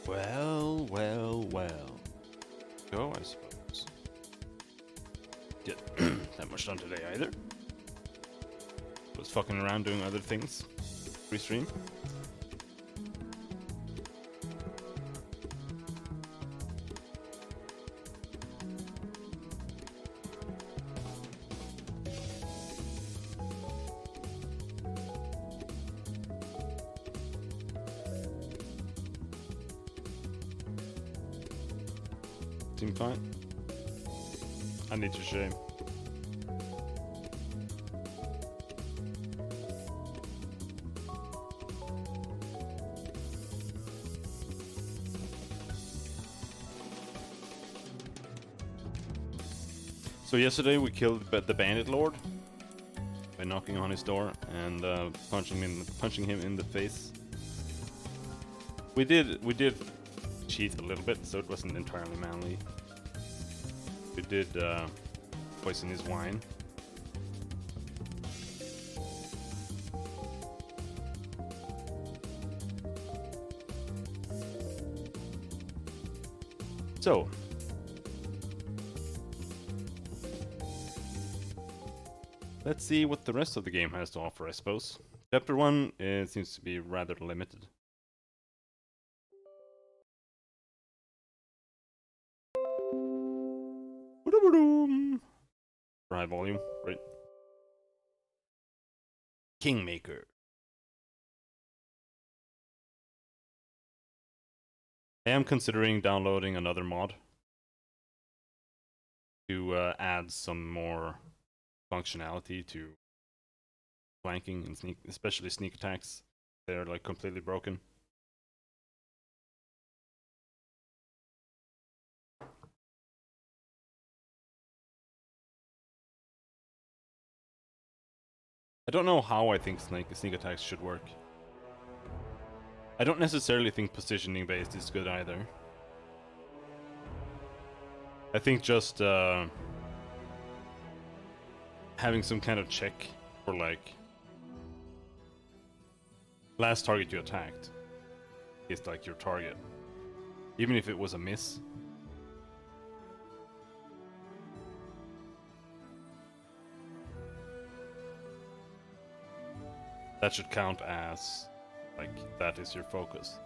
Well, well, well. Go, I suppose. Get that much done today either. Was fucking around doing other things. Pre-stream. Seem fine. I need to shame. So yesterday we killed the bandit lord by knocking on his door and punching him in the face. We did cheat a little bit, so it wasn't entirely manly. We did poison his wine. So, let's see what the rest of the game has to offer, I suppose. Chapter 1 seems to be rather limited. For high volume, right? Kingmaker. I am considering downloading another mod to add some more functionality to flanking and sneak, especially sneak attacks. They're like completely broken. I don't know how I think sneak attacks should work. I don't necessarily think positioning based is good either. I think just having some kind of check for like last target you attacked is like your target, even if it was a miss. That should count as like that is your focus,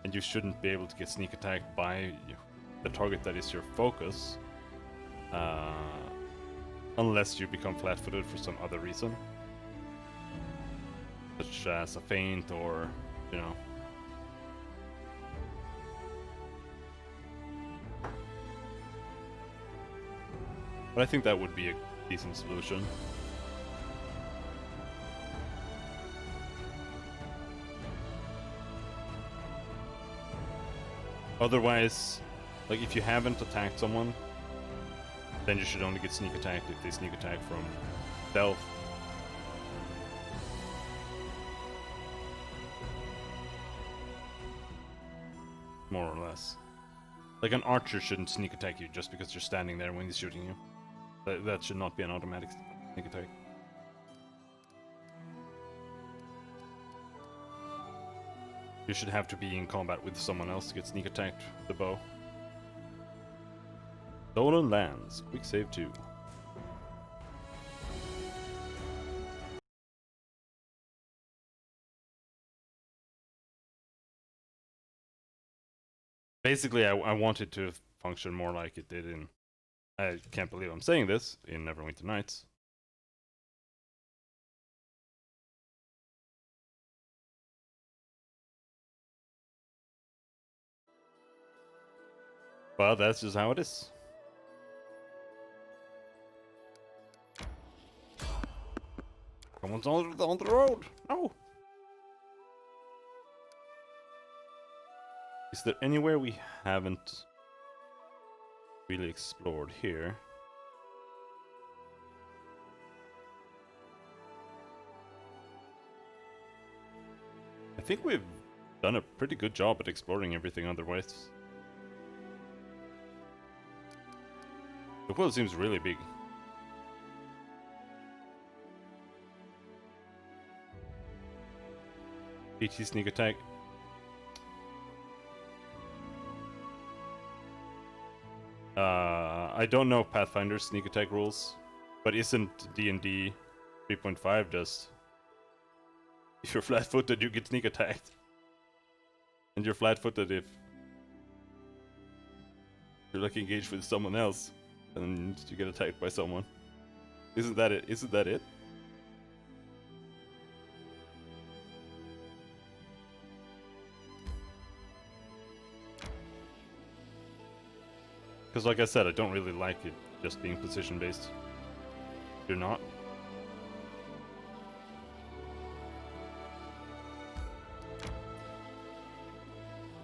and you shouldn't be able to get sneak attacked by the target that is your focus unless you become flat-footed for some other reason, such as a feint or, you know. But I think that would be a decent solution. Otherwise, like if you haven't attacked someone, then you should only get sneak attacked if they sneak attack from stealth. More or less. Like an archer shouldn't sneak attack you just because you're standing there when he's shooting you. That should not be an automatic sneak attack. You should have to be in combat with someone else to get sneak attacked with the bow. Stolen lands. Quick save 2. Basically, I want it to function more like it did in... I can't believe I'm saying this, in Neverwinter Nights. But that's just how it is. Someone's on the road! No! Is there anywhere we haven't really explored here? I think we've done a pretty good job at exploring everything otherwise. The world seems really big. PT sneak attack. I don't know Pathfinder's sneak attack rules, but isn't D&D 3.5 just if you're flat-footed you get sneak attacked, and you're flat-footed if you're like engaged with someone else, and you get attacked by someone. Isn't that it? Isn't that it? Because like I said, I don't really like it just being position-based. You're not?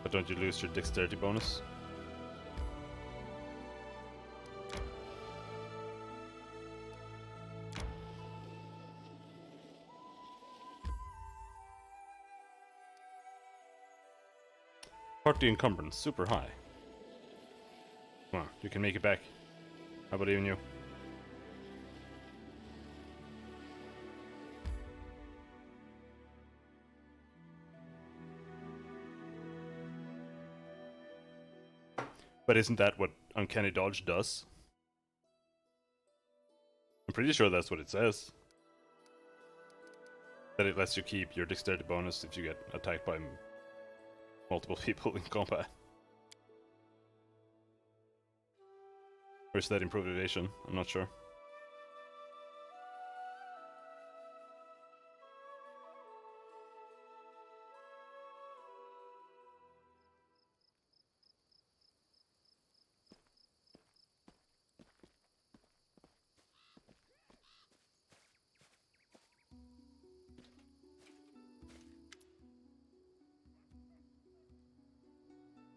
But don't you lose your dexterity bonus? Party encumbrance, super high. Come on, you can make it back. How about even you? But isn't that what Uncanny Dodge does? I'm pretty sure that's what it says. That it lets you keep your dexterity bonus if you get attacked by multiple people in combat. Or is that improvisation? I'm not sure.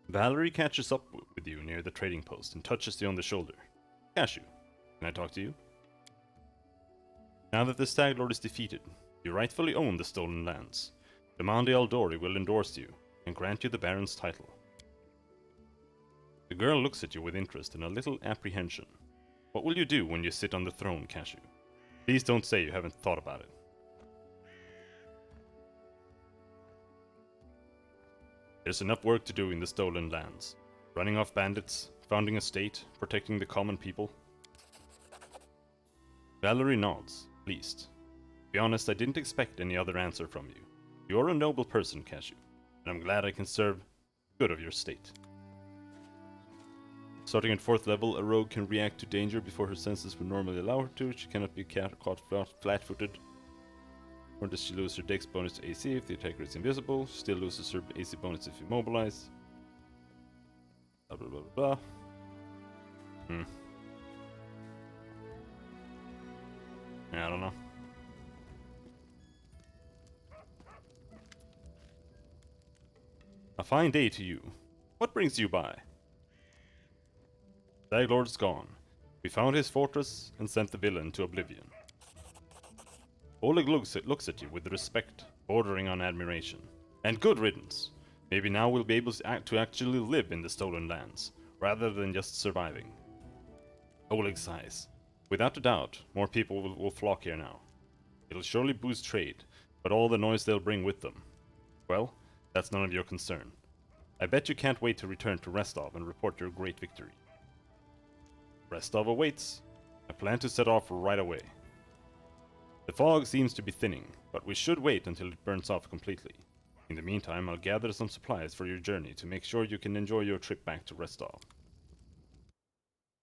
Valerie catches up with you near the trading post and touches you on the shoulder. Cashew, can I talk to you? Now that the Stag Lord is defeated, you rightfully own the stolen lands. The Mandi Aldori will endorse you and grant you the Baron's title. The girl looks at you with interest and a little apprehension. What will you do when you sit on the throne, Cashew? Please don't say you haven't thought about it. There's enough work to do in the stolen lands. Running off bandits, founding a state, protecting the common people. Valerie nods, pleased. To be honest, I didn't expect any other answer from you. You're a noble person, Cashew, and I'm glad I can serve the good of your state. Starting at 4th level, a rogue can react to danger before her senses would normally allow her to. She cannot be caught flat-footed. Or does she lose her dex bonus to AC if the attacker is invisible? She still loses her AC bonus if immobilized. Blah blah blah blah. Yeah, I don't know. A fine day to you. What brings you by? Staglord's gone. We found his fortress and sent the villain to oblivion. Oleg looks at you with respect, bordering on admiration. And good riddance. Maybe now we'll be able to actually live in the stolen lands, rather than just surviving. Oleg sighs. Without a doubt, more people will flock here now. It'll surely boost trade, but all the noise they'll bring with them. Well, that's none of your concern. I bet you can't wait to return to Restov and report your great victory. Restov awaits. I plan to set off right away. The fog seems to be thinning, but we should wait until it burns off completely. In the meantime, I'll gather some supplies for your journey to make sure you can enjoy your trip back to Restov.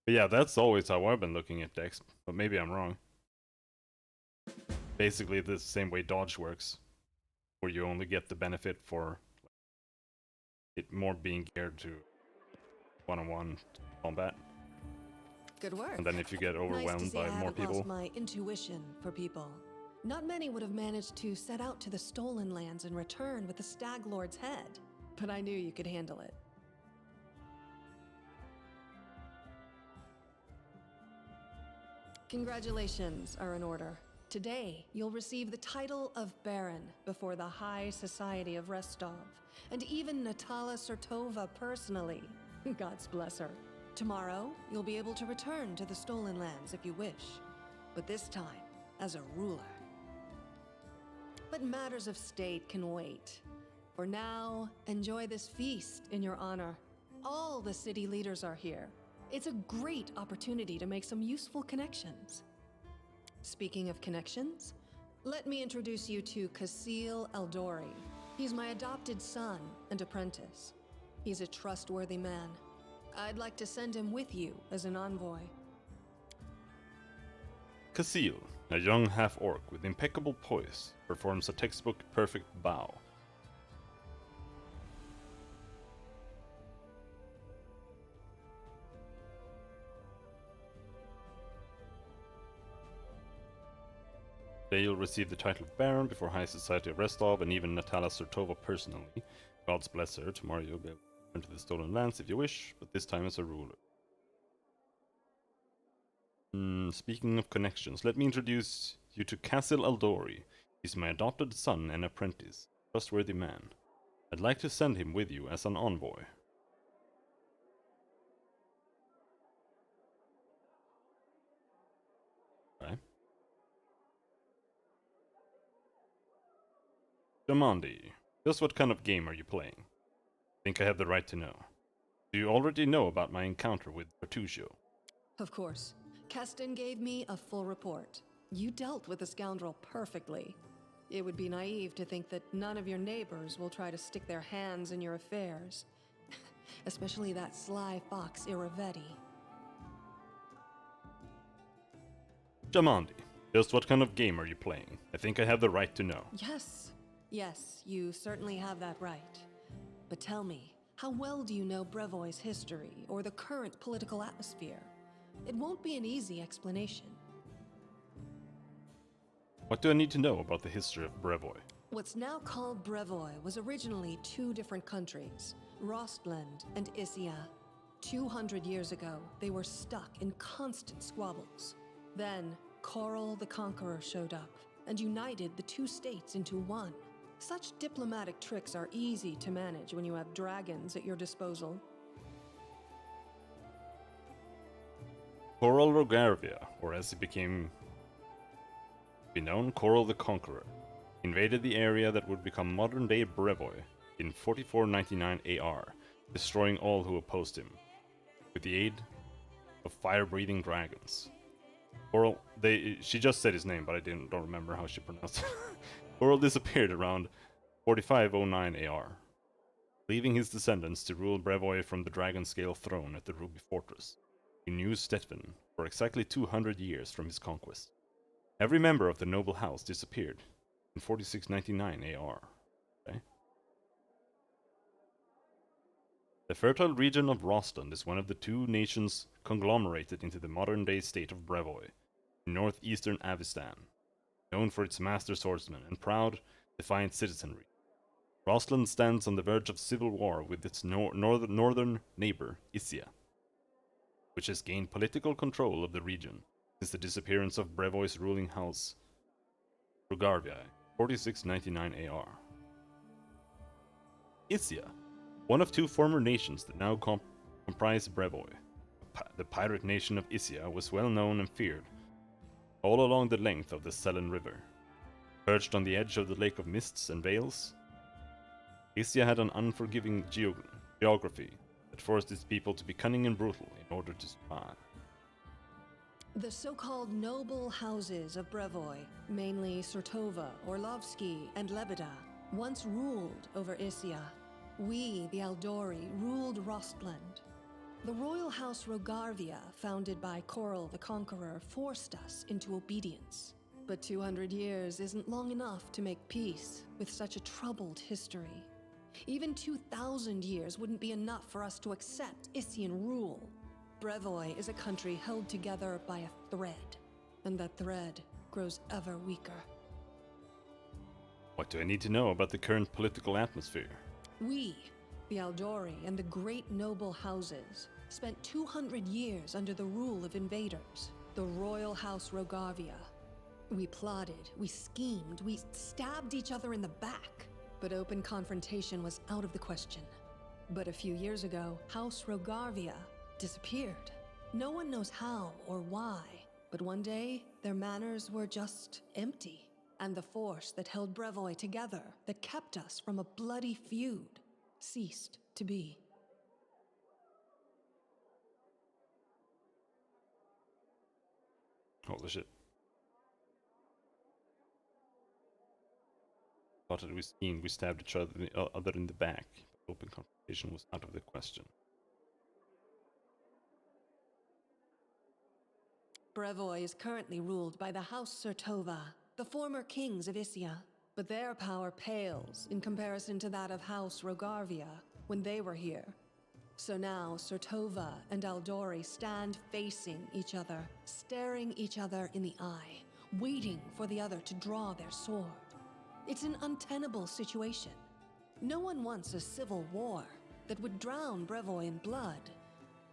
But yeah, that's always how I've been looking at Dex, but maybe I'm wrong. Basically the same way Dodge works, where you only get the benefit for it more being geared to one-on-one combat. Good work. And then if you get overwhelmed by more people. Lost my intuition for people. Not many would have managed to set out to the stolen lands and return with the Stag Lord's head, but I knew you could handle it. Congratulations are in order. Today, you'll receive the title of Baron before the High Society of Restov, and even Natala Sertova personally. God's bless her. Tomorrow, you'll be able to return to the stolen lands if you wish, but this time as a ruler. But matters of state can wait. For now, enjoy this feast in your honor. All the city leaders are here. It's a great opportunity to make some useful connections. Speaking of connections, let me introduce you to Kasil Eldori. He's my adopted son and apprentice. He's a trustworthy man. I'd like to send him with you as an envoy. Kasil, a young half-orc with impeccable poise, performs a textbook perfect bow. Today you'll receive the title of Baron before High Society of Restov and even Natala Surtova personally. God's bless her. Tomorrow you'll be able to return to the Stolen Lands if you wish, but this time as a ruler. Speaking of connections, let me introduce you to Kasil Eldori. He's my adopted son and apprentice. Trustworthy man. I'd like to send him with you as an envoy. Okay. Jamandi, just what kind of game are you playing? I think I have the right to know. Do you already know about my encounter with Bertuccio? Of course. Keston gave me a full report. You dealt with the scoundrel perfectly. It would be naive to think that none of your neighbors will try to stick their hands in your affairs. Especially that sly fox Iravetti. Jamandi, just what kind of game are you playing? I think I have the right to know. Yes, you certainly have that right. But tell me, how well do you know Brevoy's history or the current political atmosphere? It won't be an easy explanation. What do I need to know about the history of Brevoy? What's now called Brevoy was originally two different countries, Rostland and Issia. 200 years ago, they were stuck in constant squabbles. Then, Coral the Conqueror showed up and united the two states into one. Such diplomatic tricks are easy to manage when you have dragons at your disposal. Coral Rogarvia, or as he became known, Coral the Conqueror, invaded the area that would become modern-day Brevoy in 4499 AR, destroying all who opposed him, with the aid of fire-breathing dragons. Coral, she just said his name, but I don't remember how she pronounced it. Coral disappeared around 4509 AR, leaving his descendants to rule Brevoy from the dragon scale throne at the Ruby Fortress in New Stettin for exactly 200 years from his conquest. Every member of the noble house disappeared in 4699 AR. Okay. The fertile region of Rostland is one of the two nations conglomerated into the modern-day state of Brevoy, in northeastern Avistan, known for its master swordsmen and proud, defiant citizenry. Rostland stands on the verge of civil war with its northern neighbor, Issia, which has gained political control of the region since the disappearance of Brevoy's ruling house, Rogarvia, 4699 AR. Issia, one of two former nations that now comprise Brevoy. The pirate nation of Issia was well known and feared all along the length of the Selen River. Perched on the edge of the Lake of Mists and Veils, Issia had an unforgiving geography that forced its people to be cunning and brutal in order to survive. The so-called noble houses of Brevoy, mainly Surtova, Orlovsky, and Lebeda, once ruled over Issia. We, the Eldori, ruled Rostland. The royal house Rogarvia, founded by Coral the Conqueror, forced us into obedience. But 200 years isn't long enough to make peace with such a troubled history. Even 2,000 years wouldn't be enough for us to accept Issian rule. Brevoy is a country held together by a thread, and that thread grows ever weaker. What do I need to know about the current political atmosphere? We, the Eldori and the great noble houses, spent 200 years under the rule of invaders, the royal house Rogarvia. We plotted, we schemed, we stabbed each other in the back, but open confrontation was out of the question. But a few years ago, House Rogarvia disappeared. No one knows how or why, but one day, their manors were just empty. And the force that held Brevoy together, that kept us from a bloody feud, ceased to be. Holy shit. Thought that we stabbed each other in the back. Open confrontation was out of the question. Brevoy is currently ruled by the House Sertova, the former kings of Issia. But their power pales in comparison to that of House Rogarvia when they were here. So now Sertova and Aldori stand facing each other, staring each other in the eye, waiting for the other to draw their sword. It's an untenable situation. No one wants a civil war that would drown Brevoy in blood.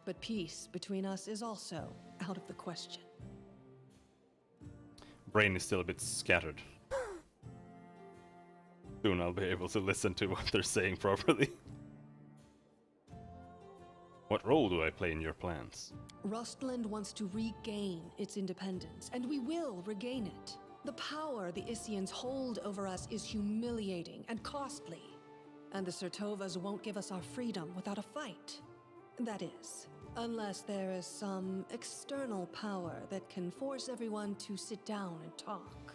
But peace between us is also out of the question. Brain is still a bit scattered. Soon I'll be able to listen to what they're saying properly. What role do I play in your plans? Rustland wants to regain its independence, and we will regain it. The power the Issians hold over us is humiliating and costly. And the Sertovas won't give us our freedom without a fight. That is, unless there is some external power that can force everyone to sit down and talk.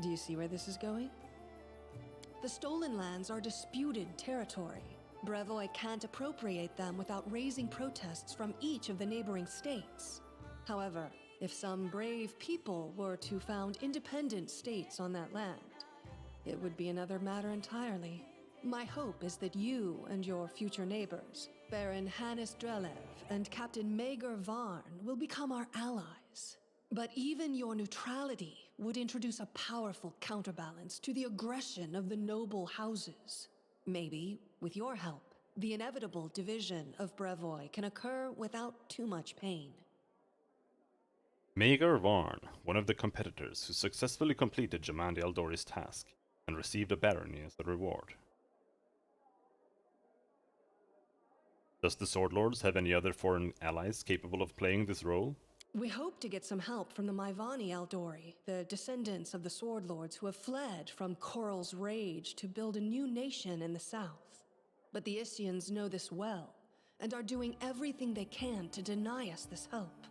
Do you see where this is going? The stolen lands are disputed territory. Brevoy can't appropriate them without raising protests from each of the neighboring states. However, if some brave people were to found independent states on that land, it would be another matter entirely. My hope is that you and your future neighbors, Baron Hannes Drelev and Captain Maegor Varn, will become our allies. But even your neutrality would introduce a powerful counterbalance to the aggression of the noble houses. Maybe, with your help, the inevitable division of Brevoy can occur without too much pain. Maegor Varn, one of the competitors who successfully completed Jamandi Aldori's task and received a barony as a reward. Does the Sword Lords have any other foreign allies capable of playing this role? We hope to get some help from the Maivani Aldori, the descendants of the Sword Lords who have fled from Koral's rage to build a new nation in the south. But the Issians know this well, and are doing everything they can to deny us this help.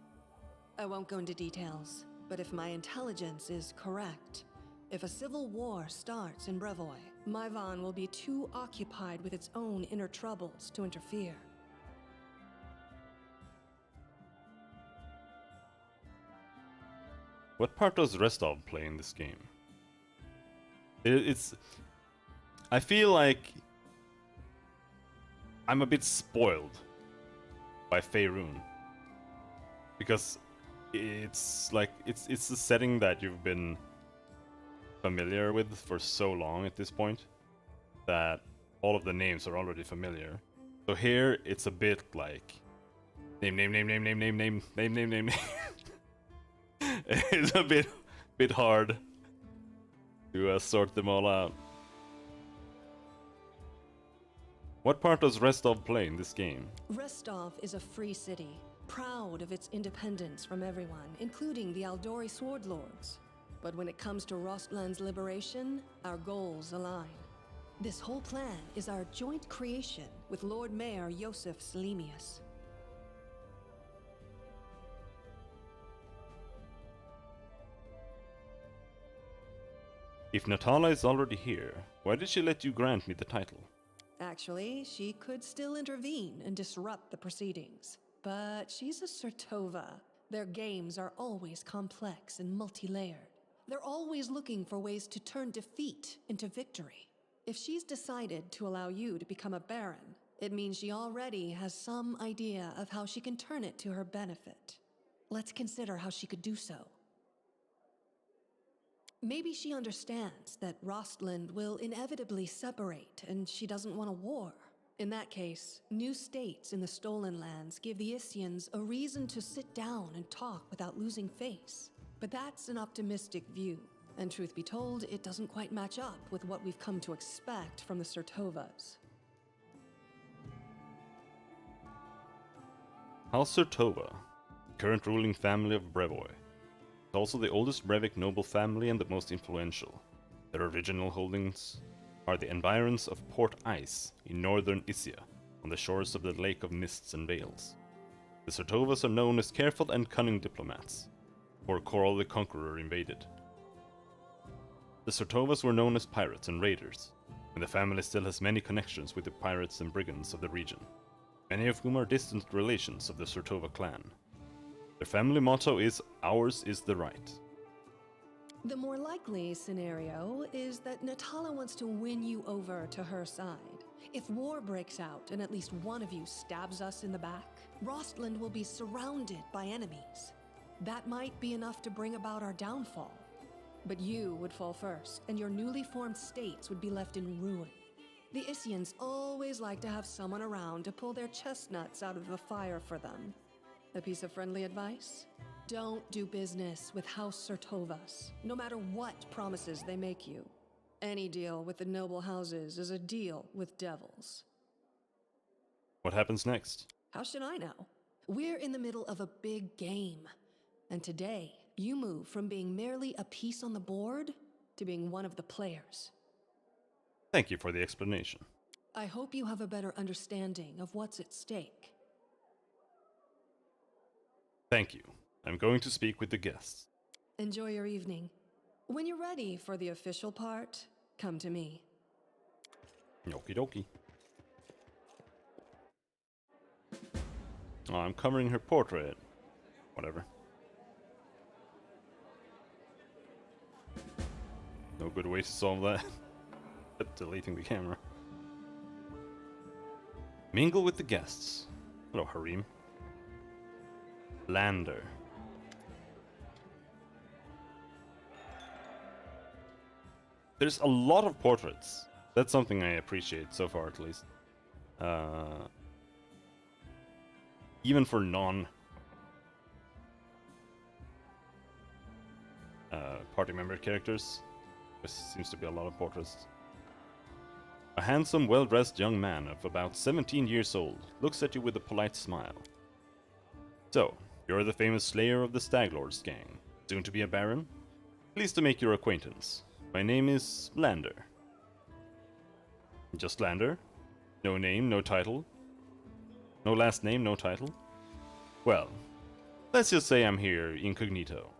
I won't go into details, but if my intelligence is correct, if a civil war starts in Brevoy, Maivan will be too occupied with its own inner troubles to interfere. What part does Restov play in this game? I feel like I'm a bit spoiled by Faerun. Because it's like, it's the setting that you've been familiar with for so long at this point, that all of the names are already familiar. So here, it's a bit like, name. It's a bit hard to sort them all out. What part does Restov play in this game? Restov is a free city, proud of its independence from everyone, including the Aldori Sword Lords. But when it comes to Rostland's liberation, our goals align. This whole plan is our joint creation with Lord Mayor Yosef Selemius. If Natala is already here, why did she let you grant me the title? Actually, she could still intervene and disrupt the proceedings. But she's a Sertova. Their games are always complex and multi-layered. They're always looking for ways to turn defeat into victory. If she's decided to allow you to become a Baron, it means she already has some idea of how she can turn it to her benefit. Let's consider how she could do so. Maybe she understands that Rostland will inevitably separate and she doesn't want a war. In that case, new states in the Stolen Lands give the Issians a reason to sit down and talk without losing face. But that's an optimistic view, and truth be told, it doesn't quite match up with what we've come to expect from the Sertovas. House Sertova, current ruling family of Brevoy, is also the oldest Brevik noble family and the most influential. Their original holdings are the environs of Port Ice in northern Issia, on the shores of the Lake of Mists and Veils. The Sertovas are known as careful and cunning diplomats. before Coral the Conqueror invaded. The Sartovas were known as pirates and raiders, and the family still has many connections with the pirates and brigands of the region, many of whom are distant relations of the Sartova clan. Their family motto is, "Ours is the right." The more likely scenario is that Natala wants to win you over to her side. If war breaks out and at least one of you stabs us in the back, Rostland will be surrounded by enemies. That might be enough to bring about our downfall. But you would fall first, and your newly formed states would be left in ruin. The Isians always like to have someone around to pull their chestnuts out of the fire for them. A piece of friendly advice? Don't do business with House Sartovas, no matter what promises they make you. Any deal with the noble houses is a deal with devils. What happens next? How should I know? We're in the middle of a big game. And today, you move from being merely a piece on the board to being one of the players. Thank you for the explanation. I hope you have a better understanding of what's at stake. Thank you. I'm going to speak with the guests. Enjoy your evening. When you're ready for the official part, come to me. Okie dokie. Oh, I'm covering her portrait. Whatever. No good way to solve that. But deleting the camera. Mingle with the guests. Hello, Harim. Lander. There's a lot of portraits. That's something I appreciate so far, at least. Even for non party member characters, there seems to be a lot of portraits. A handsome, well-dressed young man of about 17 years old looks at you with a polite smile. So, you're the famous slayer of the Staglord's gang, soon to be a baron? Pleased to make your acquaintance. My name is Lander. Just Lander? No name, no title? No last name, no title? Well, let's just say I'm here incognito.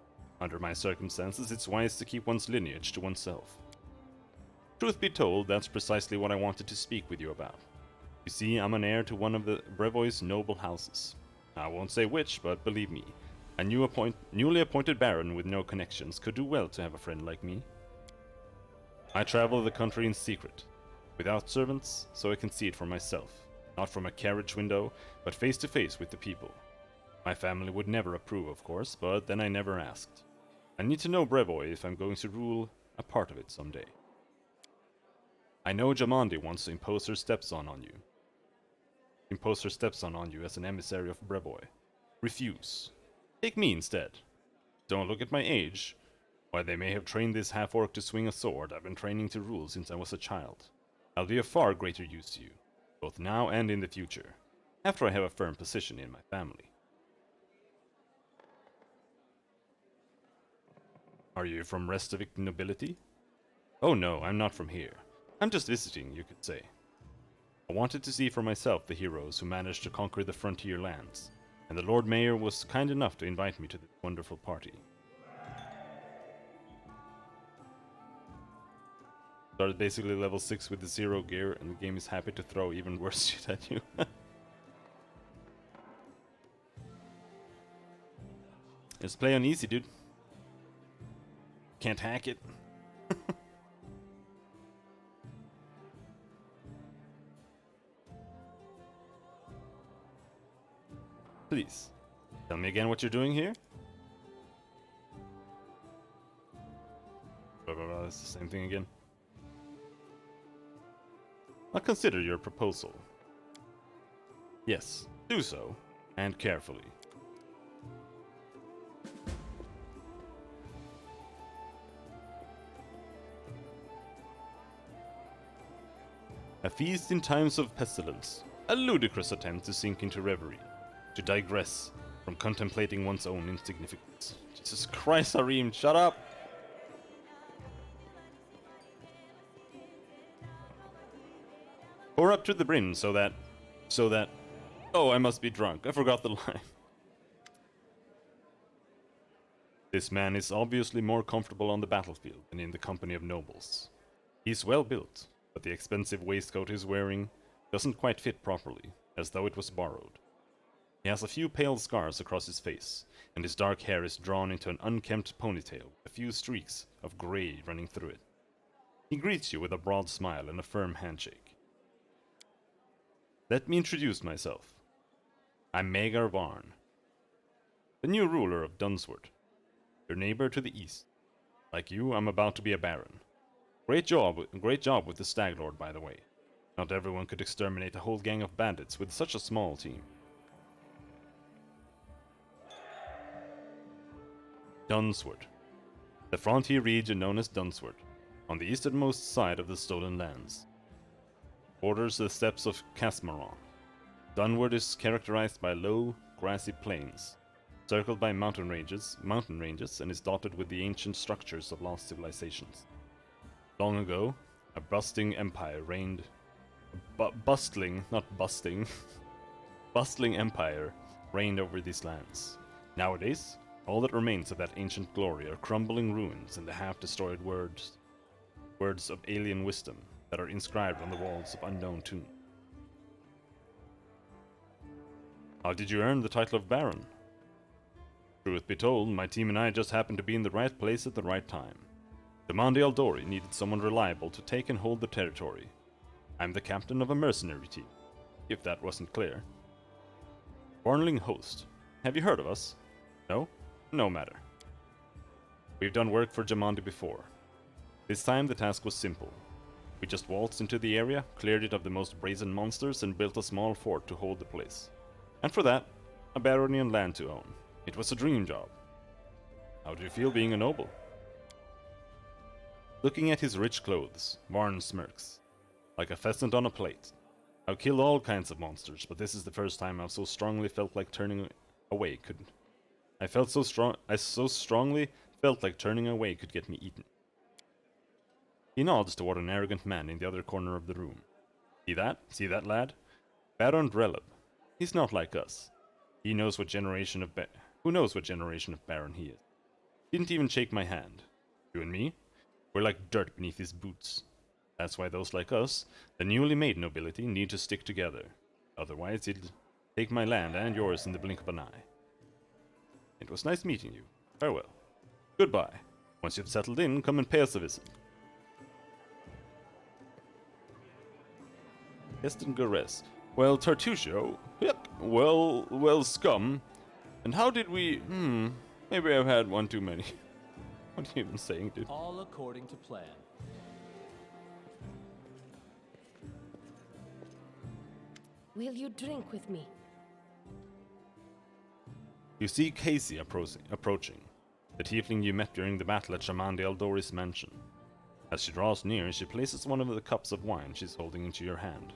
Under my circumstances, it's wise to keep one's lineage to oneself. Truth be told, that's precisely what I wanted to speak with you about. You see, I'm an heir to one of the Brevoy's noble houses. I won't say which, but believe me, a newly appointed baron with no connections could do well to have a friend like me. I travel the country in secret, without servants, so I can see it for myself, not from a carriage window, but face to face with the people. My family would never approve, of course, but then I never asked. I need to know Brevoy if I'm going to rule a part of it someday. I know Jamandi wants to impose her stepson on you. Impose her stepson on you as an emissary of Brevoy. Refuse. Take me instead. Don't look at my age. Why, they may have trained this half-orc to swing a sword, I've been training to rule since I was a child. I'll be of far greater use to you, both now and in the future, after I have a firm position in my family. Are you from Restavik nobility? Oh no, I'm not from here. I'm just visiting, you could say. I wanted to see for myself the heroes who managed to conquer the frontier lands, and the Lord Mayor was kind enough to invite me to this wonderful party. Started basically level 6 with the 0 gear, and the game is happy to throw even worse shit at you. Just play on easy, dude. Can't hack it. Please, tell me again what you're doing here? Blah, blah, blah, it's the same thing again. I'll consider your proposal. Yes, do so, and carefully. A feast in times of pestilence. A ludicrous attempt to sink into reverie. To digress from contemplating one's own insignificance. Jesus Christ, Harim, shut up! Pour up to the brim so that... Oh, I must be drunk. I forgot the line. This man is obviously more comfortable on the battlefield than in the company of nobles. He's well built, but the expensive waistcoat he's wearing doesn't quite fit properly, as though it was borrowed. He has a few pale scars across his face, and his dark hair is drawn into an unkempt ponytail with a few streaks of gray running through it. He greets you with a broad smile and a firm handshake. Let me introduce myself. I'm Magar Varn, the new ruler of Dunsword, your neighbor to the east. Like you, I'm about to be a baron. Great job with the Stag Lord, by the way. Not everyone could exterminate a whole gang of bandits with such a small team. Dunsword, the frontier region known as Dunsword, on the easternmost side of the Stolen Lands, borders the steppes of Casmaron. Dunward is characterized by low, grassy plains, circled by mountain ranges, and is dotted with the ancient structures of lost civilizations. Long ago, a bustling empire reigned. Bustling empire reigned over these lands. Nowadays, all that remains of that ancient glory are crumbling ruins and the half-destroyed words of alien wisdom that are inscribed on the walls of unknown tombs. How did you earn the title of Baron? Truth be told, my team and I just happened to be in the right place at the right time. Demande Aldori needed someone reliable to take and hold the territory. I'm the captain of a mercenary team, if that wasn't clear. Bornling Host. Have you heard of us? No? No matter. We've done work for Jamandi before. This time the task was simple. We just waltzed into the area, cleared it of the most brazen monsters, and built a small fort to hold the place. And for that, a baronial land to own. It was a dream job. How do you feel being a noble? Looking at his rich clothes, Varn smirks. Like a pheasant on a plate. I've killed all kinds of monsters, but this is the first time I've so strongly felt like turning away could... I so strongly felt like turning away could get me eaten. He nods toward an arrogant man in the other corner of the room. See that? See that lad? Baron Dreleb. He's not like us. He knows what generation of Who knows what generation of Baron he is? Didn't even shake my hand. You and me? We're like dirt beneath his boots. That's why those like us, the newly made nobility, need to stick together. Otherwise, he'd take my land and yours in the blink of an eye. It was nice meeting you. Farewell. Goodbye. Once you've settled in, come and pay us a visit. Heston Gores. Well, Tartusio. Yep. Well, scum. And how did we... Maybe I've had one too many. What are you even saying, dude? All according to plan. Will you drink with me? You see Casey approaching, the tiefling you met during the battle at Shaman de Aldori's mansion. As she draws near, she places one of the cups of wine she's holding into your hand.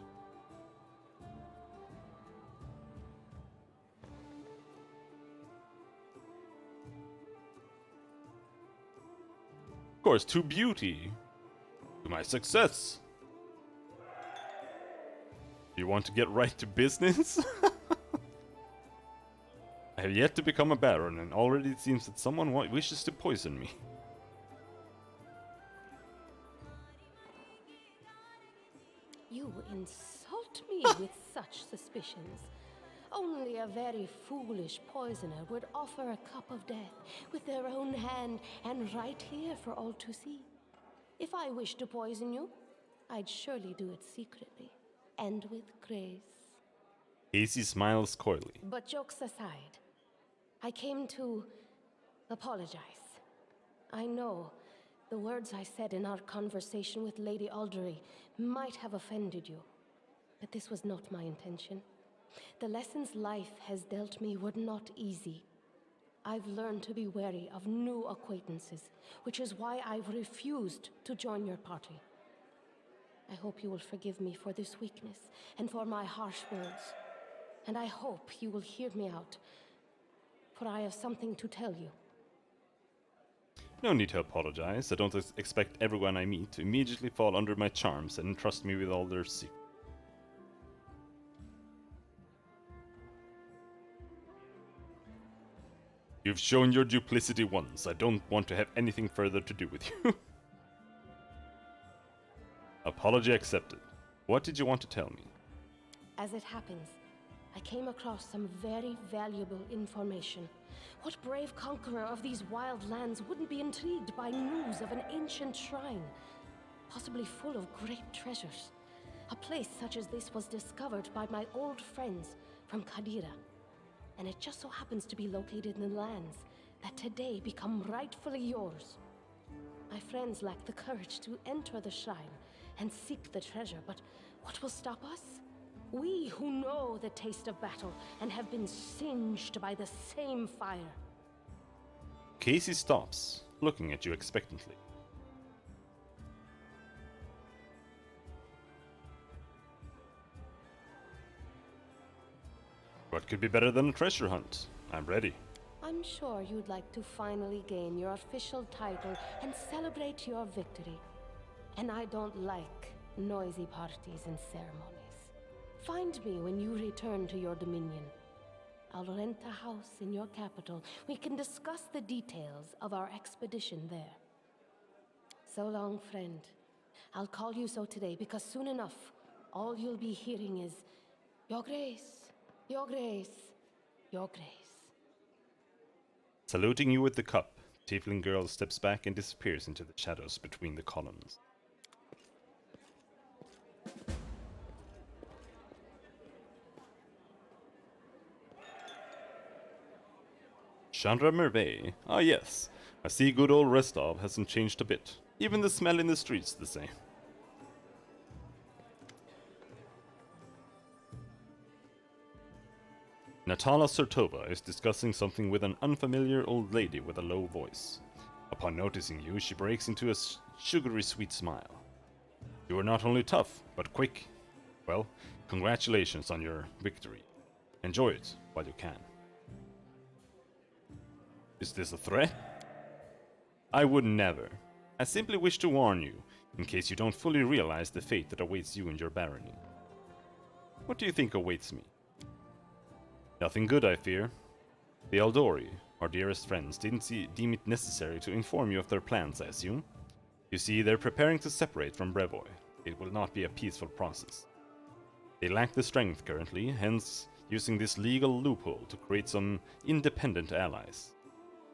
Of course, to beauty. To my success. You want to get right to business? I have yet to become a baron, and already it seems that someone wishes to poison me. You insult me with such suspicions. Only a very foolish poisoner would offer a cup of death with their own hand and right here for all to see. If I wished to poison you, I'd surely do it secretly and with grace. Casey smiles coyly. But jokes aside, I came to apologize. I know the words I said in our conversation with Lady Aldery might have offended you, but this was not my intention. The lessons life has dealt me were not easy. I've learned to be wary of new acquaintances, which is why I've refused to join your party. I hope you will forgive me for this weakness and for my harsh words. And I hope you will hear me out, for I have something to tell you. No need to apologize. I don't expect everyone I meet to immediately fall under my charms and entrust me with all their secrets. You've shown your duplicity once. I don't want to have anything further to do with you. Apology accepted. What did you want to tell me? As it happens, I came across some very valuable information. What brave conqueror of these wild lands wouldn't be intrigued by news of an ancient shrine, possibly full of great treasures? A place such as this was discovered by my old friends from Kadira, and it just so happens to be located in the lands that today become rightfully yours. My friends lack the courage to enter the shrine and seek the treasure, but what will stop us? We who know the taste of battle and have been singed by the same fire. Casey stops, looking at you expectantly. What could be better than a treasure hunt? I'm ready. I'm sure you'd like to finally gain your official title and celebrate your victory. And I don't like noisy parties and ceremonies. Find me when you return to your dominion. I'll rent a house in your capital. We can discuss the details of our expedition there. So long, friend. I'll call you so today because soon enough, all you'll be hearing is, Your Grace, Your Grace, Your Grace. Saluting you with the cup, the tiefling girl steps back and disappears into the shadows between the columns. Chandra Merveille. Ah yes, I see good old Restov hasn't changed a bit. Even the smell in the streets the same. Natala Sertova is discussing something with an unfamiliar old lady with a low voice. Upon noticing you, she breaks into a sugary sweet smile. You are not only tough, but quick. Well, congratulations on your victory. Enjoy it while you can. Is this a threat? I would never. I simply wish to warn you, in case you don't fully realize the fate that awaits you and your barony. What do you think awaits me? Nothing good, I fear. The Eldori, our dearest friends, didn't deem it necessary to inform you of their plans, I assume. You see, they're preparing to separate from Brevoy. It will not be a peaceful process. They lack the strength currently, hence using this legal loophole to create some independent allies.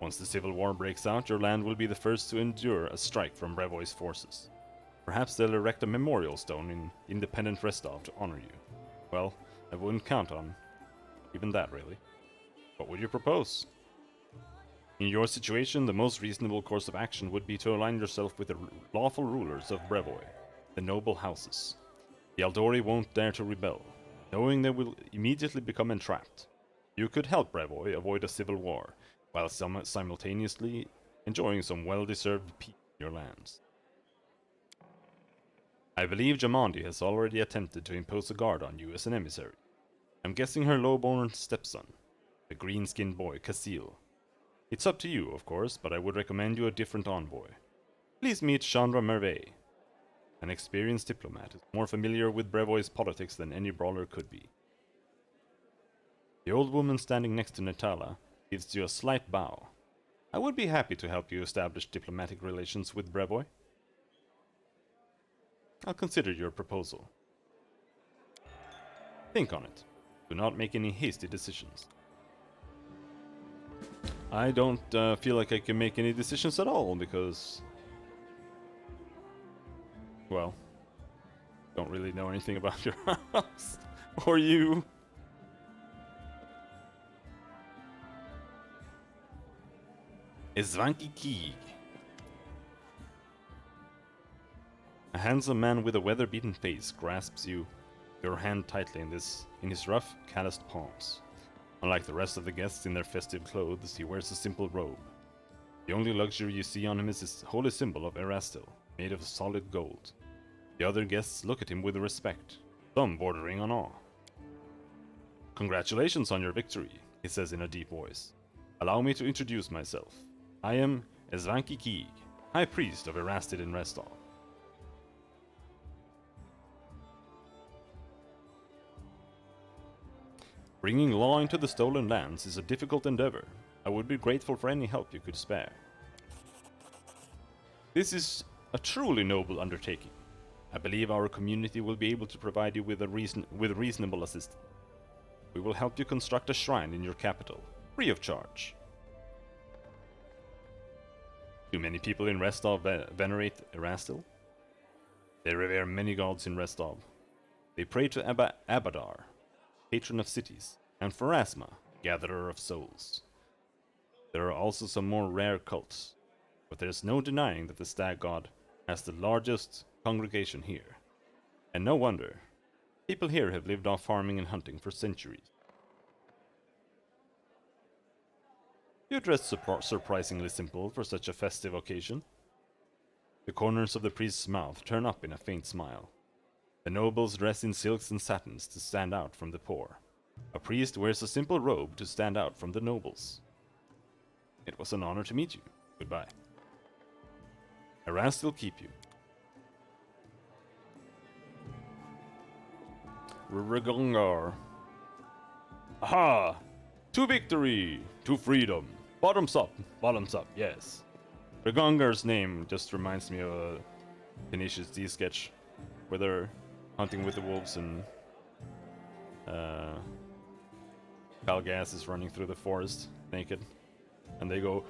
Once the civil war breaks out, your land will be the first to endure a strike from Brevoy's forces. Perhaps they'll erect a memorial stone in independent Restov to honor you. Well, I wouldn't count on even that, really. What would you propose? In your situation, the most reasonable course of action would be to align yourself with the lawful rulers of Brevoy, the noble houses. The Eldori won't dare to rebel, knowing they will immediately become entrapped. You could help Brevoy avoid a civil war, while simultaneously enjoying some well-deserved peace in your lands. I believe Jamandi has already attempted to impose a guard on you as an emissary. I'm guessing her low-born stepson, the green-skinned boy, Casil. It's up to you, of course, but I would recommend you a different envoy. Please meet Chandra Merveille. An experienced diplomat, more familiar with Brevoy's politics than any brawler could be. The old woman standing next to Natala gives you a slight bow. I would be happy to help you establish diplomatic relations with Brevoy. I'll consider your proposal. Think on it. Do not make any hasty decisions. I don't feel like I can make any decisions at all because, well, don't really know anything about your house or you. Izvanki Keeg. A handsome man with a weather-beaten face grasps your hand tightly in his rough, calloused palms. Unlike the rest of the guests in their festive clothes, he wears a simple robe. The only luxury you see on him is his holy symbol of Erastil, made of solid gold. The other guests look at him with respect, some bordering on awe. Congratulations on your victory, he says in a deep voice. Allow me to introduce myself. I am Ezvanki Keeg, High Priest of Erastil in Restov. Bringing law into the stolen lands is a difficult endeavor. I would be grateful for any help you could spare. This is a truly noble undertaking. I believe our community will be able to provide you with reasonable assistance. We will help you construct a shrine in your capital, free of charge. Do many people in Restov venerate Erastil? They revere many gods in Restov. They pray to Abadar, patron of cities, and Pharasma, gatherer of souls. There are also some more rare cults, but there's no denying that the stag god has the largest congregation here. And no wonder. People here have lived off farming and hunting for centuries. You dress surprisingly simple for such a festive occasion. The corners of the priest's mouth turn up in a faint smile. The nobles dress in silks and satins to stand out from the poor. A priest wears a simple robe to stand out from the nobles. It was an honor to meet you. Goodbye. Erast will keep you. Regongar. Aha! To victory! To freedom! Bottoms up, yes. Regongar's name just reminds me of a Tenacious D sketch where they're hunting with the wolves and Kalgas is running through the forest naked. And they go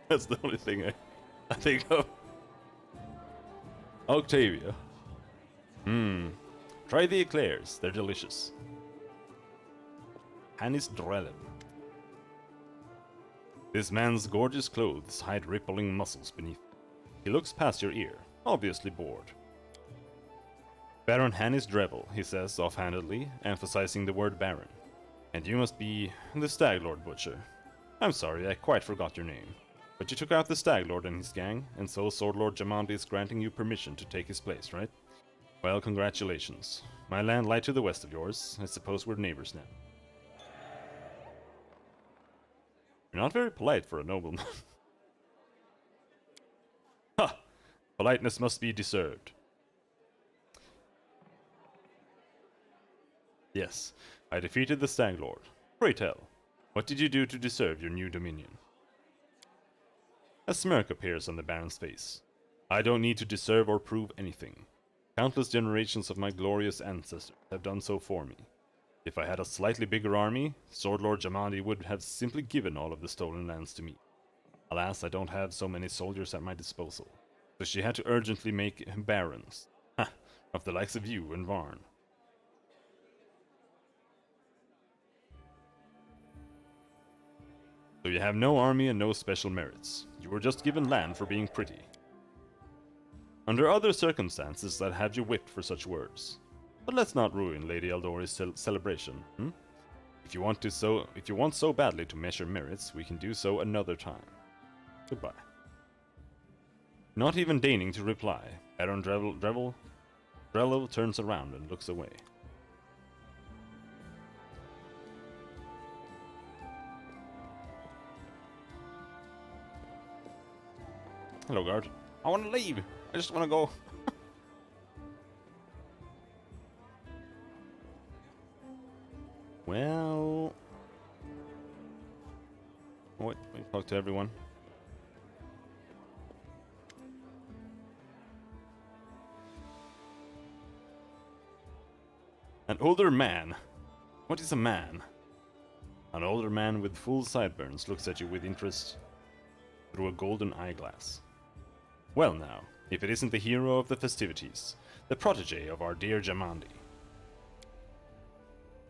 That's the only thing I think of. Octavia. Try the eclairs, they're delicious. Hannis Drellin. This man's gorgeous clothes hide rippling muscles beneath. He looks past your ear, obviously bored. Baron Hannis Drevel, he says offhandedly, emphasizing the word Baron. And you must be the Stag Lord Butcher. I'm sorry, I quite forgot your name. But you took out the Stag Lord and his gang, and so Sword Lord Jamandi is granting you permission to take his place, right? Well, congratulations. My land lies to the west of yours. I suppose we're neighbors now. You're not very polite for a nobleman. Ha! Politeness must be deserved. Yes, I defeated the Stag Lord. Pray tell, what did you do to deserve your new dominion? A smirk appears on the Baron's face. I don't need to deserve or prove anything. Countless generations of my glorious ancestors have done so for me. If I had a slightly bigger army, Sword Lord Jamandi would have simply given all of the stolen lands to me. Alas, I don't have so many soldiers at my disposal, so she had to urgently make barons. Ha! Of the likes of you and Varn. So you have no army and no special merits. You were just given land for being pretty. Under other circumstances, I'd have you whipped for such words. But let's not ruin Lady Eldori's celebration, hmm? If you want so badly to measure merits, we can do so another time. Goodbye. Not even deigning to reply, Baron Drello turns around and looks away. Hello, guard. I want to leave. I just want to go. Well... Wait, let me talk to everyone. An older man. What is a man? An older man with full sideburns looks at you with interest through a golden eyeglass. Well now, if it isn't the hero of the festivities, the protege of our dear Jamandi.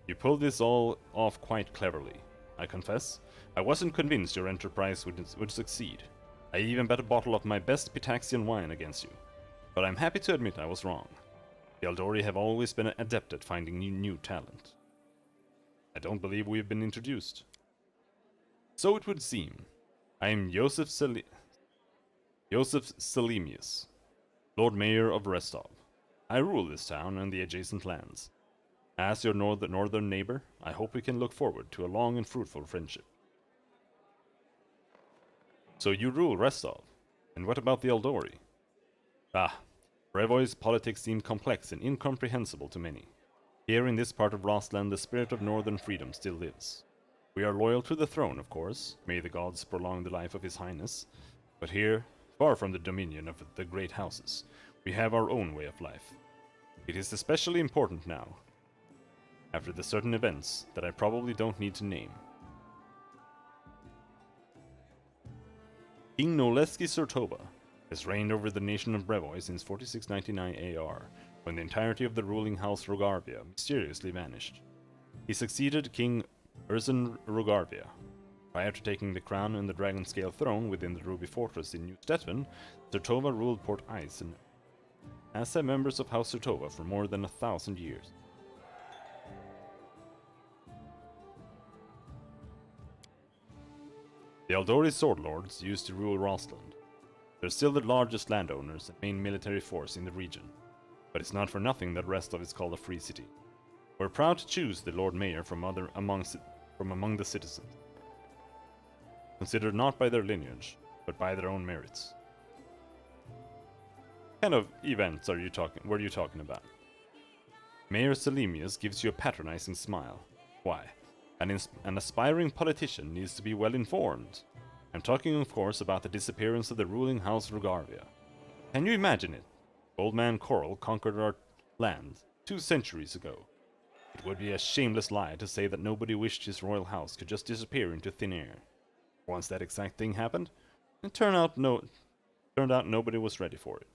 You pulled this all off quite cleverly. I confess, I wasn't convinced your enterprise would succeed. I even bet a bottle of my best Pitaxian wine against you. But I'm happy to admit I was wrong. The Eldori have always been adept at finding new talent. I don't believe we've been introduced. So it would seem. I am Joseph Selimius, Lord Mayor of Restov. I rule this town and the adjacent lands. As your northern neighbor, I hope we can look forward to a long and fruitful friendship. So you rule Restov, and what about the Eldori? Ah, Brevoy's politics seem complex and incomprehensible to many. Here in this part of Rostland, the spirit of northern freedom still lives. We are loyal to the throne, of course, may the gods prolong the life of His Highness, but here, far from the dominion of the great houses, we have our own way of life. It is especially important now, after the certain events that I probably don't need to name. King Noleski Surtova has reigned over the nation of Brevoy since 4699 AR, when the entirety of the ruling house Rogarvia mysteriously vanished. He succeeded King Urzan Rogarvia. Prior to taking the crown and the dragon scale throne within the Ruby Fortress in New Stetven, Surtova ruled Port Ice and as have members of House Surtova for more than 1,000 years. The Aldori Sword Lords used to rule Rostland. They're still the largest landowners and main military force in the region, but it's not for nothing that Restov is called a free city. We're proud to choose the Lord Mayor from among the citizens, considered not by their lineage, but by their own merits. What kind of events were you talking about? Mayor Selimius gives you a patronizing smile. Why? An aspiring politician needs to be well informed. I'm talking, of course, about the disappearance of the ruling house Rogarvia. Can you imagine it? Old man Coral conquered our land 2 centuries ago. It would be a shameless lie to say that nobody wished his royal house could just disappear into thin air. Once that exact thing happened, it turned out nobody was ready for it.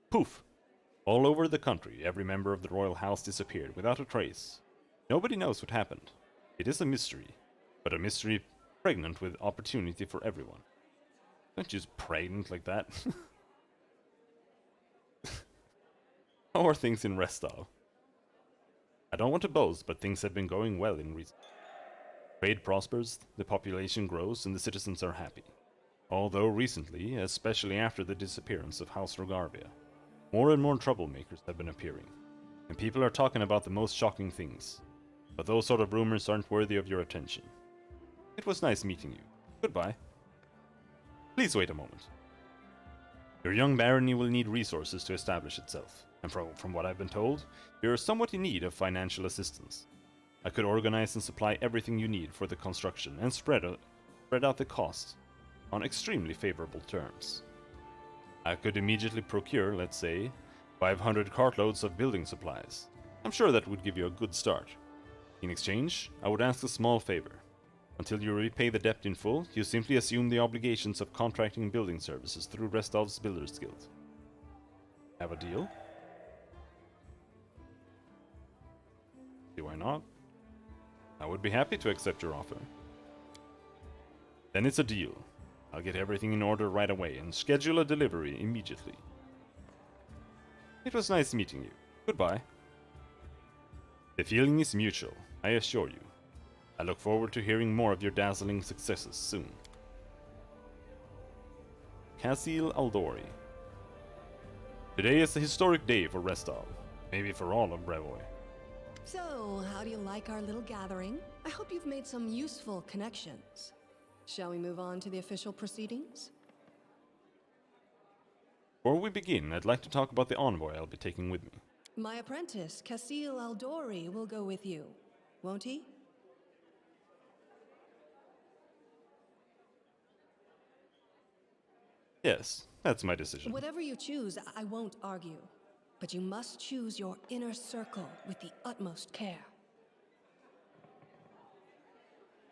Poof! All over the country, every member of the royal house disappeared without a trace. Nobody knows what happened. It is a mystery, but a mystery pregnant with opportunity for everyone. Don't use pregnant like that. How are things in Restov? I don't want to boast, but things have been going well in recent. Trade prospers, the population grows, and the citizens are happy. Although recently, especially after the disappearance of House Rogarvia, more and more troublemakers have been appearing, and people are talking about the most shocking things. But those sort of rumors aren't worthy of your attention. It was nice meeting you. Goodbye. Please wait a moment. Your young barony will need resources to establish itself, and from what I've been told, you're somewhat in need of financial assistance. I could organize and supply everything you need for the construction and spread out the cost on extremely favorable terms. I could immediately procure, let's say, 500 cartloads of building supplies. I'm sure that would give you a good start. In exchange, I would ask a small favor. Until you repay the debt in full, you simply assume the obligations of contracting building services through Restov's Builders Guild. Have a deal? See why not? I would be happy to accept your offer. Then it's a deal. I'll get everything in order right away and schedule a delivery immediately. It was nice meeting you. Goodbye. The feeling is mutual, I assure you. I look forward to hearing more of your dazzling successes soon. Kasil Aldori. Today is a historic day for Restov, maybe for all of Brevoy. So, how do you like our little gathering? I hope you've made some useful connections. Shall we move on to the official proceedings? Before we begin, I'd like to talk about the envoy I'll be taking with me. My apprentice, Kasil Aldori, will go with you, won't he? Yes, that's my decision. Whatever you choose, I won't argue. But you must choose your inner circle with the utmost care.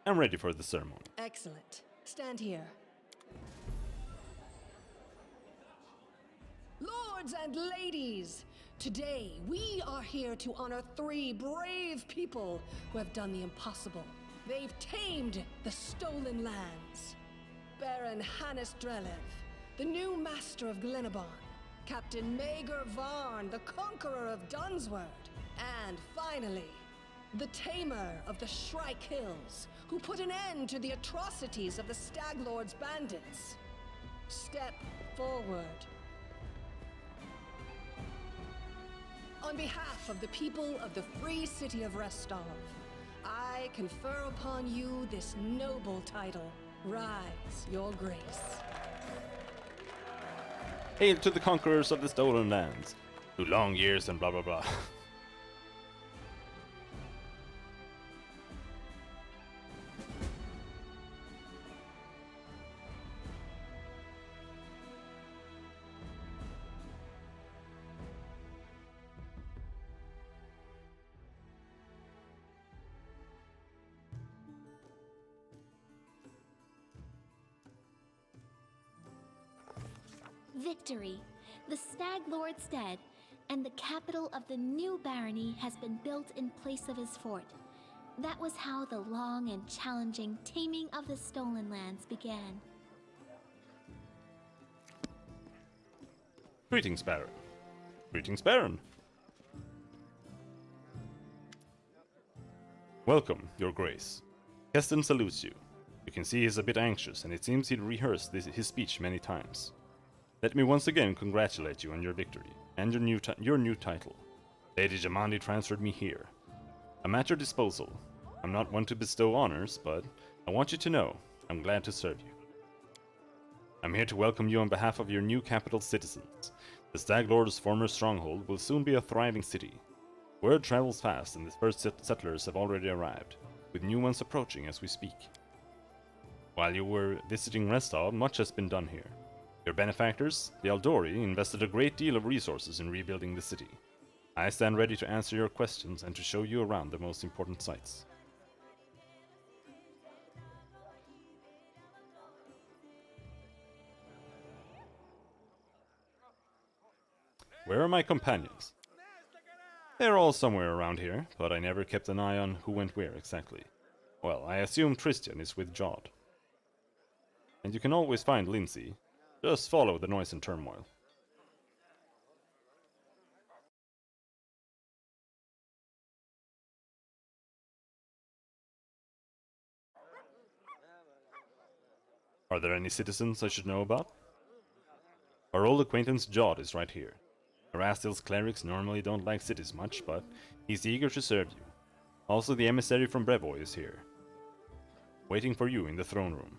I'm ready for the ceremony. Excellent. Stand here. Lords and ladies, today we are here to honor 3 brave people who have done the impossible. They've tamed the stolen lands. Baron Hannes Drelev, the new master of Glenabon. Captain Mager Varn, the conqueror of Dunsword. And finally, the tamer of the Shrike Hills, who put an end to the atrocities of the Stag Lord's bandits. Step forward. On behalf of the people of the free city of Restov, I confer upon you this noble title. Rise, your grace. Hail to the conquerors of the stolen lands, through long years and blah blah blah. Victory! The Stag Lord's dead, and the capital of the new barony has been built in place of his fort. That was how the long and challenging taming of the stolen lands began. Greetings, Baron. Greetings, Baron. Welcome, Your Grace. Keston salutes you. You can see he's a bit anxious, and it seems he'd rehearsed his speech many times. Let me once again congratulate you on your victory, and your new title. Lady Jamandi transferred me here. I'm at your disposal. I'm not one to bestow honors, but I want you to know I'm glad to serve you. I'm here to welcome you on behalf of your new capital citizens. The Stag Lord's former stronghold will soon be a thriving city. Word travels fast, and the first settlers have already arrived, with new ones approaching as we speak. While you were visiting Restov, much has been done here. Your benefactors, the Aldori, invested a great deal of resources in rebuilding the city. I stand ready to answer your questions and to show you around the most important sites. Where are my companions? They're all somewhere around here, but I never kept an eye on who went where exactly. Well, I assume Tristian is with Jod. And you can always find Lindsay. Just follow the noise and turmoil. Are there any citizens I should know about? Our old acquaintance Jod is right here. Erastil's clerics normally don't like cities much, but he's eager to serve you. Also, the emissary from Brevoy is here, waiting for you in the throne room.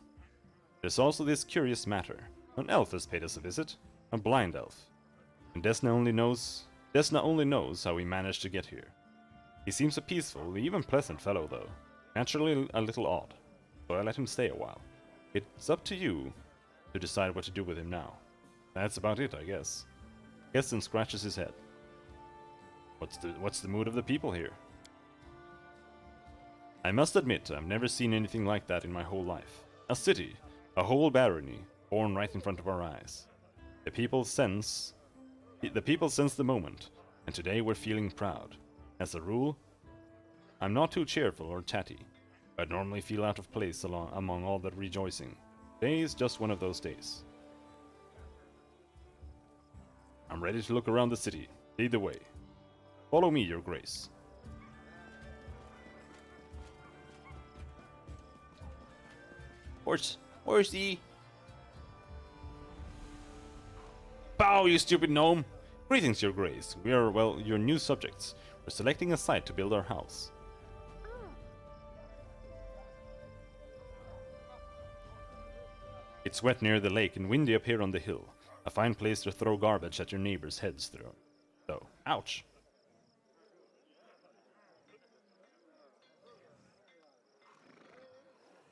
There's also this curious matter. An elf has paid us a visit, a blind elf. And Desna only knows how he managed to get here. He seems a peaceful, even pleasant fellow though. Naturally a little odd, so I let him stay a while. It's up to you to decide what to do with him now. That's about it, I guess. Keston scratches his head. What's the mood of the people here? I must admit, I've never seen anything like that in my whole life. A city, a whole barony, born right in front of our eyes. The people sense the moment, and today we're feeling proud. As a rule, I'm not too cheerful or chatty. I normally feel out of place among all that rejoicing. Today is just one of those days. I'm ready to look around the city. Lead the way. Follow me, Your Grace. Horsey! Bow, you stupid gnome! Greetings, Your Grace. We are, well, your new subjects. We're selecting a site to build our house. It's wet near the lake and windy up here on the hill. A fine place to throw garbage at your neighbors' heads through. So, ouch.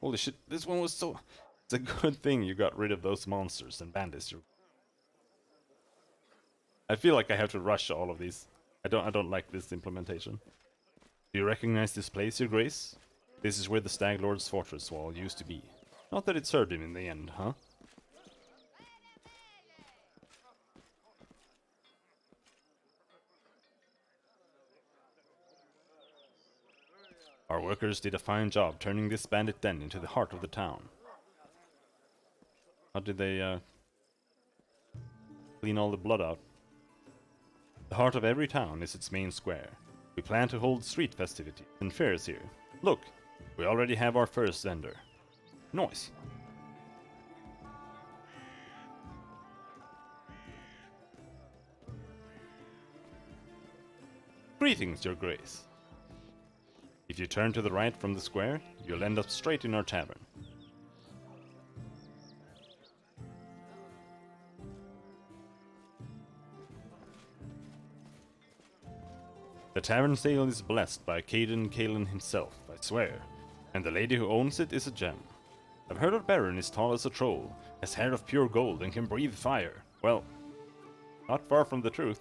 Holy shit, this one was so... It's a good thing you got rid of those monsters and bandits. I feel like I have to rush all of these. I don't like this implementation. Do you recognize this place, Your Grace? This is where the Stag Lord's fortress wall used to be. Not that it served him in the end, huh? Our workers did a fine job turning this bandit den into the heart of the town. How did they, clean all the blood out? The heart of every town is its main square. We plan to hold street festivities and fairs here. Look, we already have our first vendor. Nice. Greetings, Your Grace. If you turn to the right from the square, you'll end up straight in our tavern. The tavern sale is blessed by Caden Kalen himself, I swear, and the lady who owns it is a gem. I've heard our Baron is tall as a troll, has hair of pure gold, and can breathe fire. Well, not far from the truth.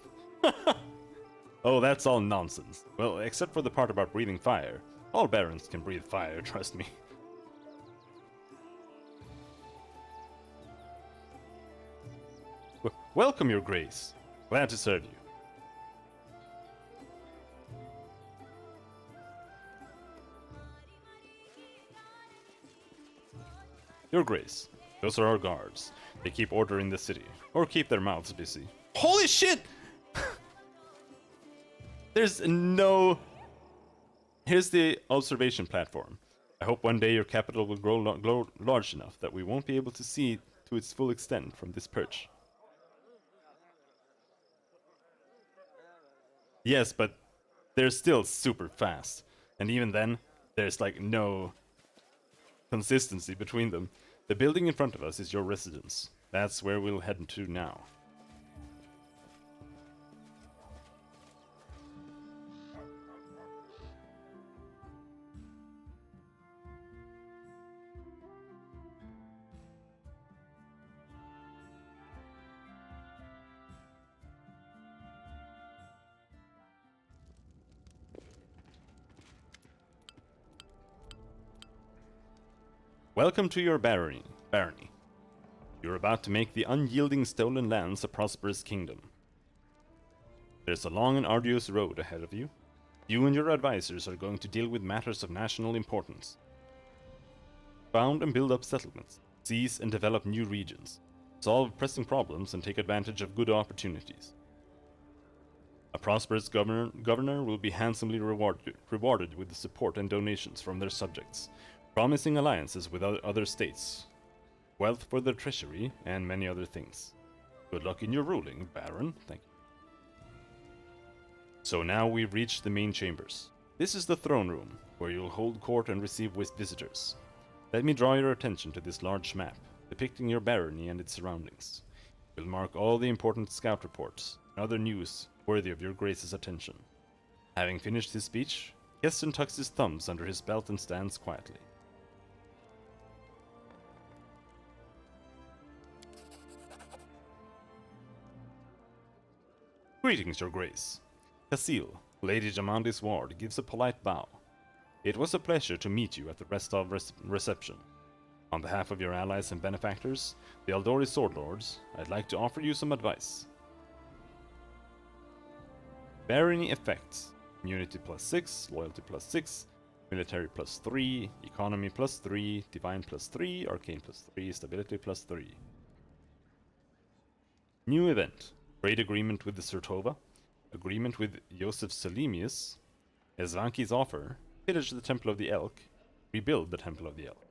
Oh, that's all nonsense. Well, except for the part about breathing fire. All barons can breathe fire, trust me. Welcome, Your Grace. Glad to serve you. Your Grace, those are our guards. They keep order in the city, or keep their mouths busy. Holy shit! There's no... Here's the observation platform. I hope one day your capital will grow large enough that we won't be able to see to its full extent from this perch. Yes, but they're still super fast. And even then, there's like no consistency between them. The building in front of us is your residence. That's where we'll head to now. Welcome to your barony. You're about to make the unyielding stolen lands a prosperous kingdom. There's a long and arduous road ahead of you. You and your advisors are going to deal with matters of national importance. Found and build up settlements, seize and develop new regions, solve pressing problems and take advantage of good opportunities. A prosperous governor will be handsomely rewarded with the support and donations from their subjects, promising alliances with other states, wealth for their treasury, and many other things. Good luck in your ruling, Baron. Thank you. So now we've reached the main chambers. This is the throne room, where you'll hold court and receive visitors. Let me draw your attention to this large map, depicting your barony and its surroundings. We'll mark all the important scout reports and other news worthy of your grace's attention. Having finished his speech, Keston tucks his thumbs under his belt and stands quietly. Greetings, Your Grace. Casil, Lady Jamandi's ward, gives a polite bow. It was a pleasure to meet you at the Restov reception. On behalf of your allies and benefactors, the Eldori Swordlords, I'd like to offer you some advice. Barony effects: immunity +6, loyalty +6, military +3, economy +3, divine +3, arcane +3, stability +3. New event: trade agreement with the Surtova, agreement with Joseph Selimius, Ezvanki's offer: pillage the Temple of the Elk, rebuild the Temple of the Elk.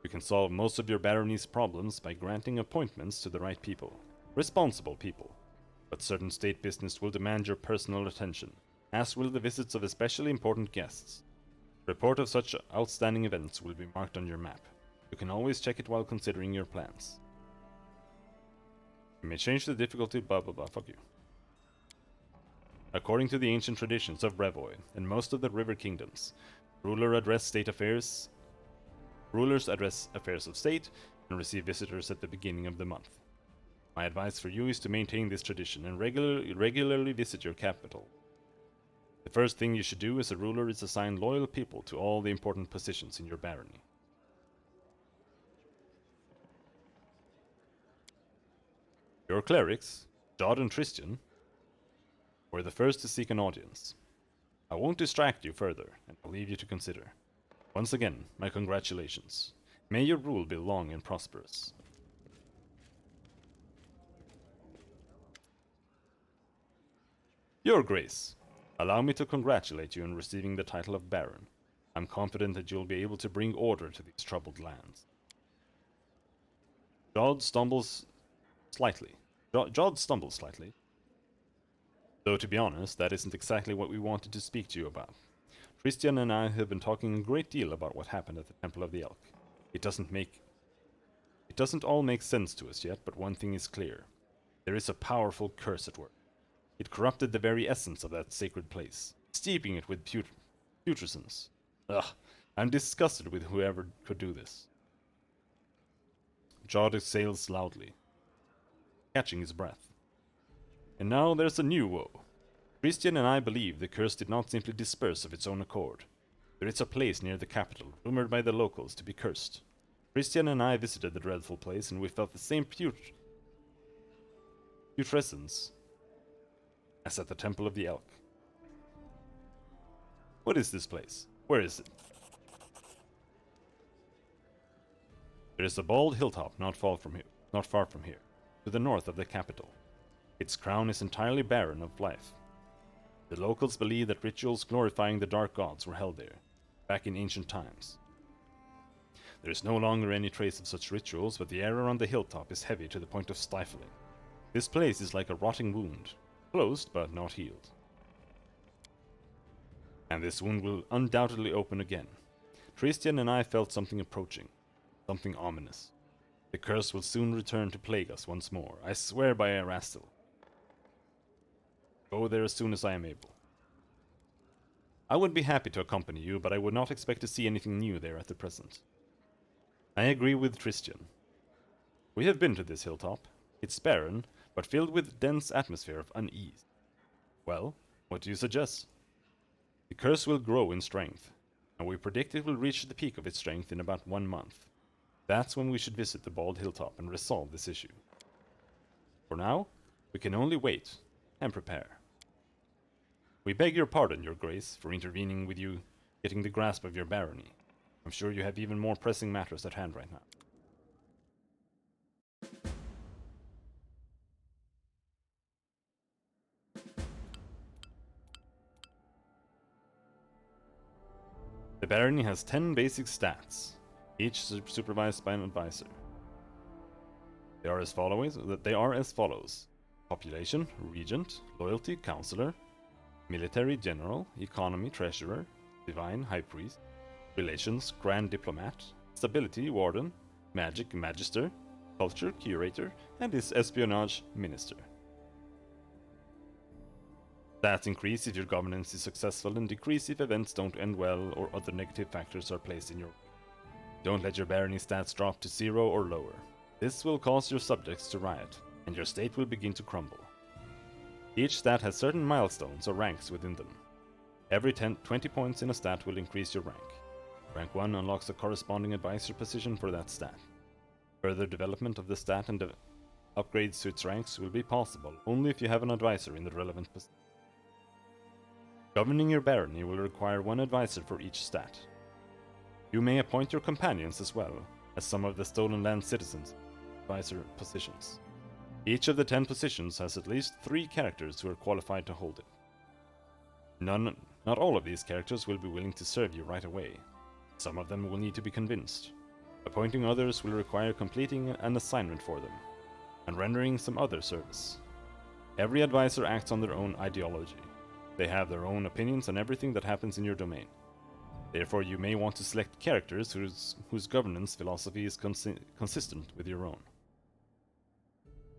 You can solve most of your barony's problems by granting appointments to the right people, responsible people. But certain state business will demand your personal attention, as will the visits of especially important guests. Report of such outstanding events will be marked on your map. You can always check it while considering your plans. You may change the difficulty, blah blah blah, fuck you. According to the ancient traditions of Brevoy and most of the river kingdoms, rulers address affairs of state and receive visitors at the beginning of the month. My advice for you is to maintain this tradition and regularly visit your capital. The first thing you should do as a ruler is assign loyal people to all the important positions in your barony. Your clerics, Jod and Tristian, were the first to seek an audience. I won't distract you further, and I'll leave you to consider. Once again, my congratulations. May your rule be long and prosperous. Your Grace, allow me to congratulate you on receiving the title of Baron. I'm confident that you'll be able to bring order to these troubled lands. Jod stumbles slightly. Though to be honest, that isn't exactly what we wanted to speak to you about. Tristian and I have been talking a great deal about what happened at the Temple of the Elk. It doesn't all make sense to us yet, but one thing is clear. There is a powerful curse at work. It corrupted the very essence of that sacred place, steeping it with putrescence. Ugh, I'm disgusted with whoever could do this. Jod exhales loudly, catching his breath. And now there's a new woe. Christian and I believe the curse did not simply disperse of its own accord. There is a place near the capital, rumored by the locals to be cursed. Christian and I visited the dreadful place, and we felt the same putrescence as at the Temple of the Elk. What is this place? Where is it? There is a bald hilltop not far from here, to the north of the capital. Its crown is entirely barren of life. The locals believe that rituals glorifying the dark gods were held there, back in ancient times. There is no longer any trace of such rituals, but the air around the hilltop is heavy to the point of stifling. This place is like a rotting wound, closed but not healed. And this wound will undoubtedly open again. Christian and I felt something approaching, something ominous. The curse will soon return to plague us once more, I swear by Erastil. Go there as soon as I am able. I would be happy to accompany you, but I would not expect to see anything new there at the present. I agree with Christian. We have been to this hilltop. It's barren, but filled with dense atmosphere of unease. Well, what do you suggest? The curse will grow in strength, and we predict it will reach the peak of its strength in about 1 month. That's when we should visit the bald hilltop and resolve this issue. For now, we can only wait and prepare. We beg your pardon, Your Grace, for intervening with you getting the grasp of your barony. I'm sure you have even more pressing matters at hand right now. The barony has 10 basic stats, each supervised by an advisor. They are as follows. Population, regent, loyalty, counselor, military, general, economy, treasurer, divine, high priest, relations, grand diplomat, stability, warden, magic, magister, culture, curator, and his espionage, minister. Stats increase if your governance is successful and decrease if events don't end well or other negative factors are placed in your way. Don't let your barony stats drop to 0 or lower. This will cause your subjects to riot, and your state will begin to crumble. Each stat has certain milestones or ranks within them. Every 20 points in a stat will increase your rank. Rank 1 unlocks a corresponding advisor position for that stat. Further development of the stat and upgrades to its ranks will be possible only if you have an advisor in the relevant position. Governing your barony will require 1 advisor for each stat. You may appoint your companions as well as some of the Stolen Land citizens' advisor positions. Each of the 10 positions has at least 3 characters who are qualified to hold it. Not all of these characters will be willing to serve you right away. Some of them will need to be convinced. Appointing others will require completing an assignment for them, and rendering some other service. Every advisor acts on their own ideology. They have their own opinions on everything that happens in your domain. Therefore, you may want to select characters whose governance philosophy is consistent with your own.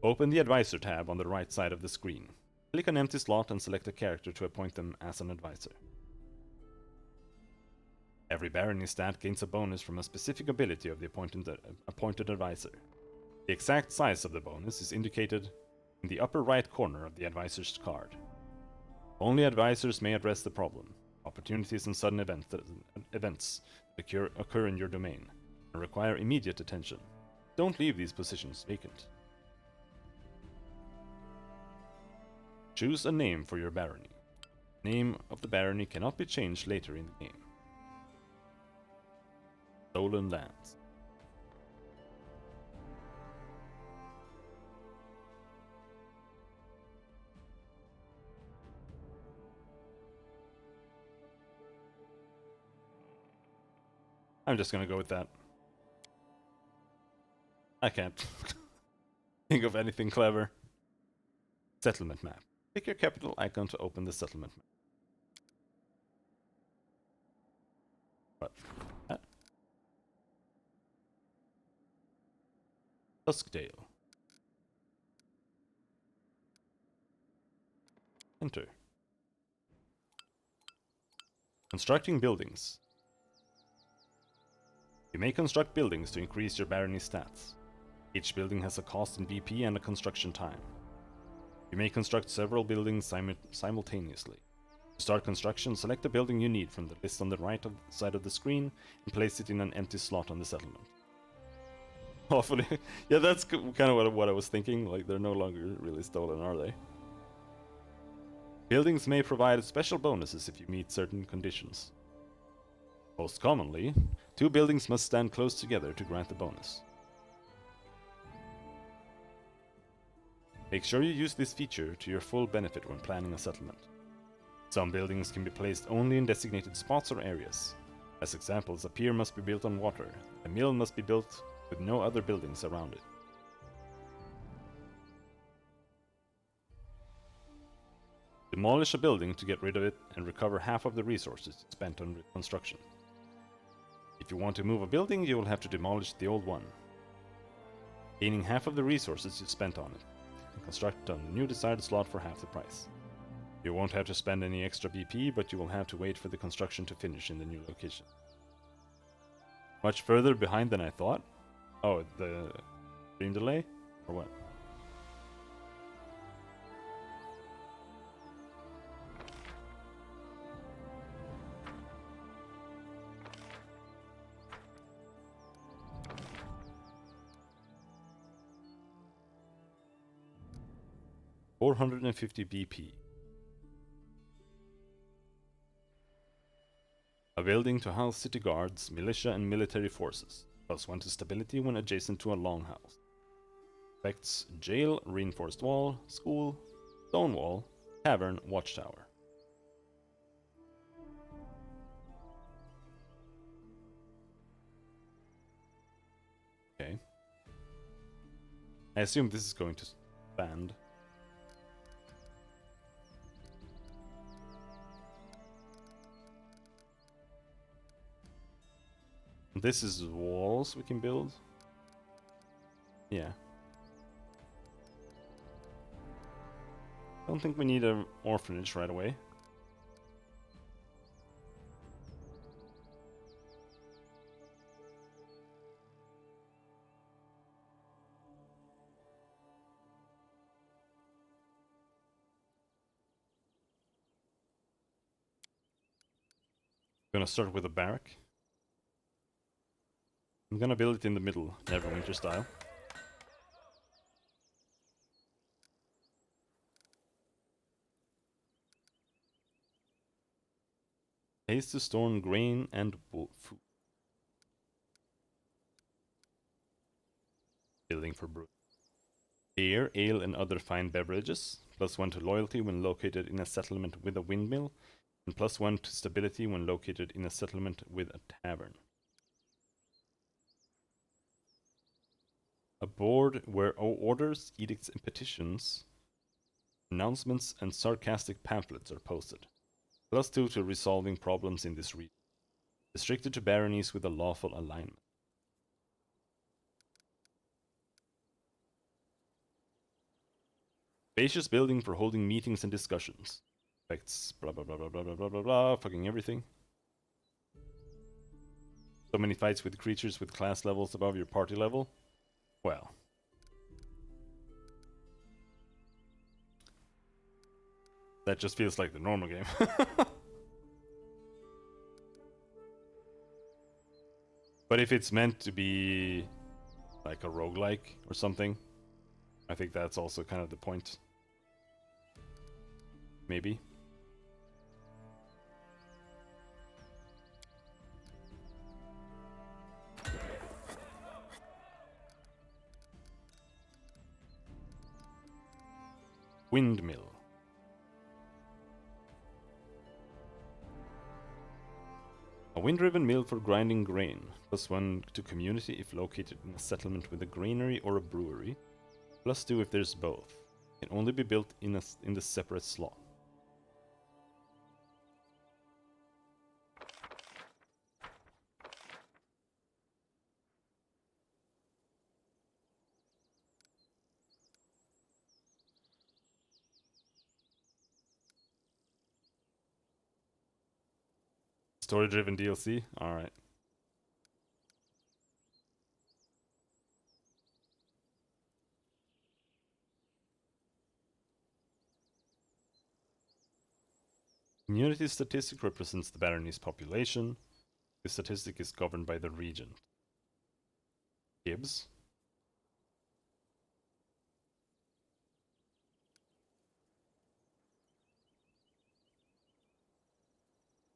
Open the Advisor tab on the right side of the screen. Click an empty slot and select a character to appoint them as an advisor. Every barony stat gains a bonus from a specific ability of the appointed advisor. The exact size of the bonus is indicated in the upper right corner of the advisor's card. Only advisors may address the problem. Opportunities and sudden events that occur in your domain and require immediate attention. Don't leave these positions vacant. Choose a name for your barony. The name of the barony cannot be changed later in the game. Stolen Lands. I'm just gonna go with that. I can't think of anything clever. Settlement map. Pick your capital icon to open the settlement map. What? That? Duskdale. Enter. Constructing buildings. You may construct buildings to increase your barony stats. Each building has a cost in BP and a construction time. You may construct several buildings simultaneously. To start construction, select the building you need from the list on the right side of the screen and place it in an empty slot on the settlement. Hopefully. Yeah, that's kind of what I was thinking. Like, they're no longer really stolen, are they? Buildings may provide special bonuses if you meet certain conditions. Most commonly, two buildings must stand close together to grant the bonus. Make sure you use this feature to your full benefit when planning a settlement. Some buildings can be placed only in designated spots or areas. As examples, a pier must be built on water. A mill must be built with no other buildings around it. Demolish a building to get rid of it and recover half of the resources spent on construction. If you want to move a building, you will have to demolish the old one, gaining half of the resources you spent on it, and construct a new desired slot for half the price. You won't have to spend any extra BP, but you will have to wait for the construction to finish in the new location. Much further behind than I thought? Oh, the stream delay? Or what? $450 BP. A building to house city guards, militia, and military forces. +1 to stability when adjacent to a longhouse. Affects jail, reinforced wall, school, stone wall, tavern, watchtower. Okay. I assume this is going to expand. This is walls we can build. Yeah. Don't think we need an orphanage right away. Gonna start with a barrack. I'm gonna build it in the middle, Neverwinter style. Haste to store grain and food. Building for brew. Beer, ale, and other fine beverages. +1 to loyalty when located in a settlement with a windmill. And +1 to stability when located in a settlement with a tavern. A board where orders, edicts, and announcements, and sarcastic pamphlets are posted. +2 to resolving problems in this region. Restricted to baronies with a lawful alignment. Spacious building for holding meetings and discussions. Affects blah blah blah blah blah blah blah blah blah, fucking everything. So many fights with creatures with class levels above your party level. Well. That just feels like the normal game. But if it's meant to be like a roguelike or something, I think that's also kind of the point. Maybe. Windmill. A wind-driven mill for grinding grain. +1 to community if located in a settlement with a granary or a brewery. +2 if there's both. Can only be built in the separate slot. Story-driven DLC? Alright. Community statistic represents the barony's population. This statistic is governed by the regent. Gibbs?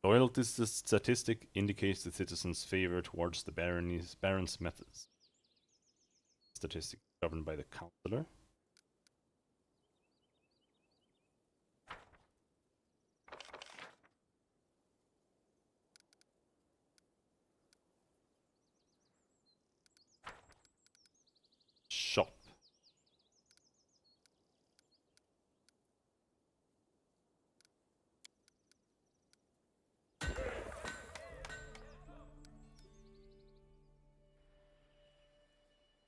Loyalty statistic indicates the citizens' favor towards the Baron's methods. Statistic governed by the Councillor. Shop.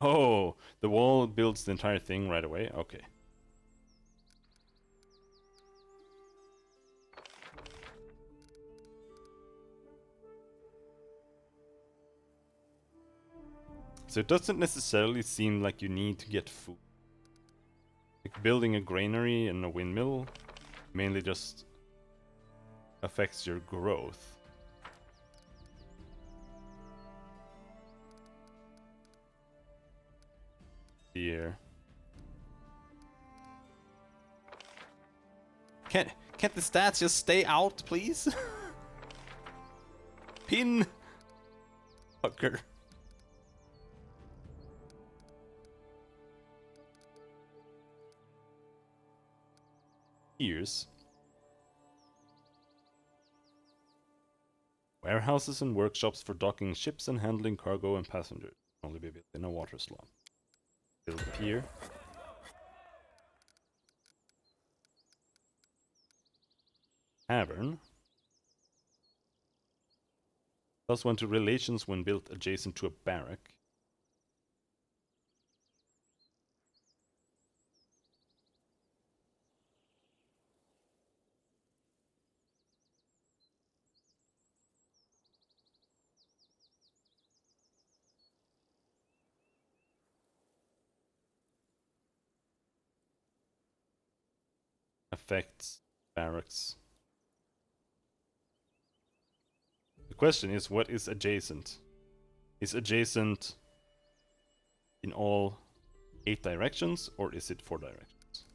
Oh, the wall builds the entire thing right away? Okay. So it doesn't necessarily seem like you need to get food. Like building a granary and a windmill mainly just affects your growth. Here. Can't the stats just stay out, please? Pin! Fucker. Here's warehouses and workshops for docking ships and handling cargo and passengers. Can only be built in a water slot. Build a pier. Tavern. +1 to relations when built adjacent to a barrack. Affects barracks. The question is, what is adjacent? Is adjacent in all 8 directions, or is it 4 directions?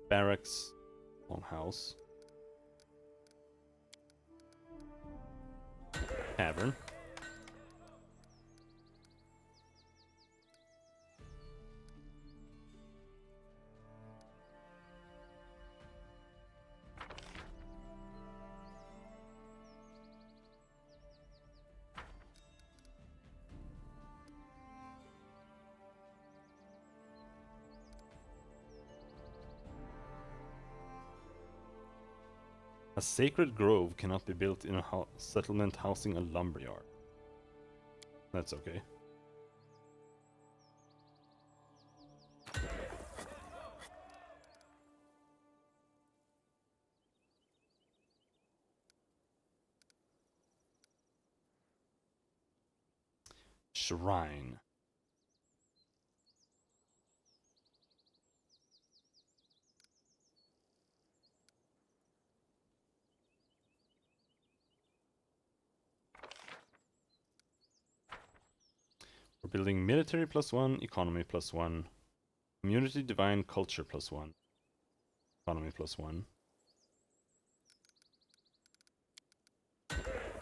Barracks on house. Tavern. A sacred grove cannot be built in a settlement housing a lumberyard. That's okay. Shrine. We're building military +1, economy +1, community divine culture +1, economy +1,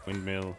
windmill.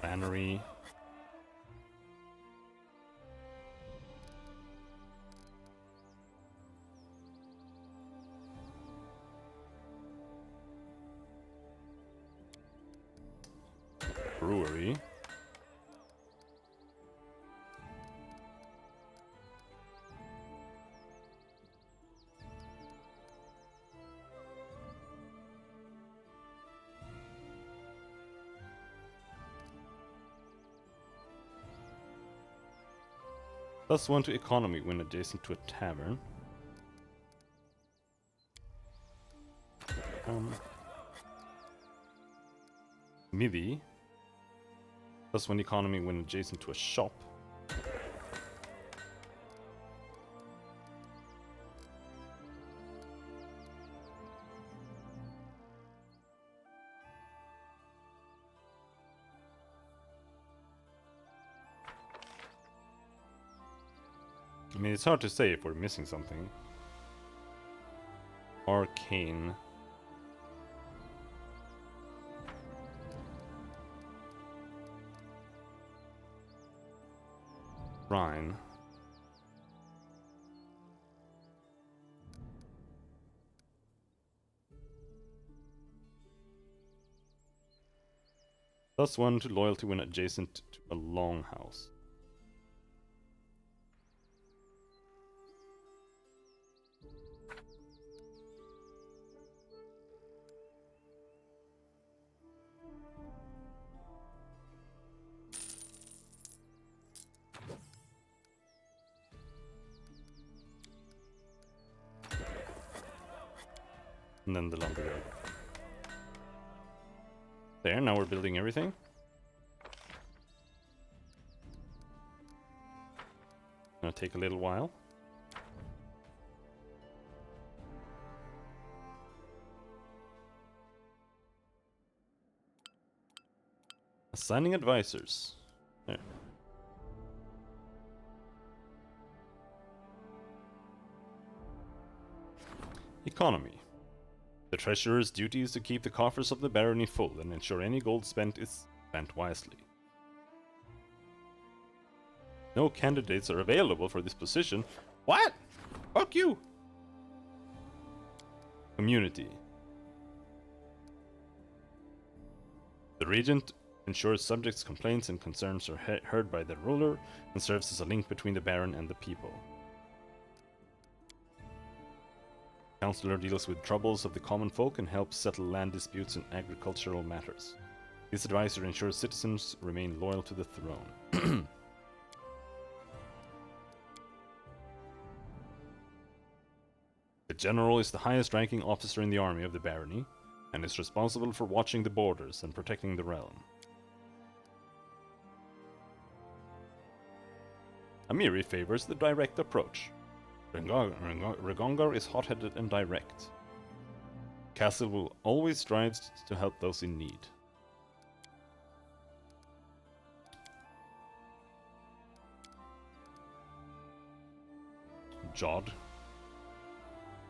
Bannery. Brewery. +1 to economy when adjacent to a tavern. Smithy. +1 economy when adjacent to a shop. I mean, it's hard to say if we're missing something. Arcane. Rhine. +1 to loyalty when adjacent to a longhouse. And then the lumberyard. There, now we're building everything. Gonna take a little while. Assigning advisors. There. Economy. The treasurer's duty is to keep the coffers of the barony full and ensure any gold spent is spent wisely. No candidates are available for this position. What? Fuck you! Community. The regent ensures subjects' complaints and concerns are heard by the ruler and serves as a link between the baron and the people. Counselor deals with troubles of the common folk and helps settle land disputes and agricultural matters. This advisor ensures citizens remain loyal to the throne. The general is the highest ranking officer in the army of the barony and is responsible for watching the borders and protecting the realm. Amiri favors the direct approach. Regongar is hot-headed and direct. Castle will always strive to help those in need. Jod.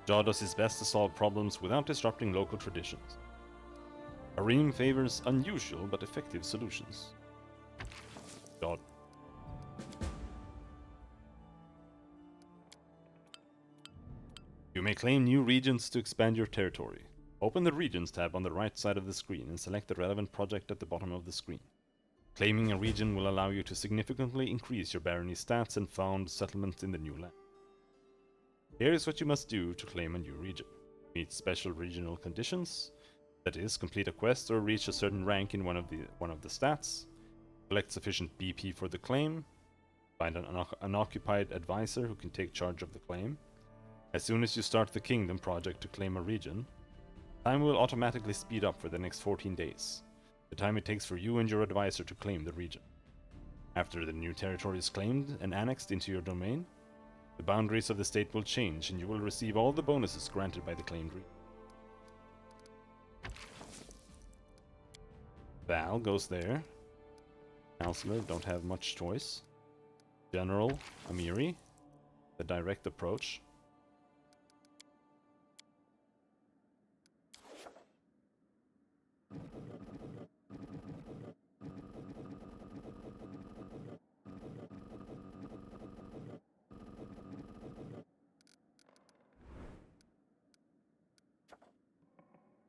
Jod does his best to solve problems without disrupting local traditions. Arim favors unusual but effective solutions. Jod. You may claim new regions to expand your territory. Open the Regions tab on the right side of the screen and select the relevant project at the bottom of the screen. Claiming a region will allow you to significantly increase your barony stats and found settlements in the new land. Here is what you must do to claim a new region. Meet special regional conditions, that is, complete a quest or reach a certain rank in one of the stats, collect sufficient BP for the claim, find an occupied advisor who can take charge of the claim. As soon as you start the Kingdom project to claim a region, time will automatically speed up for the next 14 days, the time it takes for you and your advisor to claim the region. After the new territory is claimed and annexed into your domain, the boundaries of the state will change and you will receive all the bonuses granted by the claimed region. Val goes there. Counselor, don't have much choice. General, Amiri, the direct approach.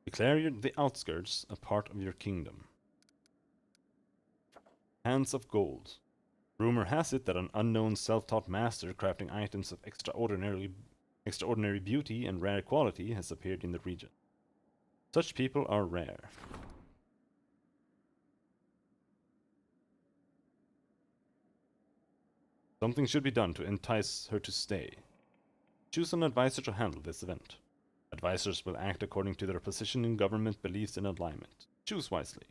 Declare the outskirts a part of your kingdom. Hands of Gold. Rumor has it that an unknown self-taught master crafting items of extraordinary beauty and rare quality has appeared in the region. Such people are rare. Something should be done to entice her to stay. Choose an advisor to handle this event. Advisors will act according to their position in government, beliefs, and alignment. Choose wisely.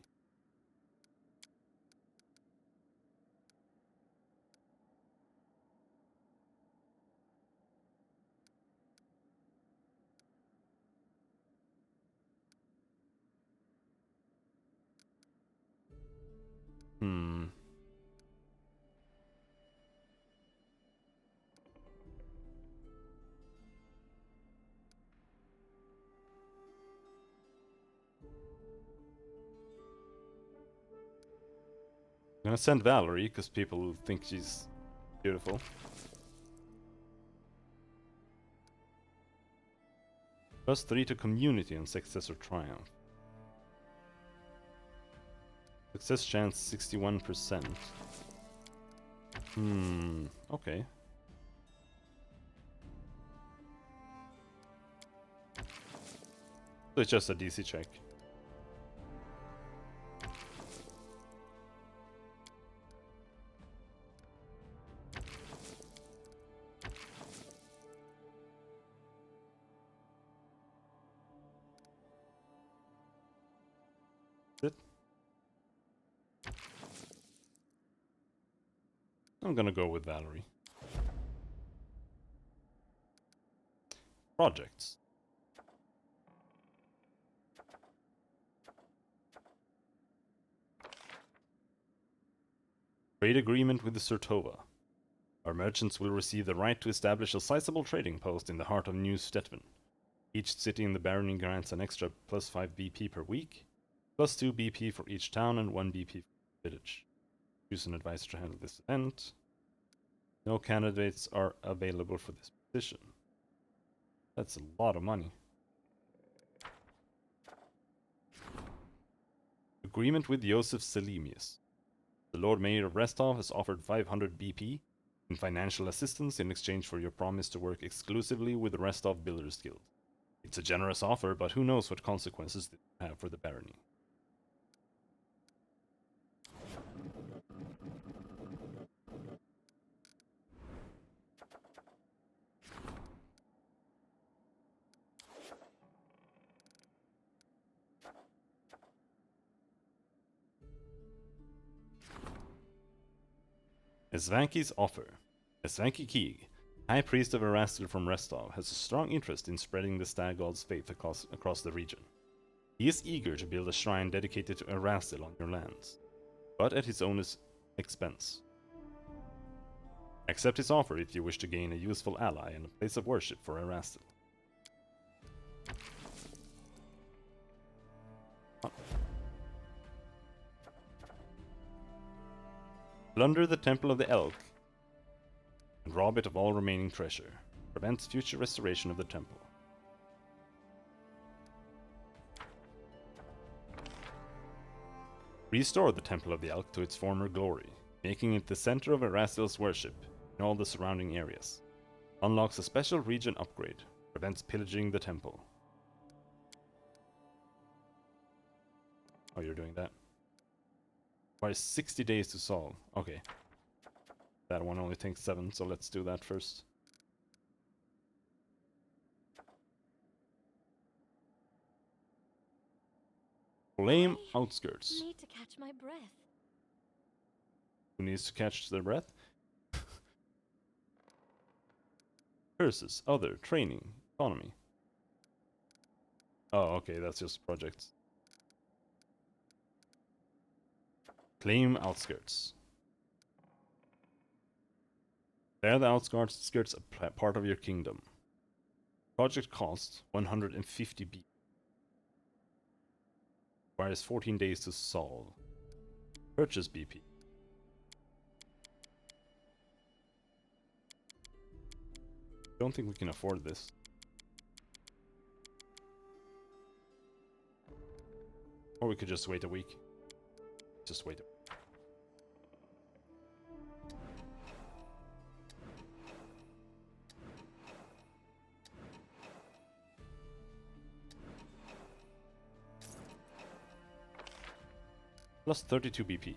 I'm gonna send Valerie, because people think she's beautiful. +3 to community and success or triumph. Success chance 61%. Okay. So it's just a DC check. I'm gonna go with Valerie. Projects. Trade agreement with the Surtova. Our merchants will receive the right to establish a sizable trading post in the heart of New Stetven. Each city in the barony grants an extra +5 BP per week, +2 BP for each town, and 1 BP for each village. Choose an advisor to handle this event. No candidates are available for this position. That's a lot of money. Agreement with Joseph Selimius. The Lord Mayor of Restov has offered 500 BP in financial assistance in exchange for your promise to work exclusively with the Restov Builders Guild. It's a generous offer, but who knows what consequences this will have for the barony. Esvanki's offer. Esvanki Keeg, High Priest of Erastil from Restov, has a strong interest in spreading the Stag God's faith across the region. He is eager to build a shrine dedicated to Erastil on your lands, but at his own expense. Accept his offer if you wish to gain a useful ally and a place of worship for Erastil. Plunder the Temple of the Elk and rob it of all remaining treasure. Prevents future restoration of the temple. Restore the Temple of the Elk to its former glory, making it the center of Erastil's worship in all the surrounding areas. Unlocks a special region upgrade. Prevents pillaging the temple. Oh, you're doing that. Requires 60 days to solve. Okay. That one only takes 7, so let's do that first. Flame Outskirts. I need to catch my breath. Who needs to catch their breath? Curses, other, training, economy. Oh, okay, that's just projects. Claim Outskirts. They're the outskirts, a part of your kingdom. Project cost 150 B. Requires 14 days to solve. Purchase BP. Don't think we can afford this. Or we could just wait a week. Just wait a week. Plus 32 BP.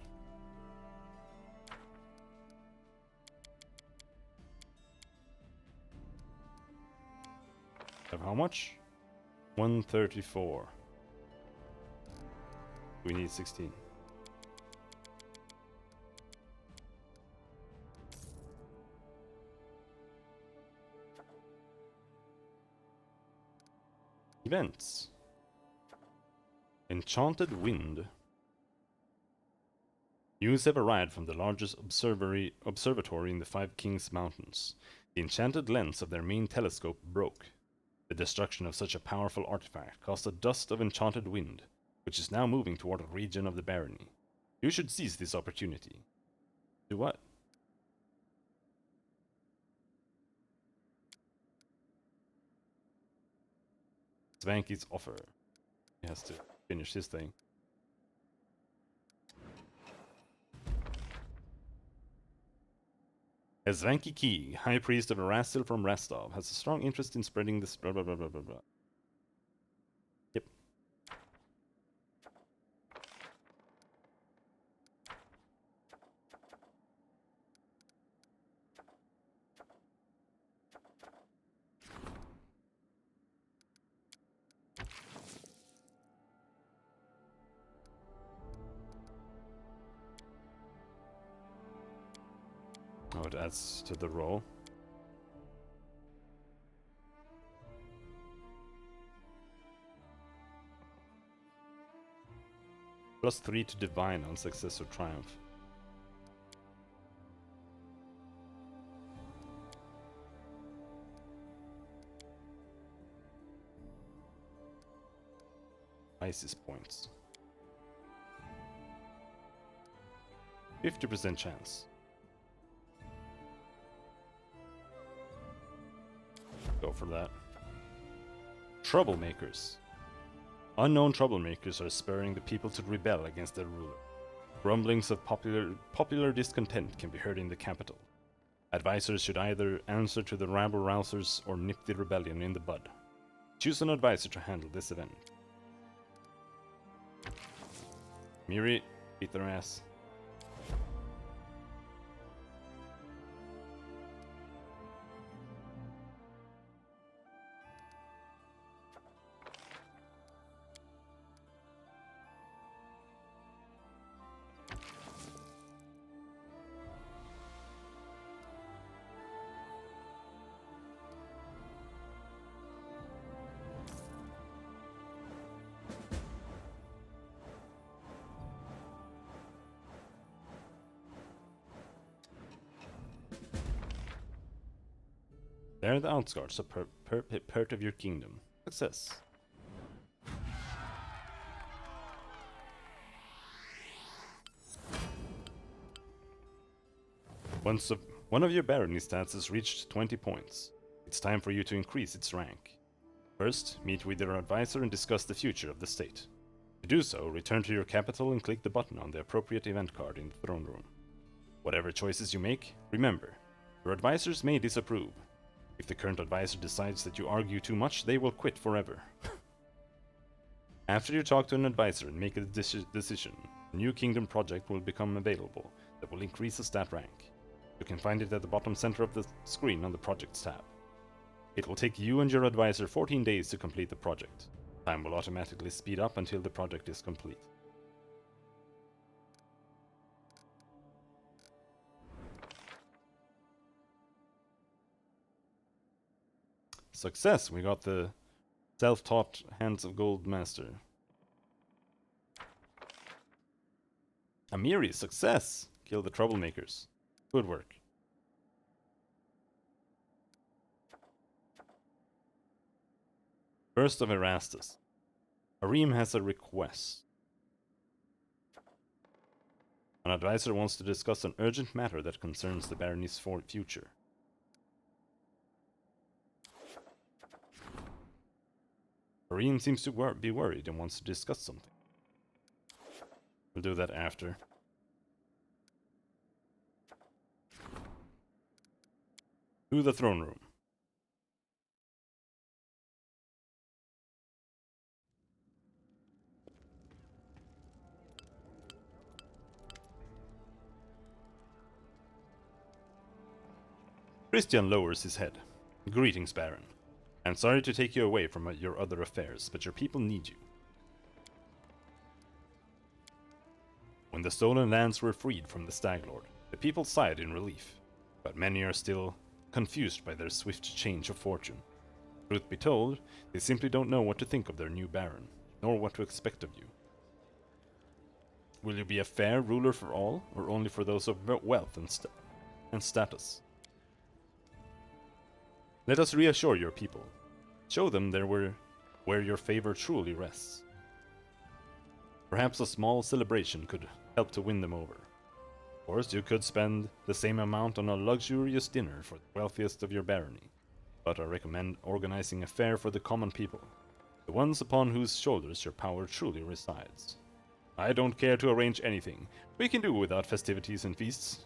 of how much? 134. We need 16. Events. Enchanted Wind. News have arrived from the largest observatory in the Five Kings Mountains. The enchanted lens of their main telescope broke. The destruction of such a powerful artifact caused a dust of enchanted wind, which is now moving toward a region of the barony. You should seize this opportunity. Do what? Svanky's offer. He has to finish his thing. Svanky Key, High Priest of Erastil from Restov, has a strong interest in spreading this blah blah blah blah blah blah. Yep. Oh, it adds to the roll. +3 to Divine on success or triumph. Isis points. 50% chance. Go for that. Troublemakers. Unknown troublemakers are spurring the people to rebel against their ruler. Rumblings of popular discontent can be heard in the capital. Advisors should either answer to the rabble-rousers or nip the rebellion in the bud. Choose an advisor to handle this event. Miri, beat their ass. They're the outskirts, a part of your kingdom. Success. One of your barony stats has reached 20 points. It's time for you to increase its rank. First, meet with your advisor and discuss the future of the state. To do so, return to your capital and click the button on the appropriate event card in the throne room. Whatever choices you make, remember, your advisors may disapprove. If the current advisor decides that you argue too much, they will quit forever. After you talk to an advisor and make a decision, a new kingdom project will become available that will increase the stat rank. You can find it at the bottom center of the screen on the Projects tab. It will take you and your advisor 14 days to complete the project. Time will automatically speed up until the project is complete. Success! We got the self-taught Hands of Gold Master. Amiri, success! Kill the troublemakers. Good work. First of Erastus. Arim has a request. An advisor wants to discuss an urgent matter that concerns the barony's future. Arim seems to be worried and wants to discuss something. We'll do that after. To the throne room. Christian lowers his head. Greetings, Baron. I'm sorry to take you away from your other affairs, but your people need you. When the stolen lands were freed from the Stag Lord, the people sighed in relief, but many are still confused by their swift change of fortune. Truth be told, they simply don't know what to think of their new Baron, nor what to expect of you. Will you be a fair ruler for all, or only for those of wealth and status? Let us reassure your people. Show them where your favor truly rests. Perhaps a small celebration could help to win them over. Of course, you could spend the same amount on a luxurious dinner for the wealthiest of your barony, but I recommend organizing a fair for the common people, the ones upon whose shoulders your power truly resides. I don't care to arrange anything. We can do without festivities and feasts.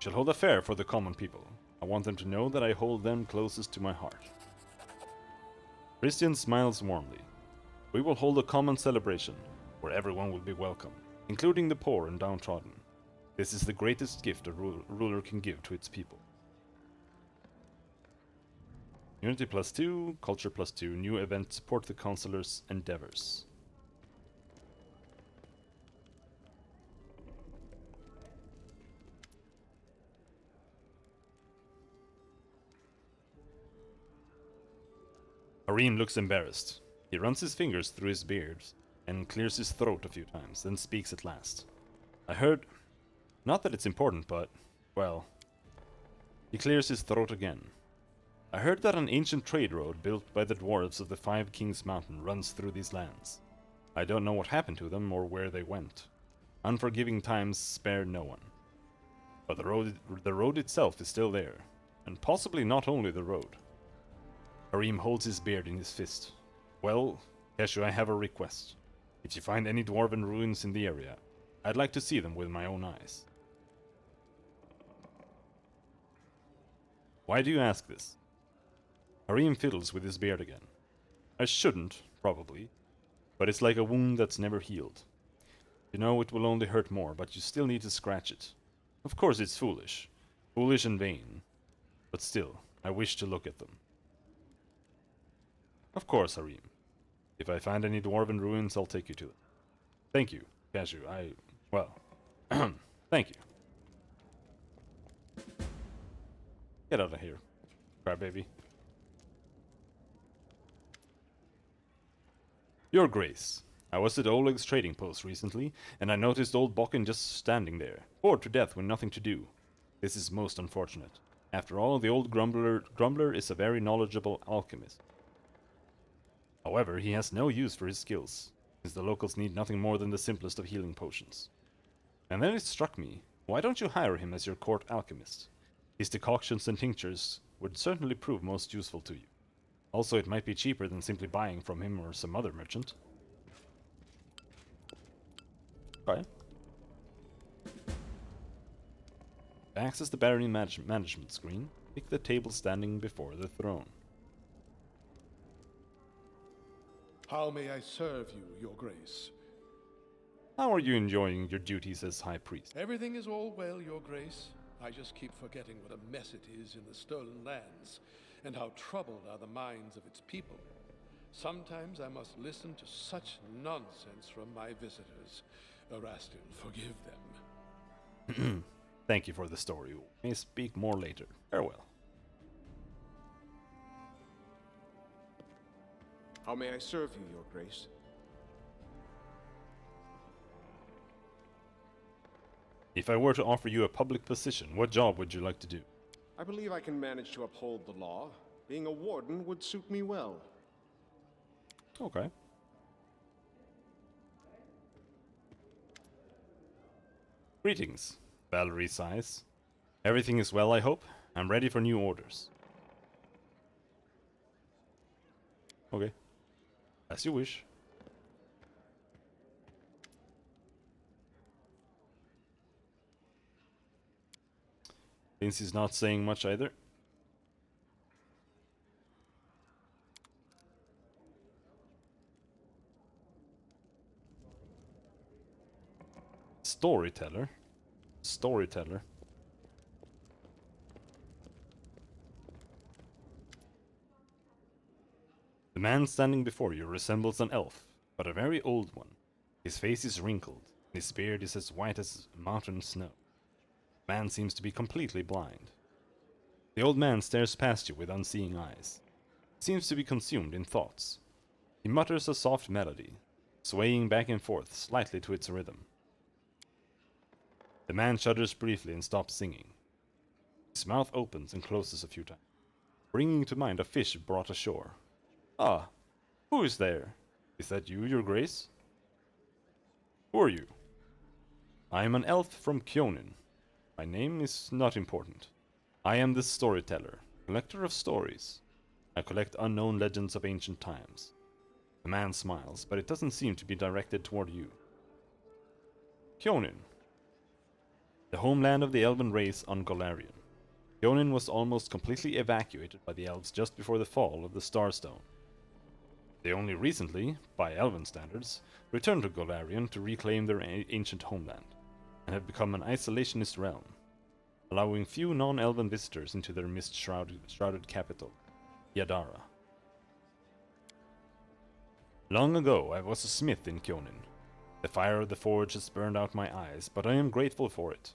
Shall hold a fair for the common people. I want them to know that I hold them closest to my heart. Christian smiles warmly. We will hold a common celebration, where everyone will be welcome, including the poor and downtrodden. This is the greatest gift a ruler can give to its people. Unity +2, Culture +2, new event, support the Counselor's endeavors. Harim looks embarrassed. He runs his fingers through his beard and clears his throat a few times, then speaks at last. I heard... Not that it's important, but... Well... He clears his throat again. I heard that an ancient trade road built by the dwarves of the Five Kings Mountain runs through these lands. I don't know what happened to them or where they went. Unforgiving times spare no one. But the road itself is still there, and possibly not only the road. Harim holds his beard in his fist. Well, Keshu, I have a request. If you find any dwarven ruins in the area, I'd like to see them with my own eyes. Why do you ask this? Harim fiddles with his beard again. I shouldn't, probably, but it's like a wound that's never healed. You know it will only hurt more, but you still need to scratch it. Of course it's foolish. Foolish and vain. But still, I wish to look at them. Of course, Harim. If I find any dwarven ruins, I'll take you to them. Thank you, Cashew. Well, thank you. Get out of here, crybaby. Your Grace, I was at Oleg's trading post recently, and I noticed old Bokken just standing there, bored to death with nothing to do. This is most unfortunate. After all, the old grumbler is a very knowledgeable alchemist. However, he has no use for his skills, since the locals need nothing more than the simplest of healing potions. And then it struck me, why don't you hire him as your court alchemist? His decoctions and tinctures would certainly prove most useful to you. Also, it might be cheaper than simply buying from him or some other merchant. Okay. To access the barony management screen, pick the table standing before the throne. How may I serve you, Your Grace? How are you enjoying your duties as High Priest? Everything is all well, Your Grace. I just keep forgetting what a mess it is in the stolen lands, and how troubled are the minds of its people. Sometimes I must listen to such nonsense from my visitors. Erastil, forgive them. Thank you for the story. We may speak more later. Farewell. How may I serve you, Your Grace? If I were to offer you a public position, what job would you like to do? I believe I can manage to uphold the law. Being a warden would suit me well. Okay. Greetings, Valerie sighs. Everything is well, I hope? I'm ready for new orders. Okay. As you wish. Lindsay's not saying much either. Storyteller? Storyteller. The man standing before you resembles an elf, but a very old one. His face is wrinkled, and his beard is as white as mountain snow. The man seems to be completely blind. The old man stares past you with unseeing eyes. He seems to be consumed in thoughts. He mutters a soft melody, swaying back and forth slightly to its rhythm. The man shudders briefly and stops singing. His mouth opens and closes a few times, bringing to mind a fish brought ashore. Ah, who is there? Is that you, your grace? Who are you? I am an elf from Kyonin. My name is not important. I am the storyteller, collector of stories. I collect unknown legends of ancient times. The man smiles, but it doesn't seem to be directed toward you. Kyonin. The homeland of the elven race on Golarion. Kyonin was almost completely evacuated by the elves just before the fall of the Starstone. They only recently, by elven standards, returned to Golarion to reclaim their ancient homeland, and have become an isolationist realm, allowing few non-elven visitors into their mist-shrouded capital, Yadara. Long ago I was a smith in Kyonin. The fire of the forge has burned out my eyes, but I am grateful for it.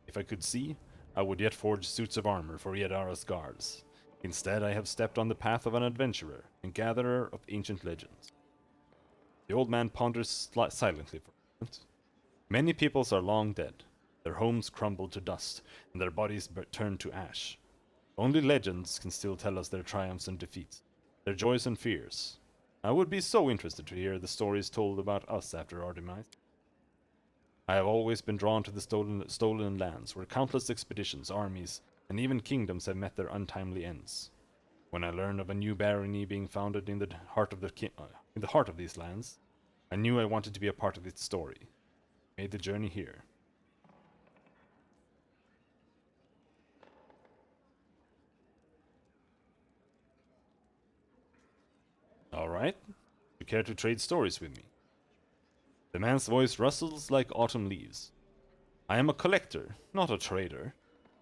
If I could see, I would yet forge suits of armor for Yadara's guards. Instead, I have stepped on the path of an adventurer and gatherer of ancient legends. The old man ponders silently for a moment. Many peoples are long dead. Their homes crumbled to dust, and their bodies turned to ash. Only legends can still tell us their triumphs and defeats, their joys and fears. I would be so interested to hear the stories told about us after our demise. I have always been drawn to the stolen lands, where countless expeditions, armies, and even kingdoms have met their untimely ends. When I learned of a new barony being founded in the heart of these lands, I knew I wanted to be a part of its story. I made the journey here. All right. You care to trade stories with me? The man's voice rustles like autumn leaves. I am a collector, not a trader.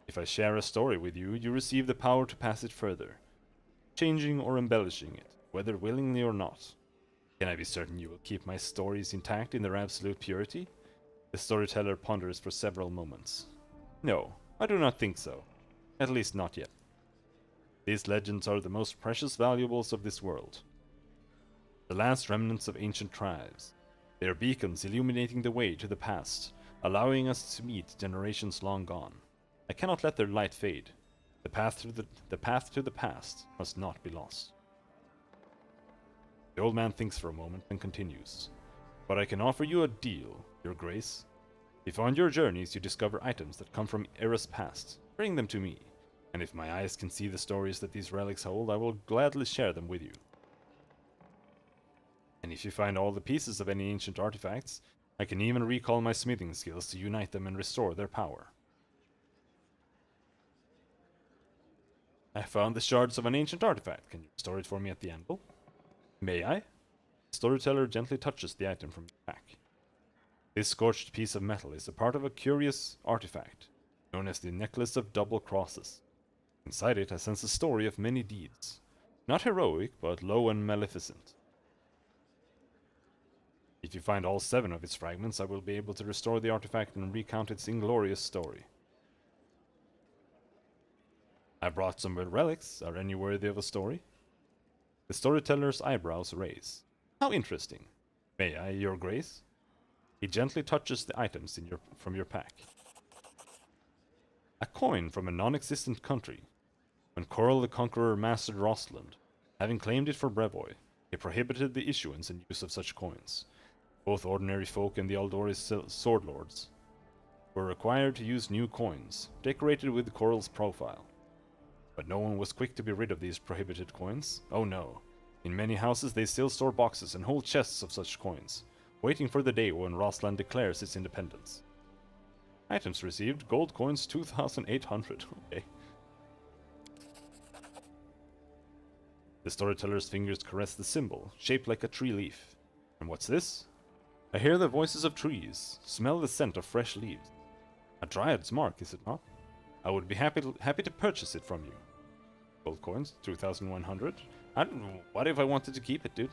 If I share a story with you, you receive the power to pass it further, changing or embellishing it, whether willingly or not. Can I be certain you will keep my stories intact in their absolute purity? The storyteller ponders for several moments. No, I do not think so. At least not yet. These legends are the most precious valuables of this world. The last remnants of ancient tribes. They are beacons illuminating the way to the past, allowing us to meet generations long gone. I cannot let their light fade. The path to the past must not be lost. The old man thinks for a moment and continues. But I can offer you a deal, your grace. If on your journeys you discover items that come from eras past, bring them to me, and if my eyes can see the stories that these relics hold, I will gladly share them with you. And if you find all the pieces of any ancient artifacts, I can even recall my smithing skills to unite them and restore their power. I found the shards of an ancient artifact. Can you restore it for me at the anvil? May I? The storyteller gently touches the item from your pack. This scorched piece of metal is a part of a curious artifact, known as the Necklace of Double Crosses. Inside it I sense a story of many deeds. Not heroic, but low and maleficent. If you find all 7 of its fragments, I will be able to restore the artifact and recount its inglorious story. I brought some relics. Are any worthy of a story? The storyteller's eyebrows raise. How interesting. May I, your grace? He gently touches the items from your pack. A coin from a non-existent country. When Coral the Conqueror mastered Rosland, having claimed it for Brevoy, he prohibited the issuance and use of such coins. Both ordinary folk and the Aldori's sword lords were required to use new coins, decorated with Coral's profile. But no one was quick to be rid of these prohibited coins. Oh no. In many houses they still store boxes and whole chests of such coins, waiting for the day when Rosland declares its independence. Items received, gold coins 2,800. Okay. The storyteller's fingers caress the symbol, shaped like a tree leaf. And what's this? I hear the voices of trees, smell the scent of fresh leaves. A dryad's mark, is it not? I would be happy to purchase it from you. Gold coins, 2,100. I don't know. What if I wanted to keep it, dude?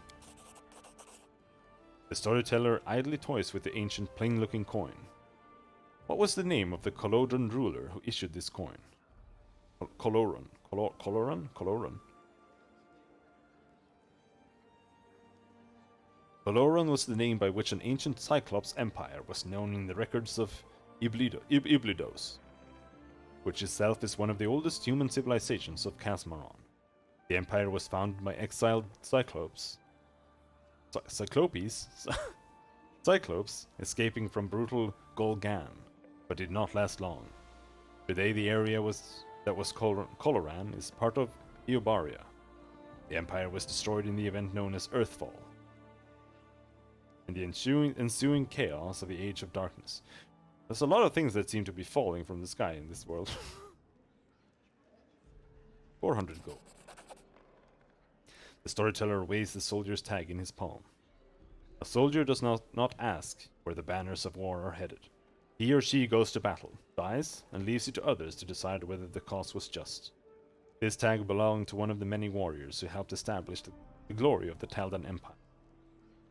The storyteller idly toys with the ancient, plain-looking coin. What was the name of the Coloran ruler who issued this coin? Coloran. Coloran? Coloran was the name by which an ancient Cyclops empire was known in the records of Iblidos, which itself is one of the oldest human civilizations of Casmaron. The empire was founded by exiled Cyclopes, escaping from brutal Golgan, but did not last long. Today the area that was Coloran is part of Eobaria. The empire was destroyed in the event known as Earthfall, and the ensuing chaos of the Age of Darkness. There's a lot of things that seem to be falling from the sky in this world. 400 gold. The storyteller weighs the soldier's tag in his palm. A soldier does not ask where the banners of war are headed. He or she goes to battle, dies, and leaves it to others to decide whether the cause was just. This tag belonged to one of the many warriors who helped establish the glory of the Taldan Empire.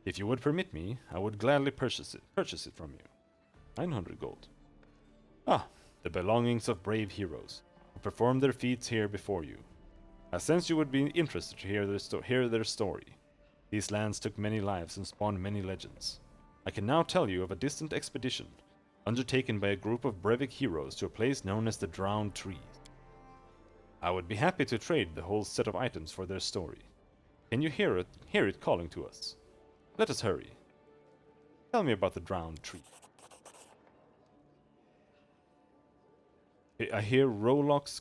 If you would permit me, I would gladly purchase it from you. 900 gold. Ah, the belongings of brave heroes, who performed their feats here before you. I sense you would be interested to hear their story. These lands took many lives and spawned many legends. I can now tell you of a distant expedition, undertaken by a group of Brevik heroes to a place known as the Drowned Trees. I would be happy to trade the whole set of items for their story. Can you hear it calling to us? Let us hurry. Tell me about the Drowned Tree. I hear rowlocks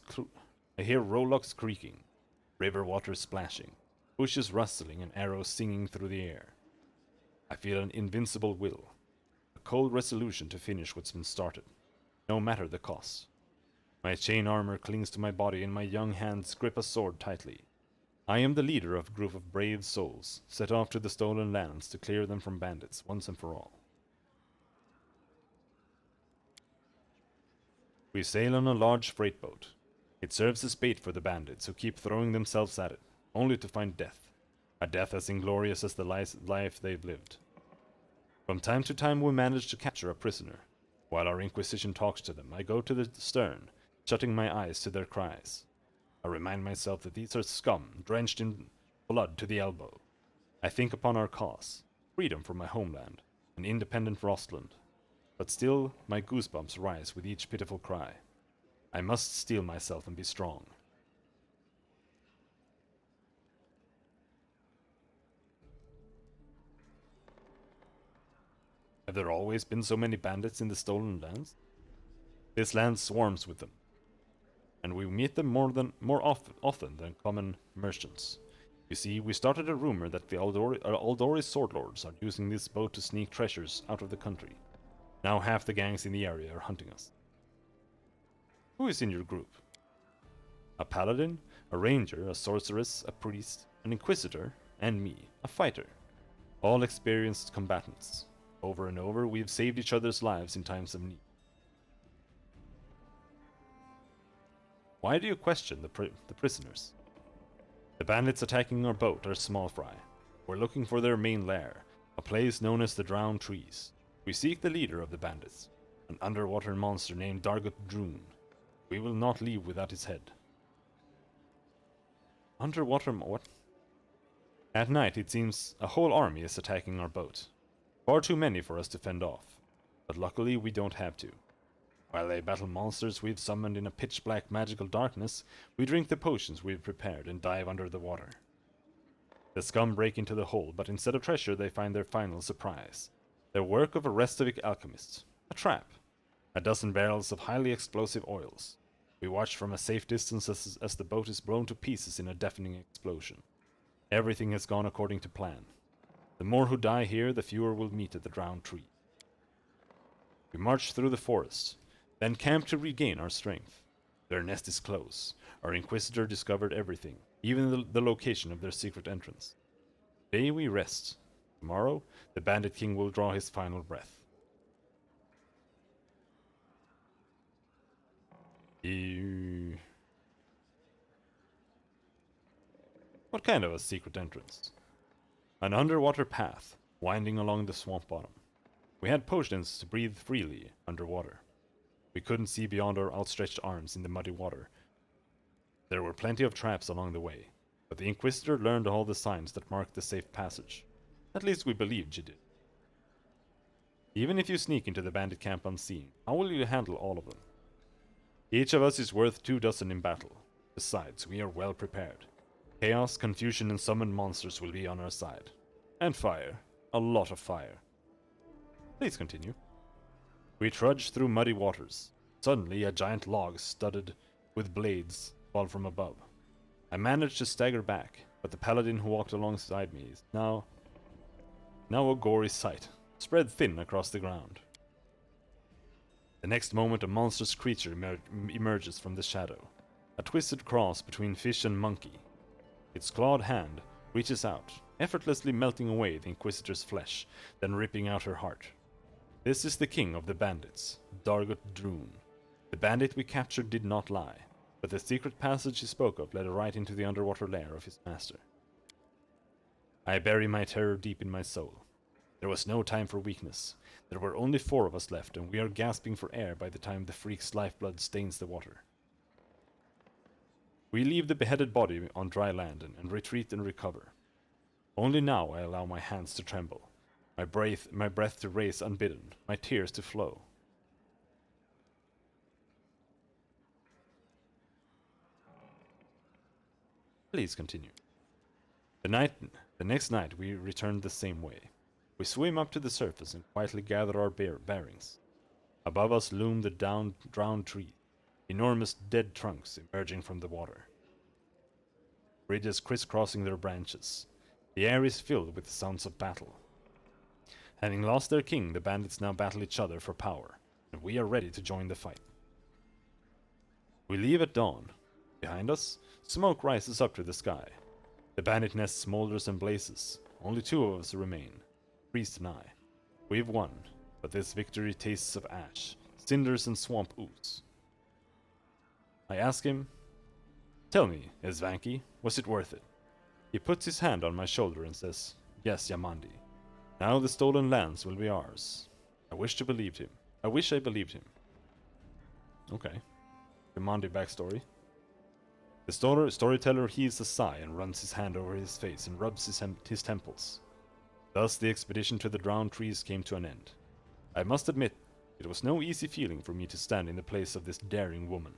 creaking, river water splashing, bushes rustling and arrows singing through the air. I feel an invincible will, a cold resolution to finish what's been started, no matter the cost. My chain armor clings to my body and my young hands grip a sword tightly. I am the leader of a group of brave souls, set off to the stolen lands to clear them from bandits once and for all. We sail on a large freight boat. It serves as bait for the bandits who keep throwing themselves at it, only to find death. A death as inglorious as the life they've lived. From time to time we manage to capture a prisoner. While our Inquisition talks to them, I go to the stern, shutting my eyes to their cries. I remind myself that these are scum, drenched in blood to the elbow. I think upon our cause, freedom from my homeland, an independent Rostland. But still, my goosebumps rise with each pitiful cry. I must steel myself and be strong. Have there always been so many bandits in the stolen lands? This land swarms with them, and we meet them more often than common merchants. You see, we started a rumor that the Aldori sword lords are using this boat to sneak treasures out of the country. Now half the gangs in the area are hunting us. Who is in your group? A paladin, a ranger, a sorceress, a priest, an inquisitor, and me, a fighter. All experienced combatants. Over and over, we've saved each other's lives in times of need. Why do you question the prisoners? The bandits attacking our boat are small fry. We're looking for their main lair, a place known as the Drowned Trees. We seek the leader of the bandits, an underwater monster named Dargut Droon. We will not leave without his head. Underwater what? At night, it seems a whole army is attacking our boat. Far too many for us to fend off, but luckily we don't have to. While they battle monsters we've summoned in a pitch-black magical darkness, we drink the potions we've prepared and dive under the water. The scum break into the hole, but instead of treasure they find their final surprise. The work of a Restavik alchemist. A trap. A dozen barrels of highly explosive oils. We watch from a safe distance as the boat is blown to pieces in a deafening explosion. Everything has gone according to plan. The more who die here, the fewer will meet at the Drowned Tree. We march through the forest, then camp to regain our strength. Their nest is close. Our Inquisitor discovered everything, even the location of their secret entrance. Today we rest. Tomorrow, the Bandit King will draw his final breath. What kind of a secret entrance? An underwater path, winding along the swamp bottom. We had potions to breathe freely underwater. We couldn't see beyond our outstretched arms in the muddy water. There were plenty of traps along the way, but the Inquisitor learned all the signs that marked the safe passage. At least we believed she did. Even if you sneak into the bandit camp unseen, how will you handle all of them? Each of us is worth 24 in battle. Besides, we are well prepared. Chaos, confusion, and summoned monsters will be on our side. And fire. A lot of fire. Please continue. We trudged through muddy waters. Suddenly, a giant log studded with blades fell from above. I managed to stagger back, but the paladin who walked alongside me is now a gory sight, spread thin across the ground. The next moment, a monstrous creature emerges from the shadow, a twisted cross between fish and monkey. Its clawed hand reaches out, effortlessly melting away the Inquisitor's flesh, then ripping out her heart. This is the king of the bandits, Dargot Droon. The bandit we captured did not lie, but the secret passage he spoke of led right into the underwater lair of his master. I bury my terror deep in my soul. There was no time for weakness. There were only 4 of us left, and we are gasping for air by the time the freak's lifeblood stains the water. We leave the beheaded body on dry land and retreat and recover. Only now I allow my hands to tremble, my breath to race unbidden, my tears to flow. Please continue. The next night we returned the same way. We swim up to the surface and quietly gather our bearings. Above us loomed the drowned tree, enormous dead trunks emerging from the water. Bridges crisscrossing their branches. The air is filled with the sounds of battle. Having lost their king, the bandits now battle each other for power, and we are ready to join the fight. We leave at dawn. Behind us, smoke rises up to the sky. The bandit nest smolders and blazes. Only 2 of us remain, Priest and I. We've won, but this victory tastes of ash, cinders and swamp ooze. I ask him, "Tell me, Esvanki, was it worth it?" He puts his hand on my shoulder and says, "Yes, Yamandi. Now the stolen lands will be ours." I wish I believed him. Okay. Yamandi backstory. The storyteller heaves a sigh and runs his hand over his face and rubs his temples. Thus the expedition to the drowned trees came to an end. I must admit, it was no easy feeling for me to stand in the place of this daring woman.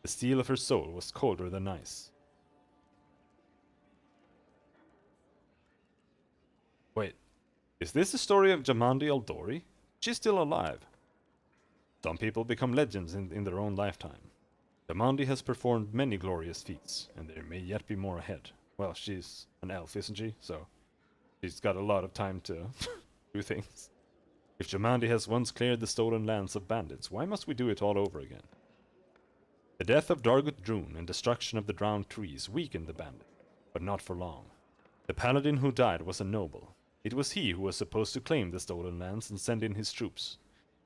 The steel of her soul was colder than ice. Wait, is this the story of Jamandi Aldori? She's still alive. Some people become legends in their own lifetime. Jamandi has performed many glorious feats, and there may yet be more ahead. Well, she's an elf, isn't she? So she's got a lot of time to do things. If Jamandi has once cleared the stolen lands of bandits, why must we do it all over again? The death of Dargut Droon and destruction of the drowned trees weakened the bandit, but not for long. The paladin who died was a noble. It was he who was supposed to claim the stolen lands and send in his troops.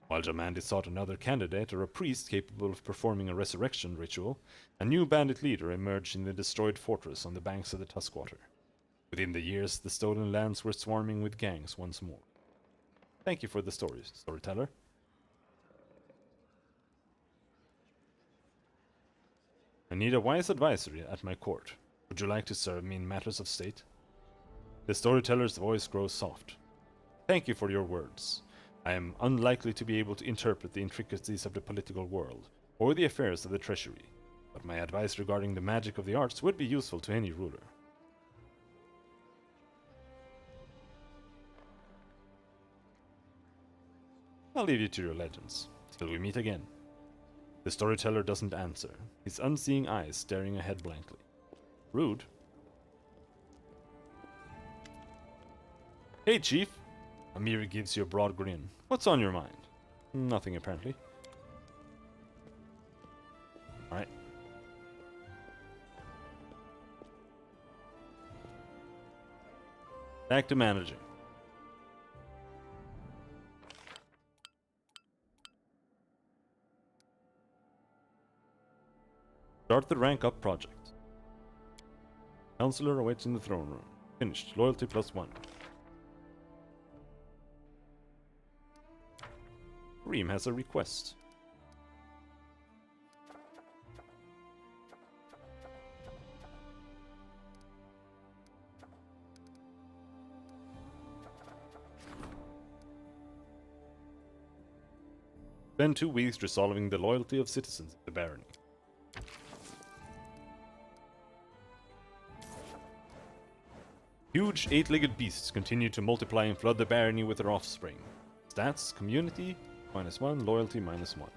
While Jamandi sought another candidate or a priest capable of performing a resurrection ritual, a new bandit leader emerged in the destroyed fortress on the banks of the Tuskwater. Within the years, the stolen lands were swarming with gangs once more. Thank you for the story, storyteller. I need a wise advisory at my court. Would you like to serve me in matters of state? The storyteller's voice grows soft. Thank you for your words. I am unlikely to be able to interpret the intricacies of the political world, or the affairs of the treasury, but my advice regarding the magic of the arts would be useful to any ruler. I'll leave you to your legends, till we meet again. The storyteller doesn't answer, his unseeing eyes staring ahead blankly. Rude. Hey, Chief! Amir gives you a broad grin. What's on your mind? Nothing, apparently. Alright. Back to managing. Start the rank up project. Counselor awaits in the throne room. Finished. Loyalty +1. Reem has a request. Spend 2 weeks resolving the loyalty of citizens of the barony. Huge 8-legged beasts continue to multiply and flood the barony with their offspring. Stats, community, -1, loyalty, -1.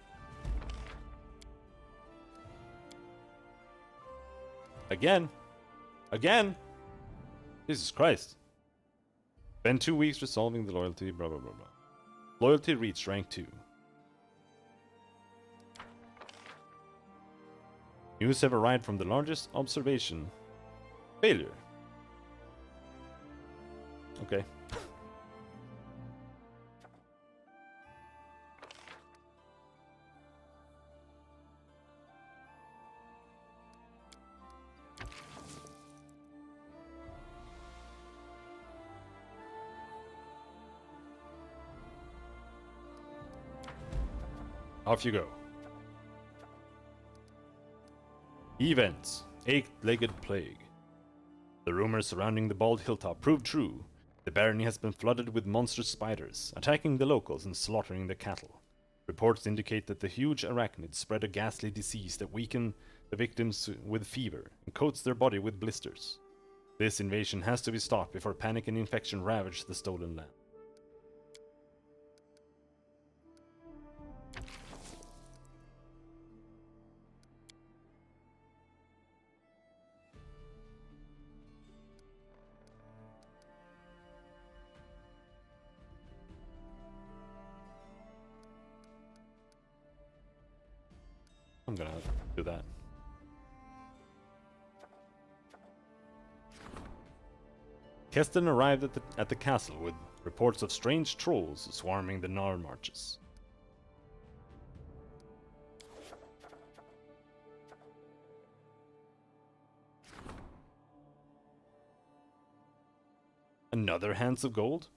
Again! Again! Jesus Christ. Spend 2 weeks resolving the loyalty, blah blah blah blah. Loyalty reached rank 2. News have arrived from the largest observation. Failure. Okay. Off you go. Events. 8-legged plague. The rumors surrounding the bald hilltop proved true. The barony has been flooded with monstrous spiders, attacking the locals and slaughtering the cattle. Reports indicate that the huge arachnids spread a ghastly disease that weaken the victims with fever and coats their body with blisters. This invasion has to be stopped before panic and infection ravage the stolen land. I'm gonna do that. Keston arrived at the castle with reports of strange trolls swarming the Nar marches. Another Hands of Gold?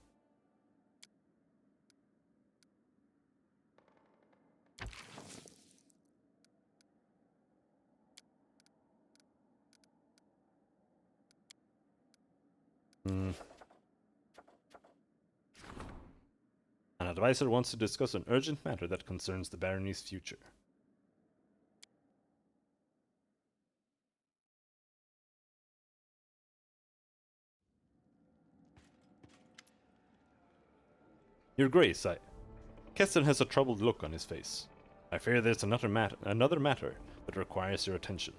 An advisor wants to discuss an urgent matter that concerns the barony's future. Your Grace, Keston has a troubled look on his face. I fear there's another matter that requires your attention.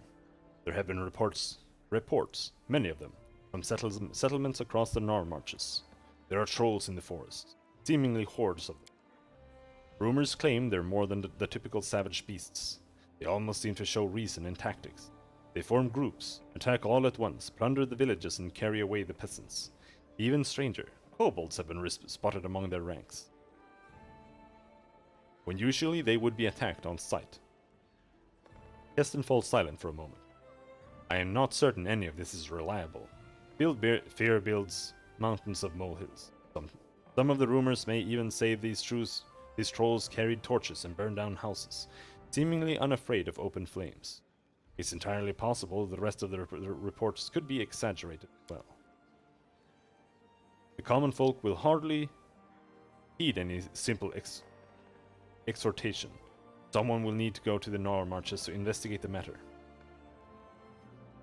There have been reports, many of them, from settlements across the Nar marches. There are trolls in the forest, seemingly hordes of them. Rumors claim they're more than the typical savage beasts. They almost seem to show reason and tactics. They form groups, attack all at once, plunder the villages and carry away the peasants. Even stranger, kobolds have been spotted among their ranks, when usually they would be attacked on sight. Keston falls silent for a moment. I am not certain any of this is reliable. Fear builds mountains of molehills. Some of the rumors may even say these trolls carried torches and burned down houses, seemingly unafraid of open flames. It's entirely possible the rest of the reports could be exaggerated as well. The common folk will hardly heed any simple exhortation. Someone will need to go to the Nar marches to investigate the matter.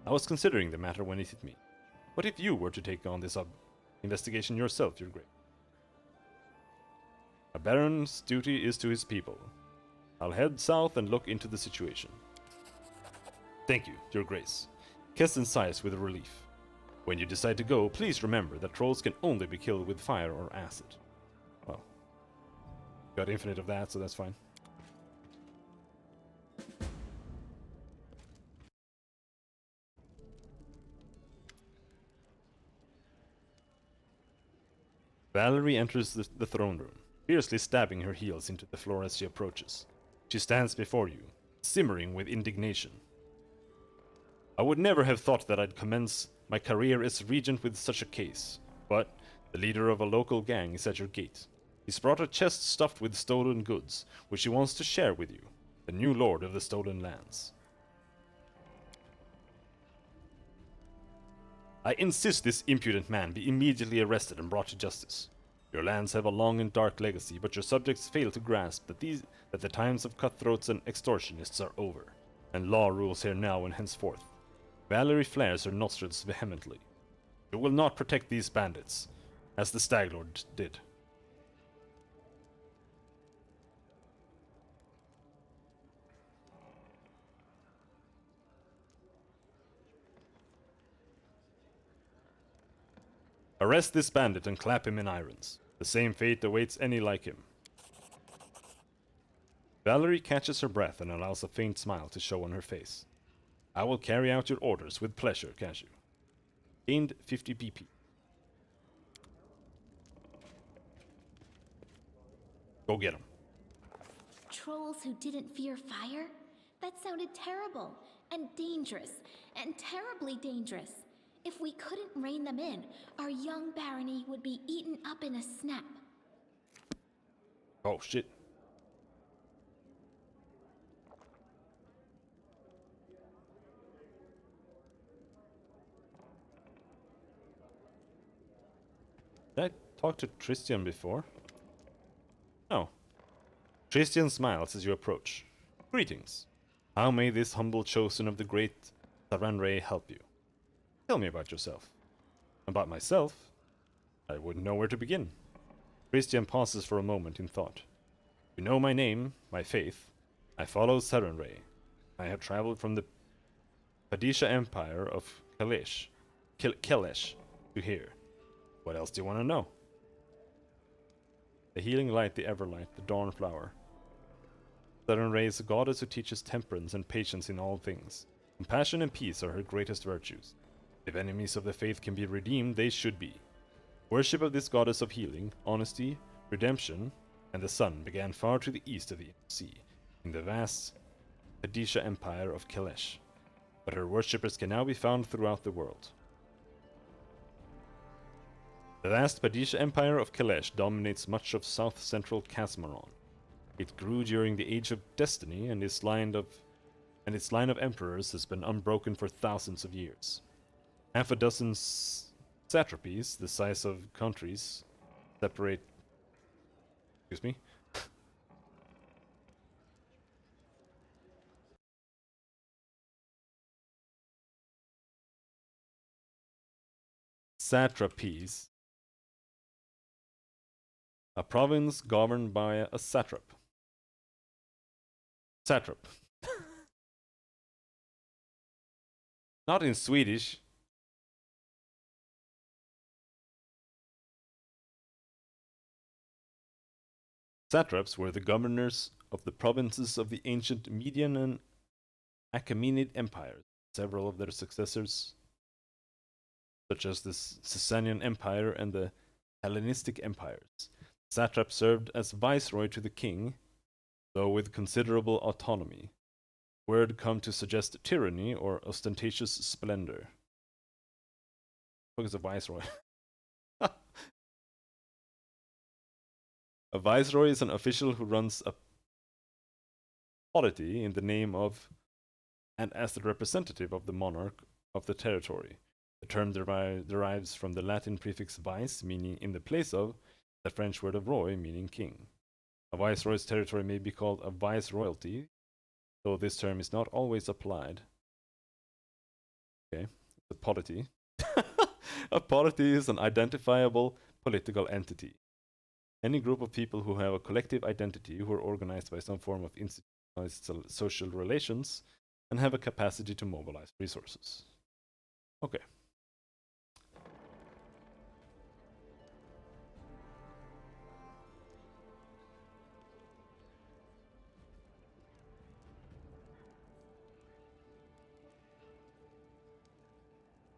I was considering the matter when it hit me. What if you were to take on this investigation yourself, Your Grace? A baron's duty is to his people. I'll head south and look into the situation. Thank you, Your Grace. Keston sighs with relief. When you decide to go, please remember that trolls can only be killed with fire or acid. Well, got infinite of that, so that's fine. Valerie enters the throne room, fiercely stabbing her heels into the floor as she approaches. She stands before you, simmering with indignation. I would never have thought that I'd commence my career as regent with such a case, but the leader of a local gang is at your gate. He's brought a chest stuffed with stolen goods, which he wants to share with you, the new lord of the stolen lands. I insist this impudent man be immediately arrested and brought to justice. Your lands have a long and dark legacy, but your subjects fail to grasp that the times of cutthroats and extortionists are over, and law rules here now and henceforth. Valerie flares her nostrils vehemently. You will not protect these bandits, as the Stag Lord did. Arrest this bandit and clap him in irons. The same fate awaits any like him. Valerie catches her breath and allows a faint smile to show on her face. I will carry out your orders with pleasure, Cashew. Gained 50 BP. Go get him. Trolls who didn't fear fire? That sounded terrible, and dangerous, and terribly dangerous. If we couldn't rein them in, our young barony would be eaten up in a snap. Oh, shit. Did I talk to Tristian before? No. Tristian smiles as you approach. Greetings. How may this humble chosen of the great Saranray help you? Tell me about yourself. About myself? I wouldn't know where to begin. Christian pauses for a moment in thought. You know my name, my faith. I follow Saranray. I have traveled from the Padisha Empire of Kalesh to here. What else do you want to know? The healing light, the everlight, the dawn flower. Saranray is a goddess who teaches temperance and patience in all things. Compassion and peace are her greatest virtues. If enemies of the faith can be redeemed, they should be. Worship of this goddess of healing, honesty, redemption, and the sun began far to the east of the sea, in the vast Padisha Empire of Kalesh. But her worshippers can now be found throughout the world. The vast Padisha Empire of Kalesh dominates much of south-central Casmaron. It grew during the Age of Destiny, and its line of emperors has been unbroken for thousands of years. Half a dozen satrapies, the size of countries, separate... Excuse me? Satrapies. A province governed by a satrap. Satrap. Not in Swedish. Satraps were the governors of the provinces of the ancient Median and Achaemenid empires. Several of their successors, such as the Sasanian Empire and the Hellenistic empires. Satrap served as viceroy to the king, though with considerable autonomy. Word come to suggest tyranny or ostentatious splendor. What is a viceroy? A viceroy is an official who runs a polity in the name of and as the representative of the monarch of the territory. The term derives from the Latin prefix vice, meaning in the place of, the French word of roy, meaning king. A viceroy's territory may be called a viceroyalty, though this term is not always applied. Okay, the polity. A polity is an identifiable political entity. Any group of people who have a collective identity, who are organized by some form of institutionalized social relations, and have a capacity to mobilize resources. Okay.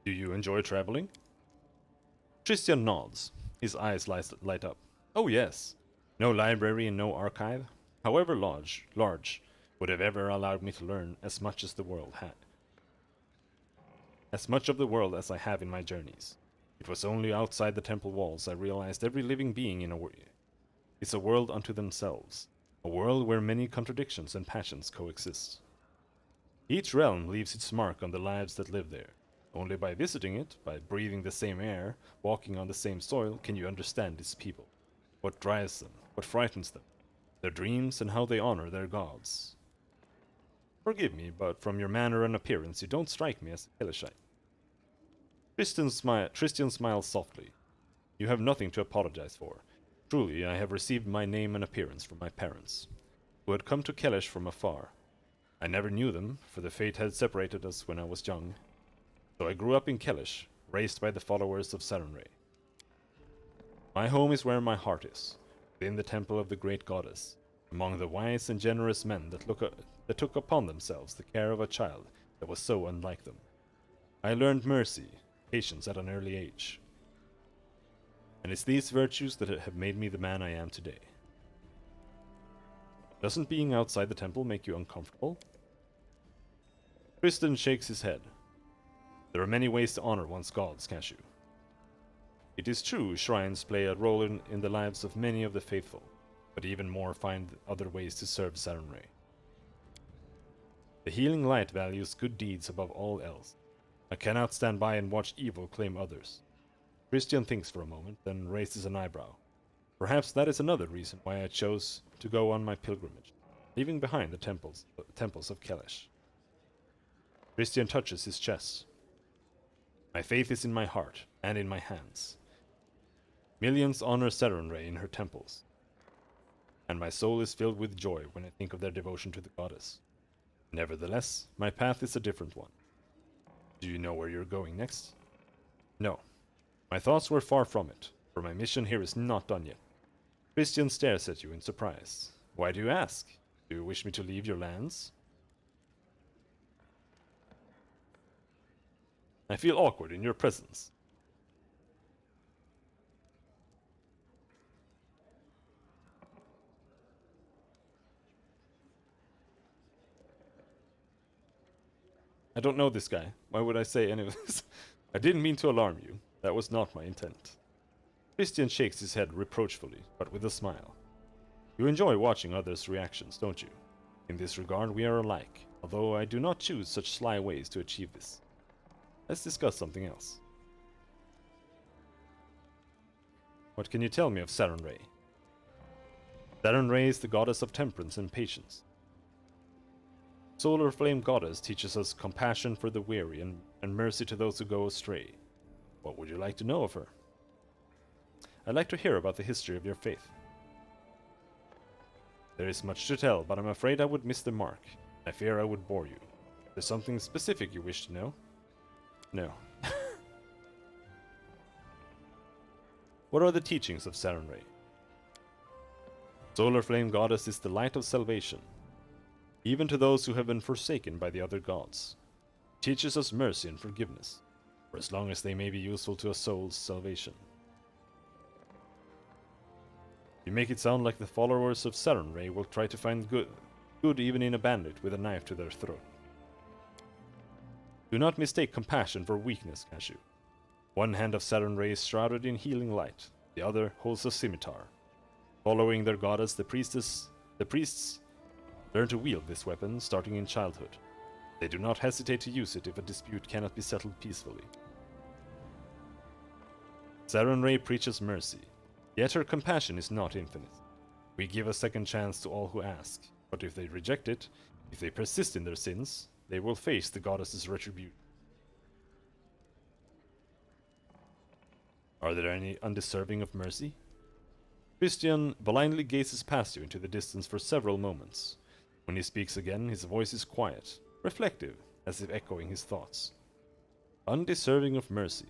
Do you enjoy traveling? Christian nods. His eyes light up. Oh yes. No library and no archive, however large, would have ever allowed me to learn as much as the world had. as much of the world as I have in my journeys. It was only outside the temple walls I realized every living being in a is a world unto themselves, a world where many contradictions and passions coexist. Each realm leaves its mark on the lives that live there. Only by visiting it, by breathing the same air, walking on the same soil, can you understand its people. What drives them, what frightens them, their dreams, and how they honor their gods. Forgive me, but from your manner and appearance you don't strike me as a Kelishite. Christian smiles softly. You have nothing to apologize for. Truly, I have received my name and appearance from my parents, who had come to Kelesh from afar. I never knew them, for the fate had separated us when I was young. So I grew up in Kelesh, raised by the followers of Sarenrae. My home is where my heart is, within the temple of the great goddess, among the wise and generous men that took upon themselves the care of a child that was so unlike them. I learned mercy, patience at an early age. And it's these virtues that have made me the man I am today. Doesn't being outside the temple make you uncomfortable? Tristan shakes his head. There are many ways to honor one's gods, Cashew. It is true shrines play a role in the lives of many of the faithful, but even more find other ways to serve Sarenrae. The healing light values good deeds above all else. I cannot stand by and watch evil claim others. Christian thinks for a moment, then raises an eyebrow. Perhaps that is another reason why I chose to go on my pilgrimage, leaving behind the temples of Kelesh. Christian touches his chest. My faith is in my heart and in my hands. Millions honor Sarenrae in her temples, and my soul is filled with joy when I think of their devotion to the goddess. Nevertheless, my path is a different one. Do you know where you're going next? No. My thoughts were far from it, for my mission here is not done yet. Christian stares at you in surprise. Why do you ask? Do you wish me to leave your lands? I feel awkward in your presence. I don't know this guy. Why would I say any of this? I didn't mean to alarm you. That was not my intent. Christian shakes his head reproachfully, but with a smile. You enjoy watching others' reactions, don't you? In this regard, we are alike, although I do not choose such sly ways to achieve this. Let's discuss something else. What can you tell me of Sarenrae? Sarenrae is the goddess of temperance and patience. Solar Flame Goddess teaches us compassion for the weary and mercy to those who go astray. What would you like to know of her? I'd like to hear about the history of your faith. There is much to tell, but I'm afraid I would miss the mark. I fear I would bore you. There's something specific you wish to know? No. What are the teachings of Sarenrae? Solar Flame Goddess is the light of salvation, even to those who have been forsaken by the other gods. It teaches us mercy and forgiveness, for as long as they may be useful to a soul's salvation. You make it sound like the followers of Sarenrae will try to find good even in a bandit with a knife to their throat. Do not mistake compassion for weakness, Cashew. One hand of Sarenrae is shrouded in healing light, the other holds a scimitar. Following their goddess, the priests learn to wield this weapon starting in childhood. They do not hesitate to use it if a dispute cannot be settled peacefully. Sarenrae preaches mercy, yet her compassion is not infinite. We give a second chance to all who ask, but if they reject it, if they persist in their sins, they will face the goddess's retribution. Are there any undeserving of mercy? Christian blindly gazes past you into the distance for several moments. When he speaks again, his voice is quiet, reflective, as if echoing his thoughts. Undeserving of mercy.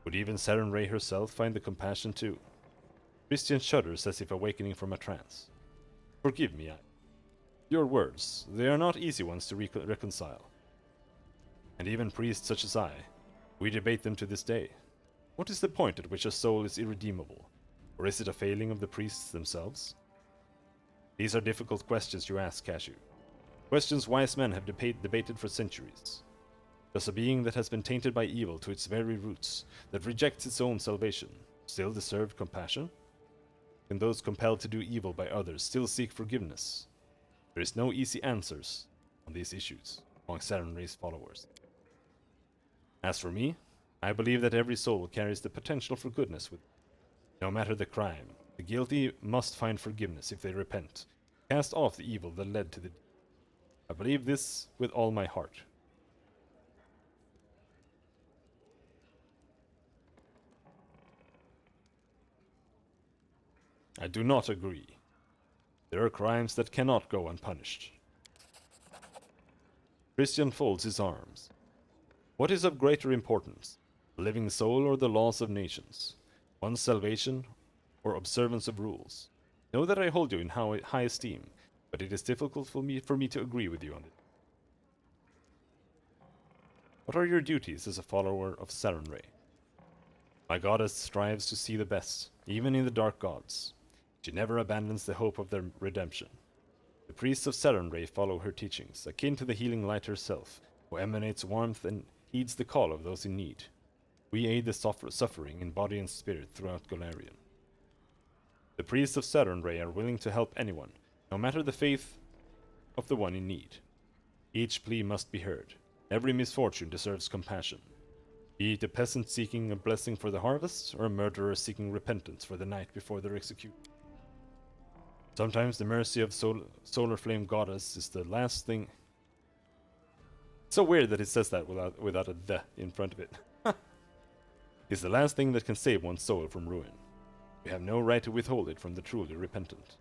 Would even Sarenrae herself find the compassion too? Christian shudders as if awakening from a trance. Forgive me, your words, they are not easy ones to reconcile. And even priests such as I, we debate them to this day. What is the point at which a soul is irredeemable? Or is it a failing of the priests themselves? These are difficult questions you ask, Cashew. Questions wise men have debated for centuries. Does a being that has been tainted by evil to its very roots, that rejects its own salvation, still deserve compassion? Can those compelled to do evil by others still seek forgiveness? There is no easy answers on these issues among Sarenrae's followers. As for me, I believe that every soul carries the potential for goodness with it. No matter the crime, the guilty must find forgiveness if they repent, cast off the evil that led to the deed. I believe this with all my heart. I do not agree. There are crimes that cannot go unpunished. Christian folds his arms. What is of greater importance, a living soul or the laws of nations? One's salvation or observance of rules? Know that I hold you in high esteem, but it is difficult for me to agree with you on it. What are your duties as a follower of Sarenrae? My goddess strives to see the best, even in the dark gods. She never abandons the hope of their redemption. The priests of Sarenrae follow her teachings, akin to the healing light herself, who emanates warmth and heeds the call of those in need. We aid the suffering in body and spirit throughout Golarion. The priests of Sarenrae are willing to help anyone, no matter the faith of the one in need. Each plea must be heard. Every misfortune deserves compassion. Be it a peasant seeking a blessing for the harvest, or a murderer seeking repentance for the night before their execution. Sometimes the mercy of Solar Flame Goddess is the last thing. It's so weird that it says that without a "the" in front of it. It's the last thing that can save one's soul from ruin. We have no right to withhold it from the truly repentant.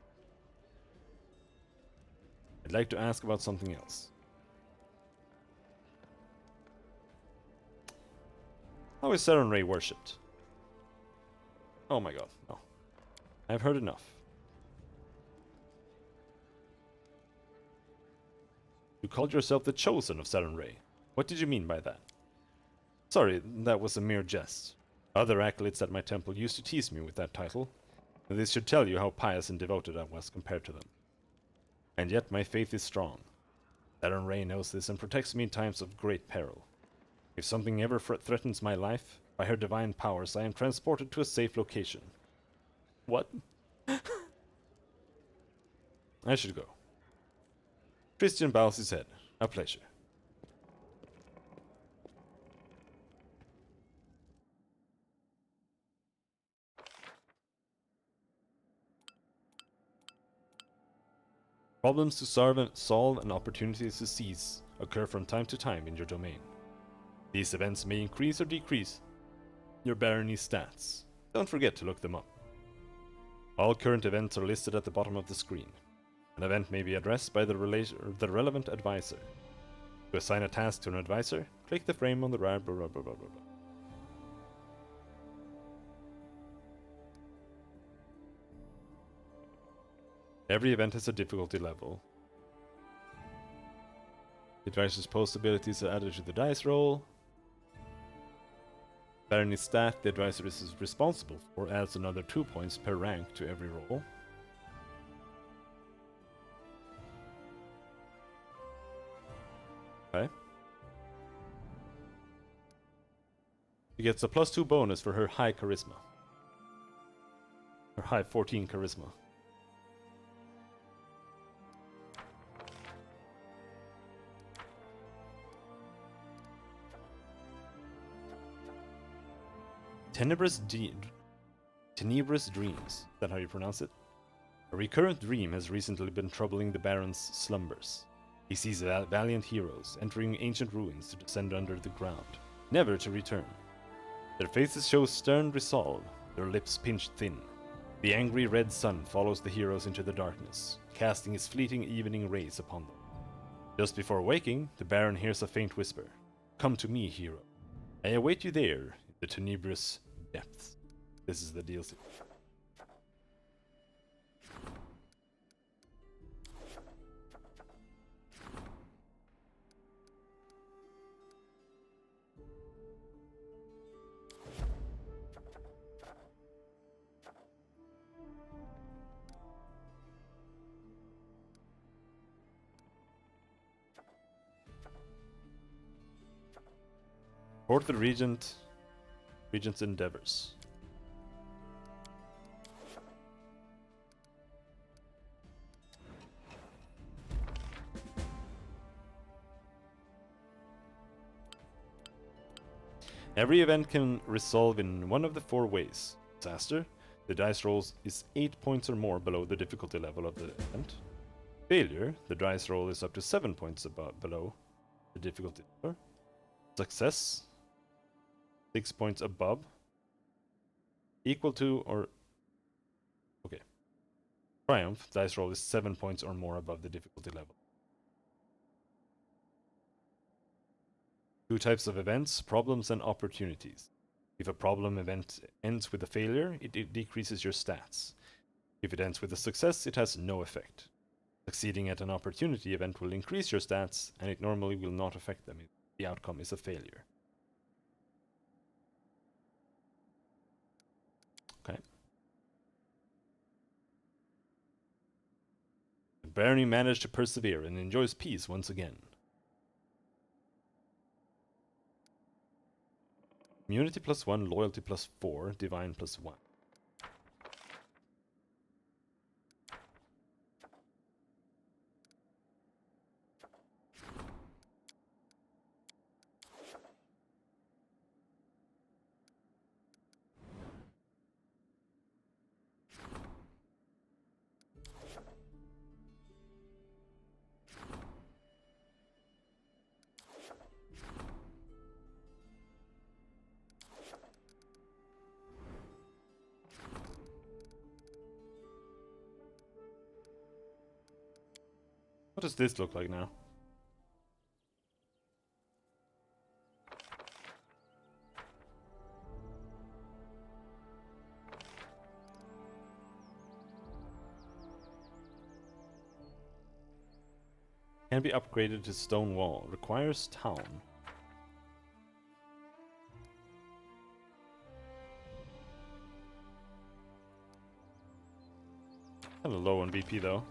I'd like to ask about something else. How is Sarenrae worshipped? Oh my god, no. I've heard enough. You called yourself the Chosen of Sarenrae. What did you mean by that? Sorry, that was a mere jest. Other acolytes at my temple used to tease me with that title, and this should tell you how pious and devoted I was compared to them. And yet my faith is strong. Sarenrae knows this and protects me in times of great peril. If something ever threatens my life, by her divine powers I am transported to a safe location. What? I should go. Christian bows his head. A pleasure. Problems to solve and opportunities to seize occur from time to time in your domain. These events may increase or decrease your barony stats. Don't forget to look them up. All current events are listed at the bottom of the screen. An event may be addressed by the relevant advisor. To assign a task to an advisor, click the frame on the right. Blah, blah, blah, blah, blah. Every event has a difficulty level. The advisor's post abilities are added to the dice roll. Barony stat the advisor is responsible for adds another 2 points per rank to every roll. Okay. She gets a +2 bonus for her high charisma. Her high 14 charisma. Tenebrous dreams. Is that how you pronounce it? A recurrent dream has recently been troubling the Baron's slumbers. He sees valiant heroes entering ancient ruins to descend under the ground, never to return. Their faces show stern resolve, their lips pinched thin. The angry red sun follows the heroes into the darkness, casting its fleeting evening rays upon them. Just before waking, the Baron hears a faint whisper. Come to me, hero. I await you there, in the tenebrous depths. This is the DLC. Support the Regent's endeavors. Every event can resolve in one of the 4 ways. Disaster, the dice rolls is 8 points or more below the difficulty level of the event. Failure, the dice roll is up to 7 points below the difficulty level. Success, 6 points above. Equal to or... Okay. Triumph, dice roll is 7 points or more above the difficulty level. 2 types of events, problems and opportunities. If a problem event ends with a failure, it decreases your stats. If it ends with a success, it has no effect. Succeeding at an opportunity event will increase your stats, and it normally will not affect them if the outcome is a failure. Okay. The barony managed to persevere and enjoys peace once again. Immunity +1, loyalty +4, divine +1. What does this look like now? Can be upgraded to stone wall. Requires town. Kind of low on BP though.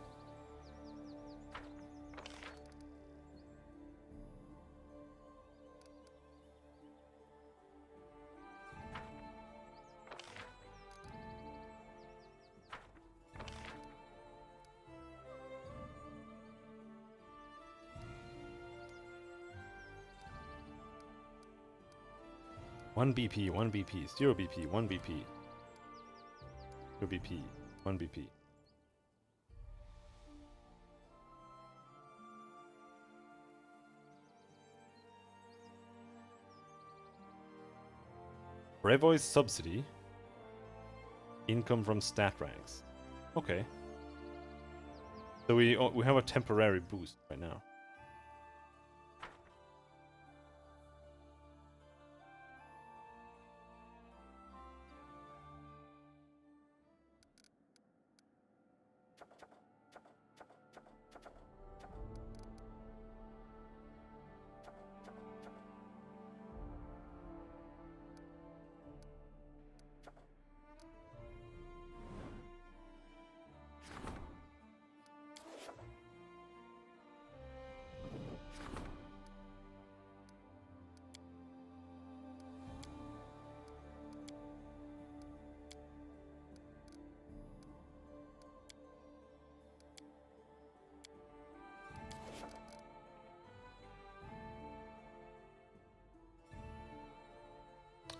One BP, 1 BP, 0 BP, 1 BP. 0 BP, 1 BP. Brevois subsidy. Income from stat ranks. Okay. So we have a temporary boost right now.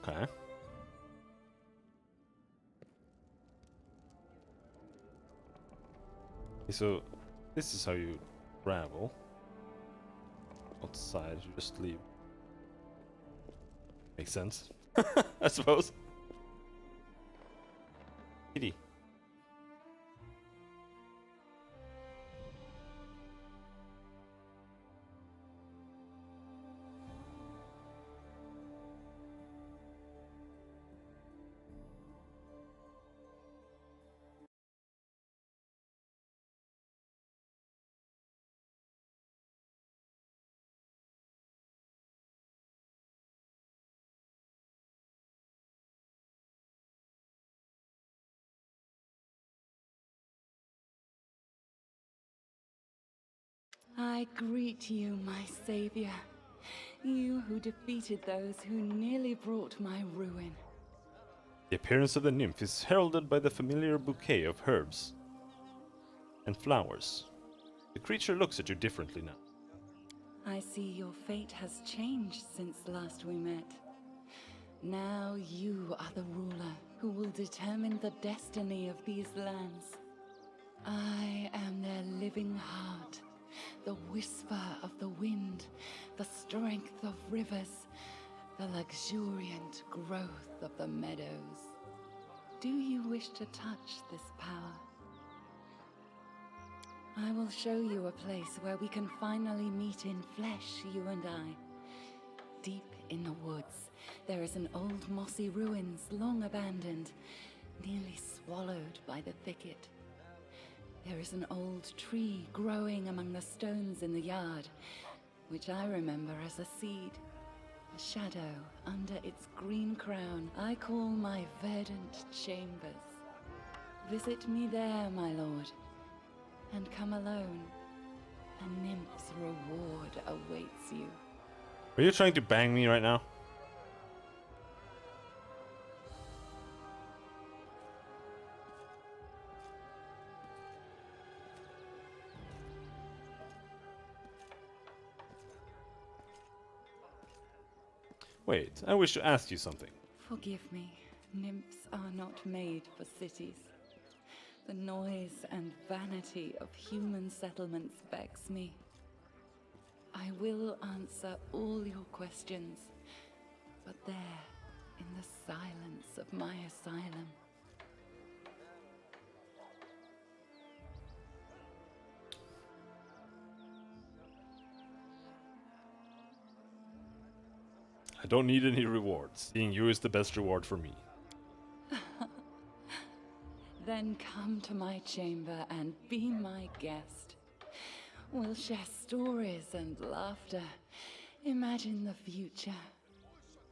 Okay. So this is how you travel. Outside, you just leave. Makes sense. I suppose. Kitty. I greet you, my savior. You who defeated those who nearly brought my ruin. The appearance of the nymph is heralded by the familiar bouquet of herbs and flowers. The creature looks at you differently now. I see your fate has changed since last we met. Now you are the ruler who will determine the destiny of these lands. I am their living heart, the whisper of the wind, the strength of rivers, the luxuriant growth of the meadows. Do you wish to touch this power? I will show you a place where we can finally meet in flesh, you and I. Deep in the woods, there is an old mossy ruins long abandoned, nearly swallowed by the thicket. There is an old tree growing among the stones in the yard, which I remember as a seed. A shadow under its green crown I call my verdant chambers. Visit me there, my lord, and come alone. A nymph's reward awaits you. Are you trying to bang me right now? Wait, I wish to ask you something. Forgive me, nymphs are not made for cities. The noise and vanity of human settlements vex me. I will answer all your questions, but there, in the silence of my asylum. I don't need any rewards. Seeing you is the best reward for me. Then come to my chamber and be my guest. We'll share stories and laughter, imagine the future,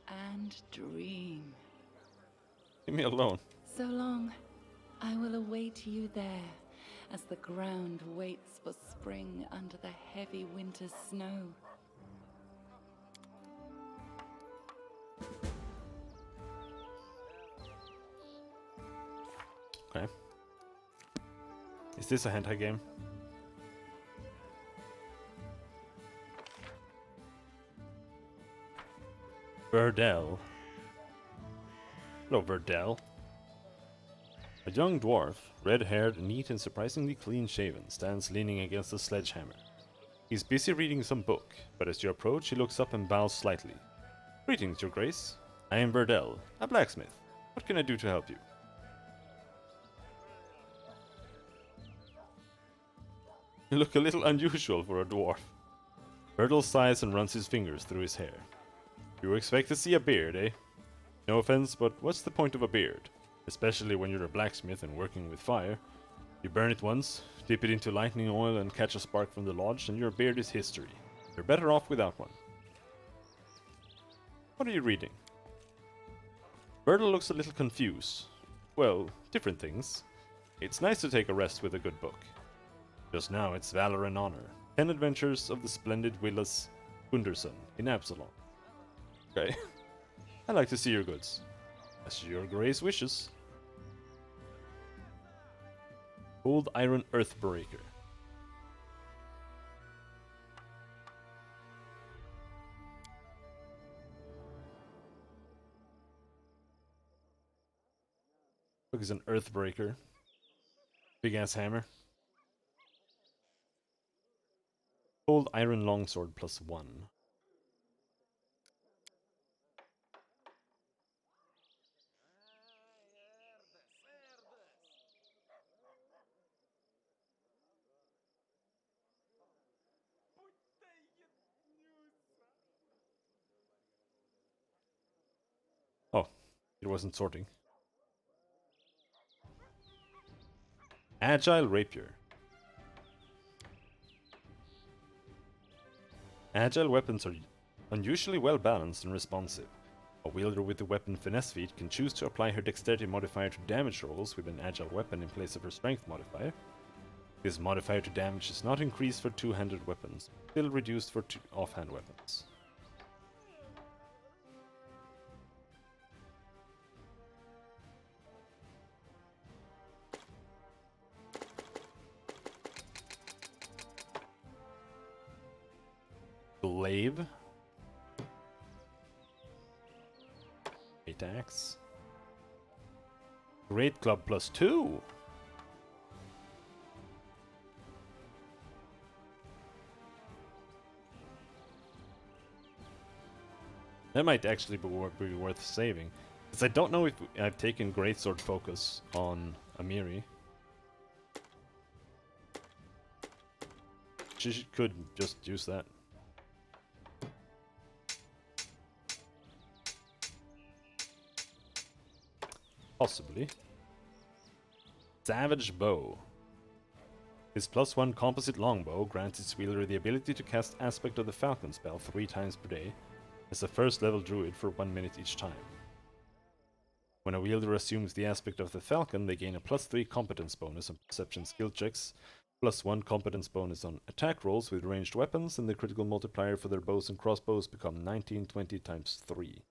and dream. Leave me alone. So long, I will await you there, as the ground waits for spring under the heavy winter's snow. Okay. Is this a hentai game? Verdel. Hello, Verdel. A young dwarf, red-haired, neat and surprisingly clean-shaven, stands leaning against a sledgehammer. He's busy reading some book, but as you approach, he looks up and bows slightly. Greetings, Your Grace. I am Verdel, a blacksmith. What can I do to help you? You look a little unusual for a dwarf. Verdel sighs and runs his fingers through his hair. You expect to see a beard, eh? No offense, but what's the point of a beard? Especially when you're a blacksmith and working with fire. You burn it once, dip it into lightning oil and catch a spark from the lodge, and your beard is history. You're better off without one. What are you reading? Verdel looks a little confused. Well, different things. It's nice to take a rest with a good book. Just now it's Valor and Honor. 10 Adventures of the Splendid Willis Gunderson in Absalom. Okay. I'd like to see your goods. As your grace wishes. Old Iron Earthbreaker. Look, it's an Earthbreaker. Big ass hammer. Old Iron Longsword +1. Oh, it wasn't sorting. Agile Rapier. Agile weapons are unusually well balanced and responsive. A wielder with the weapon Finesse feat can choose to apply her dexterity modifier to damage rolls with an agile weapon in place of her strength modifier. This modifier to damage is not increased for two-handed weapons, still reduced for offhand weapons. Glaive. Great Axe. Great Club +2. That might actually be worth saving. Because I don't know if I've taken Greatsword Focus on Amiri. She could just use that. Possibly. Savage Bow. His +1 composite longbow grants its wielder the ability to cast Aspect of the Falcon spell 3 times per day as a first level druid for 1 minute each time. When a wielder assumes the aspect of the Falcon, they gain a +3 competence bonus on perception skill checks, +1 competence bonus on attack rolls with ranged weapons, and the critical multiplier for their bows and crossbows become 1920 times 3.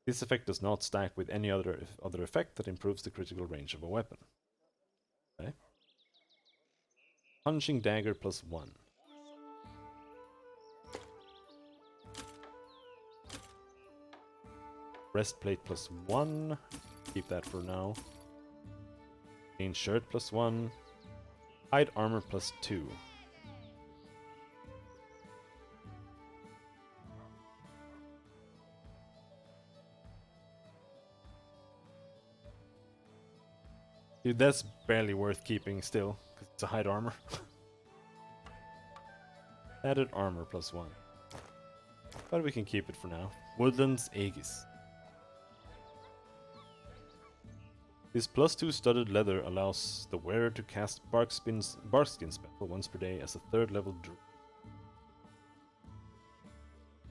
This effect does not stack with any other effect that improves the critical range of a weapon. Okay. Punching Dagger +1. Breastplate +1. Keep that for now. Chain Shirt +1. Hide Armor +2. Dude, that's barely worth keeping still, because it's a hide armor. Added armor +1. But we can keep it for now. Woodlands Aegis. This +2 studded leather allows the wearer to cast Barkskin spell once per day as a 3rd level druid.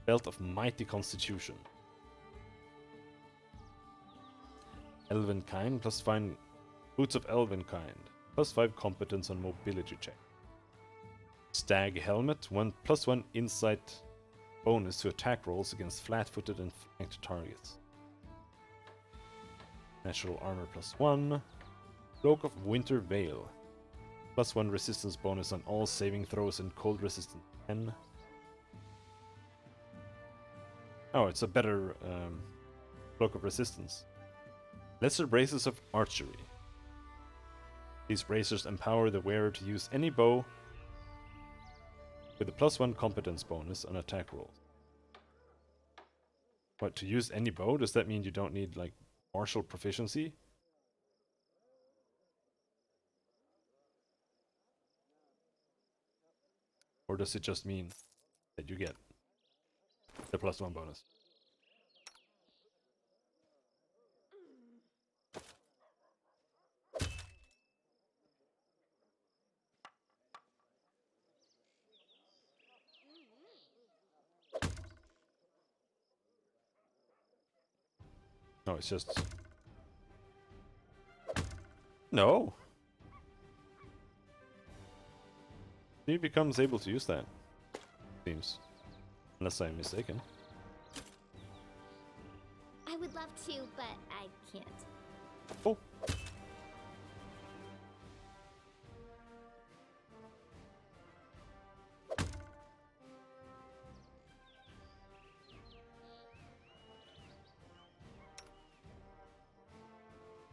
Belt of Mighty Constitution. Elvenkind +5 Boots of Elvenkind. +5 competence on mobility check. Stag Helmet, +1 insight bonus to attack rolls against flat-footed and flanked targets. Natural Armor +1. Cloak of Winter Veil. +1 resistance bonus on all saving throws and cold resistance 10. Oh, it's a better Cloak of Resistance. Lesser Braces of Archery. These bracers empower the wearer to use any bow with a +1 competence bonus on attack rolls. What, to use any bow? Does that mean you don't need, like, martial proficiency? Or does it just mean that you get the +1 bonus? No, it's just... No! He becomes able to use that. Seems. Unless I'm mistaken. I would love to, but I can't. Oh!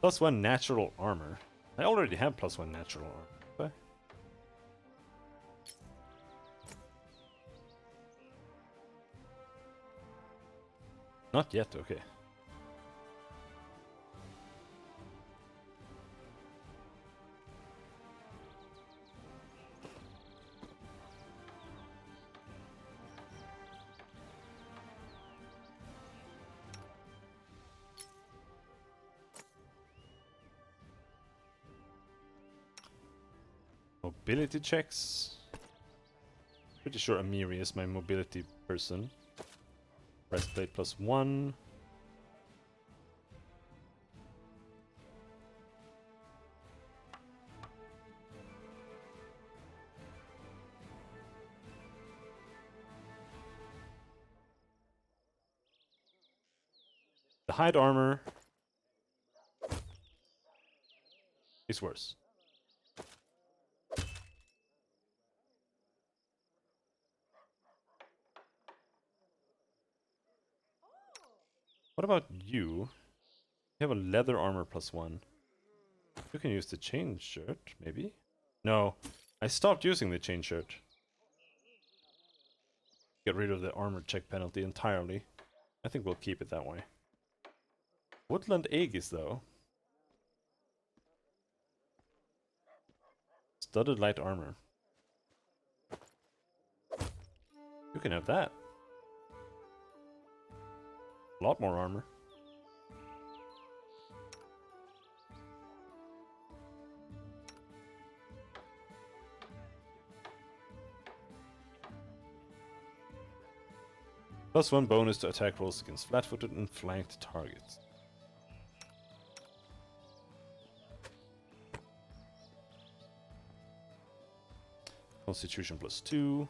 +1 natural armor. I already have +1 natural armor. Okay. Not yet, okay. Mobility checks. Pretty sure Amiri is my mobility person. Breastplate +1. The hide armor is worse. What about you? You have a leather armor +1. You can use the chain shirt, maybe? No, I stopped using the chain shirt. Get rid of the armor check penalty entirely. I think we'll keep it that way. Woodland Aegis, though. Studded light armor. You can have that. A lot more armor. +1 bonus to attack rolls against flat-footed and flanked targets. Constitution +2.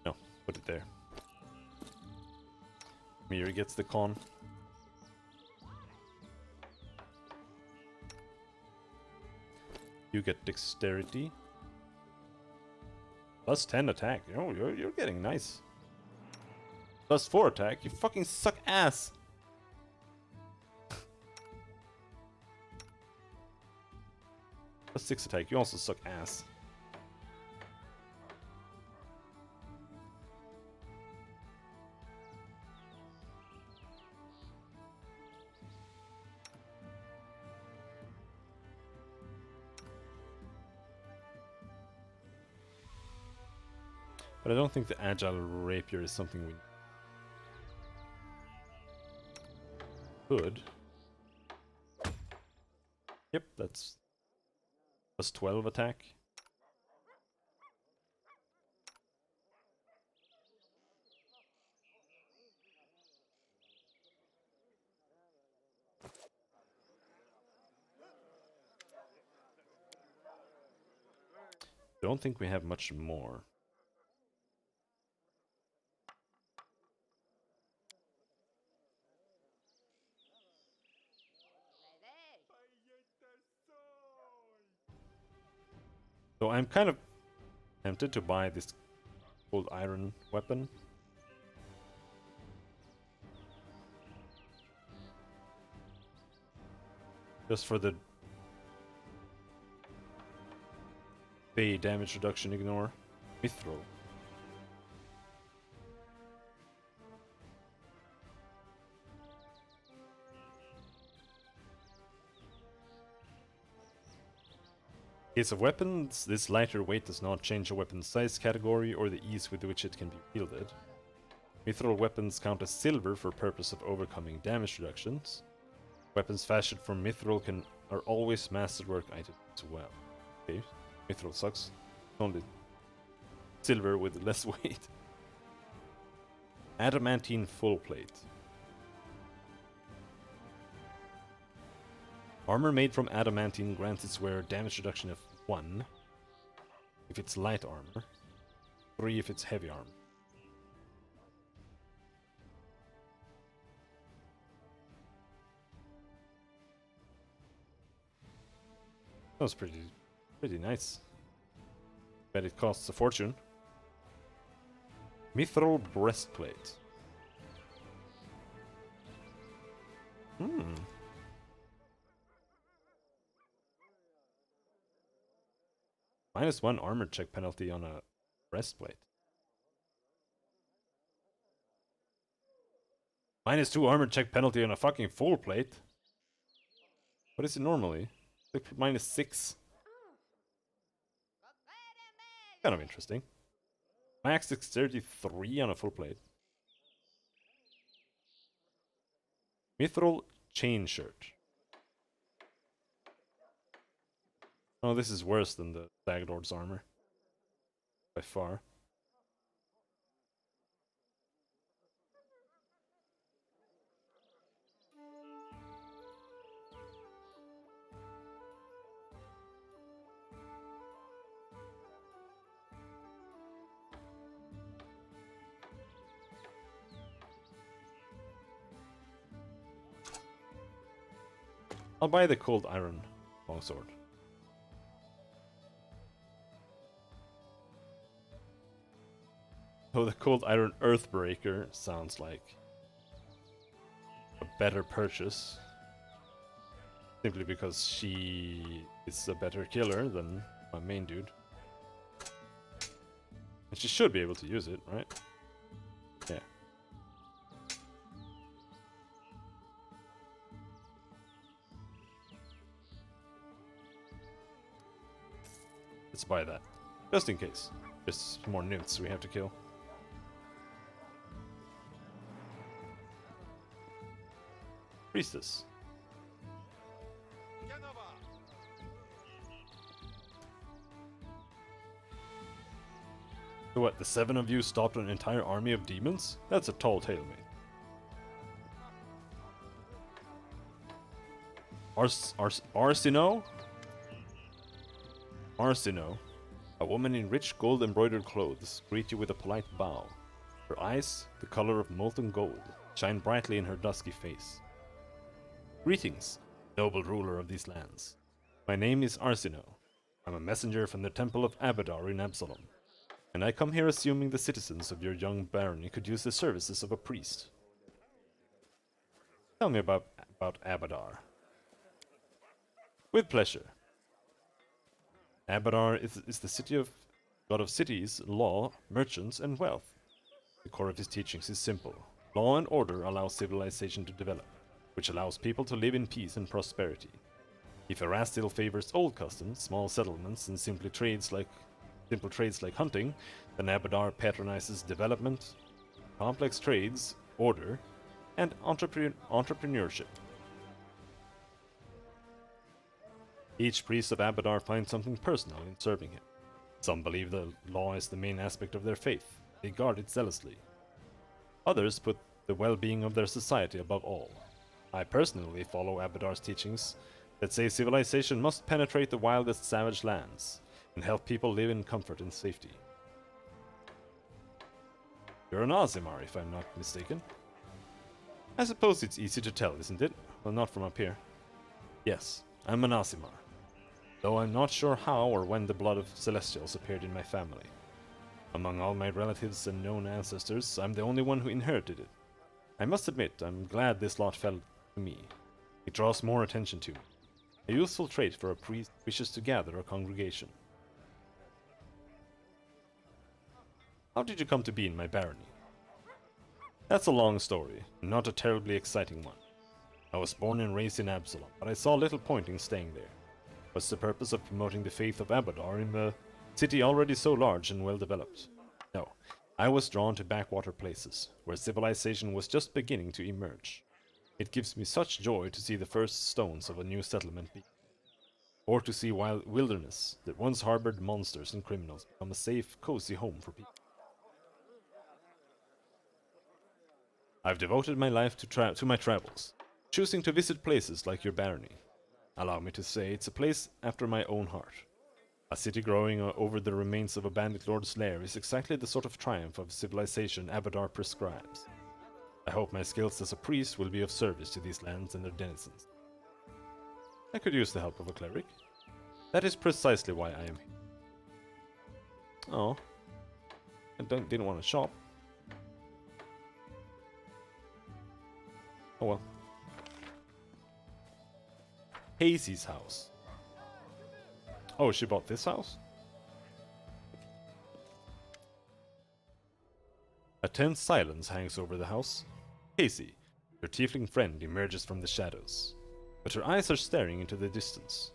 No, put it there. Miri gets the con. You get dexterity. +10 attack. Oh, you're getting nice. +4 attack. You fucking suck ass. +6 attack. You also suck ass. But I don't think the agile rapier is something we could. Yep, that's +12 attack. Don't think we have much more. So I'm kind of tempted to buy this old iron weapon. Just for the Bay damage reduction, ignore. Mithril. In case of weapons, this lighter weight does not change a weapon's size category or the ease with which it can be wielded. Mithril weapons count as silver for purpose of overcoming damage reductions. Weapons fashioned from mithril are always masterwork items as well. Okay, mithril sucks. Only silver with less weight. Adamantine full plate. Armor made from adamantine grants its wearer damage reduction of 1 if it's light armor, 3 if it's heavy armor. That was pretty nice. Bet it costs a fortune. Mithril breastplate. -1 armor check penalty on a breastplate. -2 armor check penalty on a fucking full plate. What is it normally? Like -6. Kind of interesting. Max dexterity 3 on a full plate. Mithril chain shirt. Oh, this is worse than the Stag Lord's armor. By far. I'll buy the cold iron longsword. Oh, the Cold Iron Earthbreaker sounds like a better purchase. Simply because she is a better killer than my main dude. And she should be able to use it, right? Yeah. Let's buy that. Just in case. There's more nymphs we have to kill. Priestess. So what, the 7 of you stopped an entire army of demons? That's a tall tale, mate. Arsino? Arsino, a woman in rich gold-embroidered clothes, greet you with a polite bow. Her eyes, the color of molten gold, shine brightly in her dusky face. Greetings, noble ruler of these lands. My name is Arsino. I'm a messenger from the Temple of Abadar in Absalom, and I come here assuming the citizens of your young barony could use the services of a priest. Tell me about Abadar. With pleasure. Abadar is the city of god of cities, law, merchants, and wealth. The core of his teachings is simple. Law and order allow civilization to develop, which allows people to live in peace and prosperity. If Erastil favors old customs, small settlements, and simple trades like hunting, then Abadar patronizes development, complex trades, order, and entrepreneurship. Each priest of Abadar finds something personal in serving him. Some believe the law is the main aspect of their faith. They guard it zealously. Others put the well-being of their society above all. I personally follow Abadar's teachings that say civilization must penetrate the wildest savage lands and help people live in comfort and safety. You're an Aasimar, if I'm not mistaken. I suppose it's easy to tell, isn't it? Well, not from up here. Yes, I'm an Aasimar, though I'm not sure how or when the blood of Celestials appeared in my family. Among all my relatives and known ancestors, I'm the only one who inherited it. I must admit, I'm glad this lot fell to me. It draws more attention to me. A useful trait for a priest who wishes to gather a congregation. How did you come to be in my barony? That's a long story, and not a terribly exciting one. I was born and raised in Absalom, but I saw little point in staying there. What's the purpose of promoting the faith of Abadar in a city already so large and well developed? No, I was drawn to backwater places, where civilization was just beginning to emerge. It gives me such joy to see the first stones of a new settlement or to see wild wilderness that once harbored monsters and criminals become a safe, cozy home for people. I've devoted my life to my travels, choosing to visit places like your barony. Allow me to say it's a place after my own heart. A city growing over the remains of a bandit lord's lair is exactly the sort of triumph of civilization Abadar prescribes. I hope my skills as a priest will be of service to these lands and their denizens. I could use the help of a cleric. That is precisely why I am here. Oh. I didn't want to shop. Oh well. Hazy's house. Oh, she bought this house? A tense silence hangs over the house. Hazy, your tiefling friend, emerges from the shadows, but her eyes are staring into the distance.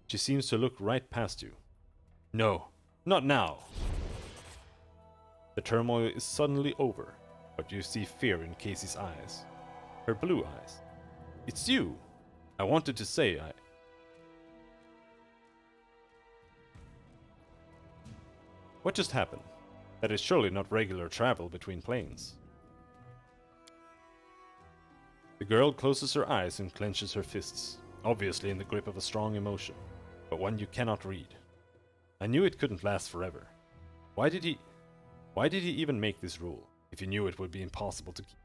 She seems to look right past you. No, not now! The turmoil is suddenly over, but you see fear in Casey's eyes. Her blue eyes. It's you! I wanted to say What just happened? That is surely not regular travel between planes. The girl closes her eyes and clenches her fists, obviously in the grip of a strong emotion, but one you cannot read. I knew it couldn't last forever. Why did he even make this rule, if he knew it would be impossible to keep?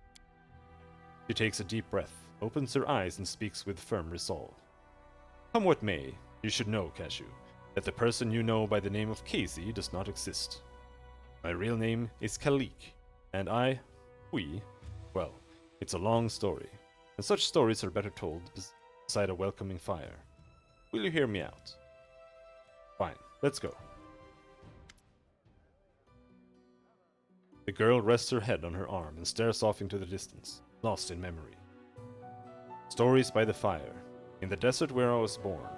She takes a deep breath, opens her eyes and speaks with firm resolve. Come what may, you should know, Cashew, that the person you know by the name of Casey does not exist. My real name is Kalik, and well, it's a long story, and such stories are better told beside a welcoming fire. Will you hear me out? Fine, let's go. The girl rests her head on her arm and stares off into the distance, lost in memory. Stories by the fire, in the desert where I was born,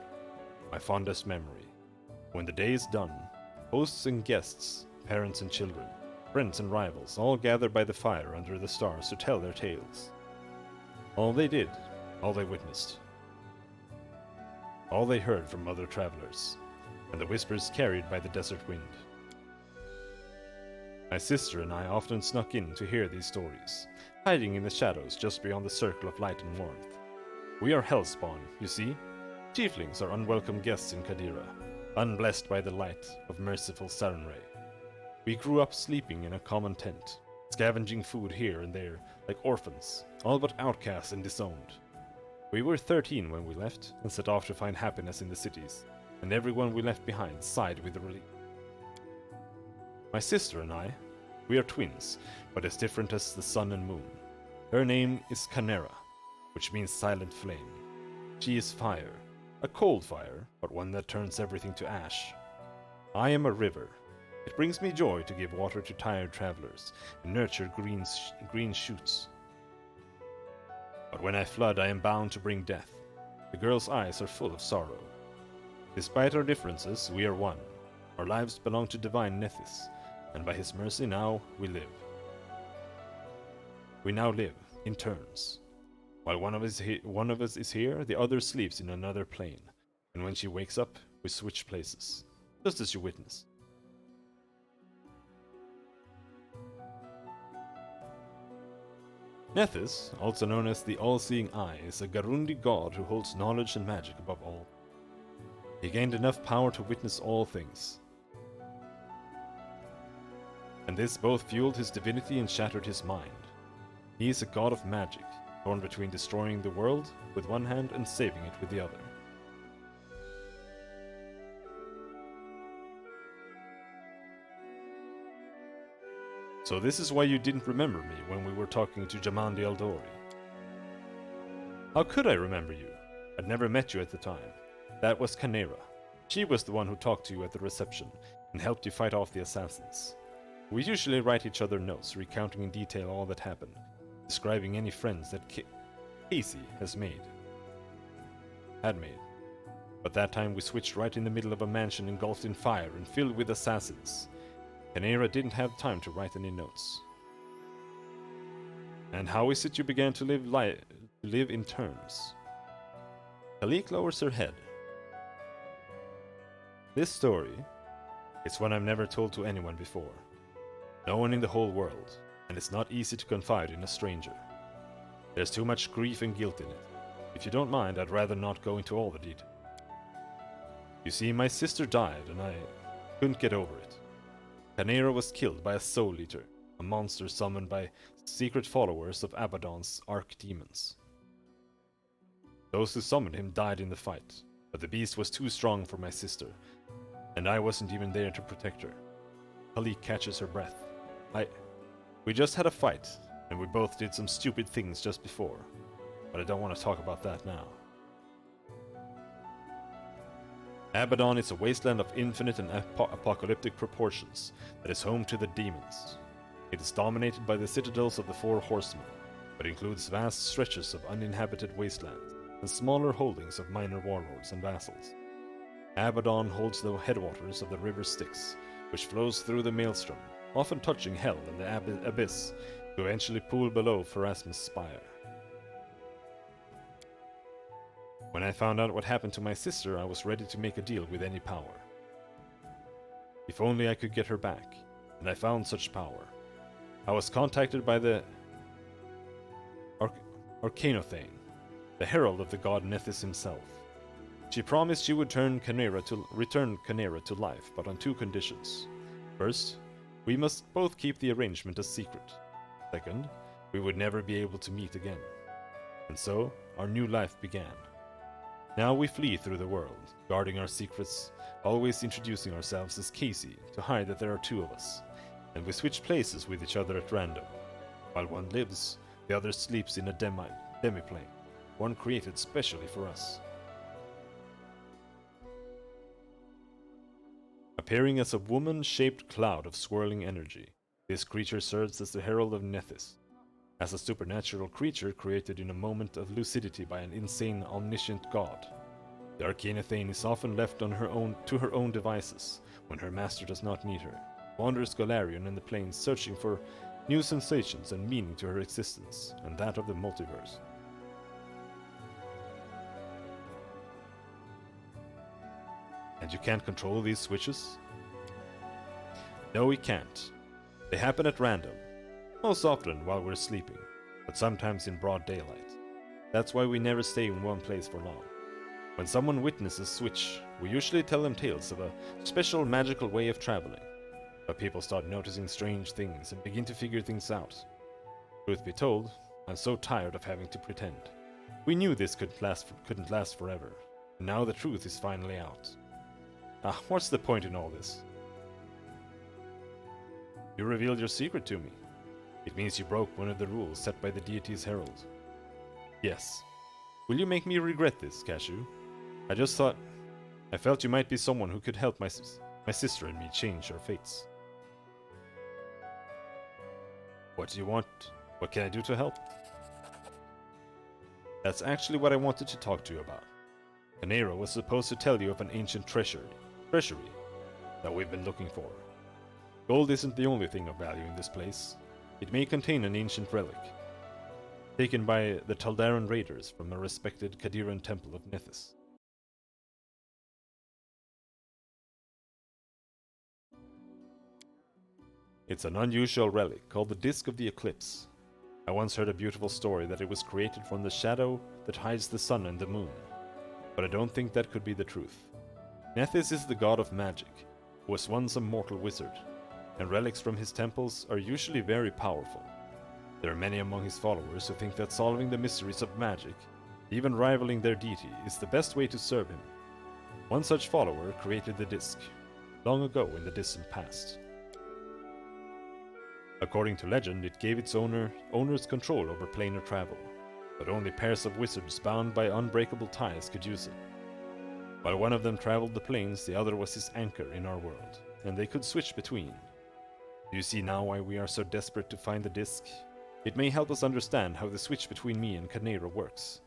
my fondest memory. When the day is done, hosts and guests, parents and children, friends and rivals, all gather by the fire under the stars to tell their tales. All they did, all they witnessed, all they heard from other travelers, and the whispers carried by the desert wind. My sister and I often snuck in to hear these stories, hiding in the shadows just beyond the circle of light and warmth. We are Hellspawn, you see. Tieflings are unwelcome guests in Kadira, unblessed by the light of merciful Sarenrae. We grew up sleeping in a common tent, scavenging food here and there, like orphans, all but outcasts and disowned. We were 13 when we left, and set off to find happiness in the cities, and everyone we left behind sighed with relief. My sister and I, we are twins, but as different as the sun and moon. Her name is Canera, which means silent flame. She is fire, a cold fire, but one that turns everything to ash. I am a river. It brings me joy to give water to tired travelers and nurture green shoots. But when I flood, I am bound to bring death. The girl's eyes are full of sorrow. Despite our differences, we are one. Our lives belong to divine Nethys, and by his mercy now we live. We now live, in turns. While one of us is here, the other sleeps in another plane, and when she wakes up, we switch places, just as you witnessed. Nethys, also known as the All-Seeing Eye, is a Garundi god who holds knowledge and magic above all. He gained enough power to witness all things, and this both fueled his divinity and shattered his mind. He is a god of magic, torn between destroying the world with one hand and saving it with the other. So this is why you didn't remember me when we were talking to Jamandi Eldori. How could I remember you? I'd never met you at the time. That was Canera. She was the one who talked to you at the reception and helped you fight off the assassins. We usually write each other notes, recounting in detail all that happened, describing any friends that Casey had made. But that time we switched right in the middle of a mansion engulfed in fire and filled with assassins. Canera didn't have time to write any notes. And how is it you began to live in turns? Kalik lowers her head. This story is one I've never told to anyone before. No one in the whole world, and it's not easy to confide in a stranger. There's too much grief and guilt in it. If you don't mind, I'd rather not go into all the details. You see, my sister died, and I couldn't get over it. Canera was killed by a Soul Eater, a monster summoned by secret followers of Abaddon's archdemons. Those who summoned him died in the fight, but the beast was too strong for my sister, and I wasn't even there to protect her. Kalik catches her breath. We just had a fight, and we both did some stupid things just before, but I don't want to talk about that now. Abaddon is a wasteland of infinite and apocalyptic proportions that is home to the demons. It is dominated by the citadels of the Four Horsemen, but includes vast stretches of uninhabited wastelands and smaller holdings of minor warlords and vassals. Abaddon holds the headwaters of the river Styx, which flows through the maelstrom, often touching hell and the abyss, to eventually pool below Pharasma's spire. When I found out what happened to my sister, I was ready to make a deal with any power. If only I could get her back, and I found such power. I was contacted by the Arcanothane, the herald of the god Nethys himself. She promised she would return Canera to life, but on two conditions. First, we must both keep the arrangement a secret. Second, we would never be able to meet again. And so, our new life began. Now we flee through the world, guarding our secrets, always introducing ourselves as Casey to hide that there are two of us, and we switch places with each other at random. While one lives, the other sleeps in a demiplane, one created specially for us. Appearing as a woman-shaped cloud of swirling energy, this creature serves as the herald of Nethys, as a supernatural creature created in a moment of lucidity by an insane, omniscient god. The arcane Thane is often left on to her own devices when her master does not need her. Wanders Golarion in the plains searching for new sensations and meaning to her existence, and that of the multiverse. And you can't control these switches? No, we can't. They happen at random, most often while we're sleeping, but sometimes in broad daylight. That's why we never stay in one place for long. When someone witnesses a switch, we usually tell them tales of a special magical way of traveling. But people start noticing strange things and begin to figure things out. Truth be told, I'm so tired of having to pretend. We knew this couldn't last forever, and now the truth is finally out. What's the point in all this? You revealed your secret to me. It means you broke one of the rules set by the deity's herald. Yes. Will you make me regret this, Cashew? I felt you might be someone who could help my sister and me change our fates. What do you want? What can I do to help? That's actually what I wanted to talk to you about. Canero was supposed to tell you of an ancient treasury that we've been looking for. Gold isn't the only thing of value in this place. It may contain an ancient relic, taken by the Taldaran raiders from a respected Kadiran temple of Nethys. It's an unusual relic called the Disk of the Eclipse. I once heard a beautiful story that it was created from the shadow that hides the sun and the moon, but I don't think that could be the truth. Nethys is the god of magic, who was once a mortal wizard, and relics from his temples are usually very powerful. There are many among his followers who think that solving the mysteries of magic, even rivaling their deity, is the best way to serve him. One such follower created the disc, long ago in the distant past. According to legend, it gave its owners control over planar travel, but only pairs of wizards bound by unbreakable ties could use it. While one of them traveled the planes, the other was his anchor in our world, and they could switch between. Do you see now why we are so desperate to find the disc? It may help us understand how the switch between me and Canero works,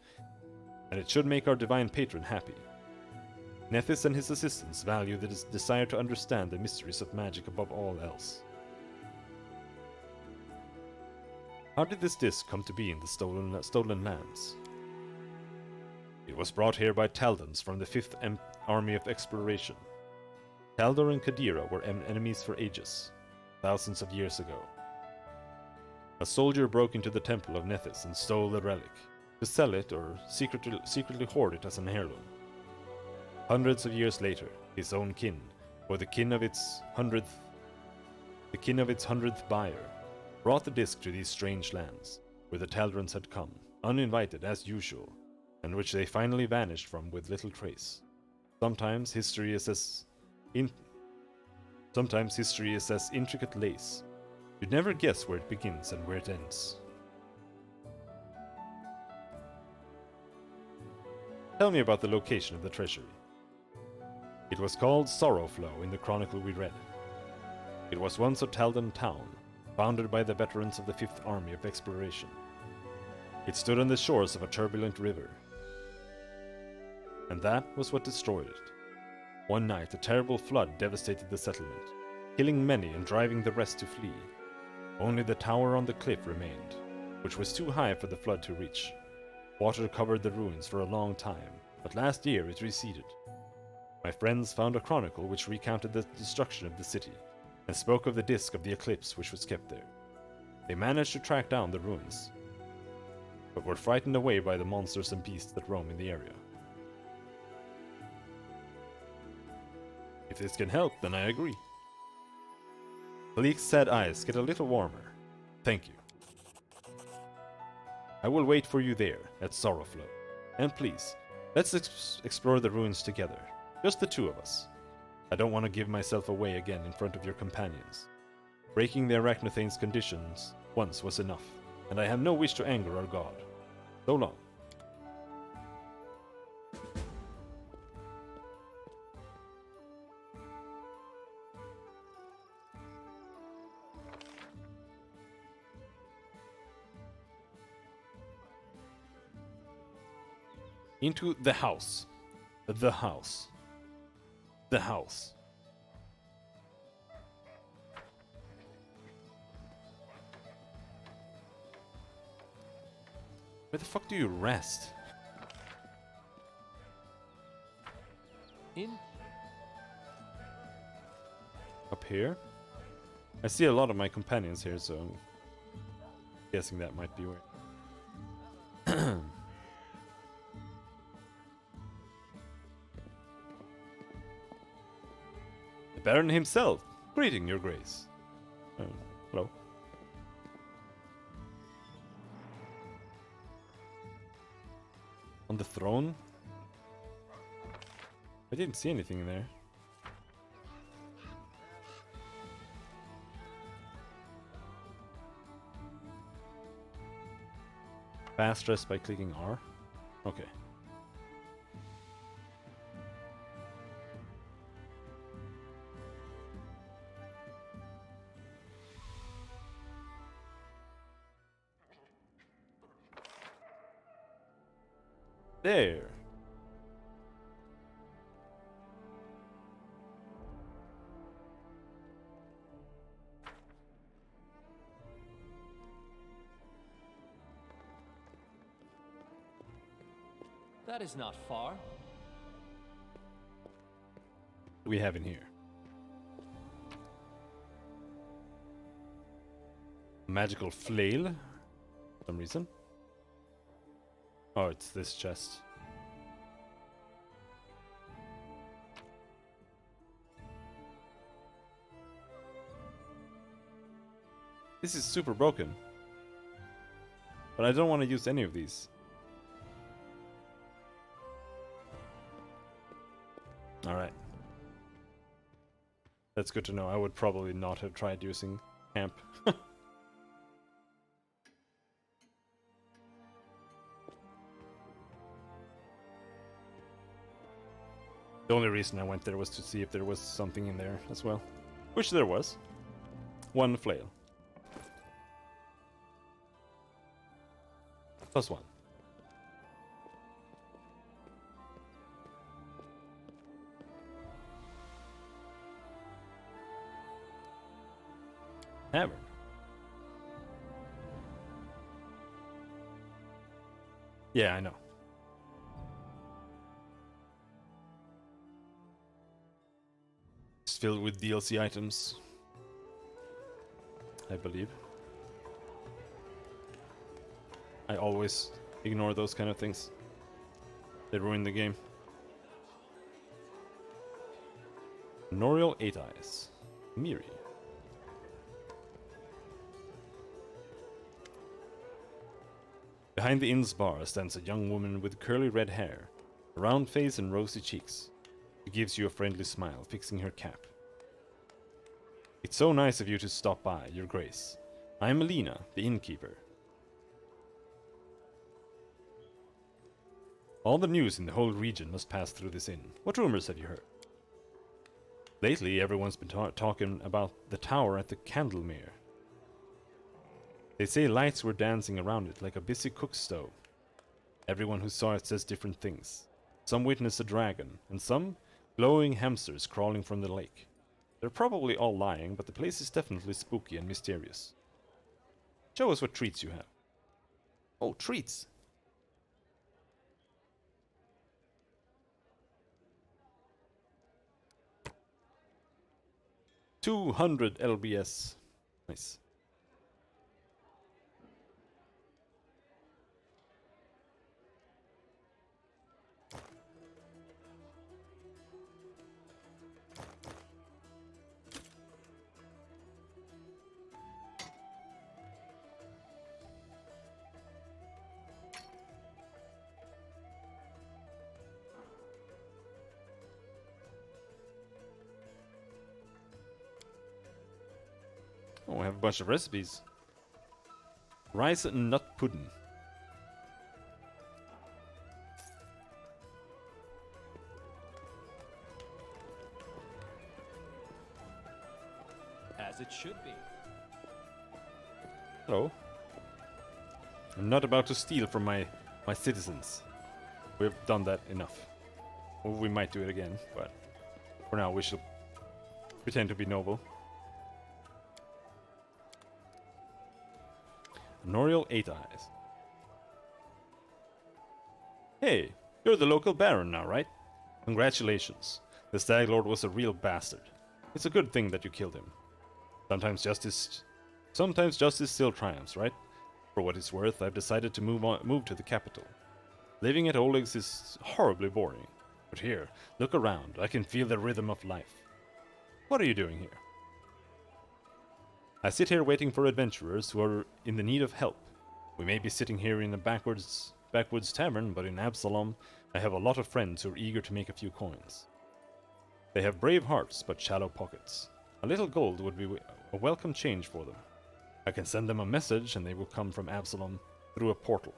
and it should make our divine patron happy. Nethys and his assistants value the desire to understand the mysteries of magic above all else. How did this disc come to be in the stolen lands? It was brought here by Taldans from the 5th Army of Exploration. Taldor and Kadira were enemies for ages, thousands of years ago. A soldier broke into the temple of Nethys and stole the relic, to sell it or secretly hoard it as an heirloom. Hundreds of years later, his own kin, or the kin of its 100th buyer, brought the disc to these strange lands, where the Taldrans had come, uninvited as usual, and which they finally vanished from with little trace. Sometimes history is as intricate lace. You'd never guess where it begins and where it ends. Tell me about the location of the treasury. It was called Sorrowflow in the chronicle we read. It was once a Taldan town, founded by the veterans of the 5th Army of Exploration. It stood on the shores of a turbulent river. And that was what destroyed it. One night, a terrible flood devastated the settlement, killing many and driving the rest to flee. Only the tower on the cliff remained, which was too high for the flood to reach. Water covered the ruins for a long time, but last year it receded. My friends found a chronicle which recounted the destruction of the city, and spoke of the disk of the eclipse which was kept there. They managed to track down the ruins, but were frightened away by the monsters and beasts that roam in the area. If this can help, then I agree. Malik's sad eyes get a little warmer. Thank you. I will wait for you there, at Sorrowflow. And please, Let's explore the ruins together. Just the two of us. I don't want to give myself away again in front of your companions. Breaking the Arachnothane's conditions once was enough, and I have no wish to anger our god. So long. Into the house. The house. The house. Where the fuck do you rest? In? Up here? I see a lot of my companions here, so I'm guessing that might be where. The Baron himself! Greeting, your grace. Hello. On the throne? I didn't see anything in there. Fast rest by clicking R? Okay. There. That is not far. What do we have in here? Magical flail. For some reason. Oh, it's this chest. This is super broken. But I don't want to use any of these. Alright. That's good to know. I would probably not have tried using camp. The only reason I went there was to see if there was something in there as well. Which there was. One flail. +1. Hammer. Yeah, I know. It's filled with DLC items, I believe. I always ignore those kind of things. They ruin the game. Noriel 8 Eyes. Miri. Behind the inn's bar stands a young woman with curly red hair, a round face and rosy cheeks. She gives you a friendly smile, fixing her cap. It's so nice of you to stop by, your grace. I'm Melina, the innkeeper. All the news in the whole region must pass through this inn. What rumors have you heard? Lately, everyone's been talking about the tower at the Candlemere. They say lights were dancing around it like a busy cook stove. Everyone who saw it says different things. Some witnessed a dragon, and some glowing hamsters crawling from the lake. They're probably all lying, but the place is definitely spooky and mysterious. Show us what treats you have. Oh, treats! 200 LBS. Nice. Oh, I have a bunch of recipes. Rice and nut pudding. As it should be. Hello. I'm not about to steal from my citizens. We've done that enough. Well, we might do it again, but for now we shall pretend to be noble. Noriel 8 Eyes. Hey, you're the local baron now, right? Congratulations. The Stag Lord was a real bastard. It's a good thing that you killed him. Sometimes justice still triumphs, right? For what it's worth, I've decided to move to the capital. Living at Oleg's is horribly boring. But here, look around. I can feel the rhythm of life. What are you doing here? I sit here waiting for adventurers who are in the need of help. We may be sitting here in a backwoods tavern, but in Absalom, I have a lot of friends who are eager to make a few coins. They have brave hearts, but shallow pockets. A little gold would be a welcome change for them. I can send them a message and they will come from Absalom through a portal.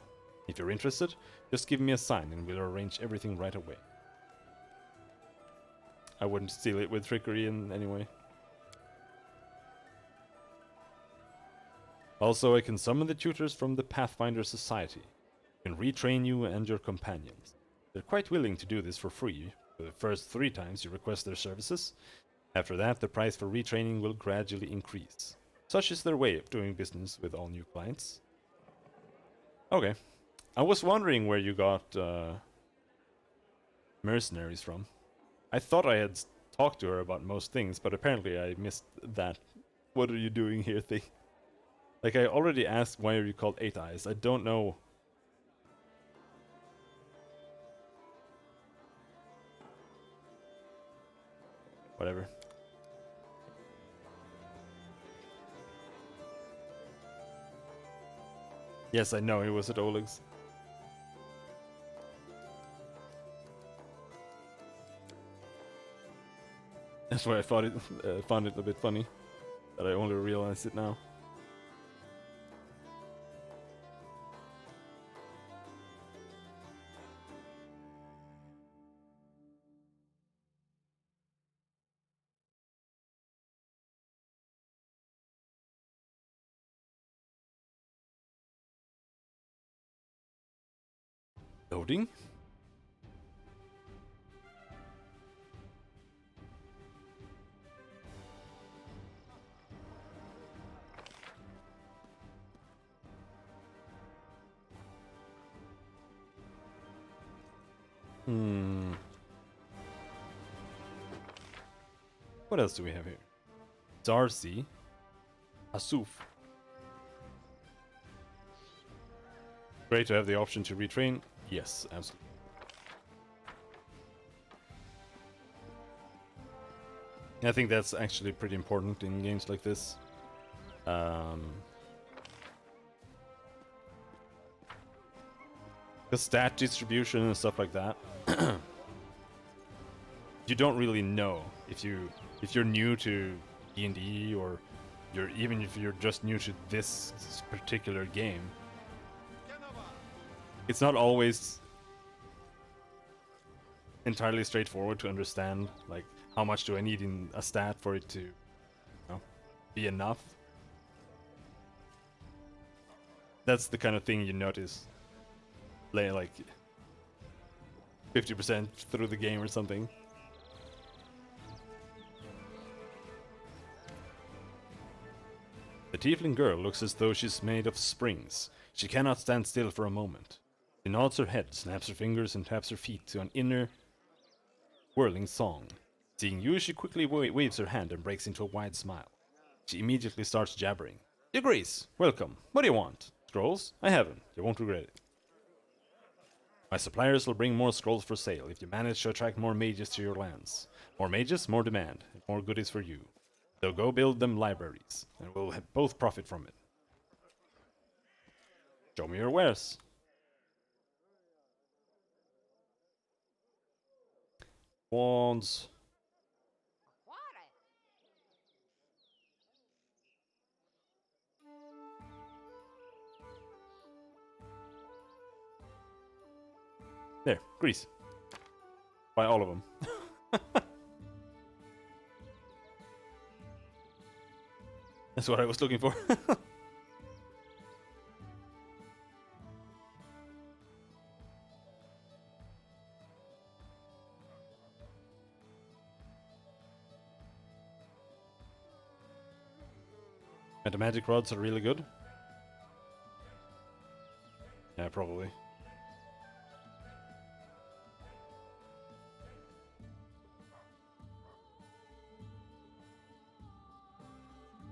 If you're interested, just give me a sign and we'll arrange everything right away. I wouldn't steal it with trickery in any way. Also, I can summon the tutors from the Pathfinder Society. I can retrain you and your companions. They're quite willing to do this for free for the first 3 times you request their services. After that, the price for retraining will gradually increase. Such is their way of doing business with all new clients. Okay. I was wondering where you got mercenaries from. I thought I had talked to her about most things, but apparently I missed that. What are you doing here thing? Like, I already asked why are you called 8 Eyes. I don't know. Whatever. Yes, I know he was at Oleg's. That's why I thought found it a bit funny that I only realized it now. Loading? What else do we have here? Darcy. Asuf. Great to have the option to retrain. Yes, absolutely. I think that's actually pretty important in games like this. The stat distribution and stuff like that. You don't really know if you're new to D&D or even if you're just new to this particular game. It's not always entirely straightforward to understand, like, how much do I need in a stat for it to, be enough. That's the kind of thing you notice, like 50% through the game or something. The tiefling girl looks as though she's made of springs. She cannot stand still for a moment. She nods her head, snaps her fingers, and taps her feet to an inner whirling song. Seeing you, she quickly waves her hand and breaks into a wide smile. She immediately starts jabbering. Your Grace, welcome. What do you want? Scrolls? I have them. You won't regret it. My suppliers will bring more scrolls for sale if you manage to attract more mages to your lands. More mages, more demand, and more goodies for you. So go build them libraries, and we'll both profit from it. Show me your wares. Wands. There, grease. Buy all of them. That's what I was looking for. And the magic rods are really good. Yeah, probably.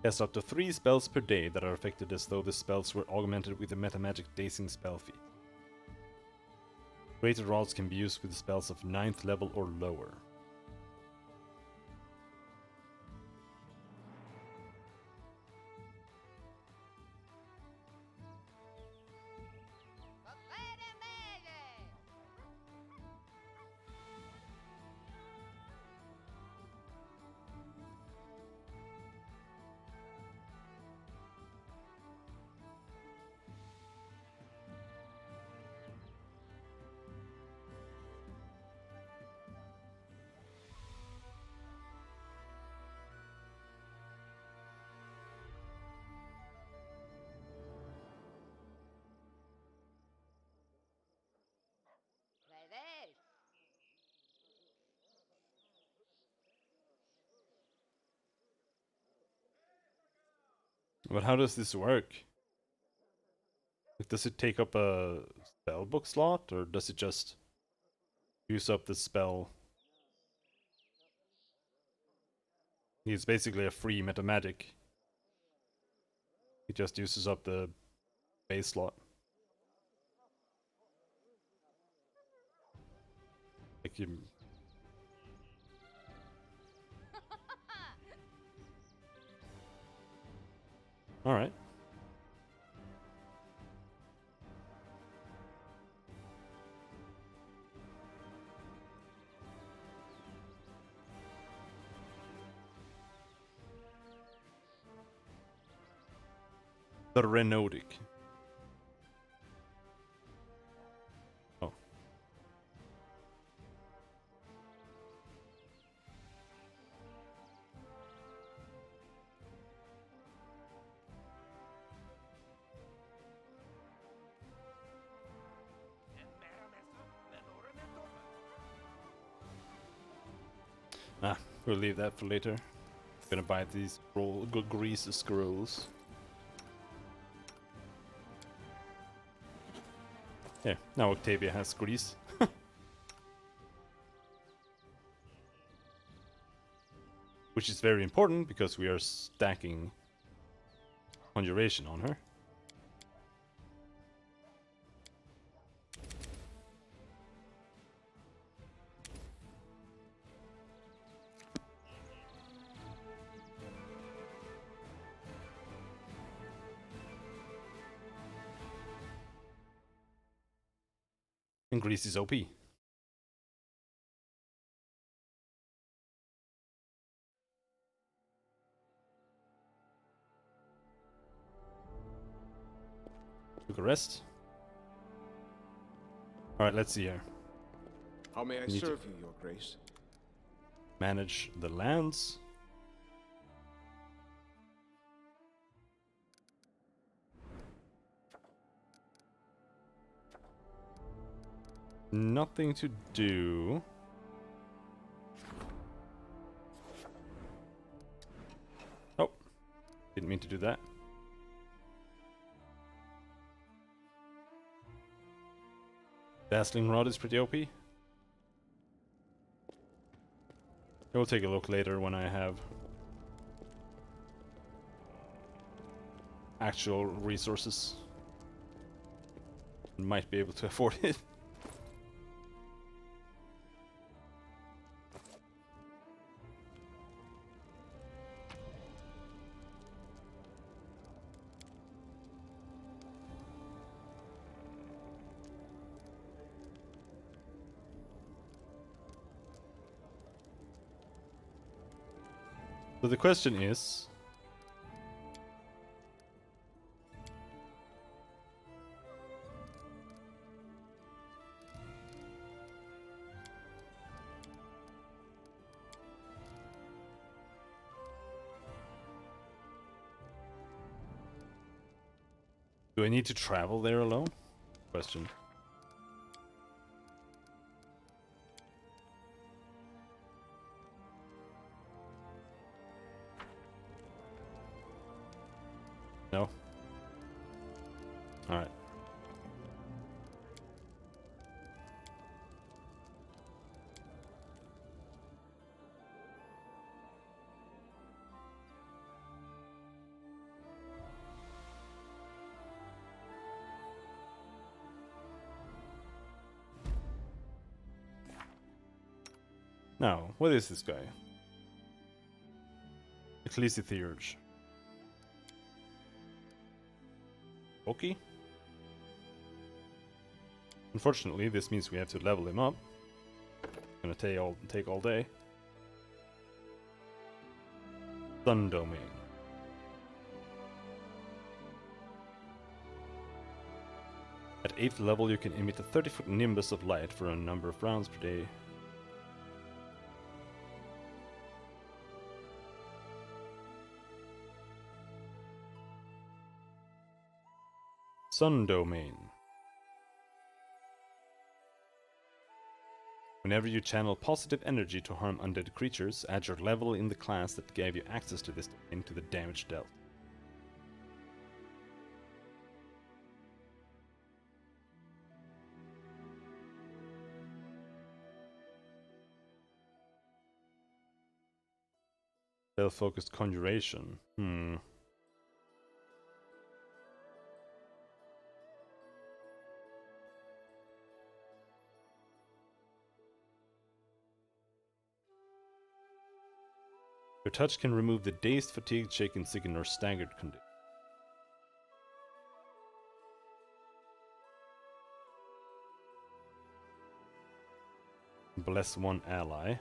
Cast up to 3 spells per day that are affected as though the spells were augmented with a metamagic dazing spell fee. Greater rods can be used with spells of 9th level or lower. But how does this work? Like, does it take up a spellbook slot, or does it just use up the spell? It's basically a free metamagic. It just uses up the base slot. Like you... Alright. The Renodic. Oh. Ah, we'll leave that for later. Gonna buy these grease scrolls. Yeah, now Octavia has grease. Which is very important because we are stacking conjuration on her. And grease is OP. Took a rest. Alright, let's see here. How may I Need to- serve you, Your Grace? Manage the lands. Nothing to do. Oh, didn't mean to do that. Dazzling Rod is pretty OP. We'll take a look later when I have actual resources. Might be able to afford it. So the question is, Do I need to travel there alone? Question. No? Alright. Now, what is this guy? Ecclesiarch. Okay. Unfortunately, this means we have to level him up. Gonna take all day. Sun Domain. At 8th level, you can emit a 30-foot nimbus of light for a number of rounds per day. Sun Domain. Whenever you channel positive energy to harm undead creatures, add your level in the class that gave you access to this domain to the damage dealt. Spell-focused conjuration. Your touch can remove the dazed, fatigued, shaken, sickened, or staggered condition. Bless one ally.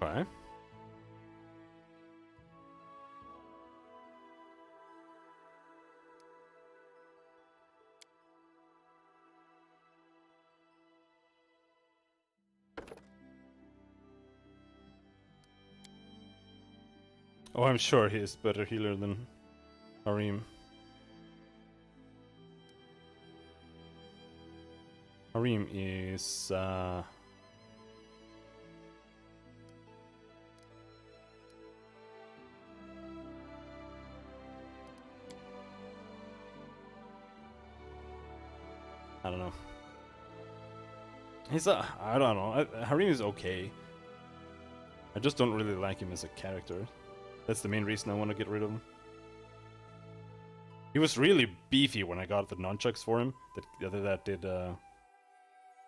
Okay. Oh, I'm sure he is better healer than Harim. Harim is I don't know. He's I don't know. Harim is okay. I just don't really like him as a character. That's the main reason I want to get rid of him. He was really beefy when I got the nunchucks for him. That did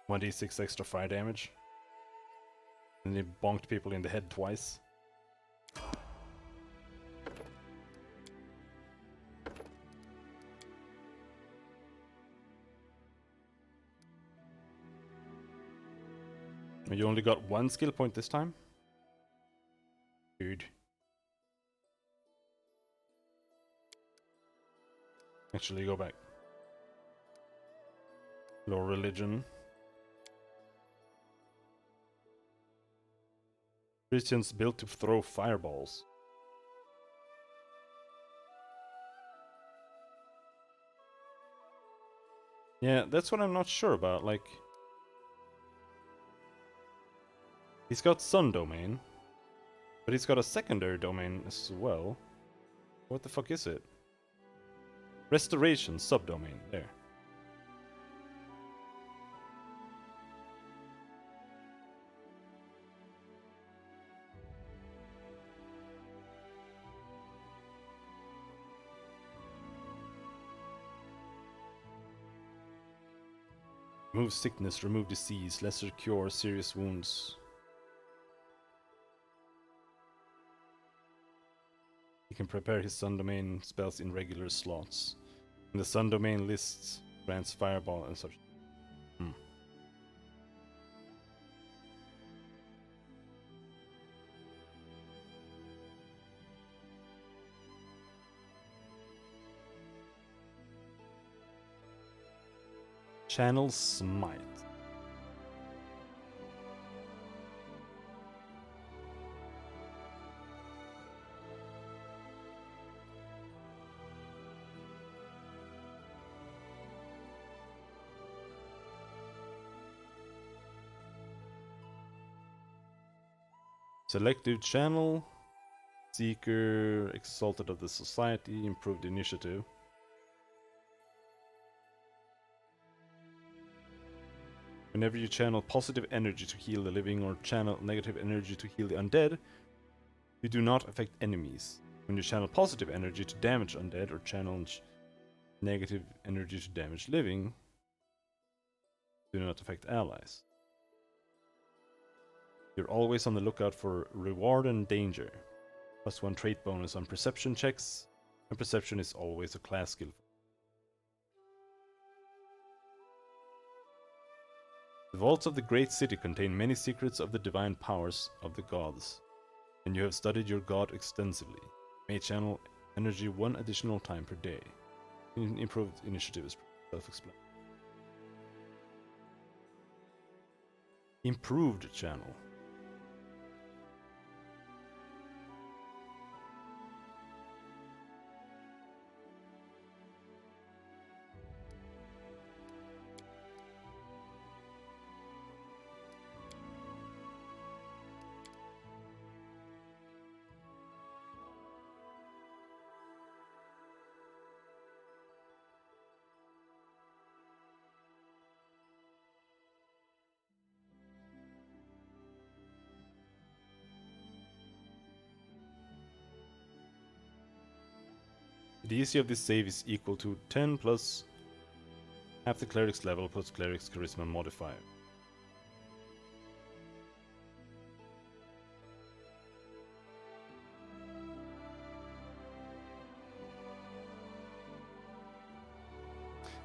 1d6 extra fire damage. And he bonked people in the head twice. You only got one skill point this time? Dude. Actually, go back. Low religion. Christians built to throw fireballs. Yeah, that's what I'm not sure about, like... He's got Sun Domain, but he's got a secondary domain as well. What the fuck is it? Restoration subdomain, there. Remove sickness, remove disease, lesser cure, serious wounds. He can prepare his Sun Domain spells in regular slots. And the Sun Domain lists grants Fireball and such. Channel Smite. Selective channel. Seeker, exalted of the society, improved initiative. Whenever you channel positive energy to heal the living or channel negative energy to heal the undead, you do not affect enemies. When you channel positive energy to damage undead or challenge negative energy to damage living, do not affect allies. You're always on the lookout for reward and danger. +1 trait bonus on perception checks, and perception is always a class skill. The vaults of the great city contain many secrets of the divine powers of the gods, and you have studied your god extensively. You may channel energy 1 additional time per day. Improved initiative is self-explanatory. Improved channel. The DC of this save is equal to 10 plus half the cleric's level plus cleric's charisma modifier.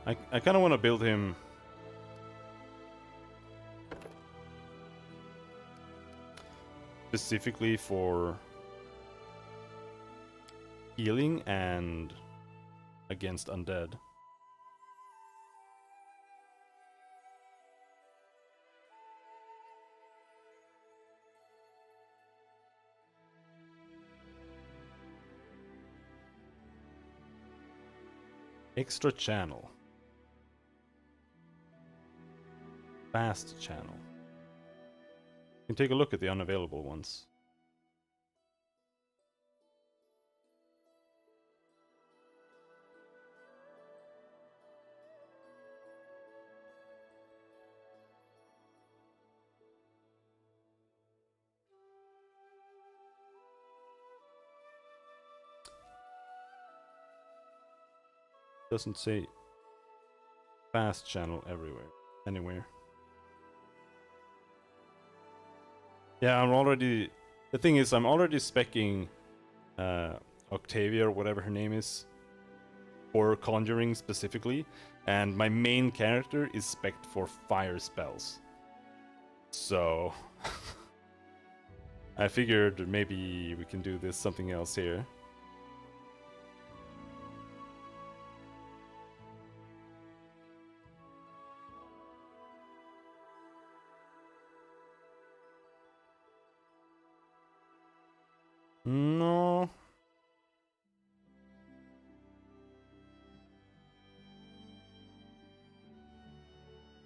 I kind of want to build him specifically for healing and against undead. Extra channel. Fast channel. You can take a look at the unavailable ones. Doesn't say fast channel anywhere. Yeah, the thing is, I'm already speccing Octavia, or whatever her name is, for conjuring specifically, and my main character is specced for fire spells. So I figured maybe we can do something else here. No.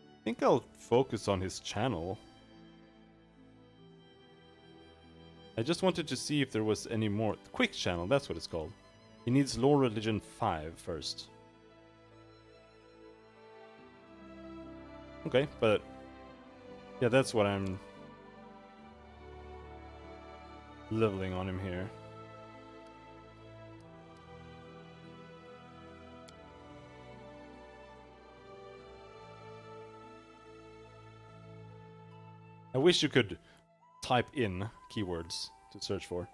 I think I'll focus on his channel. I just wanted to see if there was any more. Quick channel, that's what it's called. He needs Lore Religion 5 first. Okay, but yeah, that's what I'm leveling on him here. I wish you could type in keywords to search for.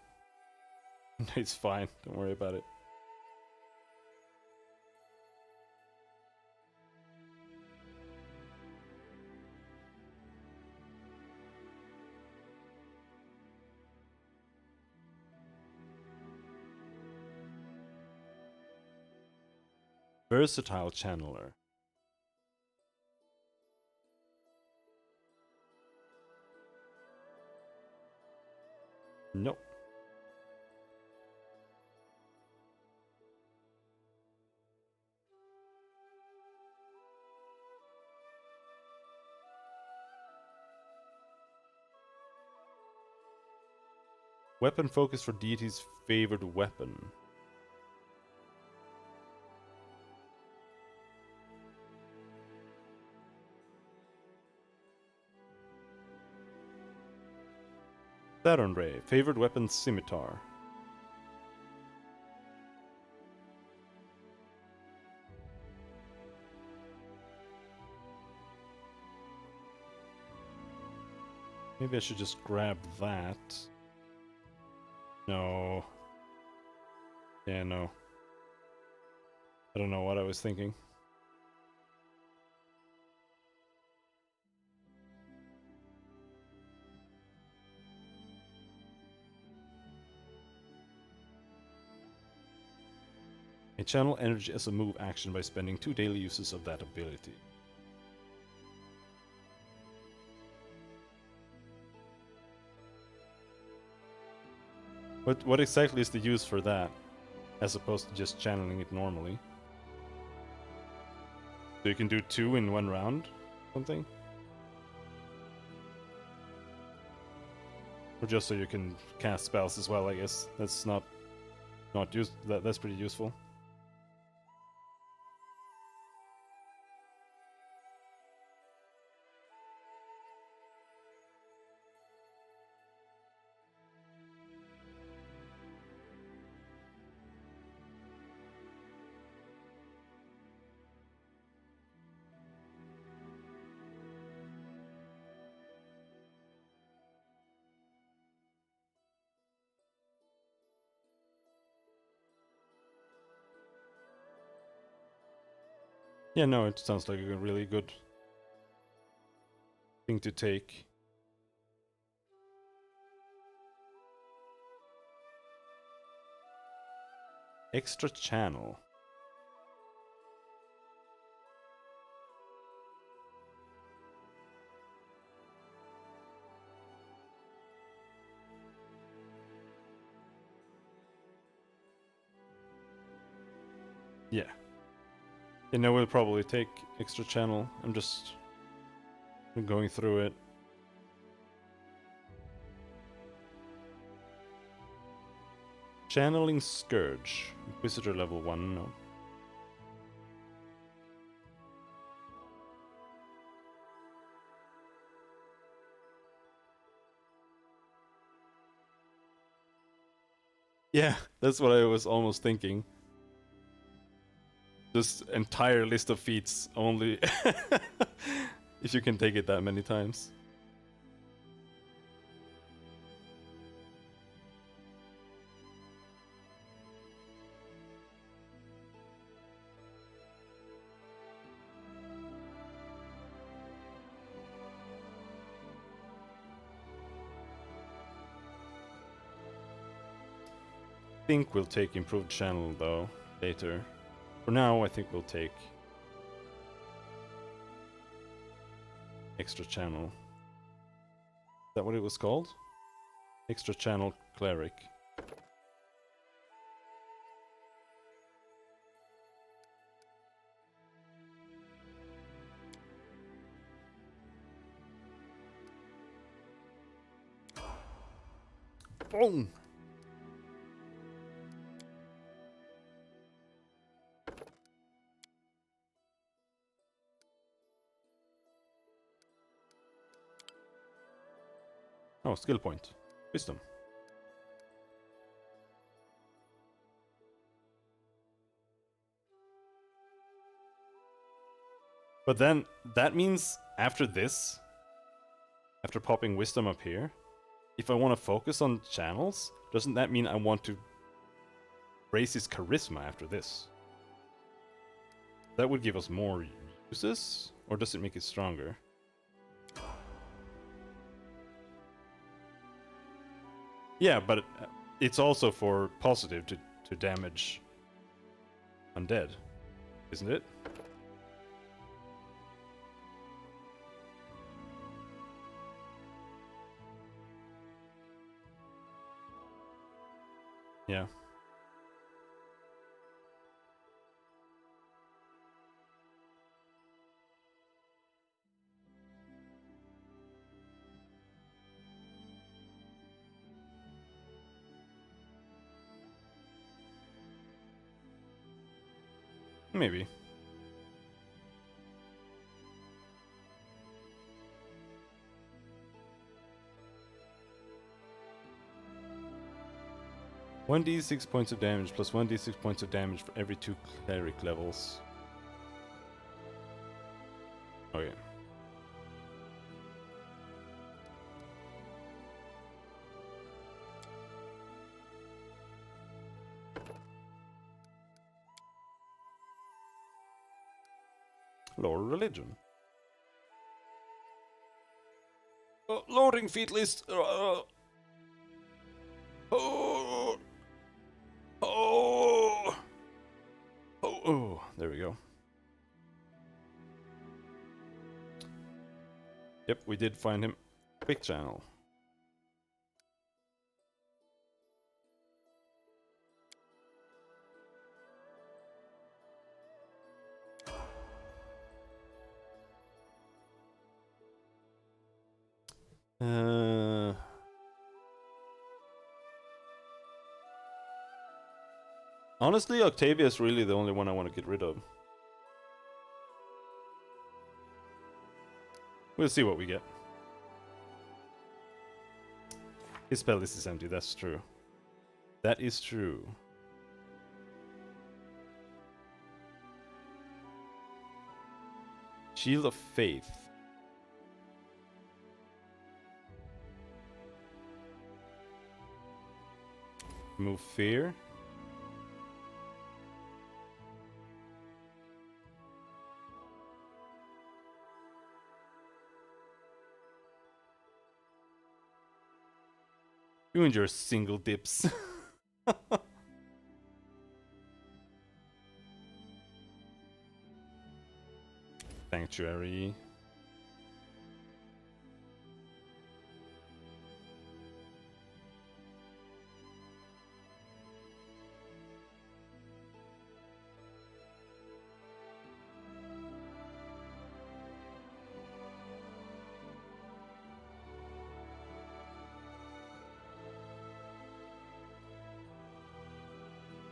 It's fine, don't worry about it. Versatile channeler. Nope. Weapon focus for deity's favored weapon. Saturn Ray, favored weapon scimitar. Maybe I should just grab that. No. Yeah, no. I don't know what I was thinking. A channel energy as a move action by spending 2 daily uses of that ability. What exactly is the use for that, as opposed to just channeling it normally? So you can do 2 in 1 round? Something? Or just so you can cast spells as well, I guess. That's that's pretty useful. Yeah, no, it sounds like a really good thing to take. Extra channel. Yeah. You know, we'll probably take extra channel. I'm just going through it. Channeling Scourge. Inquisitor level 1, no. Yeah, that's what I was almost thinking. This entire list of feats only if you can take it that many times. I think we'll take improved channel though later. For now, I think we'll take extra channel. Is that what it was called? Extra channel cleric. Boom! Oh, skill point. Wisdom. But then, that means after this, after popping wisdom up here, if I want to focus on channels, doesn't that mean I want to raise his charisma after this? That would give us more uses? Or does it make it stronger? Yeah, but it's also for positive to damage undead, isn't it? Yeah. Maybe. One d6 points of damage plus 1d6 points of damage for every 2 cleric levels. Okay. Lore religion. Loading feat list. Oh. Oh. Oh. There we go. Yep, we did find him. Quick channel. Honestly, Octavia is really the only one I want to get rid of. We'll see what we get. His spell list is empty, that's true. That is true. Shield of Faith. Remove fear. You and your single dips. Sanctuary.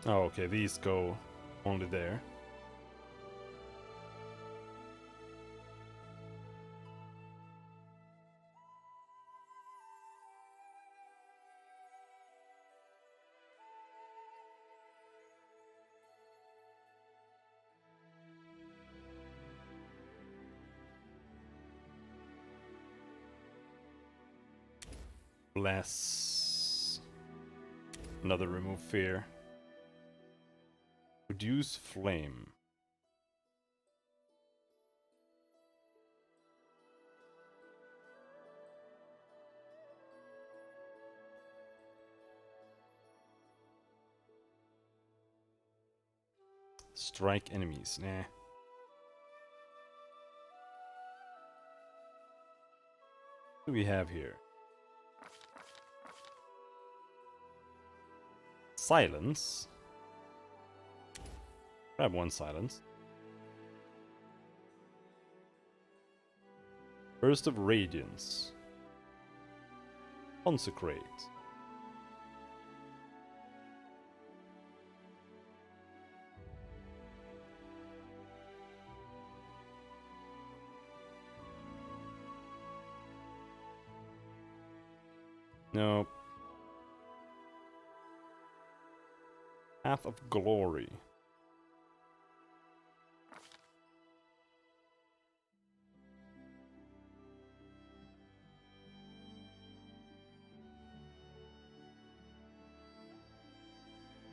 Oh, okay, these go only there. Bless. Another remove fear. Reduce flame. Strike enemies. Nah. What do we have here? Silence. Grab one silence. Burst of Radiance. Consecrate. No. Path of Glory.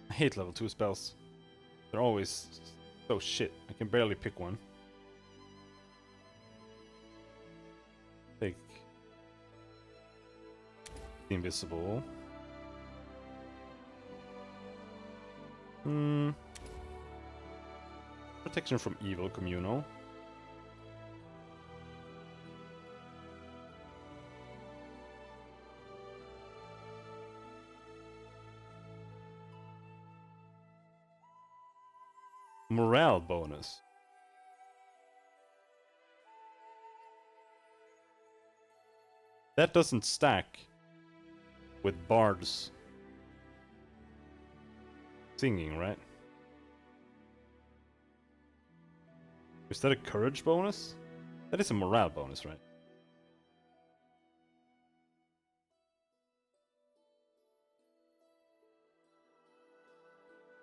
I hate level 2 spells. They're always so shit. I can barely pick one. Take the invisible. Protection from evil, communal. Morale bonus. That doesn't stack with bards singing, right? Is that a courage bonus? That is a morale bonus, right?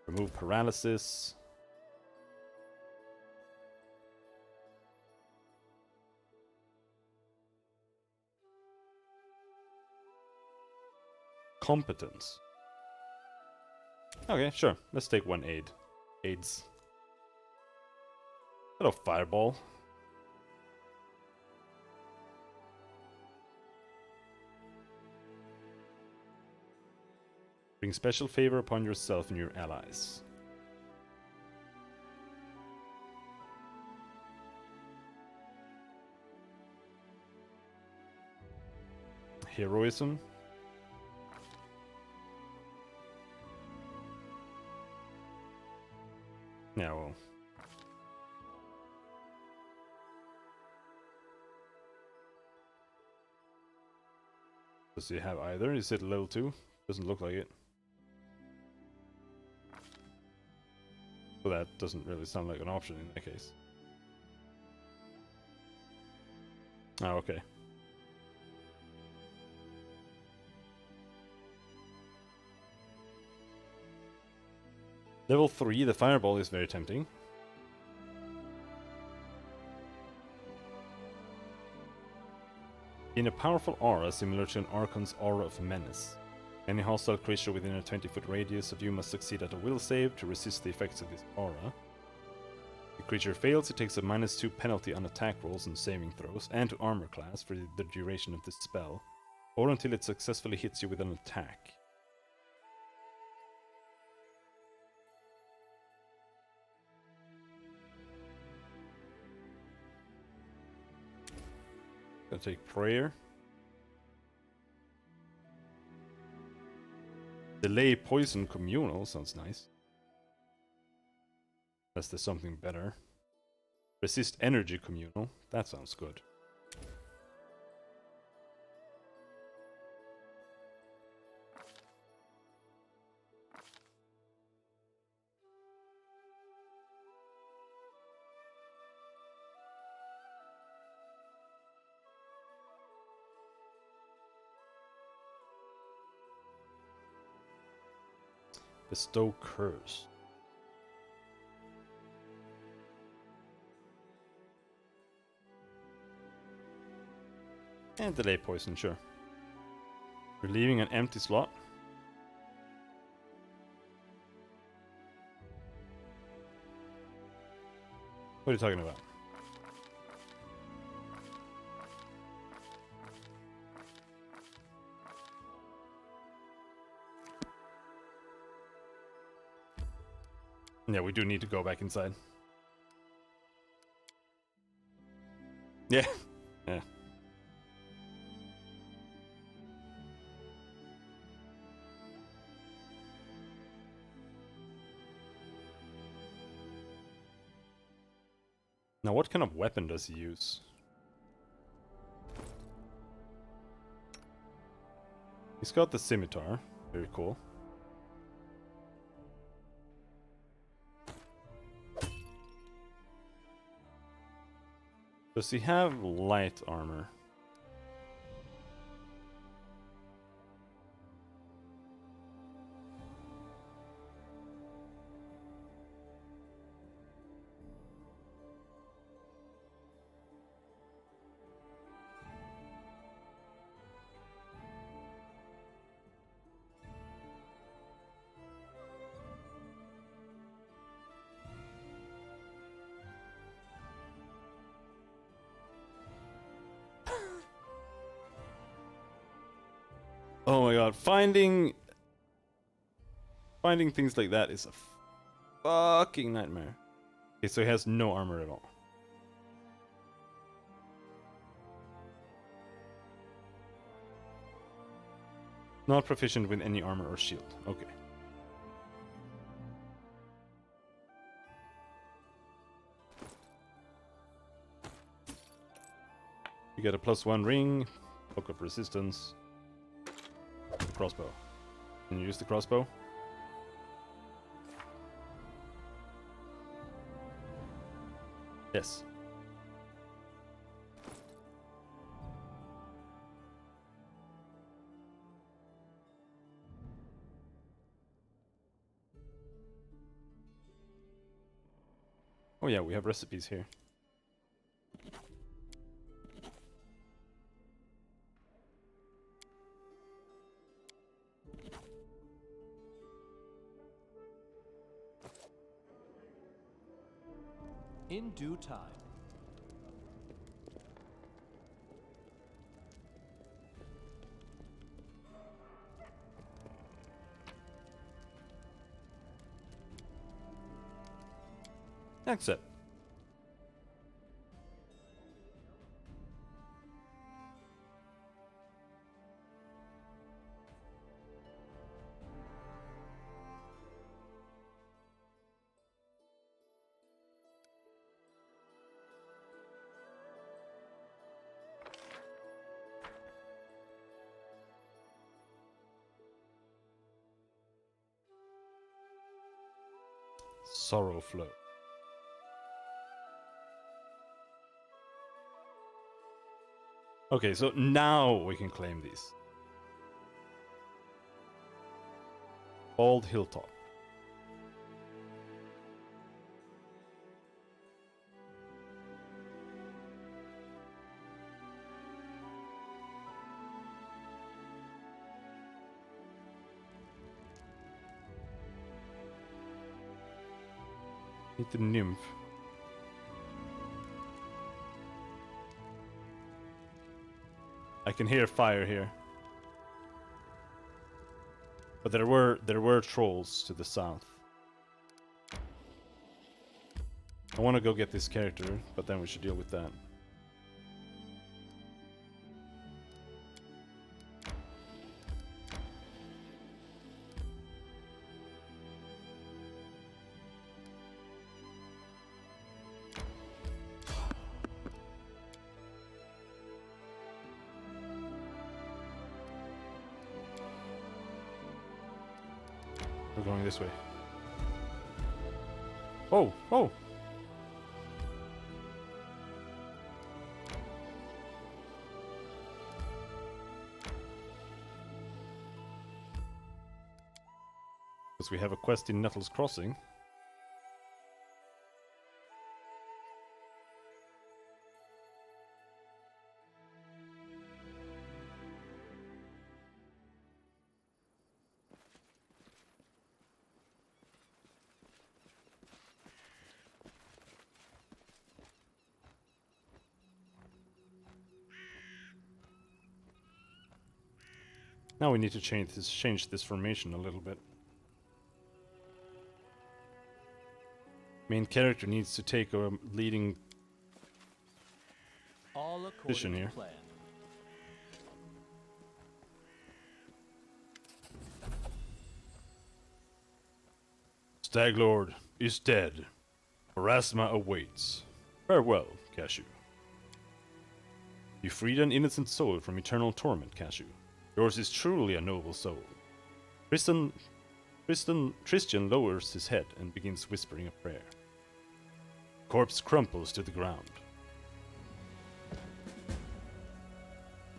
Remove paralysis. Competence. Okay, sure. Let's take one aid. AIDS. Hello, fireball. Bring special favor upon yourself and your allies. Heroism. Yeah, well. Does he have either? Is it level 2? Doesn't look like it. So that doesn't really sound like an option in that case. Oh, okay. Level 3, the fireball is very tempting. In a powerful aura similar to an Archon's aura of menace. Any hostile creature within a 20-foot radius of you must succeed at a will save to resist the effects of this aura. If the creature fails, it takes a -2 penalty on attack rolls and saving throws, and to armor class for the duration of this spell, or until it successfully hits you with an attack. Gonna take prayer. Delay poison communal sounds nice. Unless there's something better. Resist energy communal. That sounds good. Bestow curse. And delay poison, sure. Relieving an empty slot. What are you talking about? Yeah, we do need to go back inside. Yeah. Yeah. Now, what kind of weapon does he use? He's got the scimitar. Very cool. Does he have light armor? Oh my god, finding things like that is a fucking nightmare. Okay, so he has no armor at all. Not proficient with any armor or shield. Okay. You get a +1 ring, poke up resistance, the crossbow. Can you use the crossbow? Yes. Oh yeah, we have recipes here. In due time. Accept. Sorrow flow. Okay, so now we can claim these. Bald Hilltop. Need the nymph. I can hear fire here. But there were trolls to the south. I want to go get this character, but then we should deal with that. We're going this way. Oh, oh! Because we have a quest in Nettles Crossing. Now we need to change this formation a little bit. Main character needs to take a leading All position according here. to plan. Staglord is dead. Pharasma awaits. Farewell, Cashew. You freed an innocent soul from eternal torment, Cashew. Yours is truly a noble soul. Tristan lowers his head and begins whispering a prayer. Corpse crumples to the ground.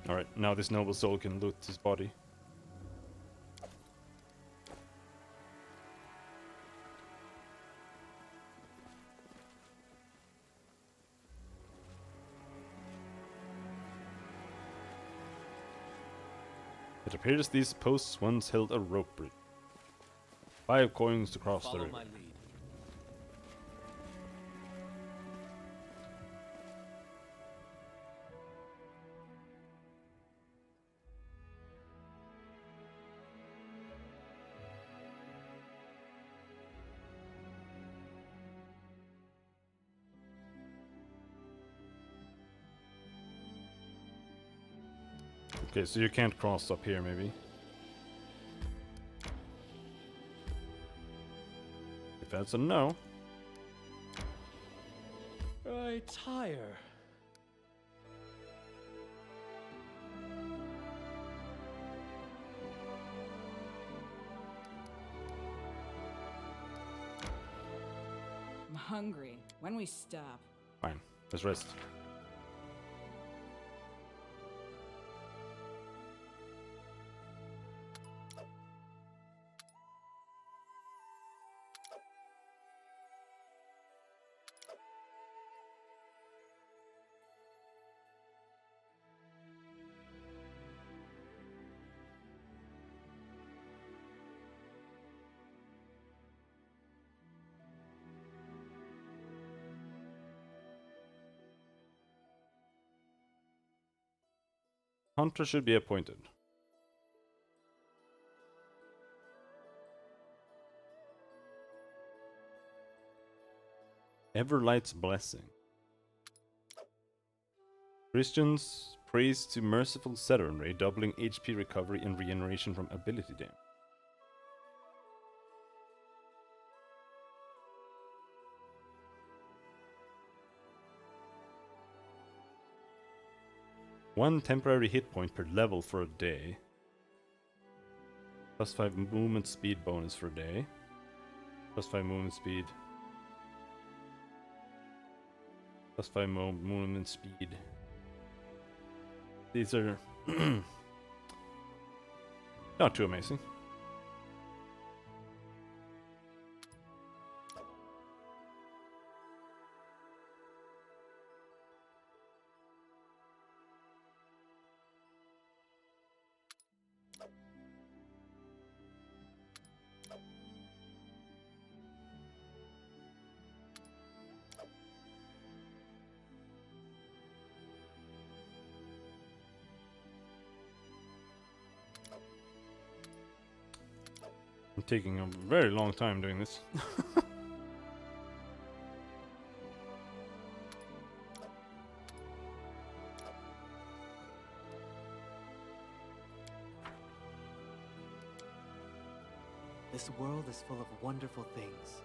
Alright, now this noble soul can loot his body. It appears these posts once held a rope bridge. 5 coins to cross the Follow river. my lead. Okay, so you can't cross up here, maybe. If that's a no. I tire. hungry. When we stop? Fine. Let's rest. Hunter should be appointed. Everlight's Blessing. Christians praise to merciful Saturn, doubling HP recovery and regeneration from ability damage. One temporary hit point per level for a day. Plus 5 movement speed bonus for a day. Plus 5 movement speed. Plus 5 movement speed. These are not too amazing. I'm taking a very long time doing this. This world is full of wonderful things,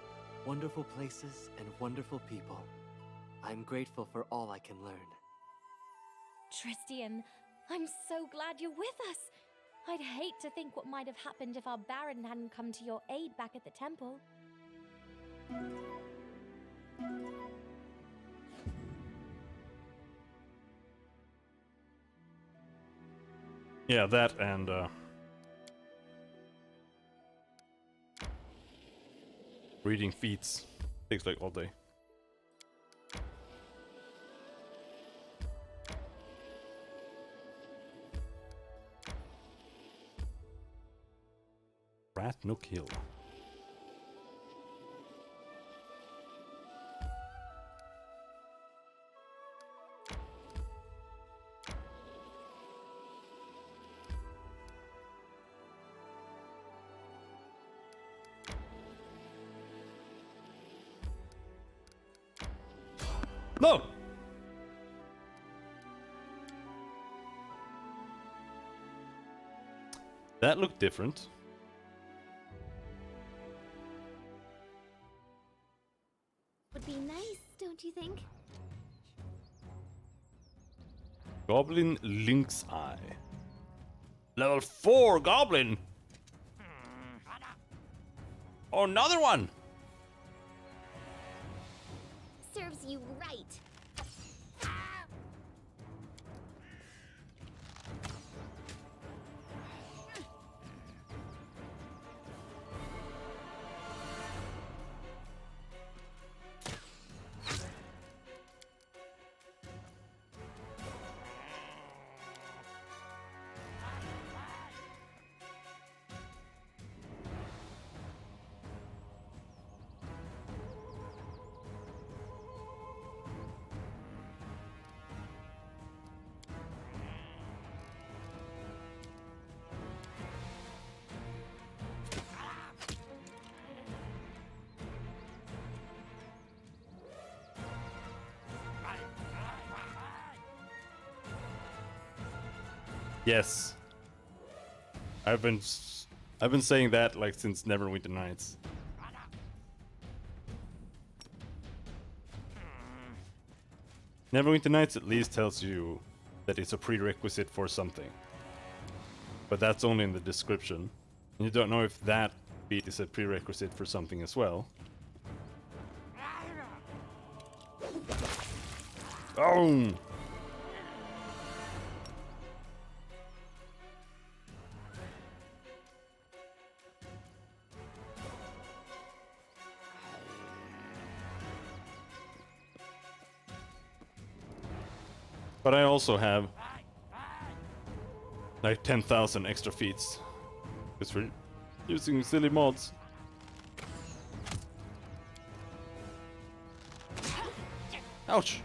wonderful places, and wonderful people. I'm grateful for all I can learn. Tristian, I'm so glad you're with us. I'd hate to think what might have happened if our Baron hadn't come to your aid back at the temple. Yeah, that and reading feats takes like all day. Rat no kill. No! That looked different. Would be nice, don't you think? Goblin Lynx Eye. Level 4 Goblin! Oh, another one! Serves you right. Yes. I've been saying that like since Neverwinter Nights. Neverwinter Nights at least tells you that it's a prerequisite for something. But that's only in the description. And you don't know if that beat is a prerequisite for something as well. Oh! But I also have like 10,000 extra feats. Because we're using silly mods. Ouch!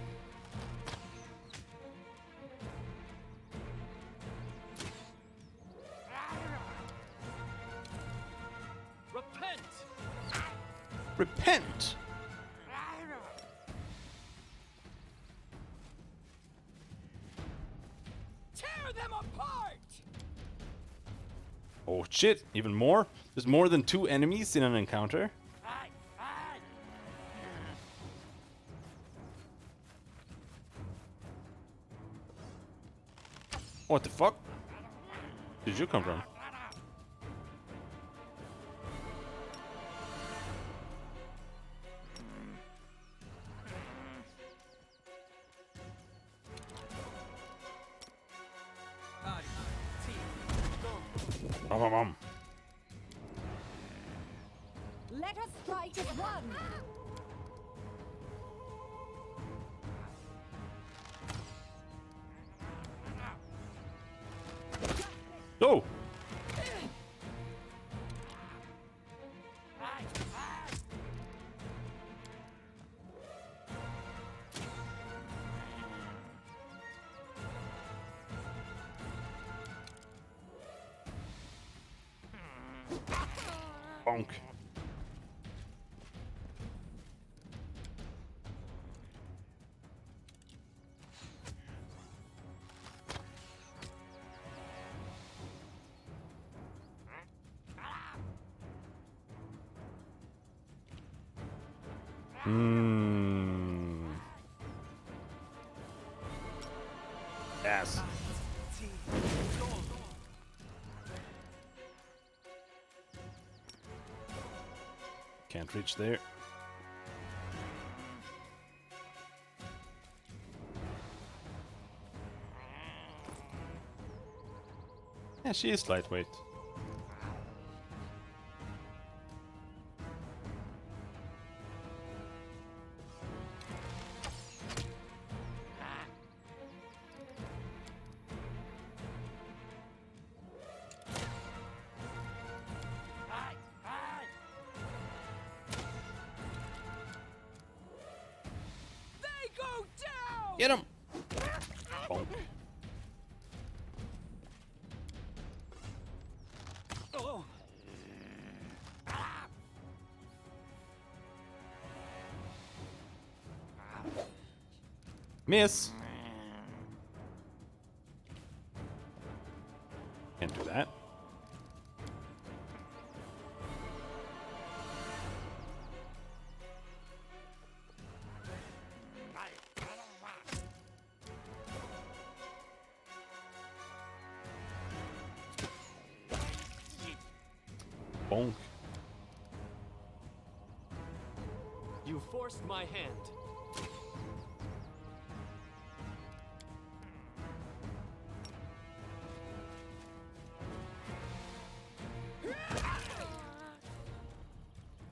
Repent! Repent! Tear them apart! Oh shit, even more? There's more than 2 enemies in an encounter? What the fuck? Did you come from? Bum. Let us strike as one! Go! Bonk. Yes. Can't reach there. Yeah, she is lightweight. Get him! Bonk. Miss! Can't do that. Bonk. You forced my hand.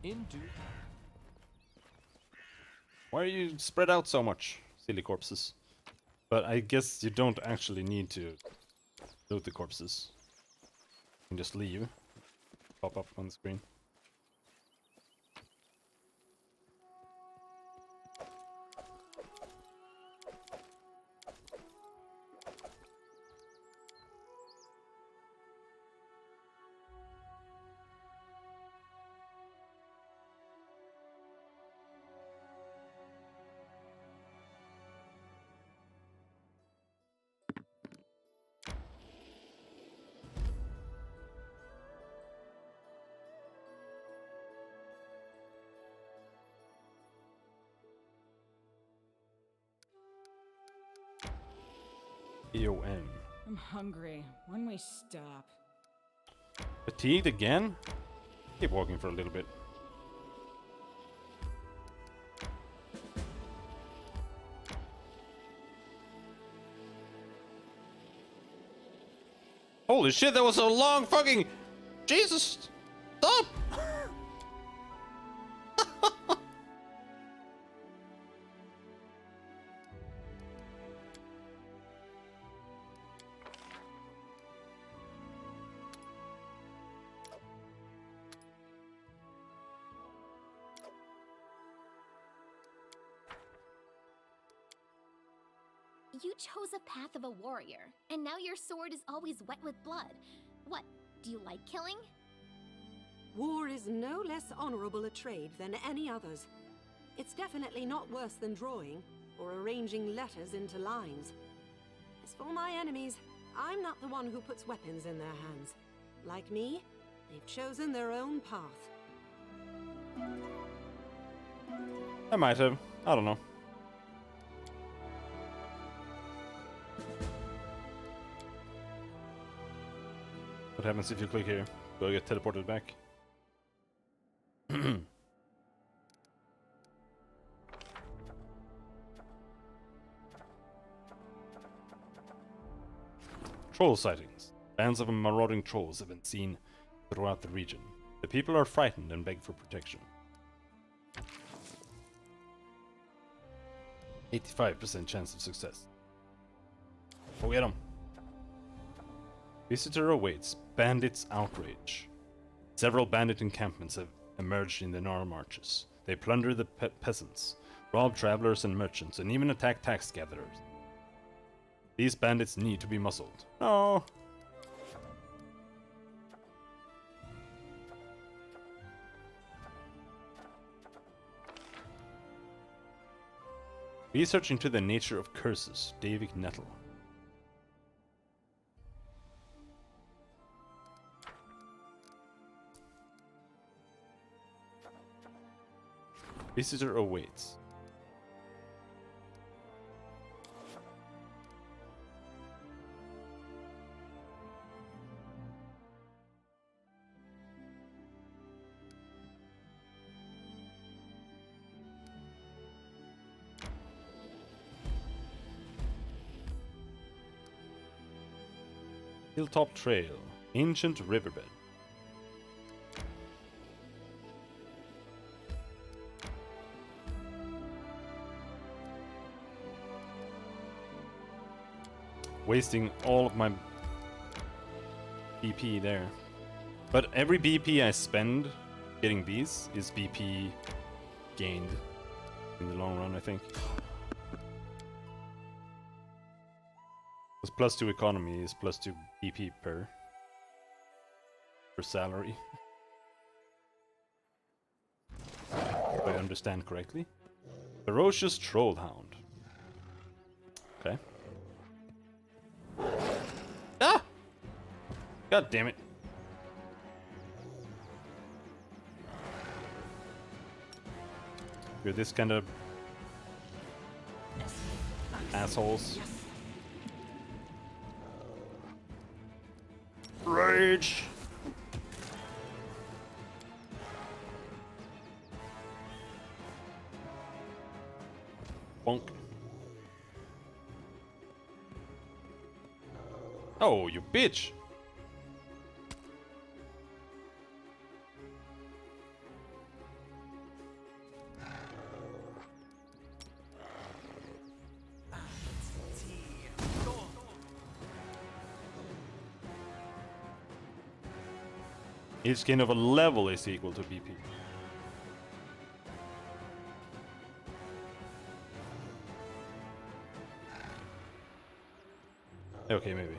In due. Why are you spread out so much, silly corpses? But I guess you don't actually need to loot the corpses. You can just leave. Pop up on the screen. EOM. I'm hungry. When we stop? Fatigued again? Keep walking for a little bit. Holy shit, that was a long fucking... Jesus! Stop! You chose a path of a warrior, and now your sword is always wet with blood. What, do you like killing? War is no less honorable a trade than any others. It's definitely not worse than drawing, or arranging letters into lines. As for my enemies, I'm not the one who puts weapons in their hands. Like me, they've chosen their own path. I might have. I don't know. What happens if you click here? Do I get teleported back? Troll sightings. Bands of marauding trolls have been seen throughout the region. The people are frightened and beg for protection. 85% chance of success. Go get 'em. Visitor awaits. Bandits outrage. Several bandit encampments have emerged in the Nara marches. They plunder the peasants, rob travelers and merchants, and even attack tax gatherers. These bandits need to be muzzled. No. Research into the nature of curses. David Nettle. Visitor awaits. Hilltop Trail. Ancient riverbed. Wasting all of my BP there. But every BP I spend getting these is BP gained in the long run, I think. Because +2 economy is +2 BP per salary. If I understand correctly. Ferocious Trollhound. Okay. Ah! God damn it. You're this kind of assholes. Rage! Bonk. Oh, you bitch! Each gain of a level is equal to BP. Okay, maybe.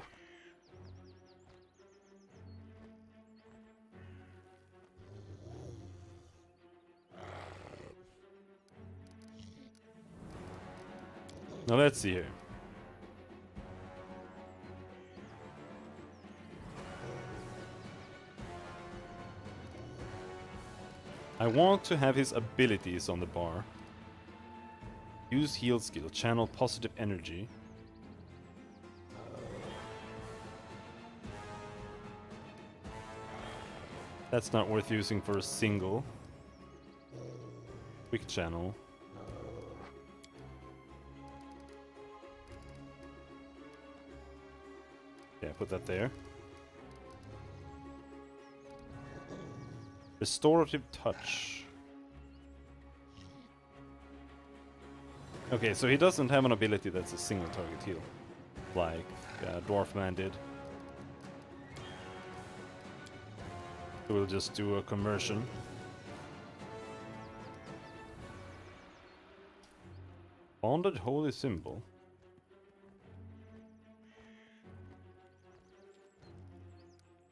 Now let's see here. I want to have his abilities on the bar. Use heal skill, channel positive energy. That's not worth using for a single. Quick channel. Yeah, put that there. Restorative touch. Okay, so he doesn't have an ability that's a single target heal, like Dwarf Man did. So we'll just do a conversion. Bonded holy symbol.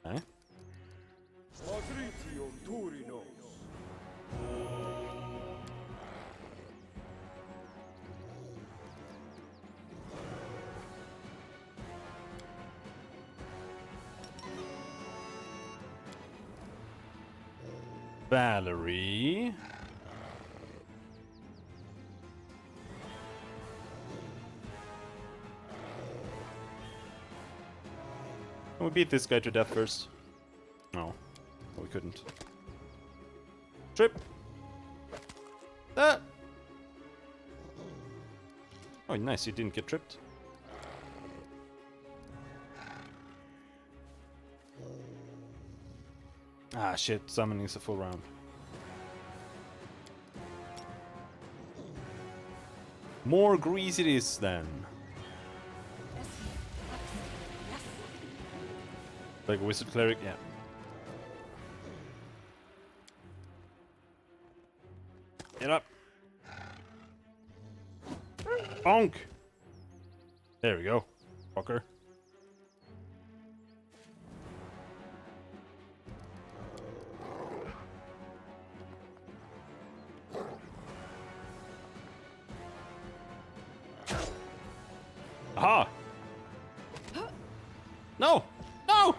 Eh? Valerie. Can we beat this guy to death first? No, we couldn't. Trip! Ah! Oh, nice, you didn't get tripped. Ah, shit, summoning is a full round. More grease it is then. Like a wizard cleric, yeah. Get up. Bonk! There we go, fucker. Aha! No! No!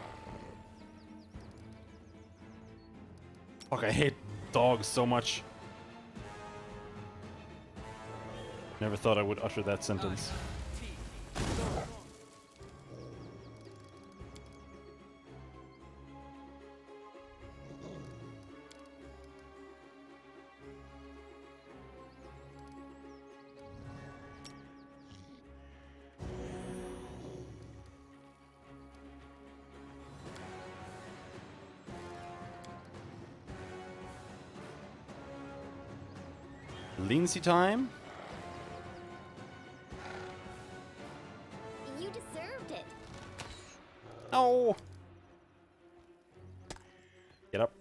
Fuck, I hate dogs so much. Never thought I would utter that sentence. Lindsay time? You deserved it. No! Get up.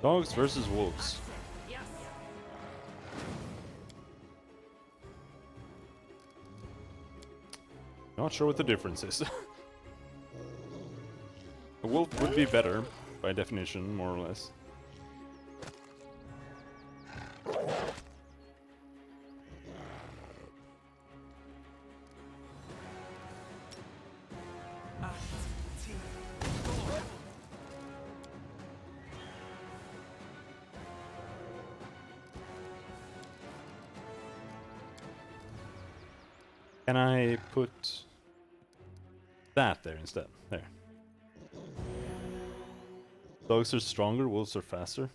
Dogs versus wolves. Not sure what the difference is. A wolf would be better, by definition, more or less. Can I put that there instead? There. Dogs are stronger, wolves are faster.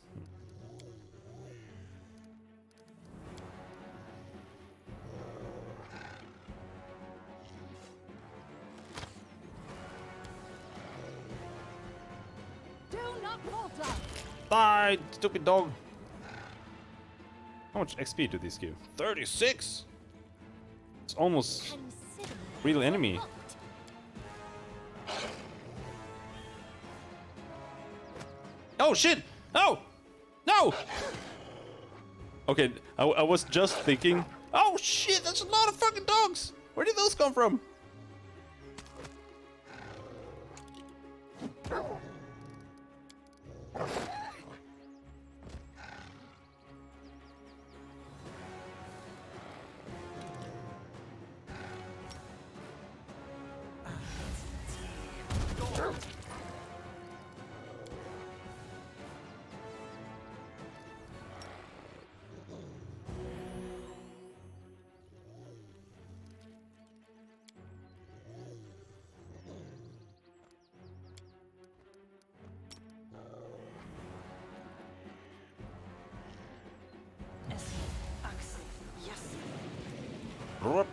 Do not falter. Die, stupid dog! How much XP do these give? 36! It's almost real enemy. Oh shit! No! No! Okay, I was just thinking. Oh shit! That's a lot of fucking dogs! Where did those come from?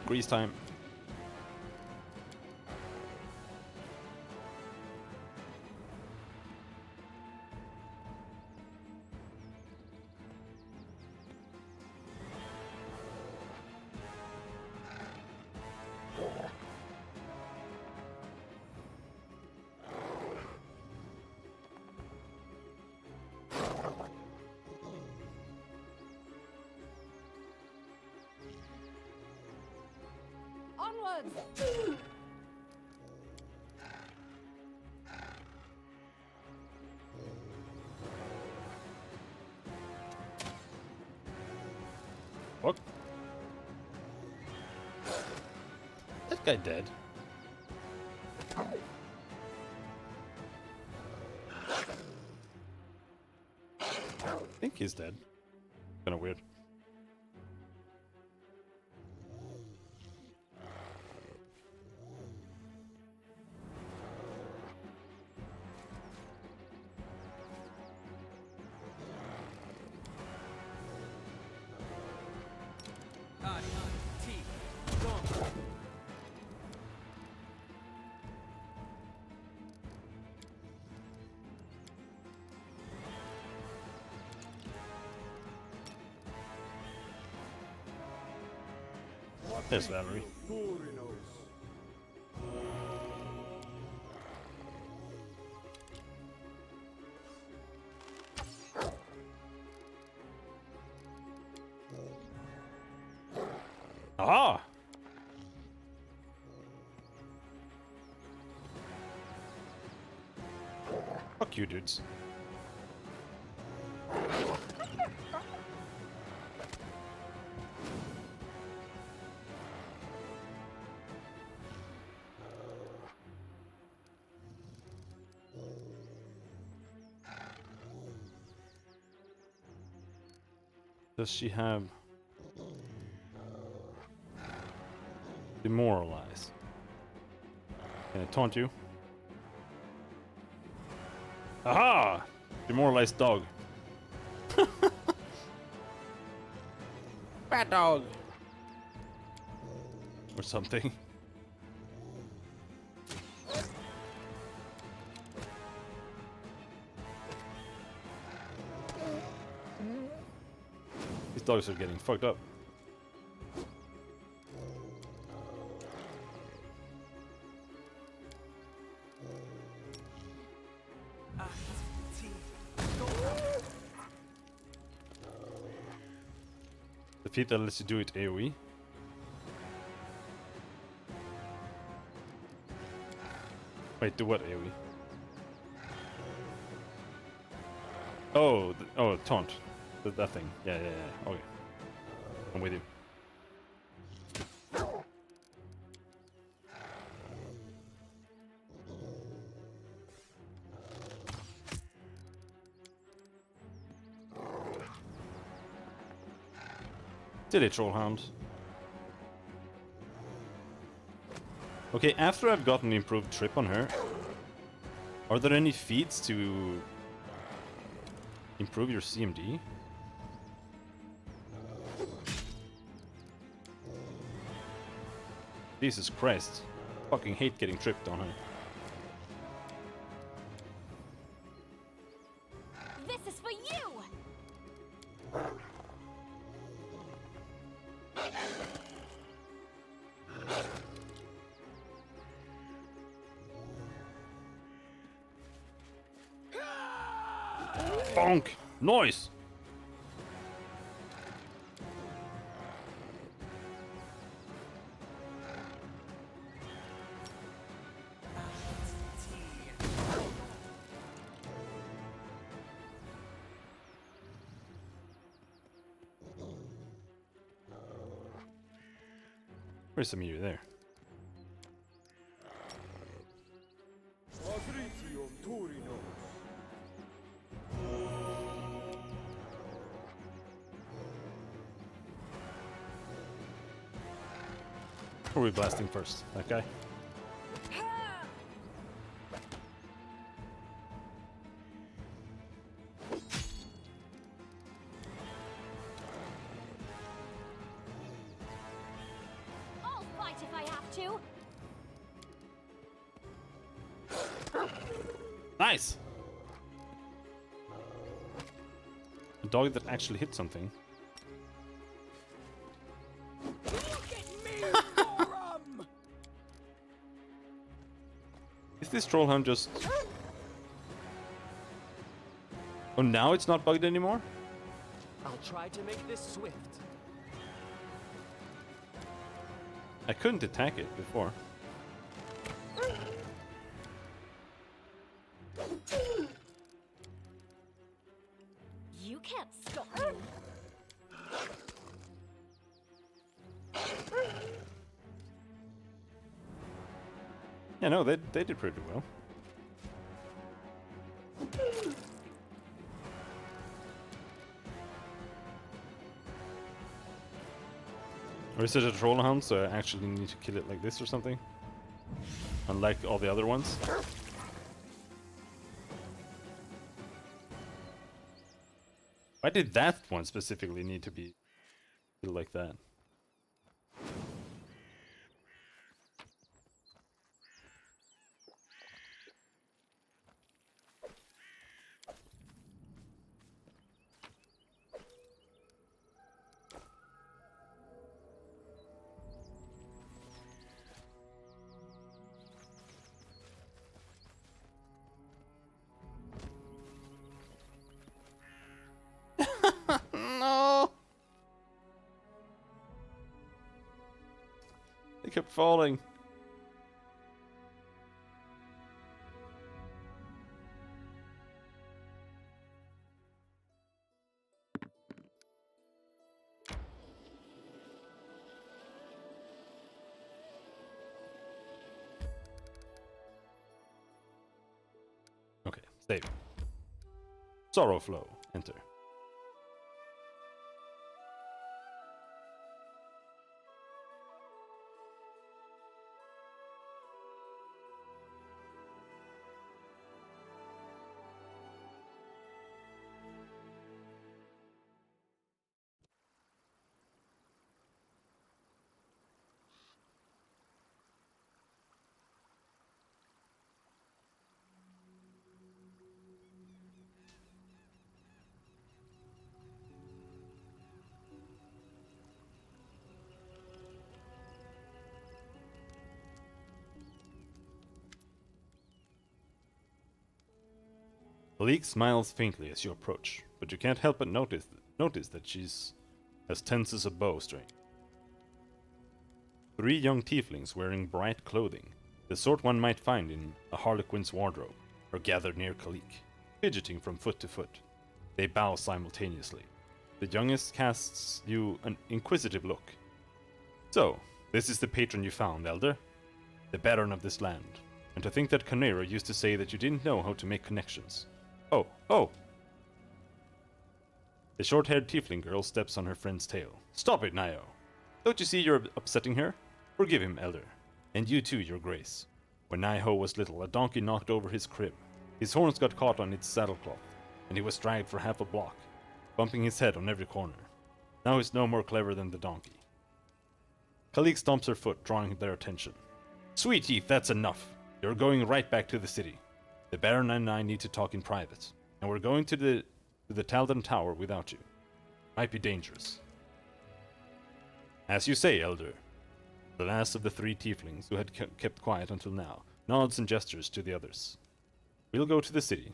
Grease time. Onwards! What? That guy dead. I think he's dead. Kinda weird. There's Valerie. Ah! Fuck you, dudes. Does she have demoralize? Can I taunt you? Aha! Demoralized dog. Bad dog. Or something. These dogs are getting fucked up. The feat that lets you do it AoE. Wait, do what AoE? Oh, oh, taunt. That thing. Yeah. Okay. I'm with you. Did it, Trollhound? Okay, after I've gotten the improved trip on her, are there any feats to improve your CMD? Jesus Christ. Fucking hate getting tripped on her. This is for you! Bonk! Noise! Where's the meter there? Who are we blasting first? That guy? All to. Nice! A dog that actually hit something. Is this trollhound just... Oh, now it's not bugged anymore? I'll try to make this swift. I couldn't attack it before. You can't stop me. Yeah, no, they did pretty well. Or is it a trollhound, so I actually need to kill it like this or something? Unlike all the other ones. Why did that one specifically need to be killed like that? No! They kept falling. Okay, save. Sorrow flow. Enter. Leek smiles faintly as you approach, but you can't help but notice that she's as tense as a bowstring. 3 young tieflings wearing bright clothing, the sort one might find in a harlequin's wardrobe, are gathered near Kalik, fidgeting from foot to foot. They bow simultaneously. The youngest casts you an inquisitive look. So, this is the patron you found, Elder? The Baron of this land. And to think that Canero used to say that you didn't know how to make connections. Oh, oh! The short-haired tiefling girl steps on her friend's tail. Stop it, Nio! Don't you see you're upsetting her? Forgive him, Elder. And you too, your grace. When Naiho was little, a donkey knocked over his crib. His horns got caught on its saddlecloth, and he was dragged for half a block, bumping his head on every corner. Now he's no more clever than the donkey. Kalik stomps her foot, drawing their attention. Sweet Teeth, that's enough. You're going right back to the city. The Baron and I need to talk in private, and we're going to the Taldan Tower without you. Might be dangerous. As you say, Elder. The last of the 3 tieflings, who had kept quiet until now, nods and gestures to the others. We'll go to the city.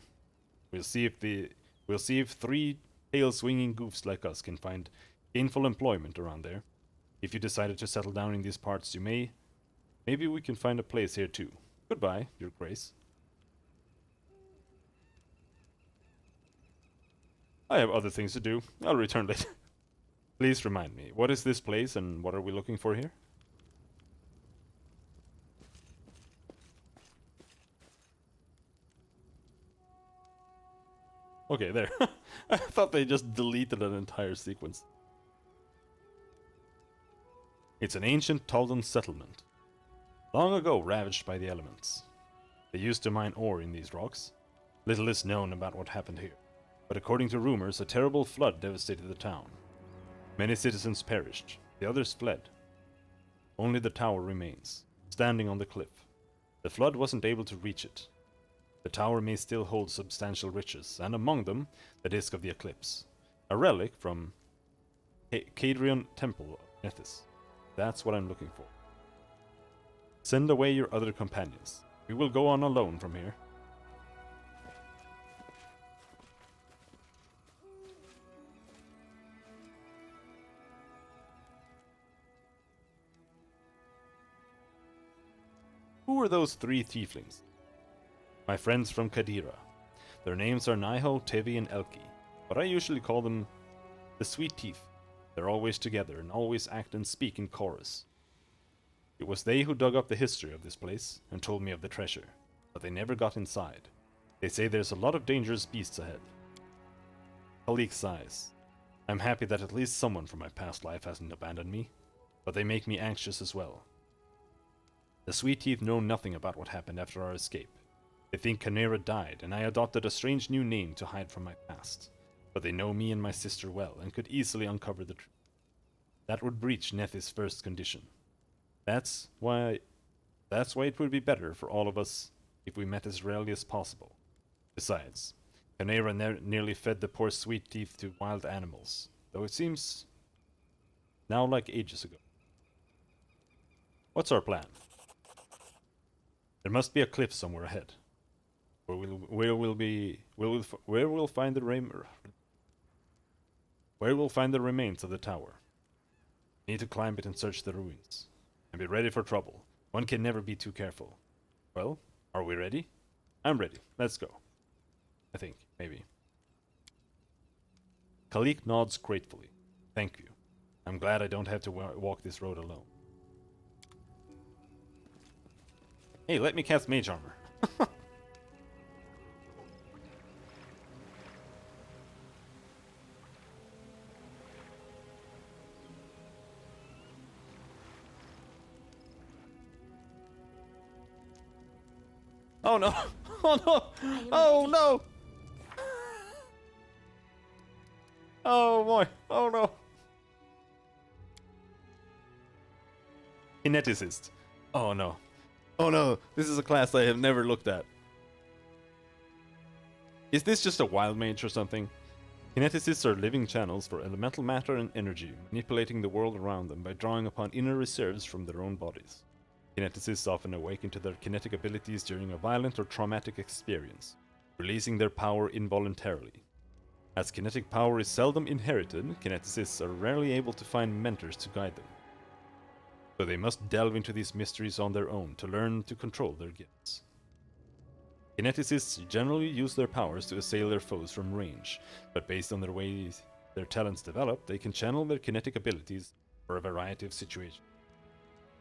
We'll see if 3 tail-swinging goofs like us can find gainful employment around there. If you decided to settle down in these parts, you may. Maybe we can find a place here too. Goodbye, Your Grace. I have other things to do. I'll return later. Please remind me, what is this place and what are we looking for here? Okay, there. I thought they just deleted an entire sequence. It's an ancient Taldan settlement. Long ago ravaged by the elements. They used to mine ore in these rocks. Little is known about what happened here, but according to rumors, a terrible flood devastated the town. Many citizens perished, the others fled. Only the tower remains. standing on the cliff. The flood wasn't able to reach it. The tower may still hold substantial riches, and among them, the Disk of the Eclipse, a relic from Cadrian Temple of Nethys. That's what I'm looking for. Send away your other companions. We will go on alone from here. Who are those 3 tieflings? My friends from Kadira. Their names are Naiho, Tevi, and Elki, but I usually call them the Sweet Teeth. They're always together and always act and speak in chorus. It was they who dug up the history of this place and told me of the treasure, but they never got inside. They say there's a lot of dangerous beasts ahead. Khalik sighs. I'm happy that at least someone from my past life hasn't abandoned me, but they make me anxious as well. The Sweet Teeth know nothing about what happened after our escape. They think Canera died, and I adopted a strange new name to hide from my past. But they know me and my sister well, and could easily uncover the truth. That would breach Nethys' first condition. That's why it would be better for all of us if we met as rarely as possible. Besides, Canera nearly fed the poor Sweet Teeth to wild animals, though it seems now like ages ago. What's our plan? There must be a cliff somewhere ahead, where we'll find the remains of the tower. We need to climb it and search the ruins, and be ready for trouble. One can never be too careful. Well, are we ready? I'm ready. Let's go. I think, maybe. Khalik nods gratefully. Thank you. I'm glad I don't have to walk this road alone. Hey, let me cast Mage Armor. Oh no! Oh no! Oh no! Oh boy! Oh no! Kineticist. Oh no. Oh no, this is a class I have never looked at. Is this just a wild mage or something? Kineticists are living channels for elemental matter and energy, manipulating the world around them by drawing upon inner reserves from their own bodies. Kineticists often awaken to their kinetic abilities during a violent or traumatic experience, releasing their power involuntarily. As kinetic power is seldom inherited, kineticists are rarely able to find mentors to guide them. So they must delve into these mysteries on their own to learn to control their gifts. Kineticists generally use their powers to assail their foes from range, but based on their ways their talents develop, they can channel their kinetic abilities for a variety of situations.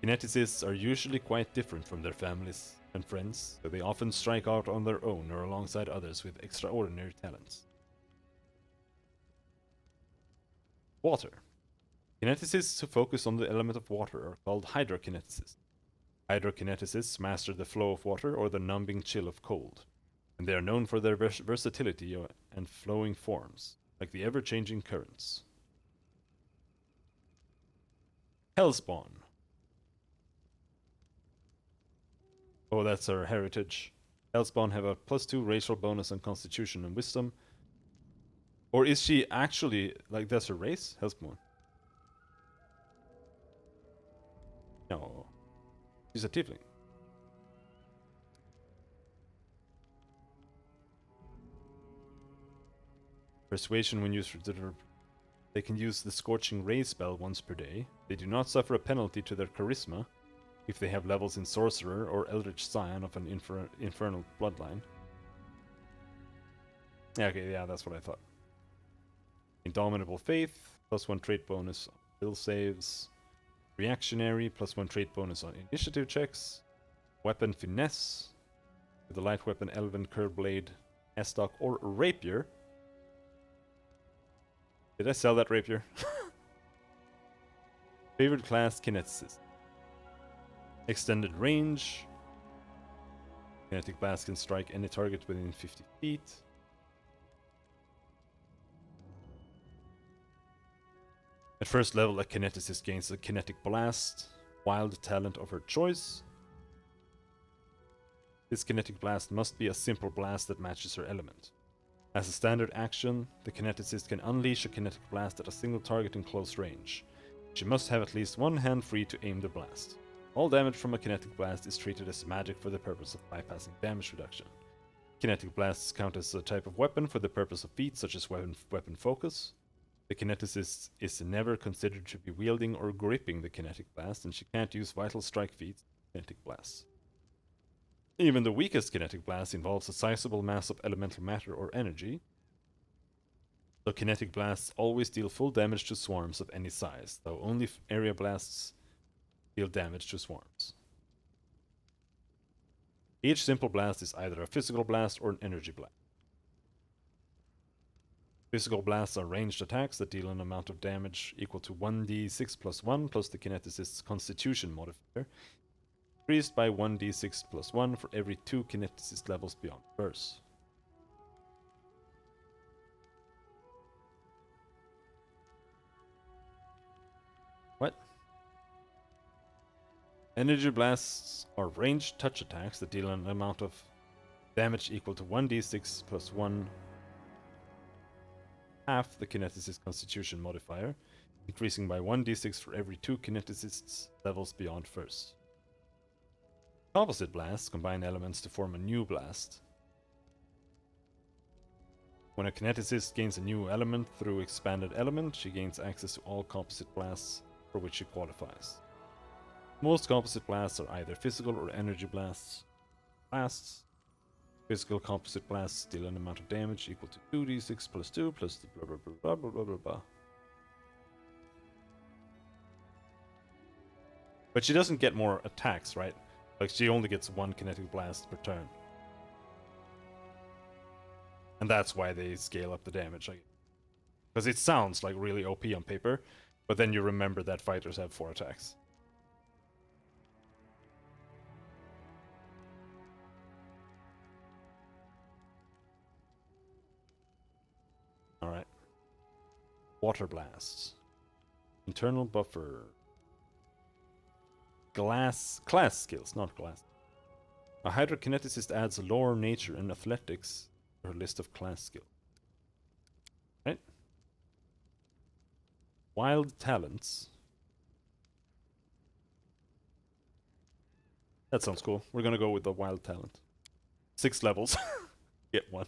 Kineticists are usually quite different from their families and friends, so they often strike out on their own or alongside others with extraordinary talents. Water. Kineticists who focus on the element of water are called hydrokineticists. Hydrokineticists master the flow of water or the numbing chill of cold, and they are known for their versatility and flowing forms, like the ever-changing currents. Hellspawn. Oh, that's our heritage. Hellspawn have a +2 racial bonus on Constitution and Wisdom. Or is she actually, like, that's her race? Hellspawn. No. She's a tiefling. Persuasion when used for they can use the Scorching Ray spell once per day. They do not suffer a penalty to their charisma if they have levels in Sorcerer or Eldritch Scion of an infernal bloodline. Yeah, okay, yeah, that's what I thought. Indomitable Faith, +1 trait bonus on will saves. Reactionary, +1 trait bonus on initiative checks. Weapon Finesse, with a light weapon, Elven, Curved Blade, Estoc, or Rapier. Did I sell that rapier? Favorite class, Kineticist. Extended range. Kinetic Blast can strike any target within 50 feet. At first level, a Kineticist gains a Kinetic Blast, wild talent of her choice, This kinetic blast must be a simple blast that matches her element. As a standard action, the kineticist can unleash a kinetic blast at a single target in close range. She must have at least one hand free to aim the blast. All damage from a kinetic blast is treated as magic for the purpose of bypassing damage reduction. Kinetic blasts count as a type of weapon for the purpose of feats such as weapon focus. The kineticist is never considered to be wielding or gripping the kinetic blast, and she can't use vital strike feats with kinetic blasts. Even the weakest kinetic blast involves a sizable mass of elemental matter or energy, so kinetic blasts always deal full damage to swarms of any size, though only area blasts deal damage to swarms. Each simple blast is either a physical blast or an energy blast. Physical blasts are ranged attacks that deal an amount of damage equal to 1d6 plus 1 plus the kineticist's constitution modifier, increased by 1d6 plus 1 for every 2 kineticist levels beyond first. What? Energy blasts are ranged touch attacks that deal an amount of damage equal to 1d6 plus 1 half the kineticist's constitution modifier, increasing by 1d6 for every 2 kineticists levels beyond first. Composite blasts combine elements to form a new blast. When a kineticist gains a new element through expanded element, she gains access to all composite blasts for which she qualifies. Most composite blasts are either physical or energy blasts. Physical composite blasts deal an amount of damage equal to 2d6 plus 2 plus the blah blah blah blah blah blah blah. But she doesn't get more attacks, right? Like, she only gets 1 kinetic blast per turn. And that's why they scale up the damage. Because it sounds like really OP on paper, but then you remember that fighters have 4 attacks. Alright. Water blasts. Internal buffer. Class skills, not glass. A hydrokineticist adds lore, nature, and athletics to her list of class skills. Right? Wild talents. That sounds cool. We're gonna go with the wild talent. 6 levels. Get 1.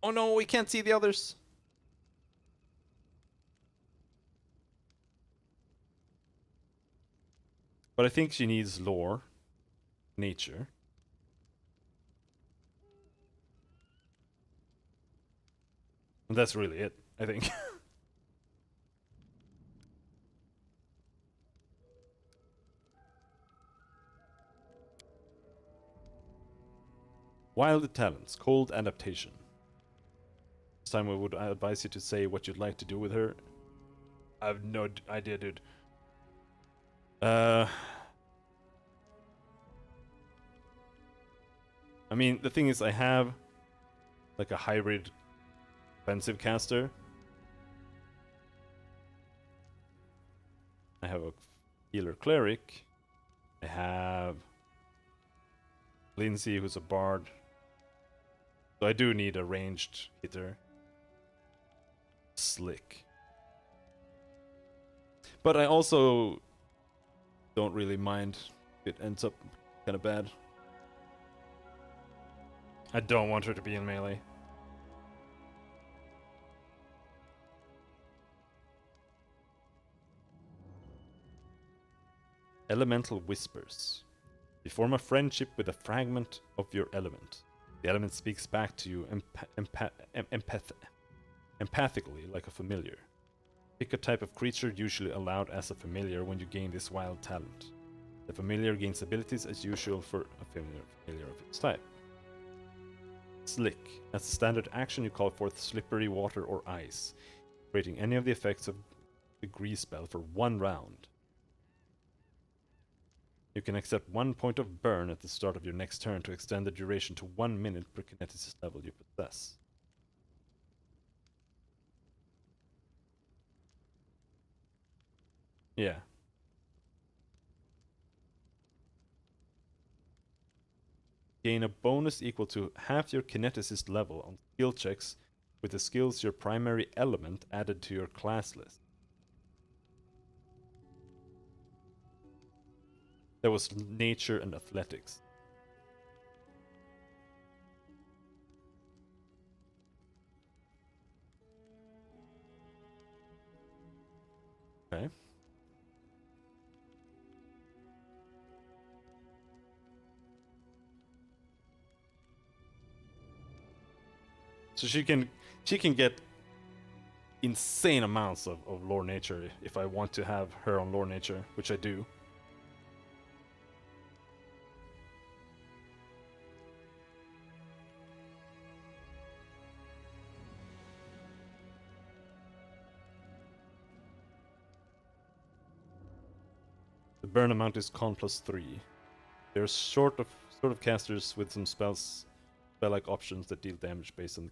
Oh no, we can't see the others. But I think she needs lore, nature. And that's really it, I think. Wild talents, cold adaptation. This time I would advise you to say what you'd like to do with her. I have no idea, dude. I mean, the thing is, I have like a hybrid offensive caster. I have a healer cleric. I have Lindsay, who's a bard. So I do need a ranged hitter. Slick. But I also don't really mind if it ends up kind of bad. I don't want her to be in melee. Elemental whispers. You form a friendship with a fragment of your element. The element speaks back to you empathically, like a familiar. Pick a type of creature usually allowed as a familiar when you gain this wild talent. The familiar gains abilities as usual for a familiar of its type. Slick. As a standard action, you call forth slippery water or ice, creating any of the effects of the grease spell for 1 round. You can accept 1 point of burn at the start of your next turn to extend the duration to 1 minute per kineticist level you possess. Yeah. Gain a bonus equal to half your kineticist level on skill checks with the skills your primary element added to your class list. That was nature and athletics. Okay. So she can get insane amounts of lore nature if I want to have her on lore nature, which I do. The burn amount is con +3. They're sort of casters with some spell-like options that deal damage based on the.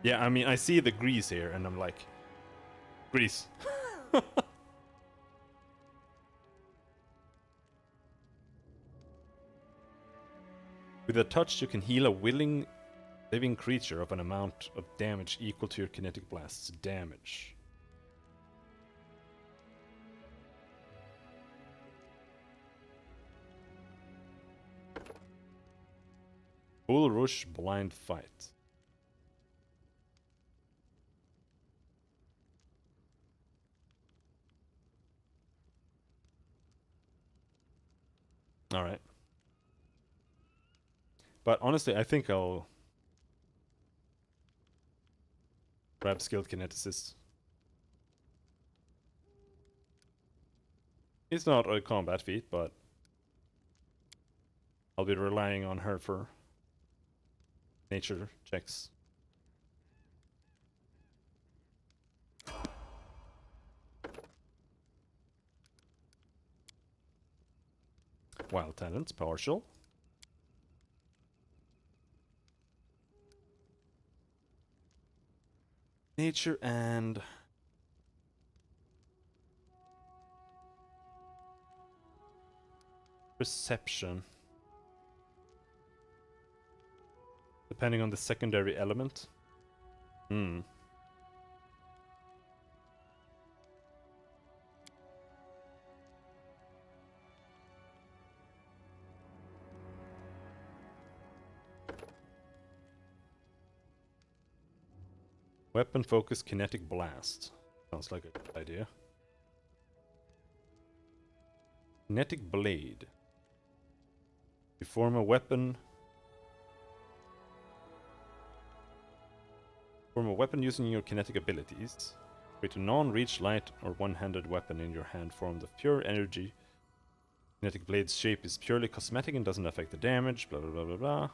Yeah, I mean, I see the grease here, and I'm like, grease. With a touch, you can heal a willing living creature of an amount of damage equal to your kinetic blast's damage. Bull Rush Blind Fight. Alright. But honestly, I think I'll grab Skilled Kineticist. It's not a combat feat, but I'll be relying on her for nature checks. Wild Talents, partial. Nature and perception. Depending on the secondary element. Weapon focus kinetic blast. Sounds like a good idea. Kinetic blade. You form a weapon. Form a weapon using your kinetic abilities. Create a non-reach light or one-handed weapon in your hand formed of pure energy. Kinetic blade's shape is purely cosmetic and doesn't affect the damage. Blah blah blah blah blah. You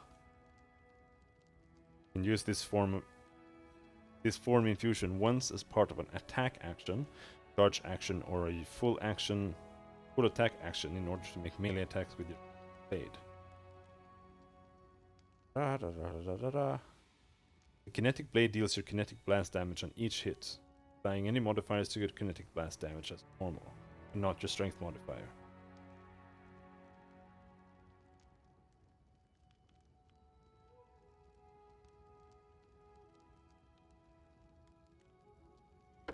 can use this form infusion once as part of an attack action, charge action, or a full attack action in order to make melee attacks with your blade. The kinetic blade deals your kinetic blast damage on each hit, applying any modifiers to your kinetic blast damage as normal, and not your strength modifier.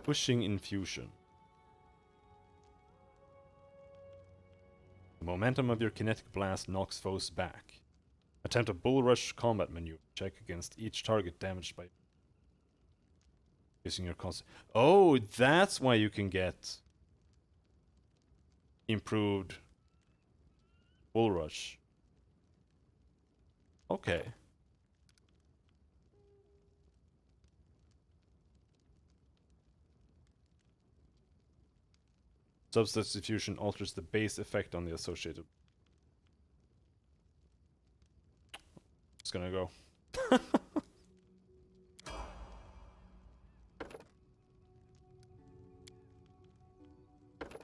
Pushing infusion. The momentum of your kinetic blast knocks foes back. Attempt a bull rush combat maneuver check against each target damaged by using your Oh, that's why you can get improved bull rush. Okay. Substance diffusion alters the base effect on the associated. It's gonna go.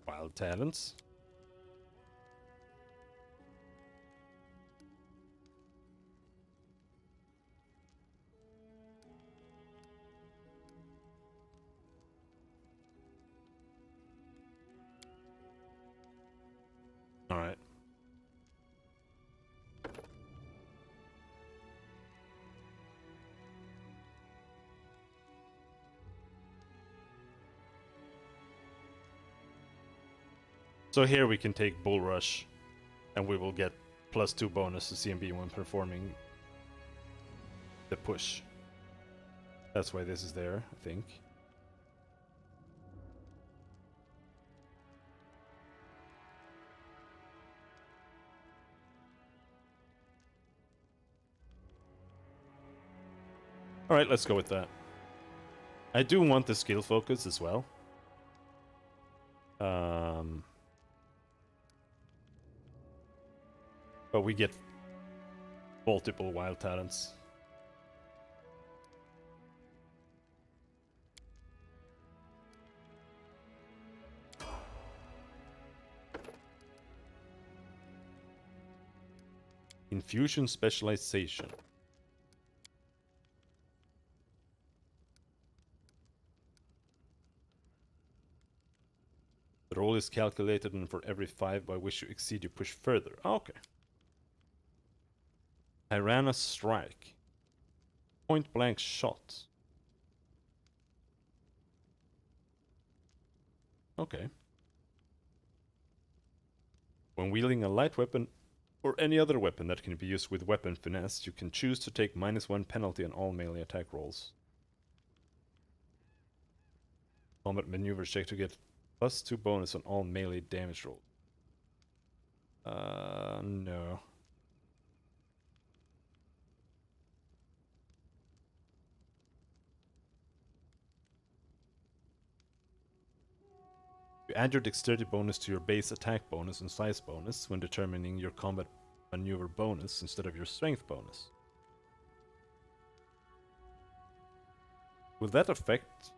Wild talents. Alright. So here we can take Bull Rush, and we will get +2 bonus to CMB when performing the push. That's why this is there, I think. Alright, let's go with that. I do want the skill focus as well. But we get multiple wild talents. Infusion specialization. The roll is calculated, and for every 5 by which you exceed, you push further. Okay. Piranha Strike. Point blank shot. Okay. When wielding a light weapon or any other weapon that can be used with weapon finesse, you can choose to take -1 penalty on all melee attack rolls. Combat maneuver check to get +2 bonus on all melee damage rolls. No. You add your dexterity bonus to your base attack bonus and size bonus when determining your combat maneuver bonus instead of your strength bonus. Will that affect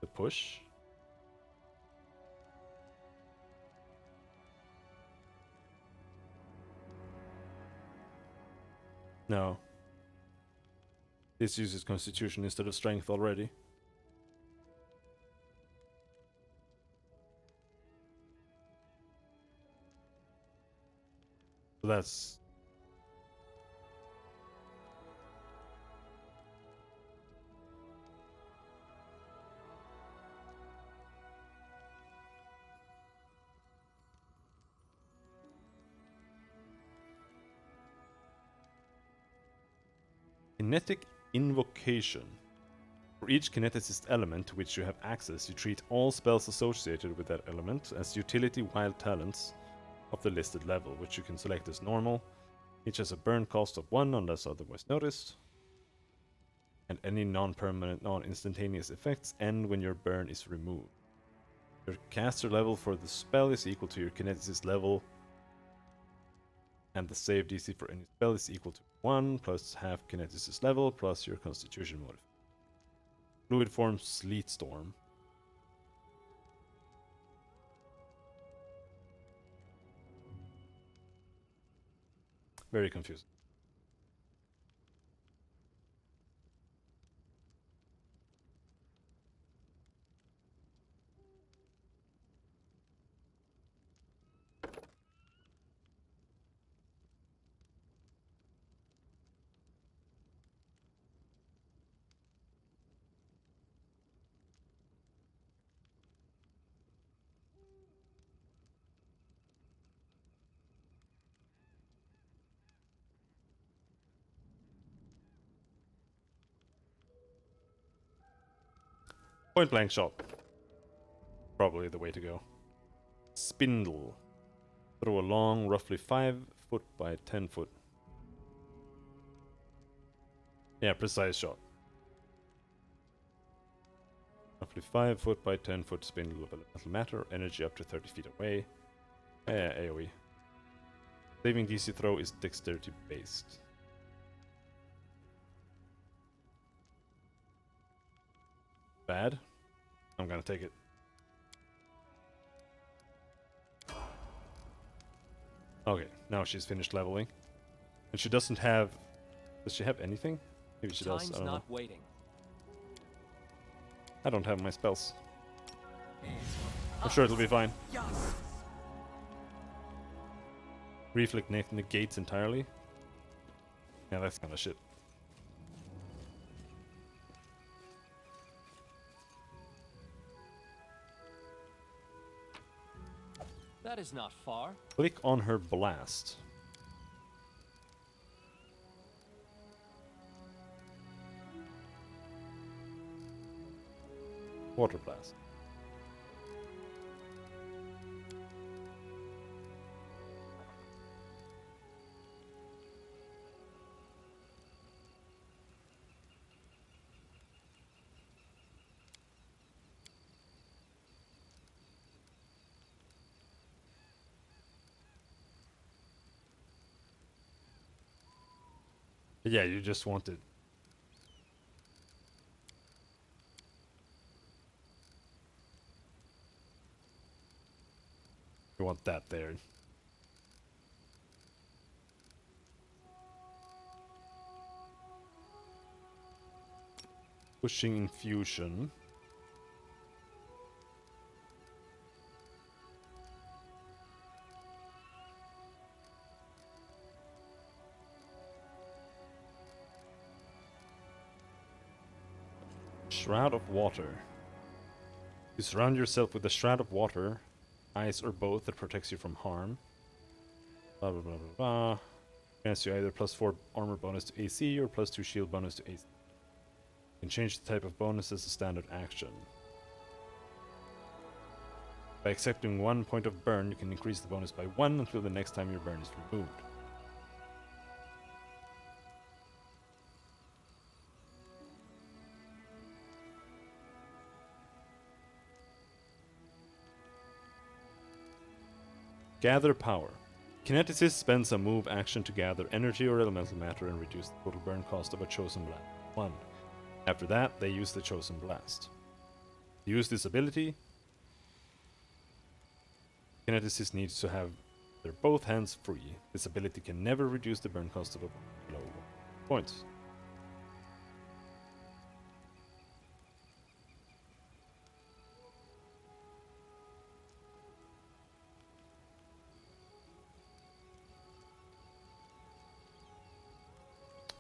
the push? No. This uses constitution instead of strength already. So that's... Kinetic Invocation. For each kineticist element to which you have access, you treat all spells associated with that element as utility wild talents of the listed level, which you can select as normal. Each has a burn cost of 1 unless otherwise noticed. And any non-permanent, non-instantaneous effects end when your burn is removed. Your caster level for the spell is equal to your kineticist level, and the save DC for any spell is equal to 1 plus half kineticist level plus your constitution modifier. Fluid form Sleet Storm. Very confusing. Point blank shot. Probably the way to go. Spindle. Throw a long, roughly 5 foot by 10 foot. Yeah, precise shot. Roughly 5 foot by 10 foot spindle of elemental matter, energy up to 30 feet away. AoE. Saving DC throw is dexterity based. Bad. I'm gonna take it. Okay, now she's finished leveling. And she doesn't have... Does she have anything? Maybe she does, I don't know. Waiting. I don't have my spells. I'm sure it'll be fine. Reflect negates entirely. Yeah, that's kind of shit. That is not far. Click on her blast. Water blast. Yeah, you just want it. You want that there. Pushing infusion. Shroud of water. You surround yourself with a shroud of water, ice or both that protects you from harm. Blah blah blah blah blah. Grants you either +4 armor bonus to AC or +2 shield bonus to AC. You can change the type of bonus as a standard action. By accepting 1 point of burn, you can increase the bonus by 1 until the next time your burn is removed. Gather power. Kineticist spends a move action to gather energy or elemental matter and reduce the total burn cost of a chosen blast. 1. After that, they use the chosen blast. To use this ability, Kineticist needs to have their both hands free. This ability can never reduce the burn cost of a below points.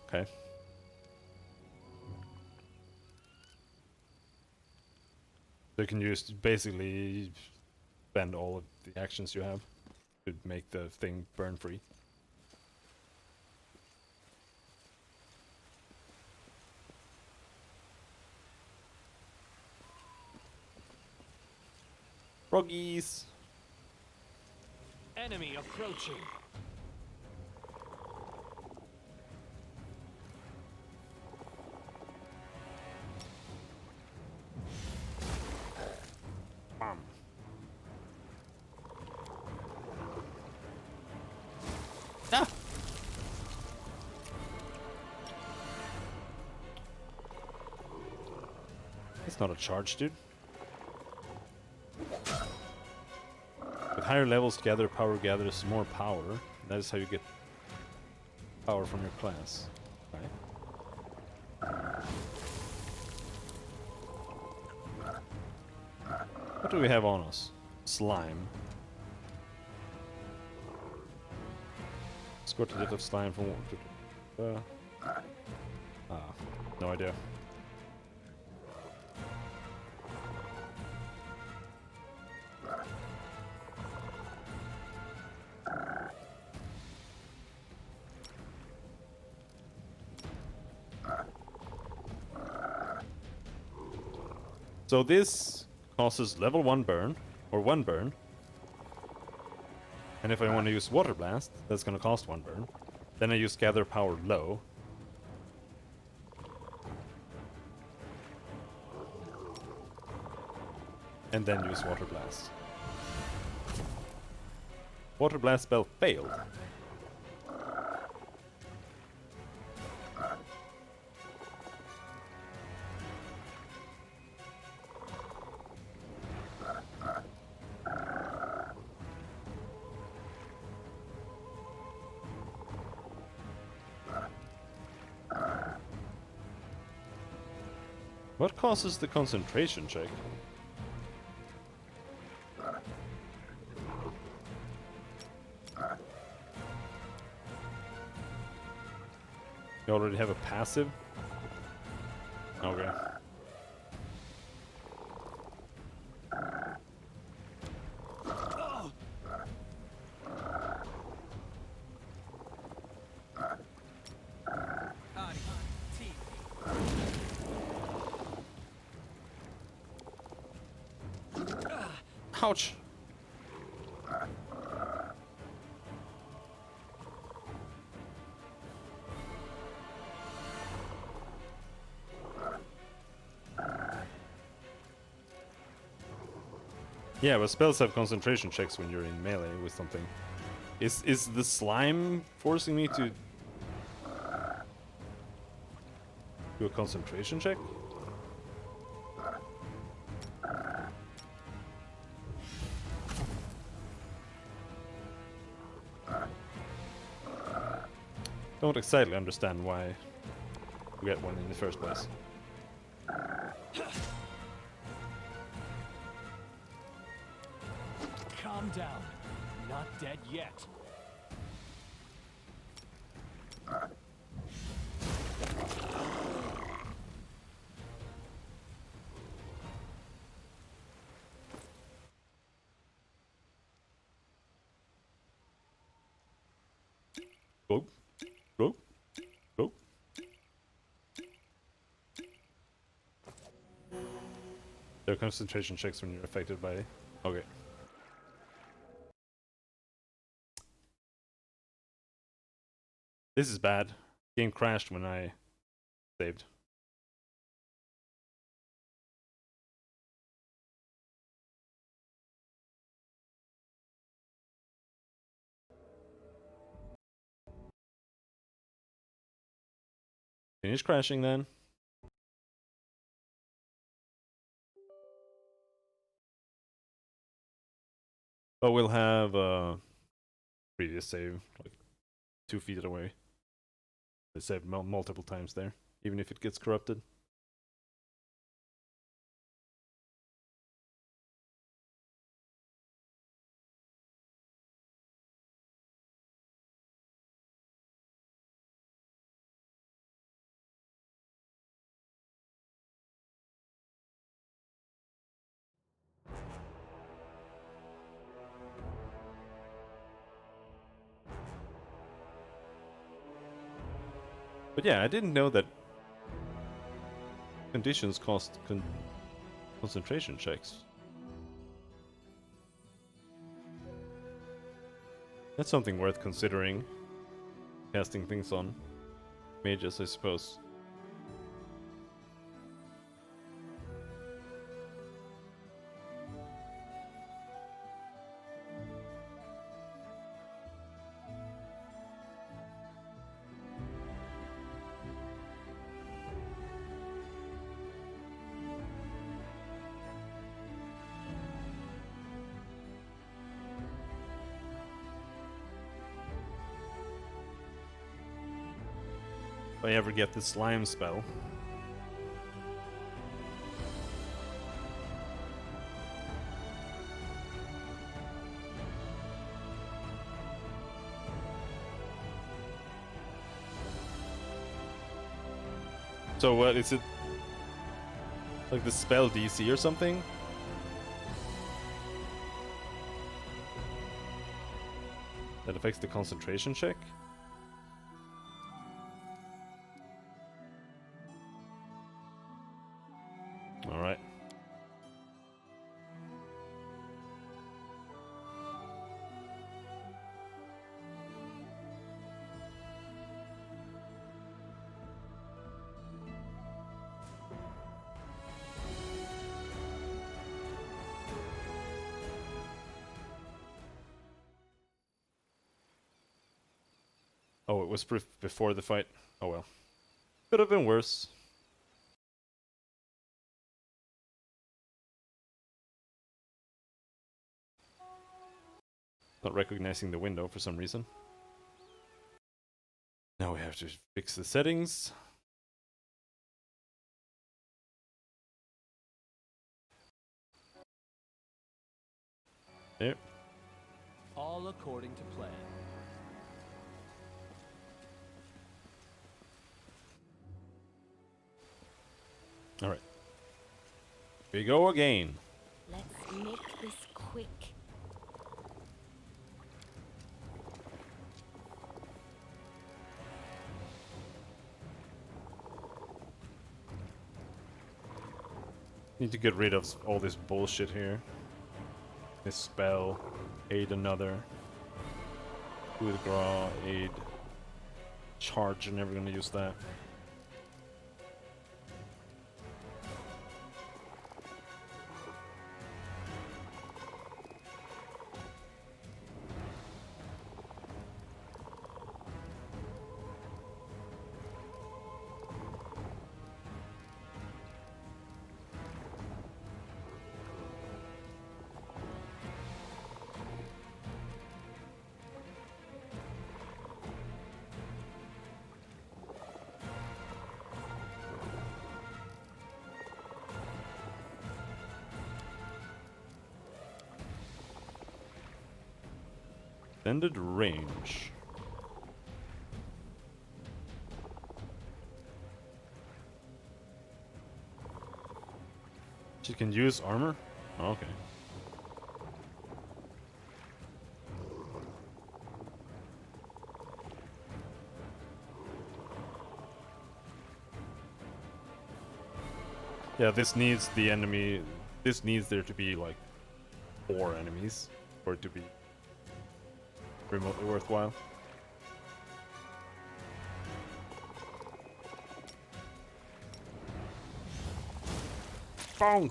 Okay. So you can use basically spend all of the actions you have to make the thing burn free. Froggies! Enemy approaching. Bam. Ah! It's not a charge, dude. With higher levels, gather power gathers more power. That is how you get power from your class. Right? What do we have on us? Slime. Squirt a bit of slime from water. No idea. So this causes level 1 burn, or 1 burn. And if I want to use Water Blast, that's going to cost 1 burn. Then I use Gather Power low. And then use Water Blast. Water Blast spell failed. What causes the concentration check? You already have a passive? Okay. Ouch! Yeah, but spells have concentration checks when you're in melee with something. Is the slime forcing me to do a concentration check? Don't exactly understand why you get one in the first place. Calm down. Not dead yet. Go. Go. Go. There are concentration checks when you're affected by... Okay. This is bad. Game crashed when I saved. Finish crashing then. But we'll have a previous save like 2 feet away. I saved multiple times there, even if it gets corrupted. But yeah, I didn't know that conditions cost concentration checks. That's something worth considering. Casting things on mages, I suppose. If I ever get the slime spell. So what is it? Like the spell DC or something? That affects the concentration check? Alright. Oh, it was before the fight. Oh well. Could have been worse. Not recognizing the window for some reason. Now we have to fix the settings. There. All according to plan. Alright. Here we go again. Let's make this quick. Need to get rid of all this bullshit here. This spell, aid another. Withdraw, aid, charge. I'm never gonna use that. Extended range. She can use armor? Oh, okay. Yeah, this needs the enemy. This needs there to be like 4 enemies for it to be remotely worthwhile. Bonk!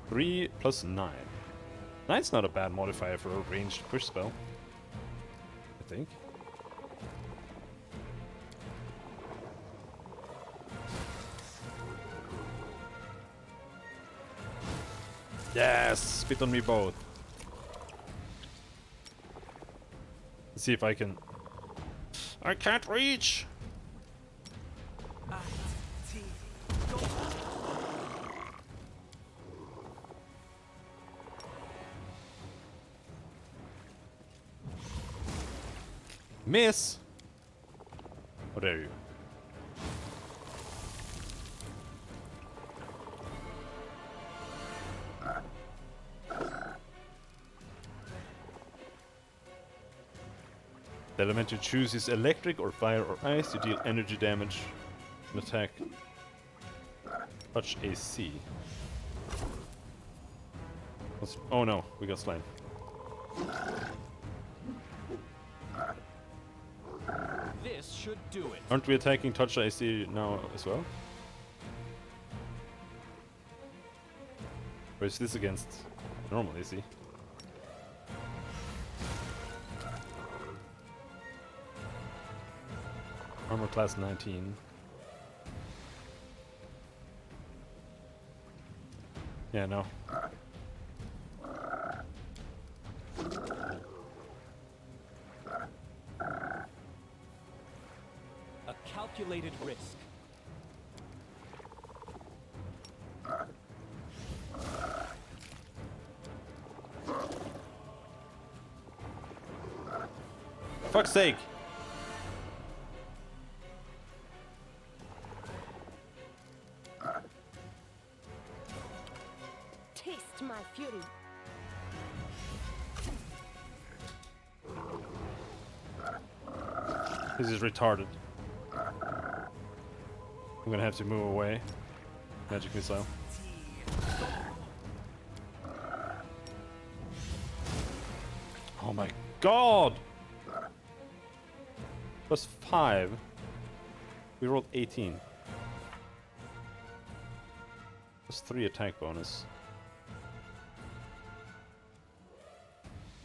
Three plus 9. 9's not a bad modifier for a ranged push spell, I think. Yes! Spit on me both. Let's see if I can... I can't reach! Miss! Oh, there you go. The element you choose is electric or fire or ice to deal energy damage and attack. Touch AC. Oh no, we got slime. This should do it. Aren't we attacking touch AC now as well? Or is this against normal AC? Armor class 19. Yeah, no. A calculated risk. Fuck's sake! Taste my fury. This is retarded. I'm gonna have to move away. Magic missile. Oh my god! Plus 5. We rolled 18. Plus 3 attack bonus.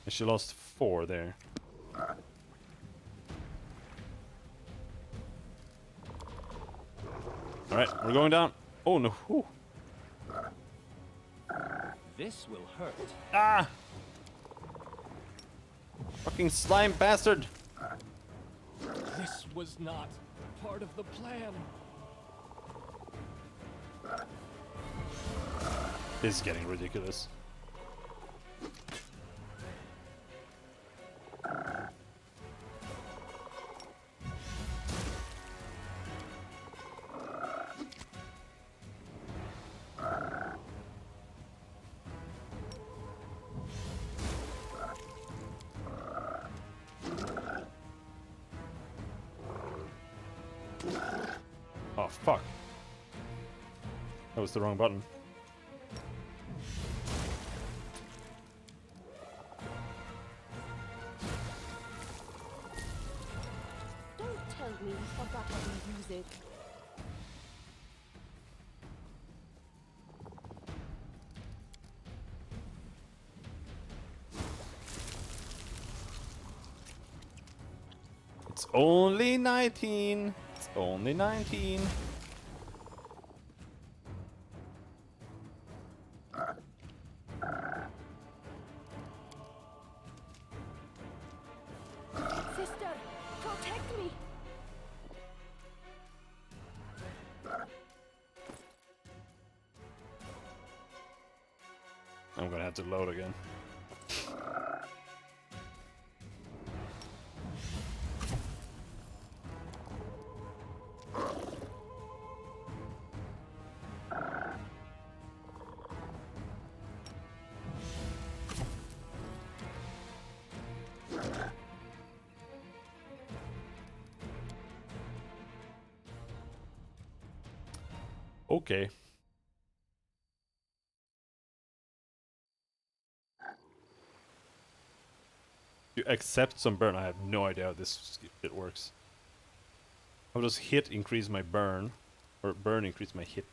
And she lost 4 there. Alright, we're going down. Oh no. Whew. This will hurt. Ah! Fucking slime bastard! This was not part of the plan. This is getting ridiculous. That was the wrong button. Don't tell me you forgot how to use it. It's only 19. It's only 19. Sister, protect me! I'm gonna have to load again. Okay. You accept some burn. I have no idea how this shit works. How does hit increase my burn? Or burn increase my hit?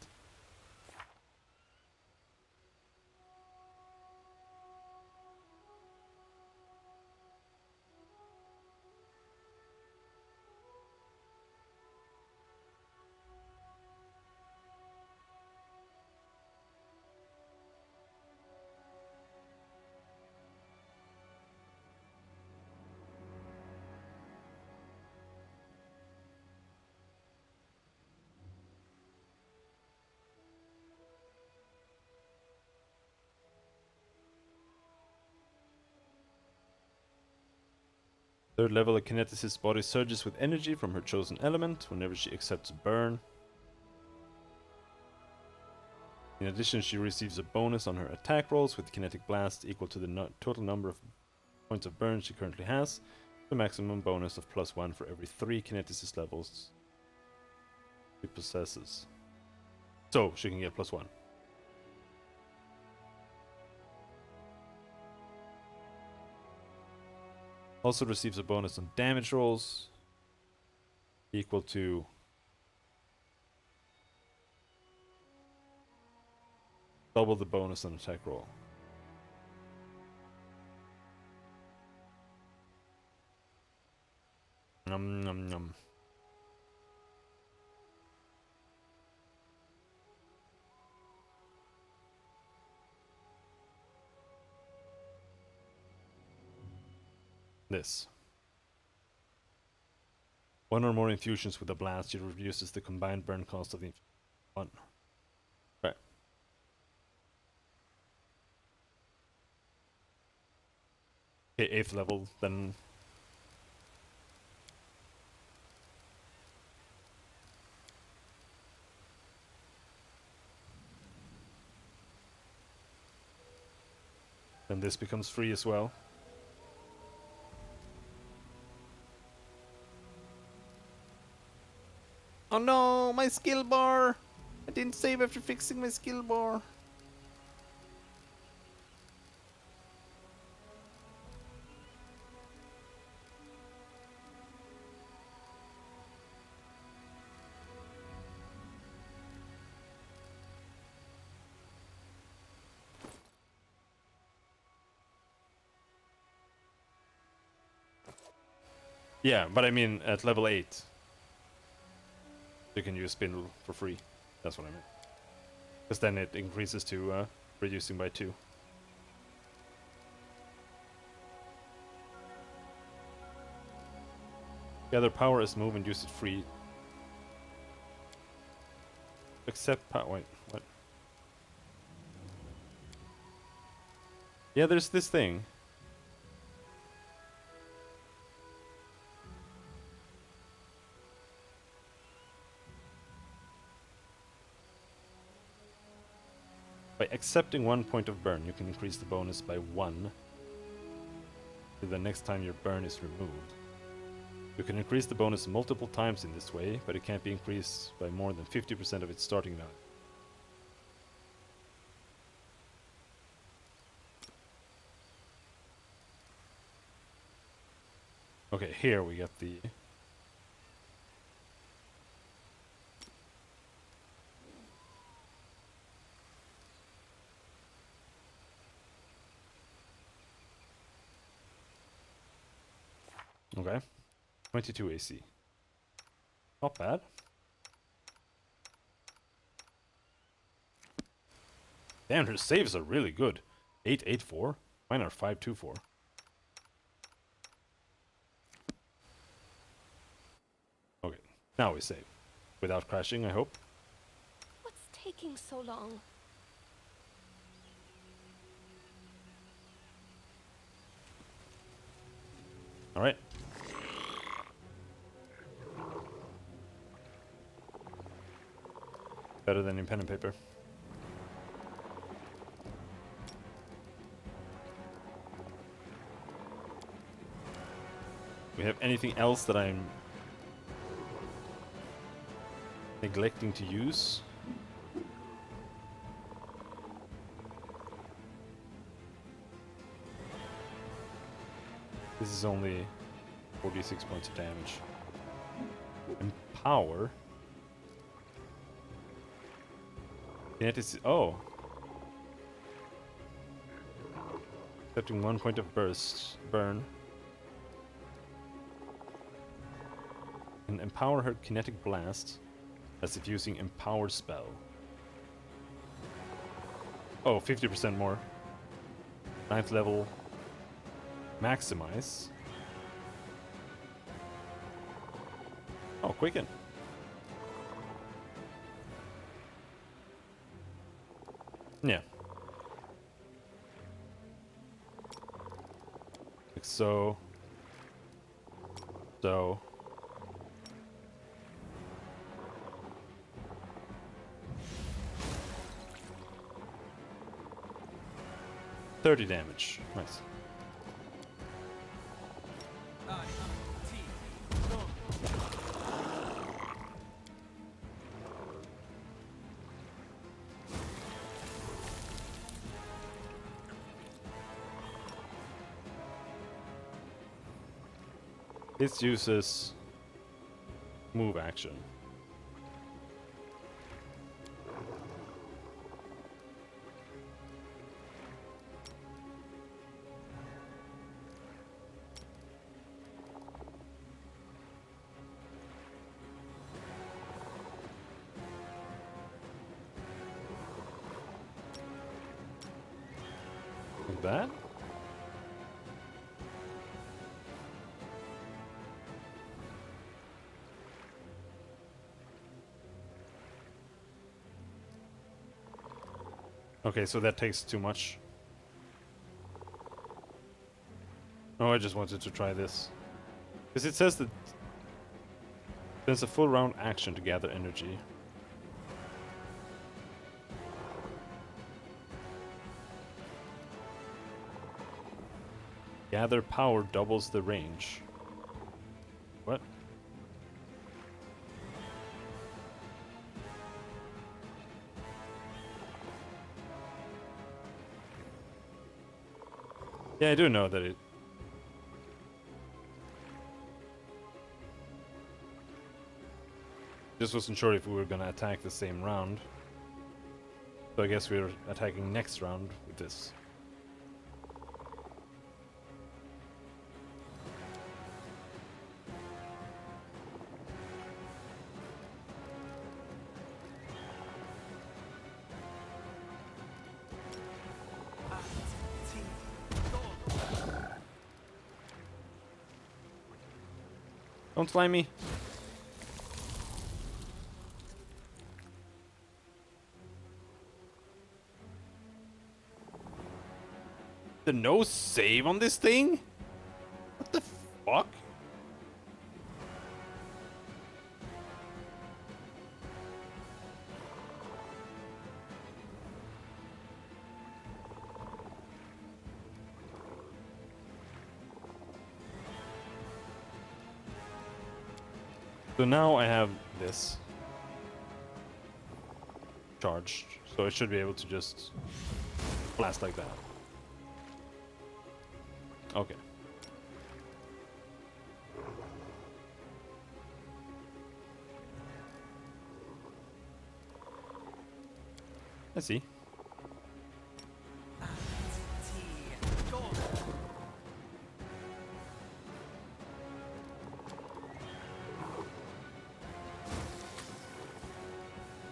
Third level, a kineticist's body surges with energy from her chosen element whenever she accepts a burn. In addition, she receives a bonus on her attack rolls with kinetic blast equal to the total number of points of burn she currently has. The maximum bonus of +1 for every 3 kineticist levels she possesses. So she can get +1. Also receives a bonus on damage rolls equal to double the bonus on attack roll. Num num num. This. One or more infusions with a blast, it reduces the combined burn cost of the one. Right. Okay, 8th level, then. Then this becomes free as well. Oh no, my skill bar! I didn't save after fixing my skill bar. Yeah, but I mean at level 8. You can use spindle for free. That's what I meant. Because then it increases to reducing by 2. Gather power as move and use it free. Accept power. Wait, what? Yeah, there's this thing. By accepting 1 point of burn, you can increase the bonus by 1 the next time your burn is removed. You can increase the bonus multiple times in this way, but it can't be increased by more than 50% of its starting value. Okay, here we get the... Okay. 22 AC. Not bad. Damn, her saves are really good. 884. Mine are 524. Okay, now we save. Without crashing, I hope. What's taking so long? Alright. Better than in pen and paper. We have anything else that I'm neglecting to use? This is only 46 points of damage. And power. Kinetic. Oh. Accepting 1 point of burn. And empower her kinetic blast as if using empower spell. Oh, 50% more. 9th level. Maximize. Oh, quicken. Yeah. Like so. So. $30 damage. Nice. This uses move action. Like that? Okay, so that takes too much. Oh, I just wanted to try this. Because it says that there's a full round action to gather energy. Gather power doubles the range. What? Yeah, I do know that it... Just wasn't sure if we were gonna attack the same round. So I guess we're attacking next round with this. Don't slime me. The no save on this thing? What the fuck? So now I have this charged, so I should be able to just blast like that. Okay. I see.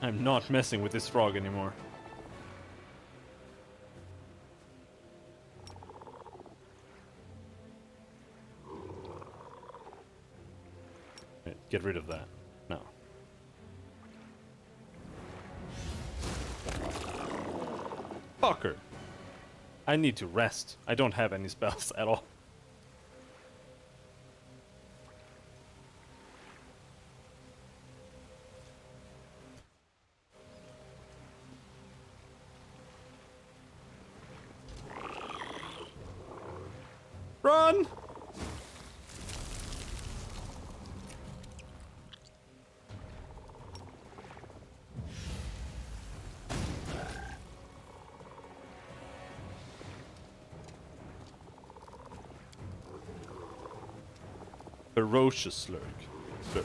I'm not messing with this frog anymore. Get rid of that. No. Fucker! I need to rest. I don't have any spells at all. Run! Ferocious slurk. Slurk.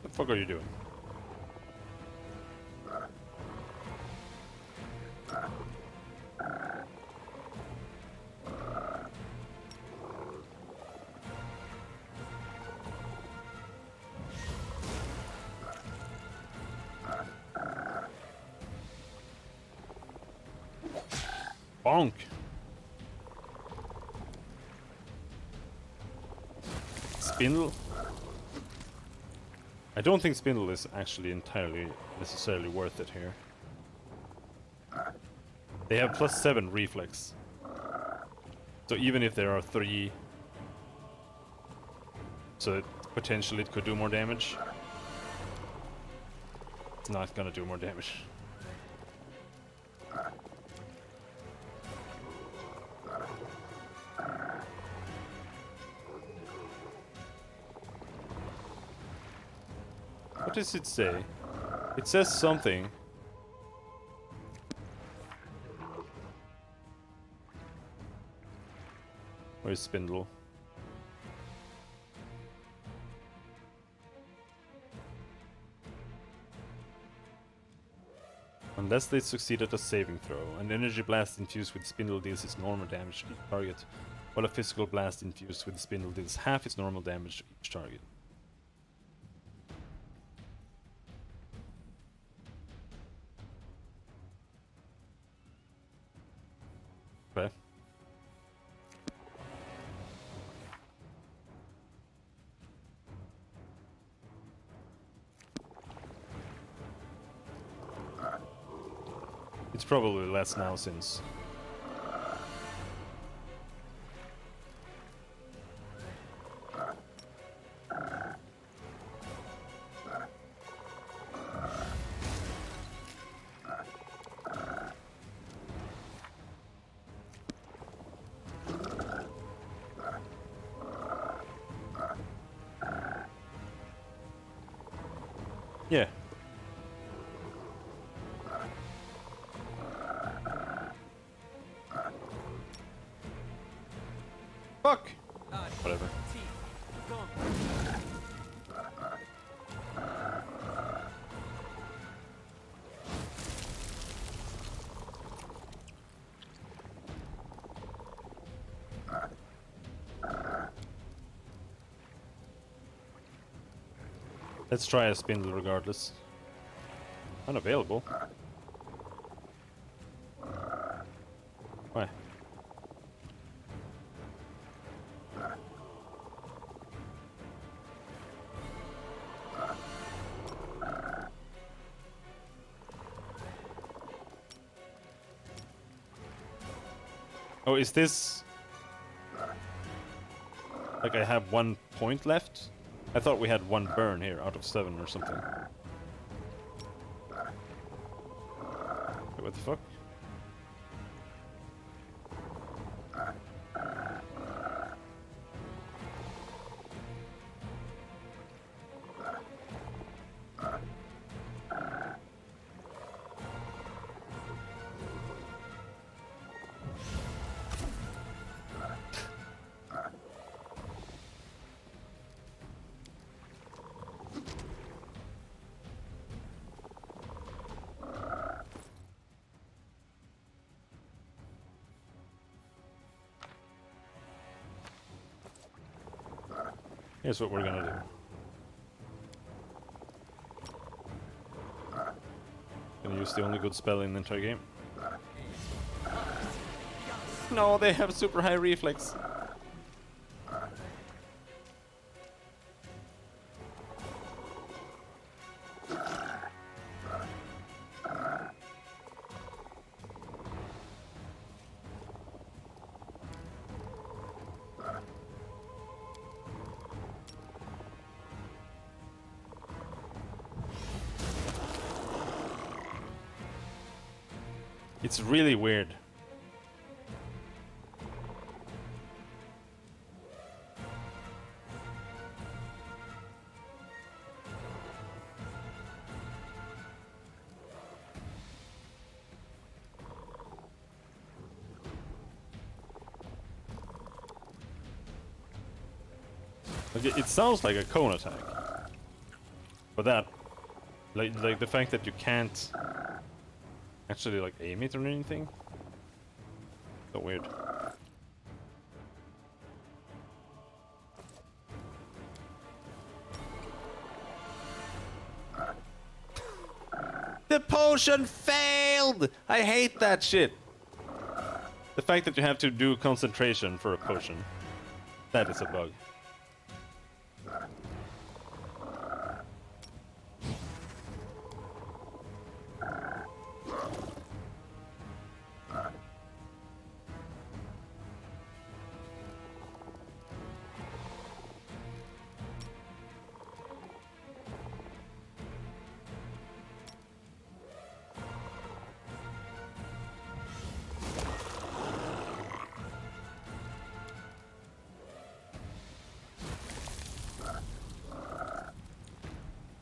What the fuck are you doing? Bonk. Spindle? I don't think Spindle is actually entirely necessarily worth it here. They have +7 reflex. So even if there are 3... So potentially it could do more damage. It's not gonna do more damage. What does it say? It says something. Where's Spindle? Unless they succeed at a saving throw, an energy blast infused with Spindle deals its normal damage to each target, while a physical blast infused with Spindle deals half its normal damage to each target. Okay. It's probably less now since... Yeah. Fuck! Whatever. Let's try a Spindle regardless. Unavailable. Why? Oh, is this... Like I have 1 point left? I thought we had 1 burn here out of 7 or something. Wait, what the fuck? Here's what we're gonna do. Gonna use the only good spell in the entire game. No, they have super high reflex. It's really weird. Like, it sounds like a cone attack. But that, like the fact that you can't actually like aim it or anything. So weird. The potion failed! I hate that shit! The fact that you have to do concentration for a potion. That is a bug.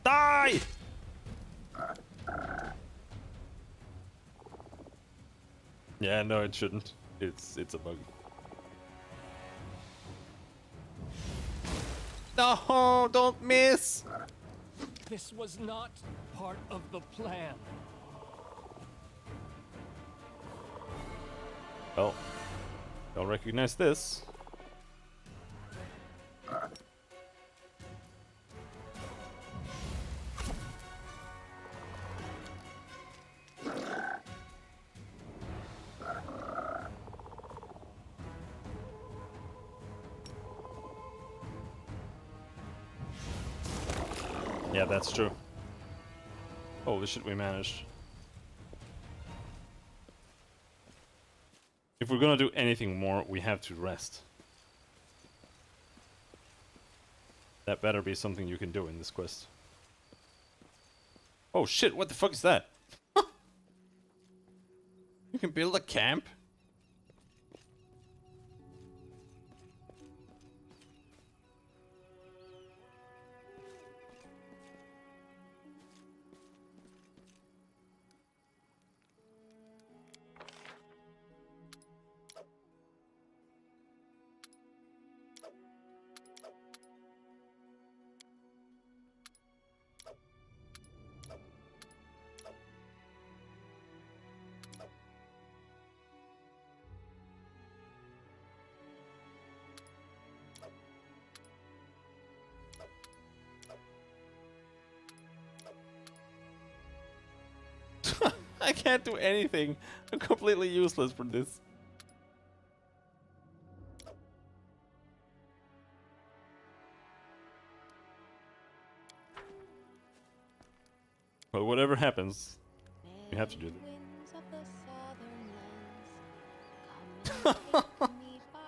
Die! Yeah, no, it shouldn't. It's a bug. No, don't miss! This was not part of the plan. Well, I'll recognize this. Yeah, that's true. Holy shit, we managed. If we're gonna do anything more, we have to rest. That better be something you can do in this quest. Oh shit, what the fuck is that? You can build a camp? I can't do anything. I'm completely useless for this. But whatever happens, we have to do this.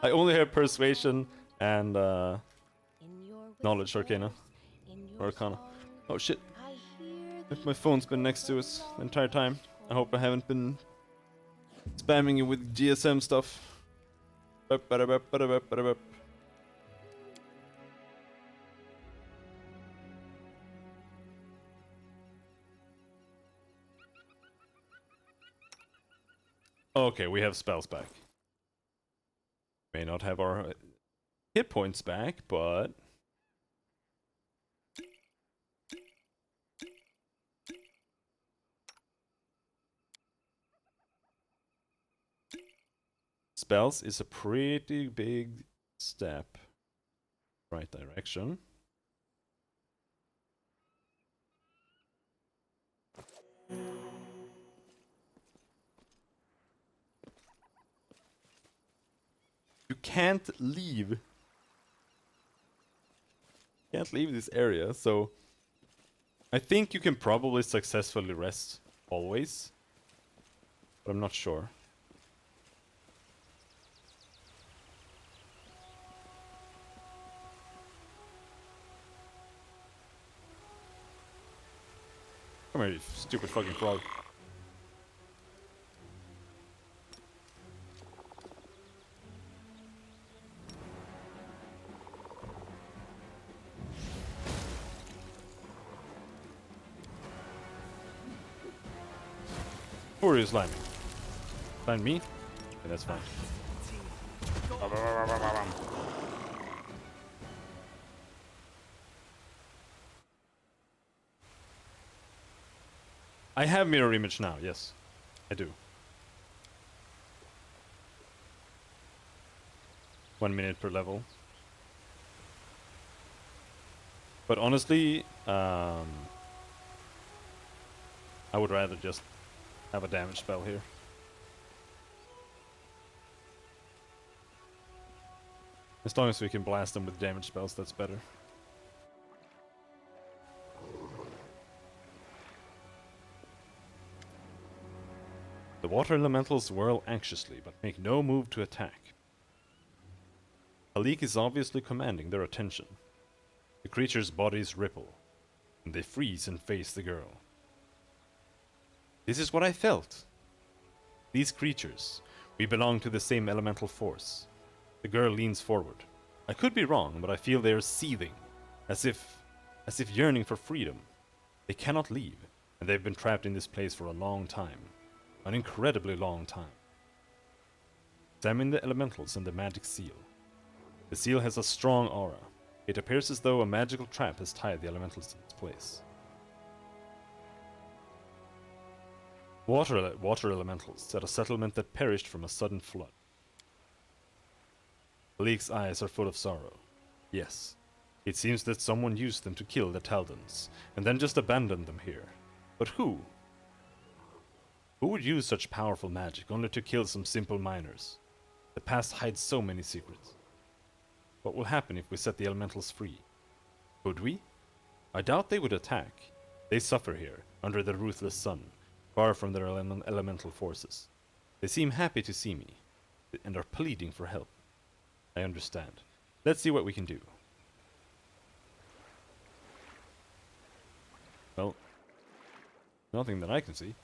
I only have persuasion and knowledge arcana. Or arcana. Oh shit. If my phone's been next to us the entire time. I hope I haven't been spamming you with GSM stuff. Okay, we have spells back. May not have our hit points back, but spells is a pretty big step. Right direction. You can't leave. Can't leave this area, so I think you can probably successfully rest always, but I'm not sure. Come here, you stupid fucking frog. Who are you sliming? Slime me? Okay, that's fine. I have mirror image now, yes. I do. 1 minute per level. But honestly, I would rather just have a damage spell here. As long as we can blast them with damage spells, that's better. The water elementals whirl anxiously, but make no move to attack. Halik is obviously commanding their attention. The creatures' bodies ripple, and they freeze and face the girl. This is what I felt. These creatures, we belong to the same elemental force. The girl leans forward. I could be wrong, but I feel they are seething, as if yearning for freedom. They cannot leave, and they've been trapped in this place for a long time. An incredibly long time. Examine the elementals and the magic seal. The seal has a strong aura. It appears as though a magical trap has tied the elementals in its place. Water elementals at a settlement that perished from a sudden flood. Halik's eyes are full of sorrow. Yes, it seems that someone used them to kill the Taldans, and then just abandoned them here. But who? Who would use such powerful magic only to kill some simple miners? The past hides so many secrets. What will happen if we set the elementals free? Could we? I doubt they would attack. They suffer here, under the ruthless sun, far from their elemental forces. They seem happy to see me, and are pleading for help. I understand. Let's see what we can do. Well, nothing that I can see.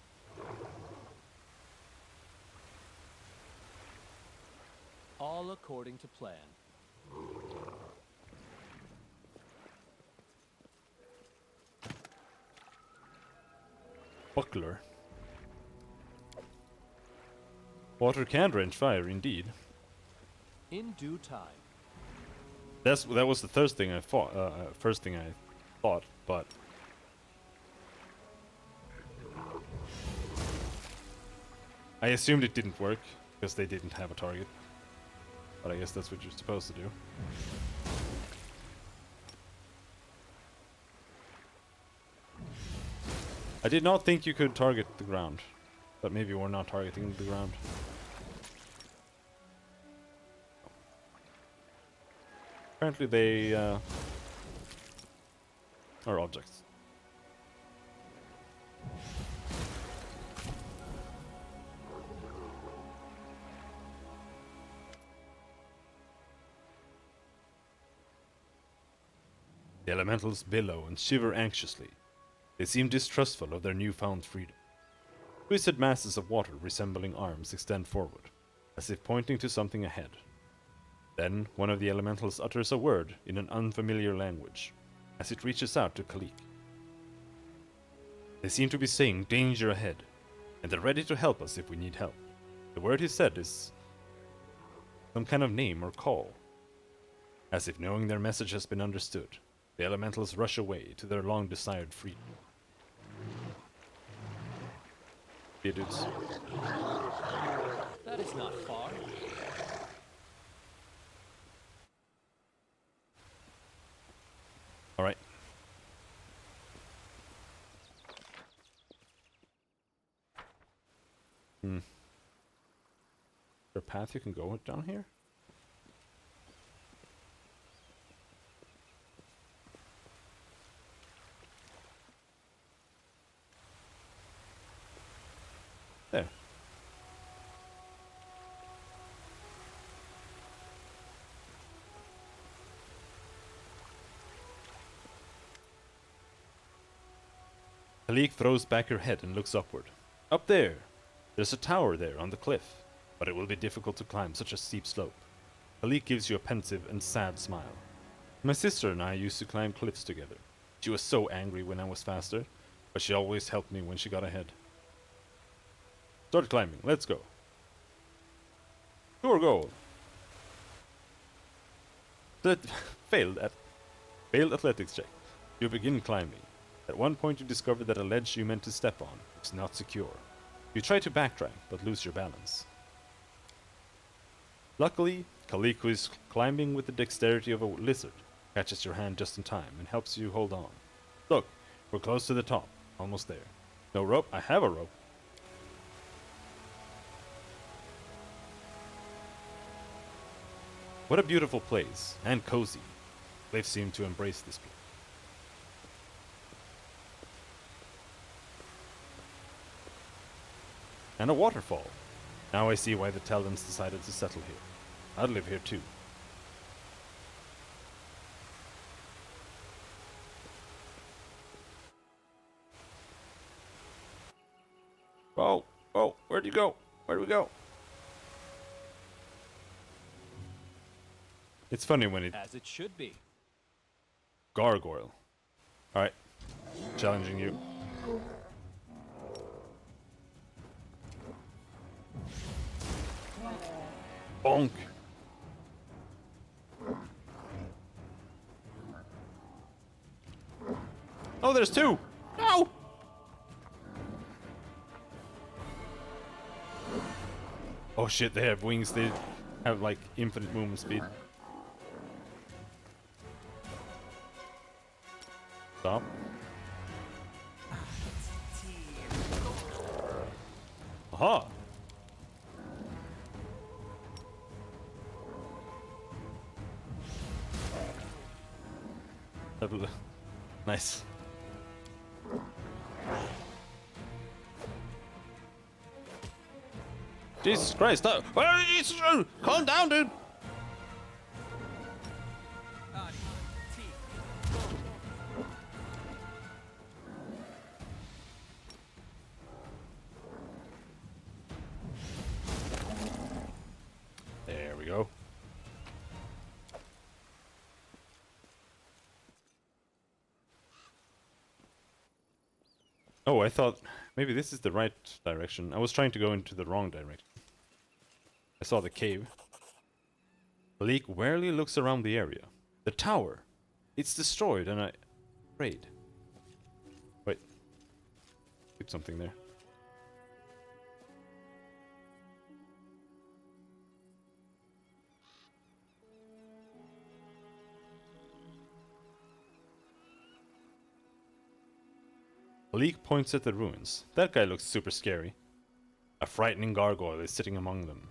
All according to plan. Buckler. Water can range fire, indeed. In due time. That was the first thing I thought, but I assumed it didn't work because they didn't have a target. But I guess that's what you're supposed to do. I did not think you could target the ground, but maybe we're not targeting the ground. Apparently they are objects. The elementals billow and shiver anxiously. They seem distrustful of their newfound freedom. Twisted masses of water resembling arms extend forward, as if pointing to something ahead. Then one of the elementals utters a word in an unfamiliar language, as it reaches out to Kalik. They seem to be saying danger ahead, and they're ready to help us if we need help. The word he said is some kind of name or call. As if knowing their message has been understood, the elementals rush away to their long-desired freedom. Yeah, dudes. That is not far. Alright. Is there a path you can go down here? Kalik throws back her head and looks upward. Up there! There's a tower there on the cliff, but it will be difficult to climb such a steep slope. Kalik gives you a pensive and sad smile. My sister and I used to climb cliffs together. She was so angry when I was faster, but she always helped me when she got ahead. Start climbing, let's go. Sure, go. Failed athletics check. You begin climbing. At one point you discover that a ledge you meant to step on is not secure. You try to backtrack, but lose your balance. Luckily, Kalik, who is climbing with the dexterity of a lizard, catches your hand just in time and helps you hold on. Look, we're close to the top. Almost there. No rope? I have a rope. What a beautiful place, and cozy. They've seemed to embrace this place. And a waterfall. Now I see why the Talons decided to settle here. I'd live here too. Whoa, whoa, where'd you go? Where'd we go? It's funny when it... As it should be. Gargoyle. Alright. Challenging you. Bonk. Oh, there's two! No! Oh shit, they have wings. They have like infinite movement speed. Stop. Aha! Nice. Jesus Christ! Calm down, dude. There we go. Oh, I thought maybe this is the right direction. I was trying to go into the wrong direction. I saw the cave. Bleak warily looks around the area. The tower! It's destroyed and I... afraid. Wait. Did something there. Bleak points at the ruins. That guy looks super scary. A frightening gargoyle is sitting among them.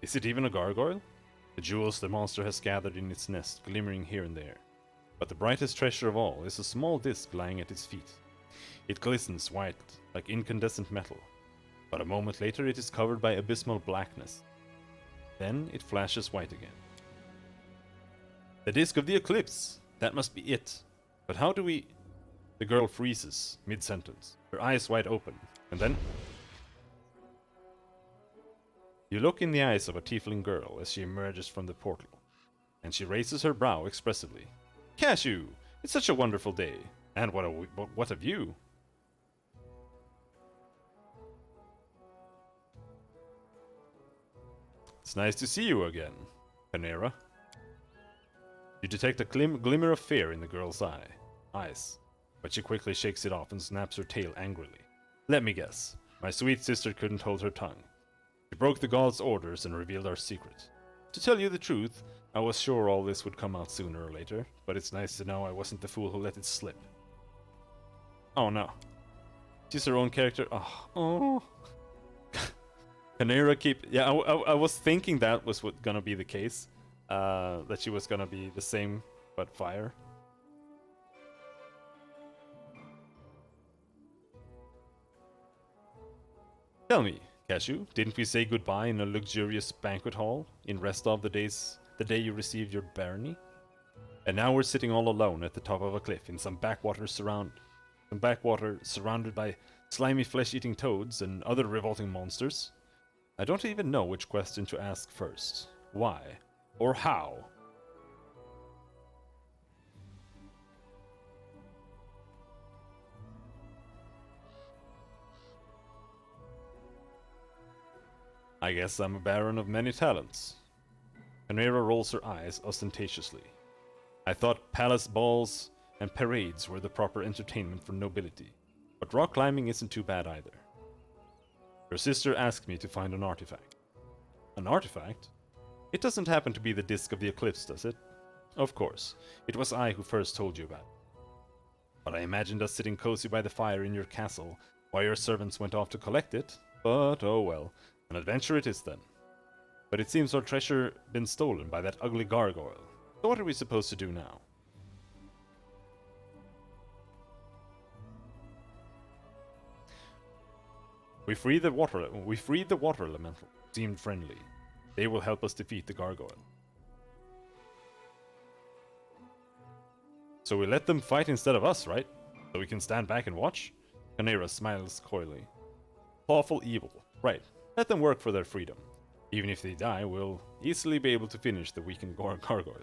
Is it even a gargoyle? The jewels the monster has gathered in its nest, glimmering here and there. But the brightest treasure of all is a small disc lying at its feet. It glistens white, like incandescent metal. But a moment later it is covered by abysmal blackness. Then it flashes white again. The disc of the eclipse! That must be it. But how do we... The girl freezes, mid-sentence, her eyes wide open, and then... You look in the eyes of a tiefling girl as she emerges from the portal, and she raises her brow expressively. Cashew! It's such a wonderful day, and what a view! It's nice to see you again, Panera. You detect a glimmer of fear in the girl's eyes, but she quickly shakes it off and snaps her tail angrily. Let me guess, my sweet sister couldn't hold her tongue. She broke the god's orders and revealed our secret. To tell you the truth, I was sure all this would come out sooner or later, but it's nice to know I wasn't the fool who let it slip. Oh no. She's her own character. Oh. Panera keep... Yeah, I was thinking that was gonna be the case. That she was gonna be the same, but fire. Tell me, Cashew, didn't we say goodbye in a luxurious banquet hall in Restov the day you received your barony? And now we're sitting all alone at the top of a cliff in some backwater surround. Some backwater surrounded by slimy flesh-eating toads and other revolting monsters. I don't even know which question to ask first. Why? Or how? I guess I'm a baron of many talents. Canera rolls her eyes ostentatiously. I thought palace balls and parades were the proper entertainment for nobility, but rock climbing isn't too bad either. Your sister asked me to find an artifact. An artifact? It doesn't happen to be the Disc of the Eclipse, does it? Of course, it was I who first told you about it. But I imagined us sitting cozy by the fire in your castle while your servants went off to collect it, but oh well. An adventure it is then. But it seems our treasure been stolen by that ugly gargoyle. So what are we supposed to do now? We freed the water elemental. Seemed friendly. They will help us defeat the gargoyle. So we let them fight instead of us, right? So we can stand back and watch? Canera smiles coyly. Lawful evil. Right. Let them work for their freedom. Even if they die, we'll easily be able to finish the weakened gargoyle.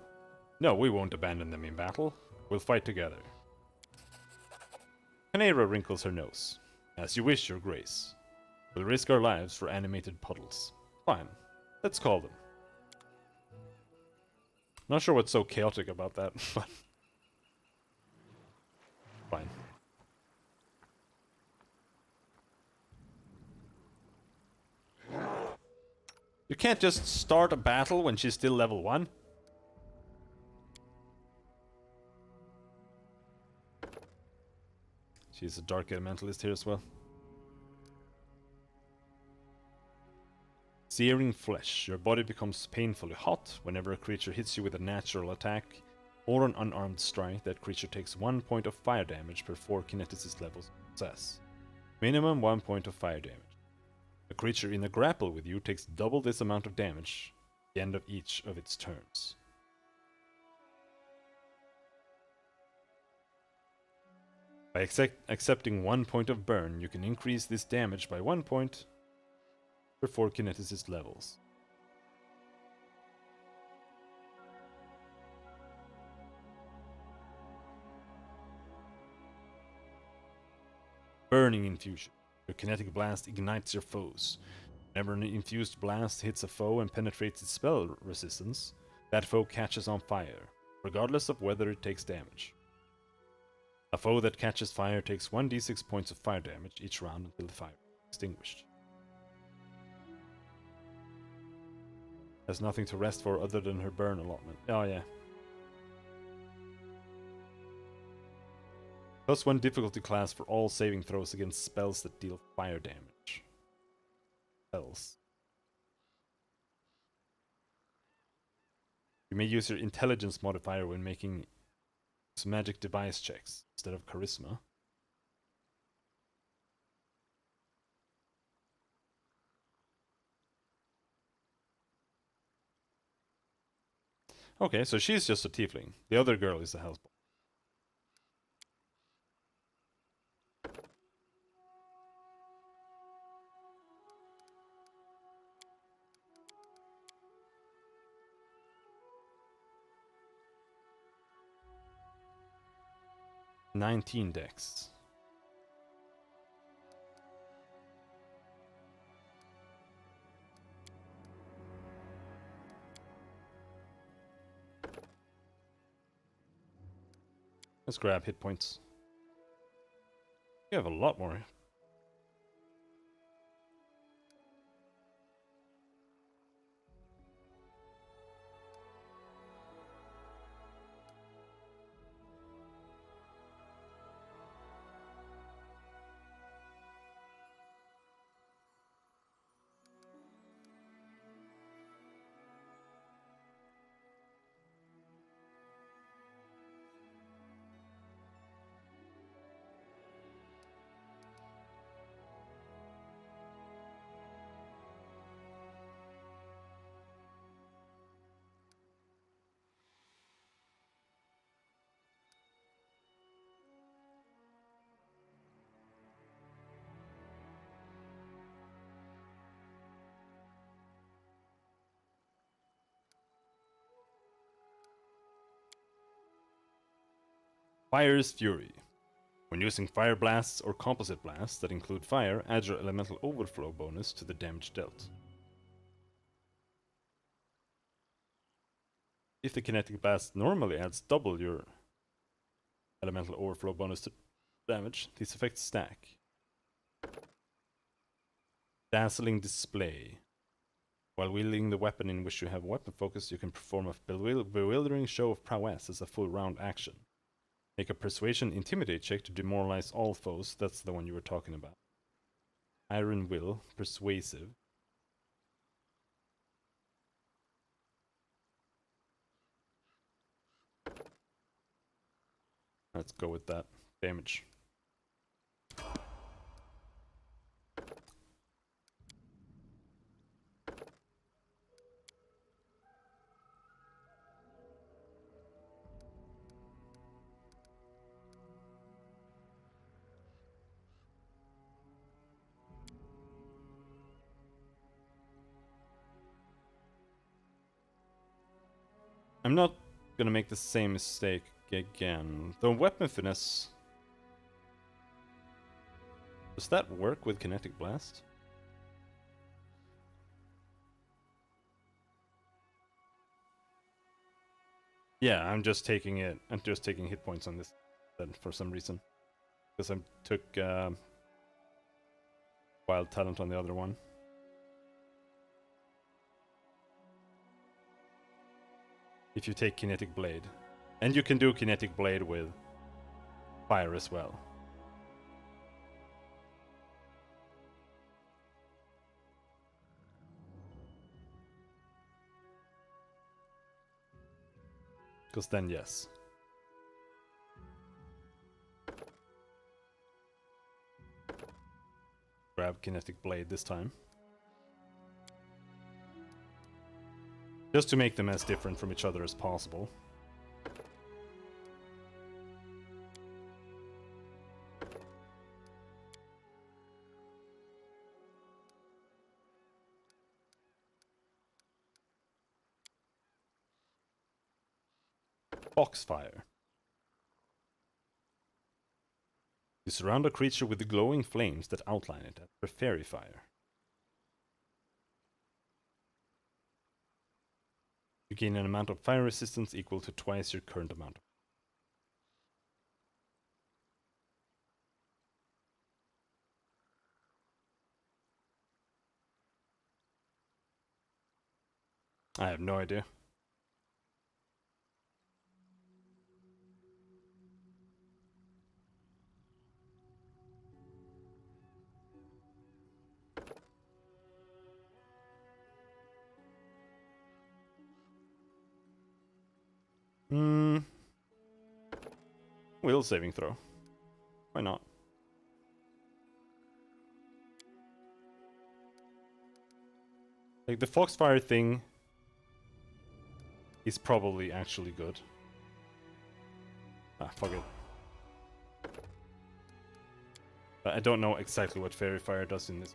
No, we won't abandon them in battle. We'll fight together. Canera wrinkles her nose. As you wish, your grace. We'll risk our lives for animated puddles. Fine. Let's call them. Not sure what's so chaotic about that, but... fine. You can't just start a battle when she's still level 1. She's a dark elementalist here as well. Searing flesh. Your body becomes painfully hot whenever a creature hits you with a natural attack or an unarmed strike. That creature takes 1 point of fire damage per 4 kineticist levels of success. Minimum 1 point of fire damage. A creature in a grapple with you takes double this amount of damage at the end of each of its turns. By accepting 1 point of burn, you can increase this damage by 1 point per 4 kineticist levels. Burning infusion. Your kinetic blast ignites your foes. Whenever an infused blast hits a foe and penetrates its spell resistance, that foe catches on fire, regardless of whether it takes damage. A foe that catches fire takes 1d6 points of fire damage each round until the fire is extinguished. Has nothing to rest for other than her burn allotment. Oh yeah. +1 difficulty class for all saving throws against spells that deal fire damage. Spells. You may use your intelligence modifier when making magic device checks instead of charisma. Okay, so she's just a tiefling. The other girl is a hellspawn. $19 dex. Let's grab hit points. You have a lot more. Fire's Fury. When using fire blasts or composite blasts that include fire, add your elemental overflow bonus to the damage dealt. If the kinetic blast normally adds double your elemental overflow bonus to damage, these effects stack. Dazzling Display. While wielding the weapon in which you have weapon focus, you can perform a bewildering show of prowess as a full round action. Make a Persuasion Intimidate check to demoralize all foes. That's the one you were talking about. Iron Will, Persuasive. Let's go with that. Damage. I'm not gonna make the same mistake again. The weapon finesse. Does that work with kinetic blast? Yeah, I'm just taking it. I'm just taking hit points on this then for some reason. Because I took wild talent on the other one. If you take kinetic blade. And you can do kinetic blade with fire as well. Because then yes. Grab kinetic blade this time. Just to make them as different from each other as possible. Foxfire. You surround a creature with the glowing flames that outline it as fairy fire. You gain an amount of fire resistance equal to twice your current amount. I have no idea. Will saving throw. Why not? Like the Foxfire thing is probably actually good. Ah, fuck it. I don't know exactly what Fairy Fire does in this.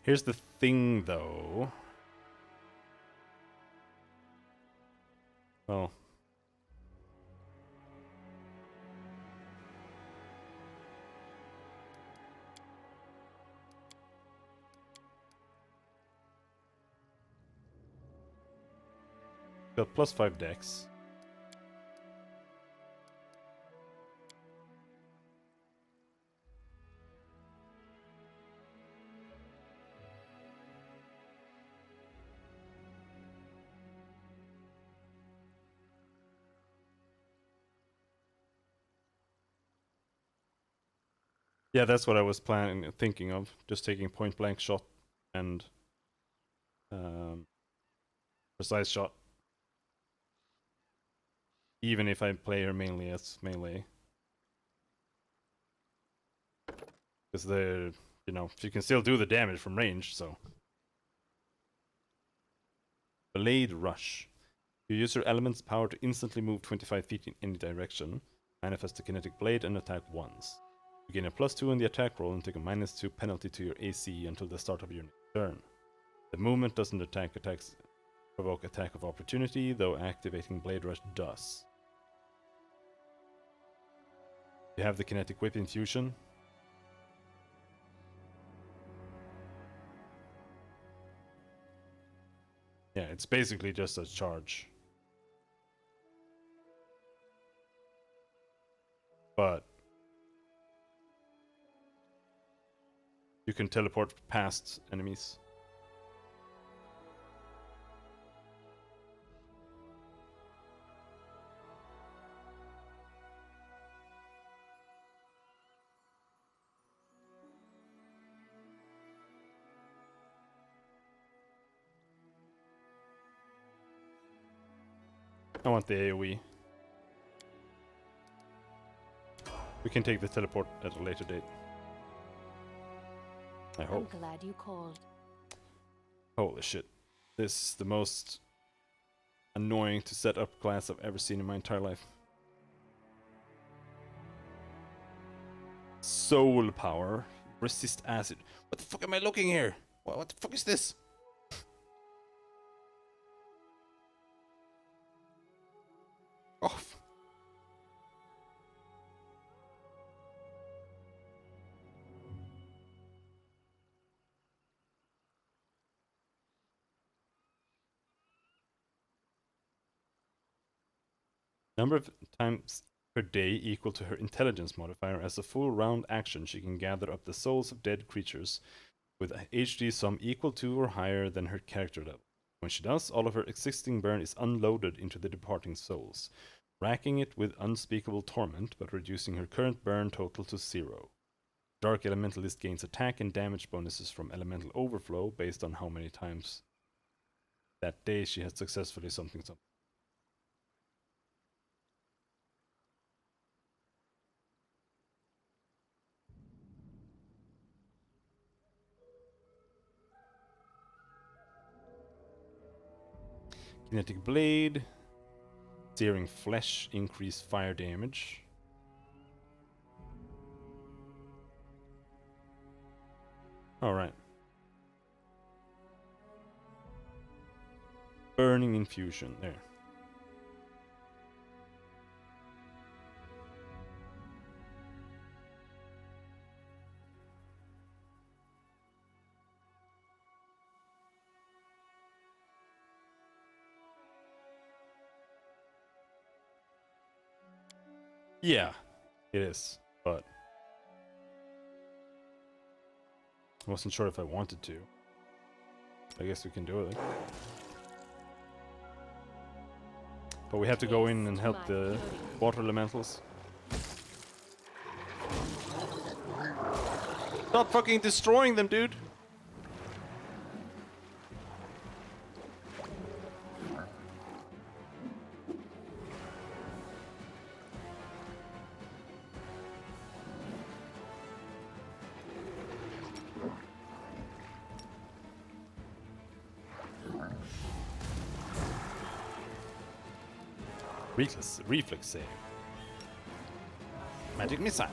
Here's the thing, though. Well. Got +5 dex. Yeah, that's what I was thinking of. Just taking point blank shot and precise shot. Even if I play her mainly as melee. Because they're, you know, you can still do the damage from range, so. Blade Rush. You use your element's power to instantly move 25 feet in any direction. Manifest the kinetic blade and attack once. You gain a +2 in the attack roll and take a -2 penalty to your AC until the start of your next turn. The movement doesn't attacks provoke attack of opportunity, though activating Blade Rush does. You have the kinetic whip infusion. Yeah, it's basically just a charge. But you can teleport past enemies. I want the AoE. We can take the teleport at a later date. I hope. I'm glad you called. Holy shit. This is the most annoying to set up class I've ever seen in my entire life. Soul power. Resist acid. What the fuck am I looking here? What the fuck is this? Off. Number of times per day equal to her intelligence modifier. As a full round action, she can gather up the souls of dead creatures with a HD sum equal to or higher than her character level. When she does, all of her existing burn is unloaded into the departing souls, racking it with unspeakable torment, but reducing her current burn total to 0. Dark Elementalist gains attack and damage bonuses from Elemental Overflow based on how many times that day she has successfully something. Kinetic Blade. Searing Flesh, increase fire damage. Alright. Burning Infusion, there. Yeah, it is, but I wasn't sure if I wanted to. I guess we can do it. But we have to go in and help the water elementals. Stop fucking destroying them, dude! Reflex save. Magic missile.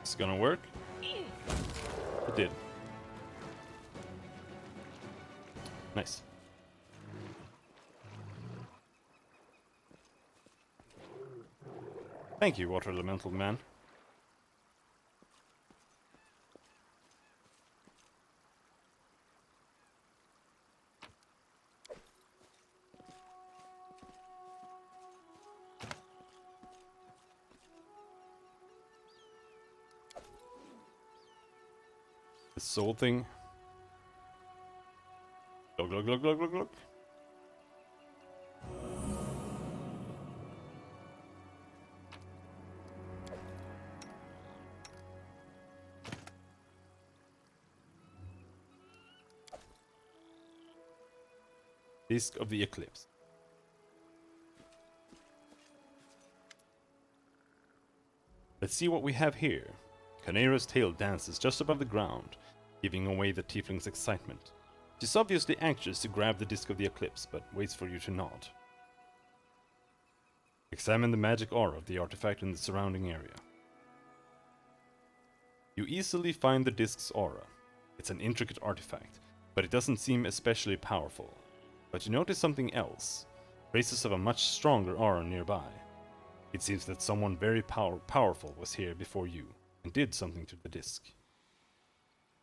It's gonna work? It did. Nice. Thank you, Water Elemental Man. The soul thing. Look, look, look, look, look, look. Disk of the Eclipse. Let's see what we have here. Canera's tail dances just above the ground, giving away the tiefling's excitement. She's obviously anxious to grab the Disk of the Eclipse, but waits for you to nod. Examine the magic aura of the artifact in the surrounding area. You easily find the disk's aura. It's an intricate artifact, but it doesn't seem especially powerful. But you notice something else, traces of a much stronger aura nearby. It seems that someone very powerful was here before you, and did something to the disk.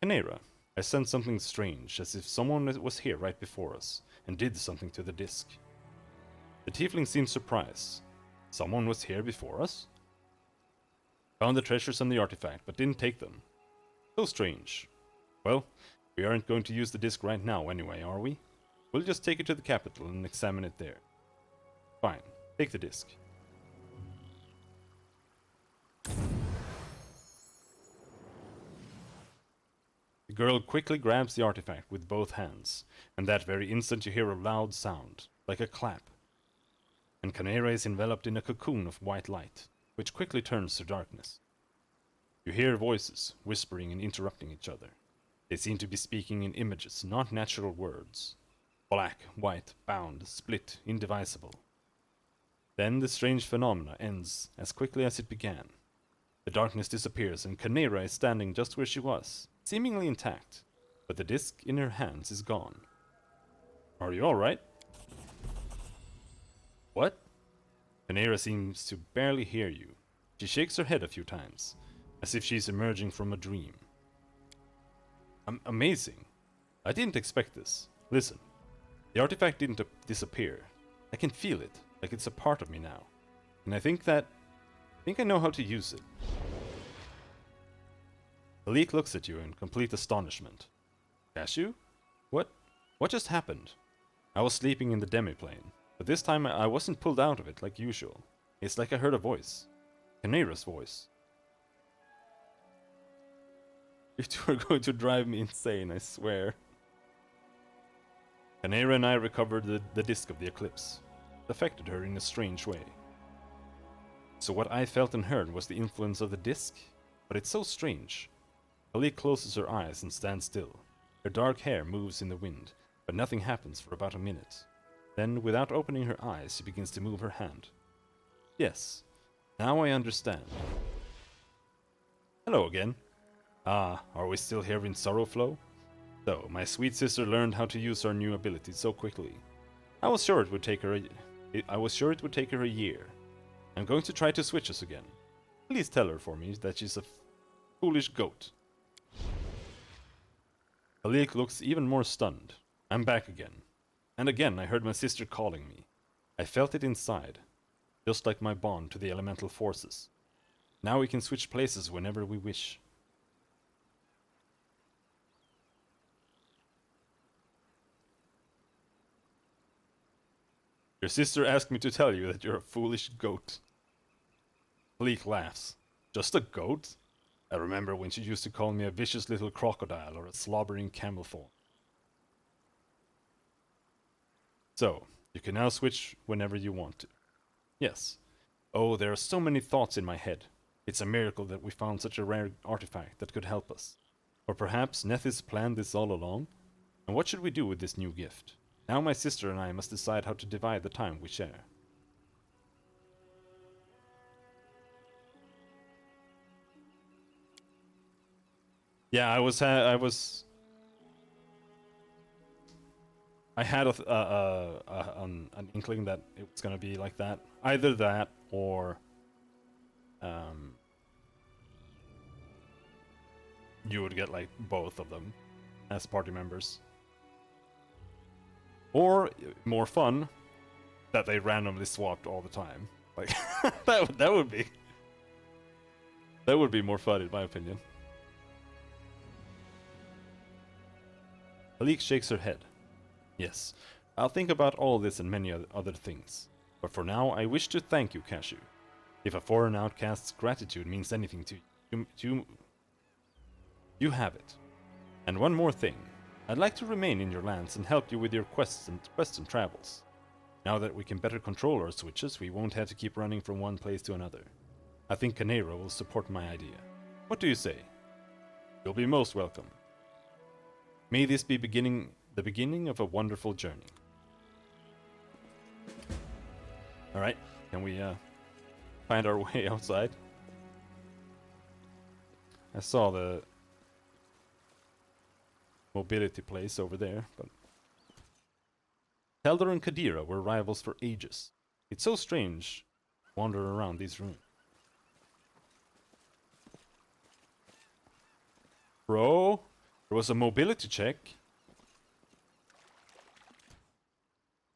Canera, I sense something strange, as if someone was here right before us, and did something to the disk. The tiefling seems surprised. Someone was here before us? Found the treasures and the artifact, but didn't take them. So strange. Well, we aren't going to use the disk right now anyway, are we? We'll just take it to the capital and examine it there. Fine, take the disk. The girl quickly grabs the artifact with both hands, and that very instant you hear a loud sound, like a clap. And Canera is enveloped in a cocoon of white light, which quickly turns to darkness. You hear voices, whispering and interrupting each other. They seem to be speaking in images, not natural words. Black, white, bound, split, indivisible. Then the strange phenomena ends as quickly as it began. The darkness disappears and Canera is standing just where she was, seemingly intact, but the disk in her hands is gone. Are you alright? What? Canera seems to barely hear you. She shakes her head a few times, as if she's emerging from a dream. Amazing. I didn't expect this. Listen, the artifact didn't disappear. I can feel it, like it's a part of me now. And I think I know how to use it. Malik looks at you in complete astonishment. Cashew? What just happened? I was sleeping in the demiplane, but this time I wasn't pulled out of it like usual. It's like I heard a voice. Canera's voice. You two are going to drive me insane, I swear. Canera and I recovered the disk of the eclipse. It affected her in a strange way. So what I felt and heard was the influence of the disk? But it's so strange. Ali closes her eyes and stands still. Her dark hair moves in the wind, but nothing happens for about a minute. Then, without opening her eyes, she begins to move her hand. Yes, now I understand. Hello again. Ah, are we still here in Sorrowflow? So, my sweet sister learned how to use our new ability so quickly. I was sure it would take her a year. I'm going to try to switch us again. Please tell her for me that she's a foolish goat. Alik looks even more stunned. I'm back again. And again I heard my sister calling me. I felt it inside, just like my bond to the elemental forces. Now we can switch places whenever we wish. Your sister asked me to tell you that you're a foolish goat. Alik laughs. Just a goat? I remember when she used to call me a vicious little crocodile or a slobbering camelthorn. So, you can now switch whenever you want to. Yes. Oh, there are so many thoughts in my head. It's a miracle that we found such a rare artifact that could help us. Or perhaps Nethys planned this all along? And what should we do with this new gift? Now my sister and I must decide how to divide the time we share. Yeah, I had an inkling that it was gonna be like that. Either that or you would get like both of them as party members. Or more fun, that they randomly swapped all the time. Like that would be more fun in my opinion. Alik shakes her head. Yes, I'll think about all this and many other things. But for now, I wish to thank you, Cashew. If a foreign outcast's gratitude means anything to you, you have it. And one more thing. I'd like to remain in your lands and help you with your quests and travels. Now that we can better control our switches, we won't have to keep running from one place to another. I think Canero will support my idea. What do you say? You'll be most welcome. May this be the beginning of a wonderful journey. Alright, can we find our way outside? I saw the mobility place over there, but Teldor and Kadira were rivals for ages. It's so strange to wander around these ruins. Bro, there was a mobility check.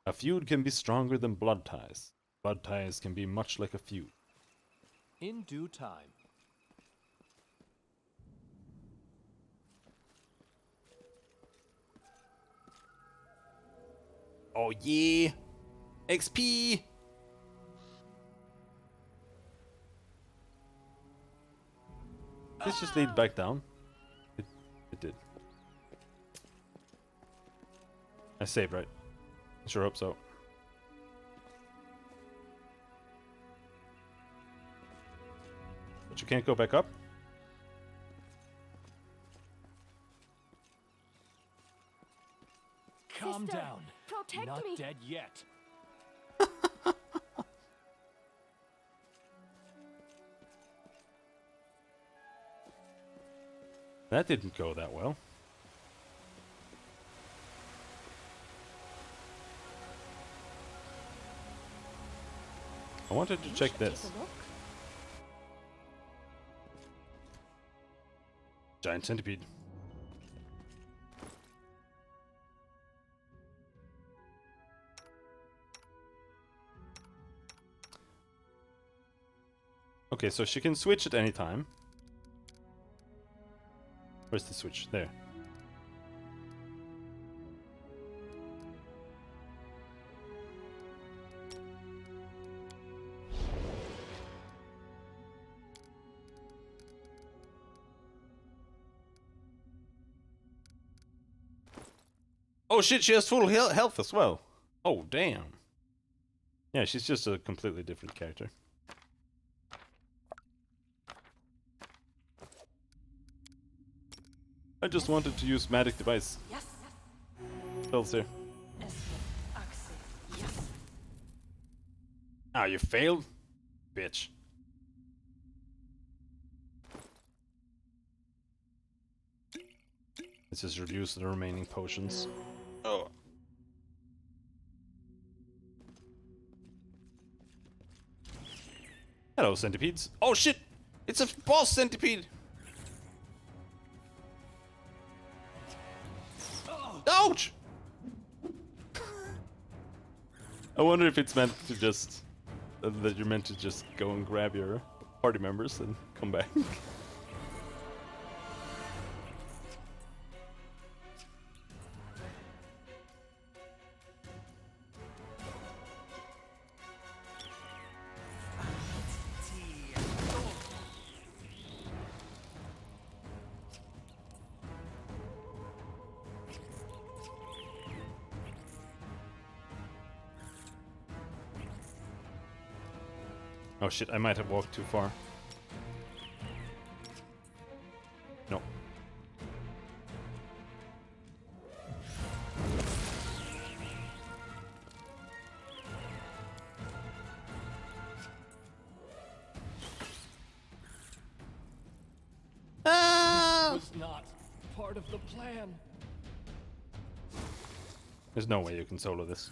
A feud can be stronger than blood ties. Blood ties can be much like a feud. In due time. Oh yeah! XP! Let's just lead back down. It did. I saved, right? Sure hope so. But you can't go back up? Calm Sister, down. protect Not me. dead yet. That didn't go that well. I wanted to check this. Giant centipede. Okay, so she can switch at any time. Where's the switch? There. Oh shit, she has full health as well. Oh damn. Yeah, she's just a completely different character. I just wanted to use magic device. Yes. Spells here. Yes. Ah, you failed? Bitch. Let's just reduce the remaining potions. Oh. Hello, centipedes. Oh shit! It's a boss centipede! Ouch! I wonder if it's meant to just... that you're meant to just go and grab your party members and come back. Oh shit, I might have walked too far. No. This was not part of the plan. There's no way you can solo this.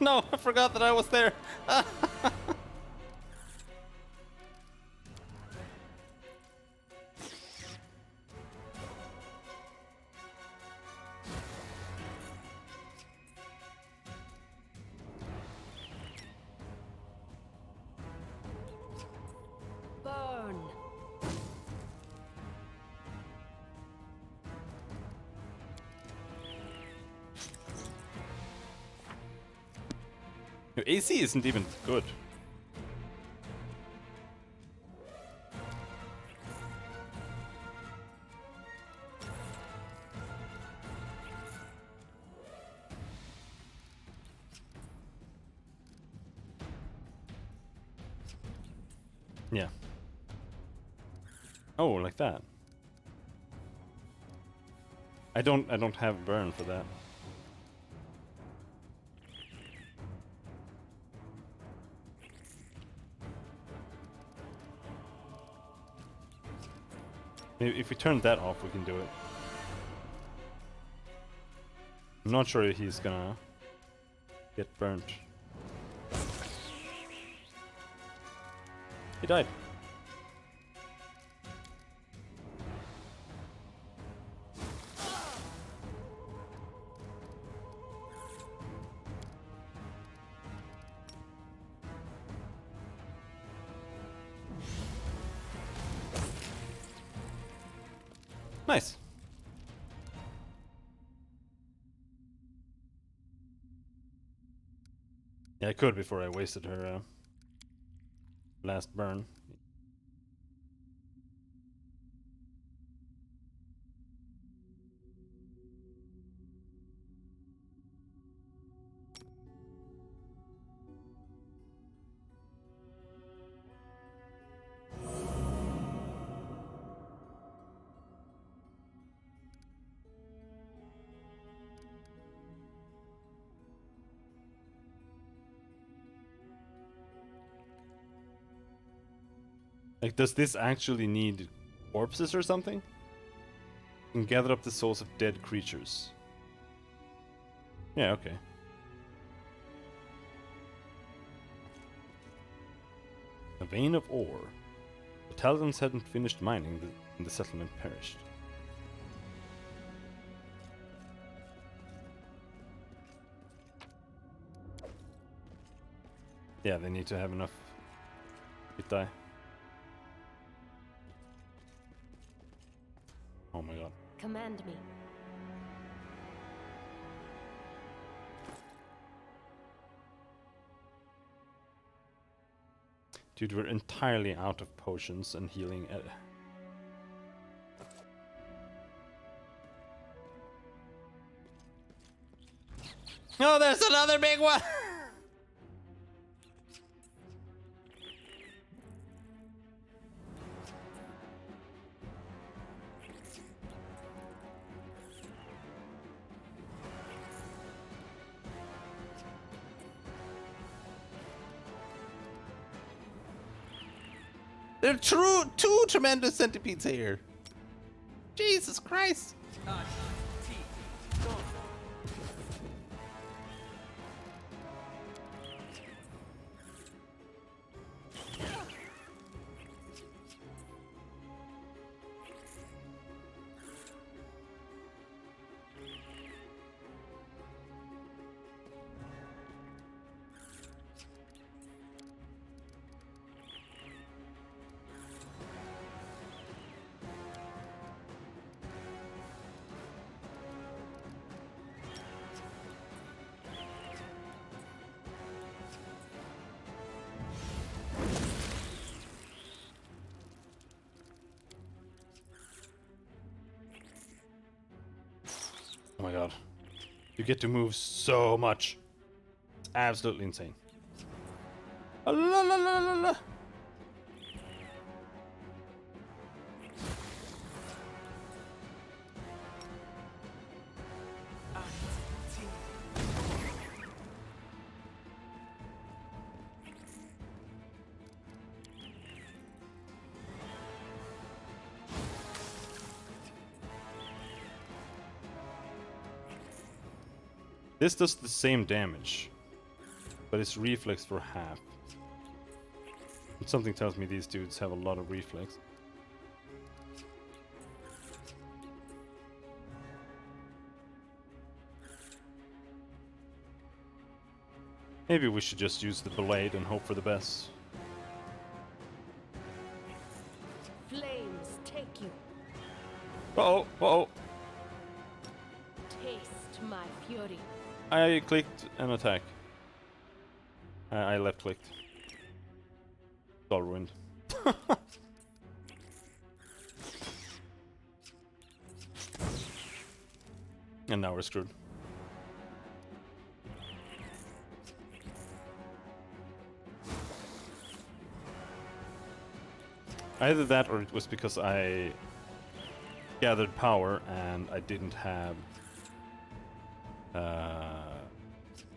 No, I forgot that I was there. Burn. Your AC isn't even good. Yeah. Oh, like that. I don't have burn for that. Maybe if we turn that off, we can do it. I'm not sure if he's gonna get burnt. He died. Nice. Yeah, I could before I wasted her last burn. Like, does this actually need corpses or something? And gather up the souls of dead creatures. Yeah, okay. A vein of ore. The Talons hadn't finished mining and the settlement perished. Yeah, they need to have enough hit die. Oh my god. Command me. Dude, we're entirely out of potions and healing. Oh, there's another big one! There are two tremendous centipedes here. Jesus Christ. Oh my god. You get to move so much. It's absolutely insane. La la la la la. This does the same damage, but it's reflex for half. And something tells me these dudes have a lot of reflex. Maybe we should just use the blade and hope for the best. Flames take you. Uh-oh, uh-oh. Taste my fury. I clicked an attack. I left clicked. It's all ruined. And now we're screwed. Either that or it was because I gathered power and I didn't have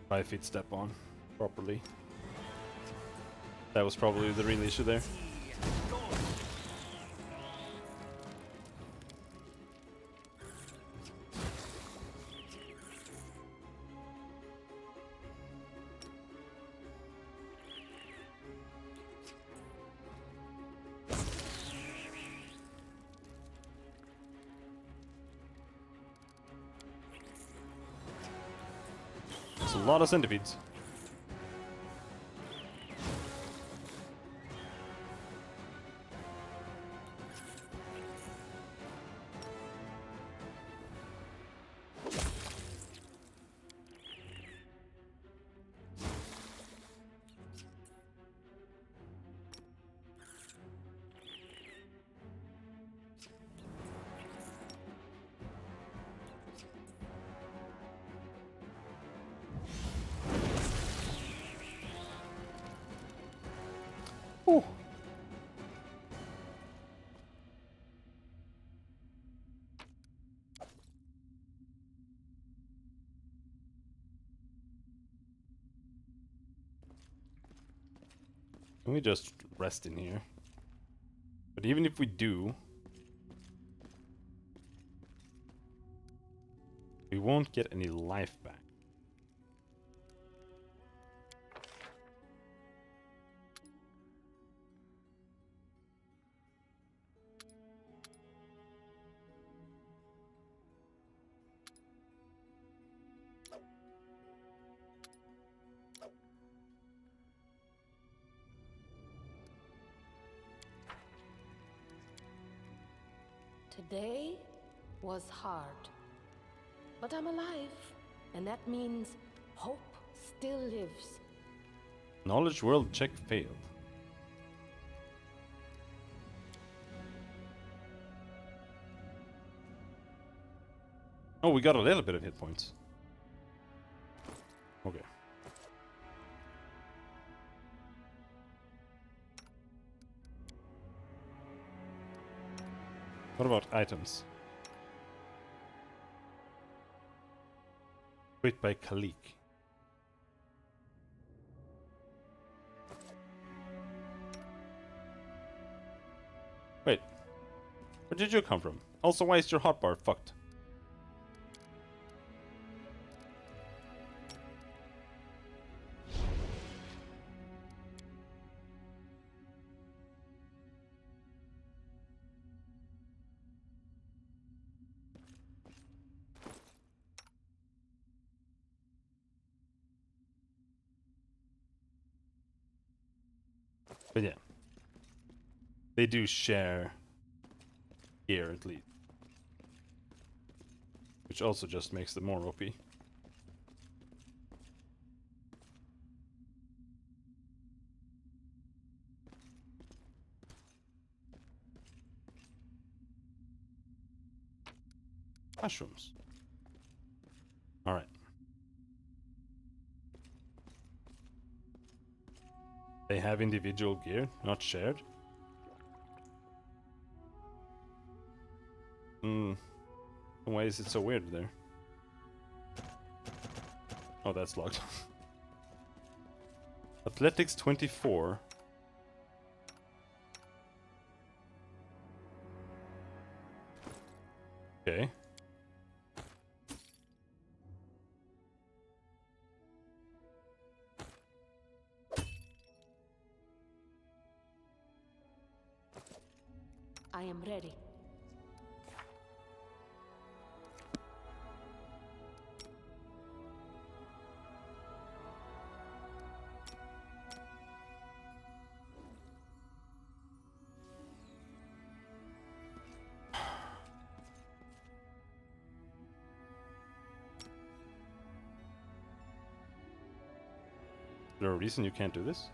5 feet step on properly. That was probably the real issue there. There's a lot of centipedes. Ooh. Can we just rest in here? But even if we do, we won't get any life back. Today was hard. But I'm alive, and that means hope still lives. Knowledge world check failed. Oh, we got a little bit of hit points. Okay. What about items? Quit by Kalik. Wait. Where did you come from? Also, why is your hotbar fucked? But yeah. They do share gear at least. Which also just makes them more OP. Mushrooms. Alright. They have individual gear, not shared. Why is it so weird there? Oh, that's locked. Athletics 24. Okay. I am ready. there a reason you can't do this?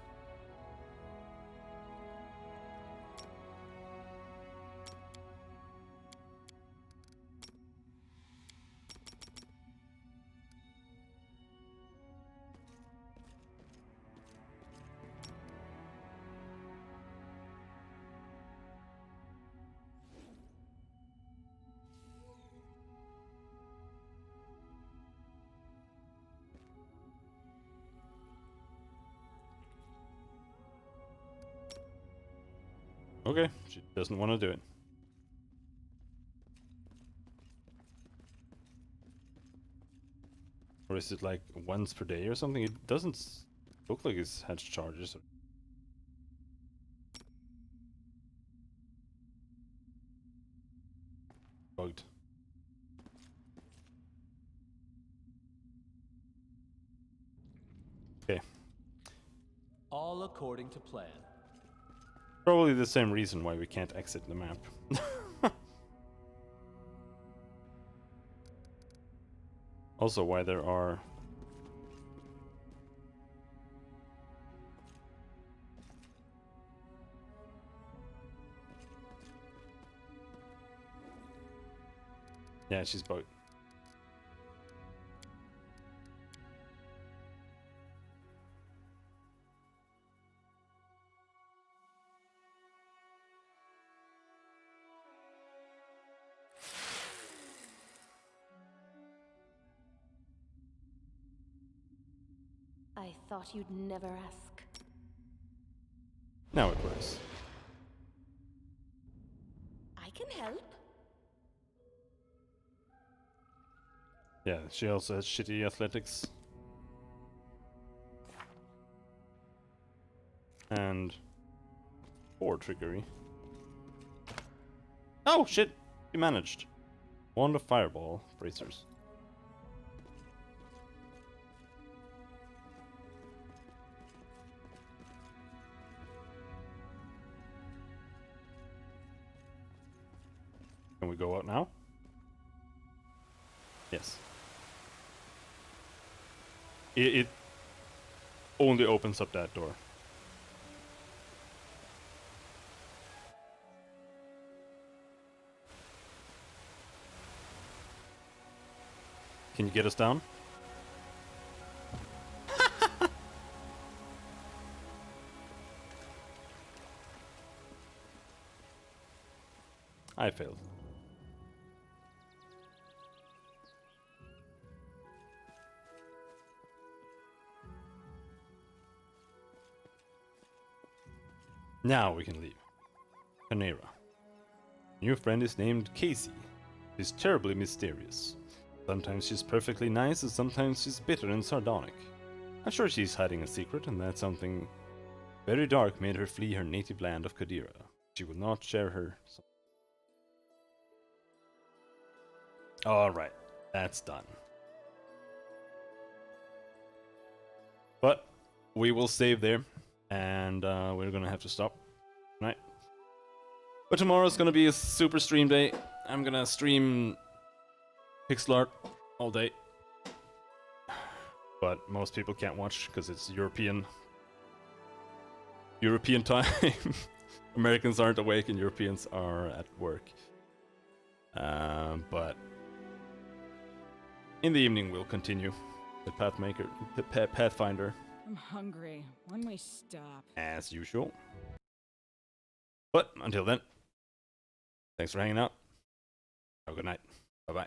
Okay, she doesn't want to do it. Or is it like once per day or something? It doesn't look like it's had charges. Bugged. Okay. All according to plan. Probably the same reason why we can't exit the map. Also, why there are... Yeah, she's bugged. I thought you'd never ask. Now it works. I can help. Yeah, she also has shitty athletics. And... poor trickery. Oh shit! You managed. Wand of Fireball, bracers. Can we go out now? Yes. It only opens up that door. Can you get us down? I failed. Now we can leave. Panera. New friend is named Casey. She's terribly mysterious. Sometimes she's perfectly nice and sometimes she's bitter and sardonic. I'm sure she's hiding a secret and that something very dark made her flee her native land of Kadira. She will not share her. Alright, that's done. But we will save there and we're gonna have to stop tonight. But tomorrow's gonna be a super stream day. I'm gonna stream pixel art all day. But most people can't watch because it's European time. Americans aren't awake and Europeans are at work. But in the evening we'll continue the Pathfinder. I'm hungry. When we stop? As usual. But until then, thanks for hanging out. Have a good night. Bye-bye.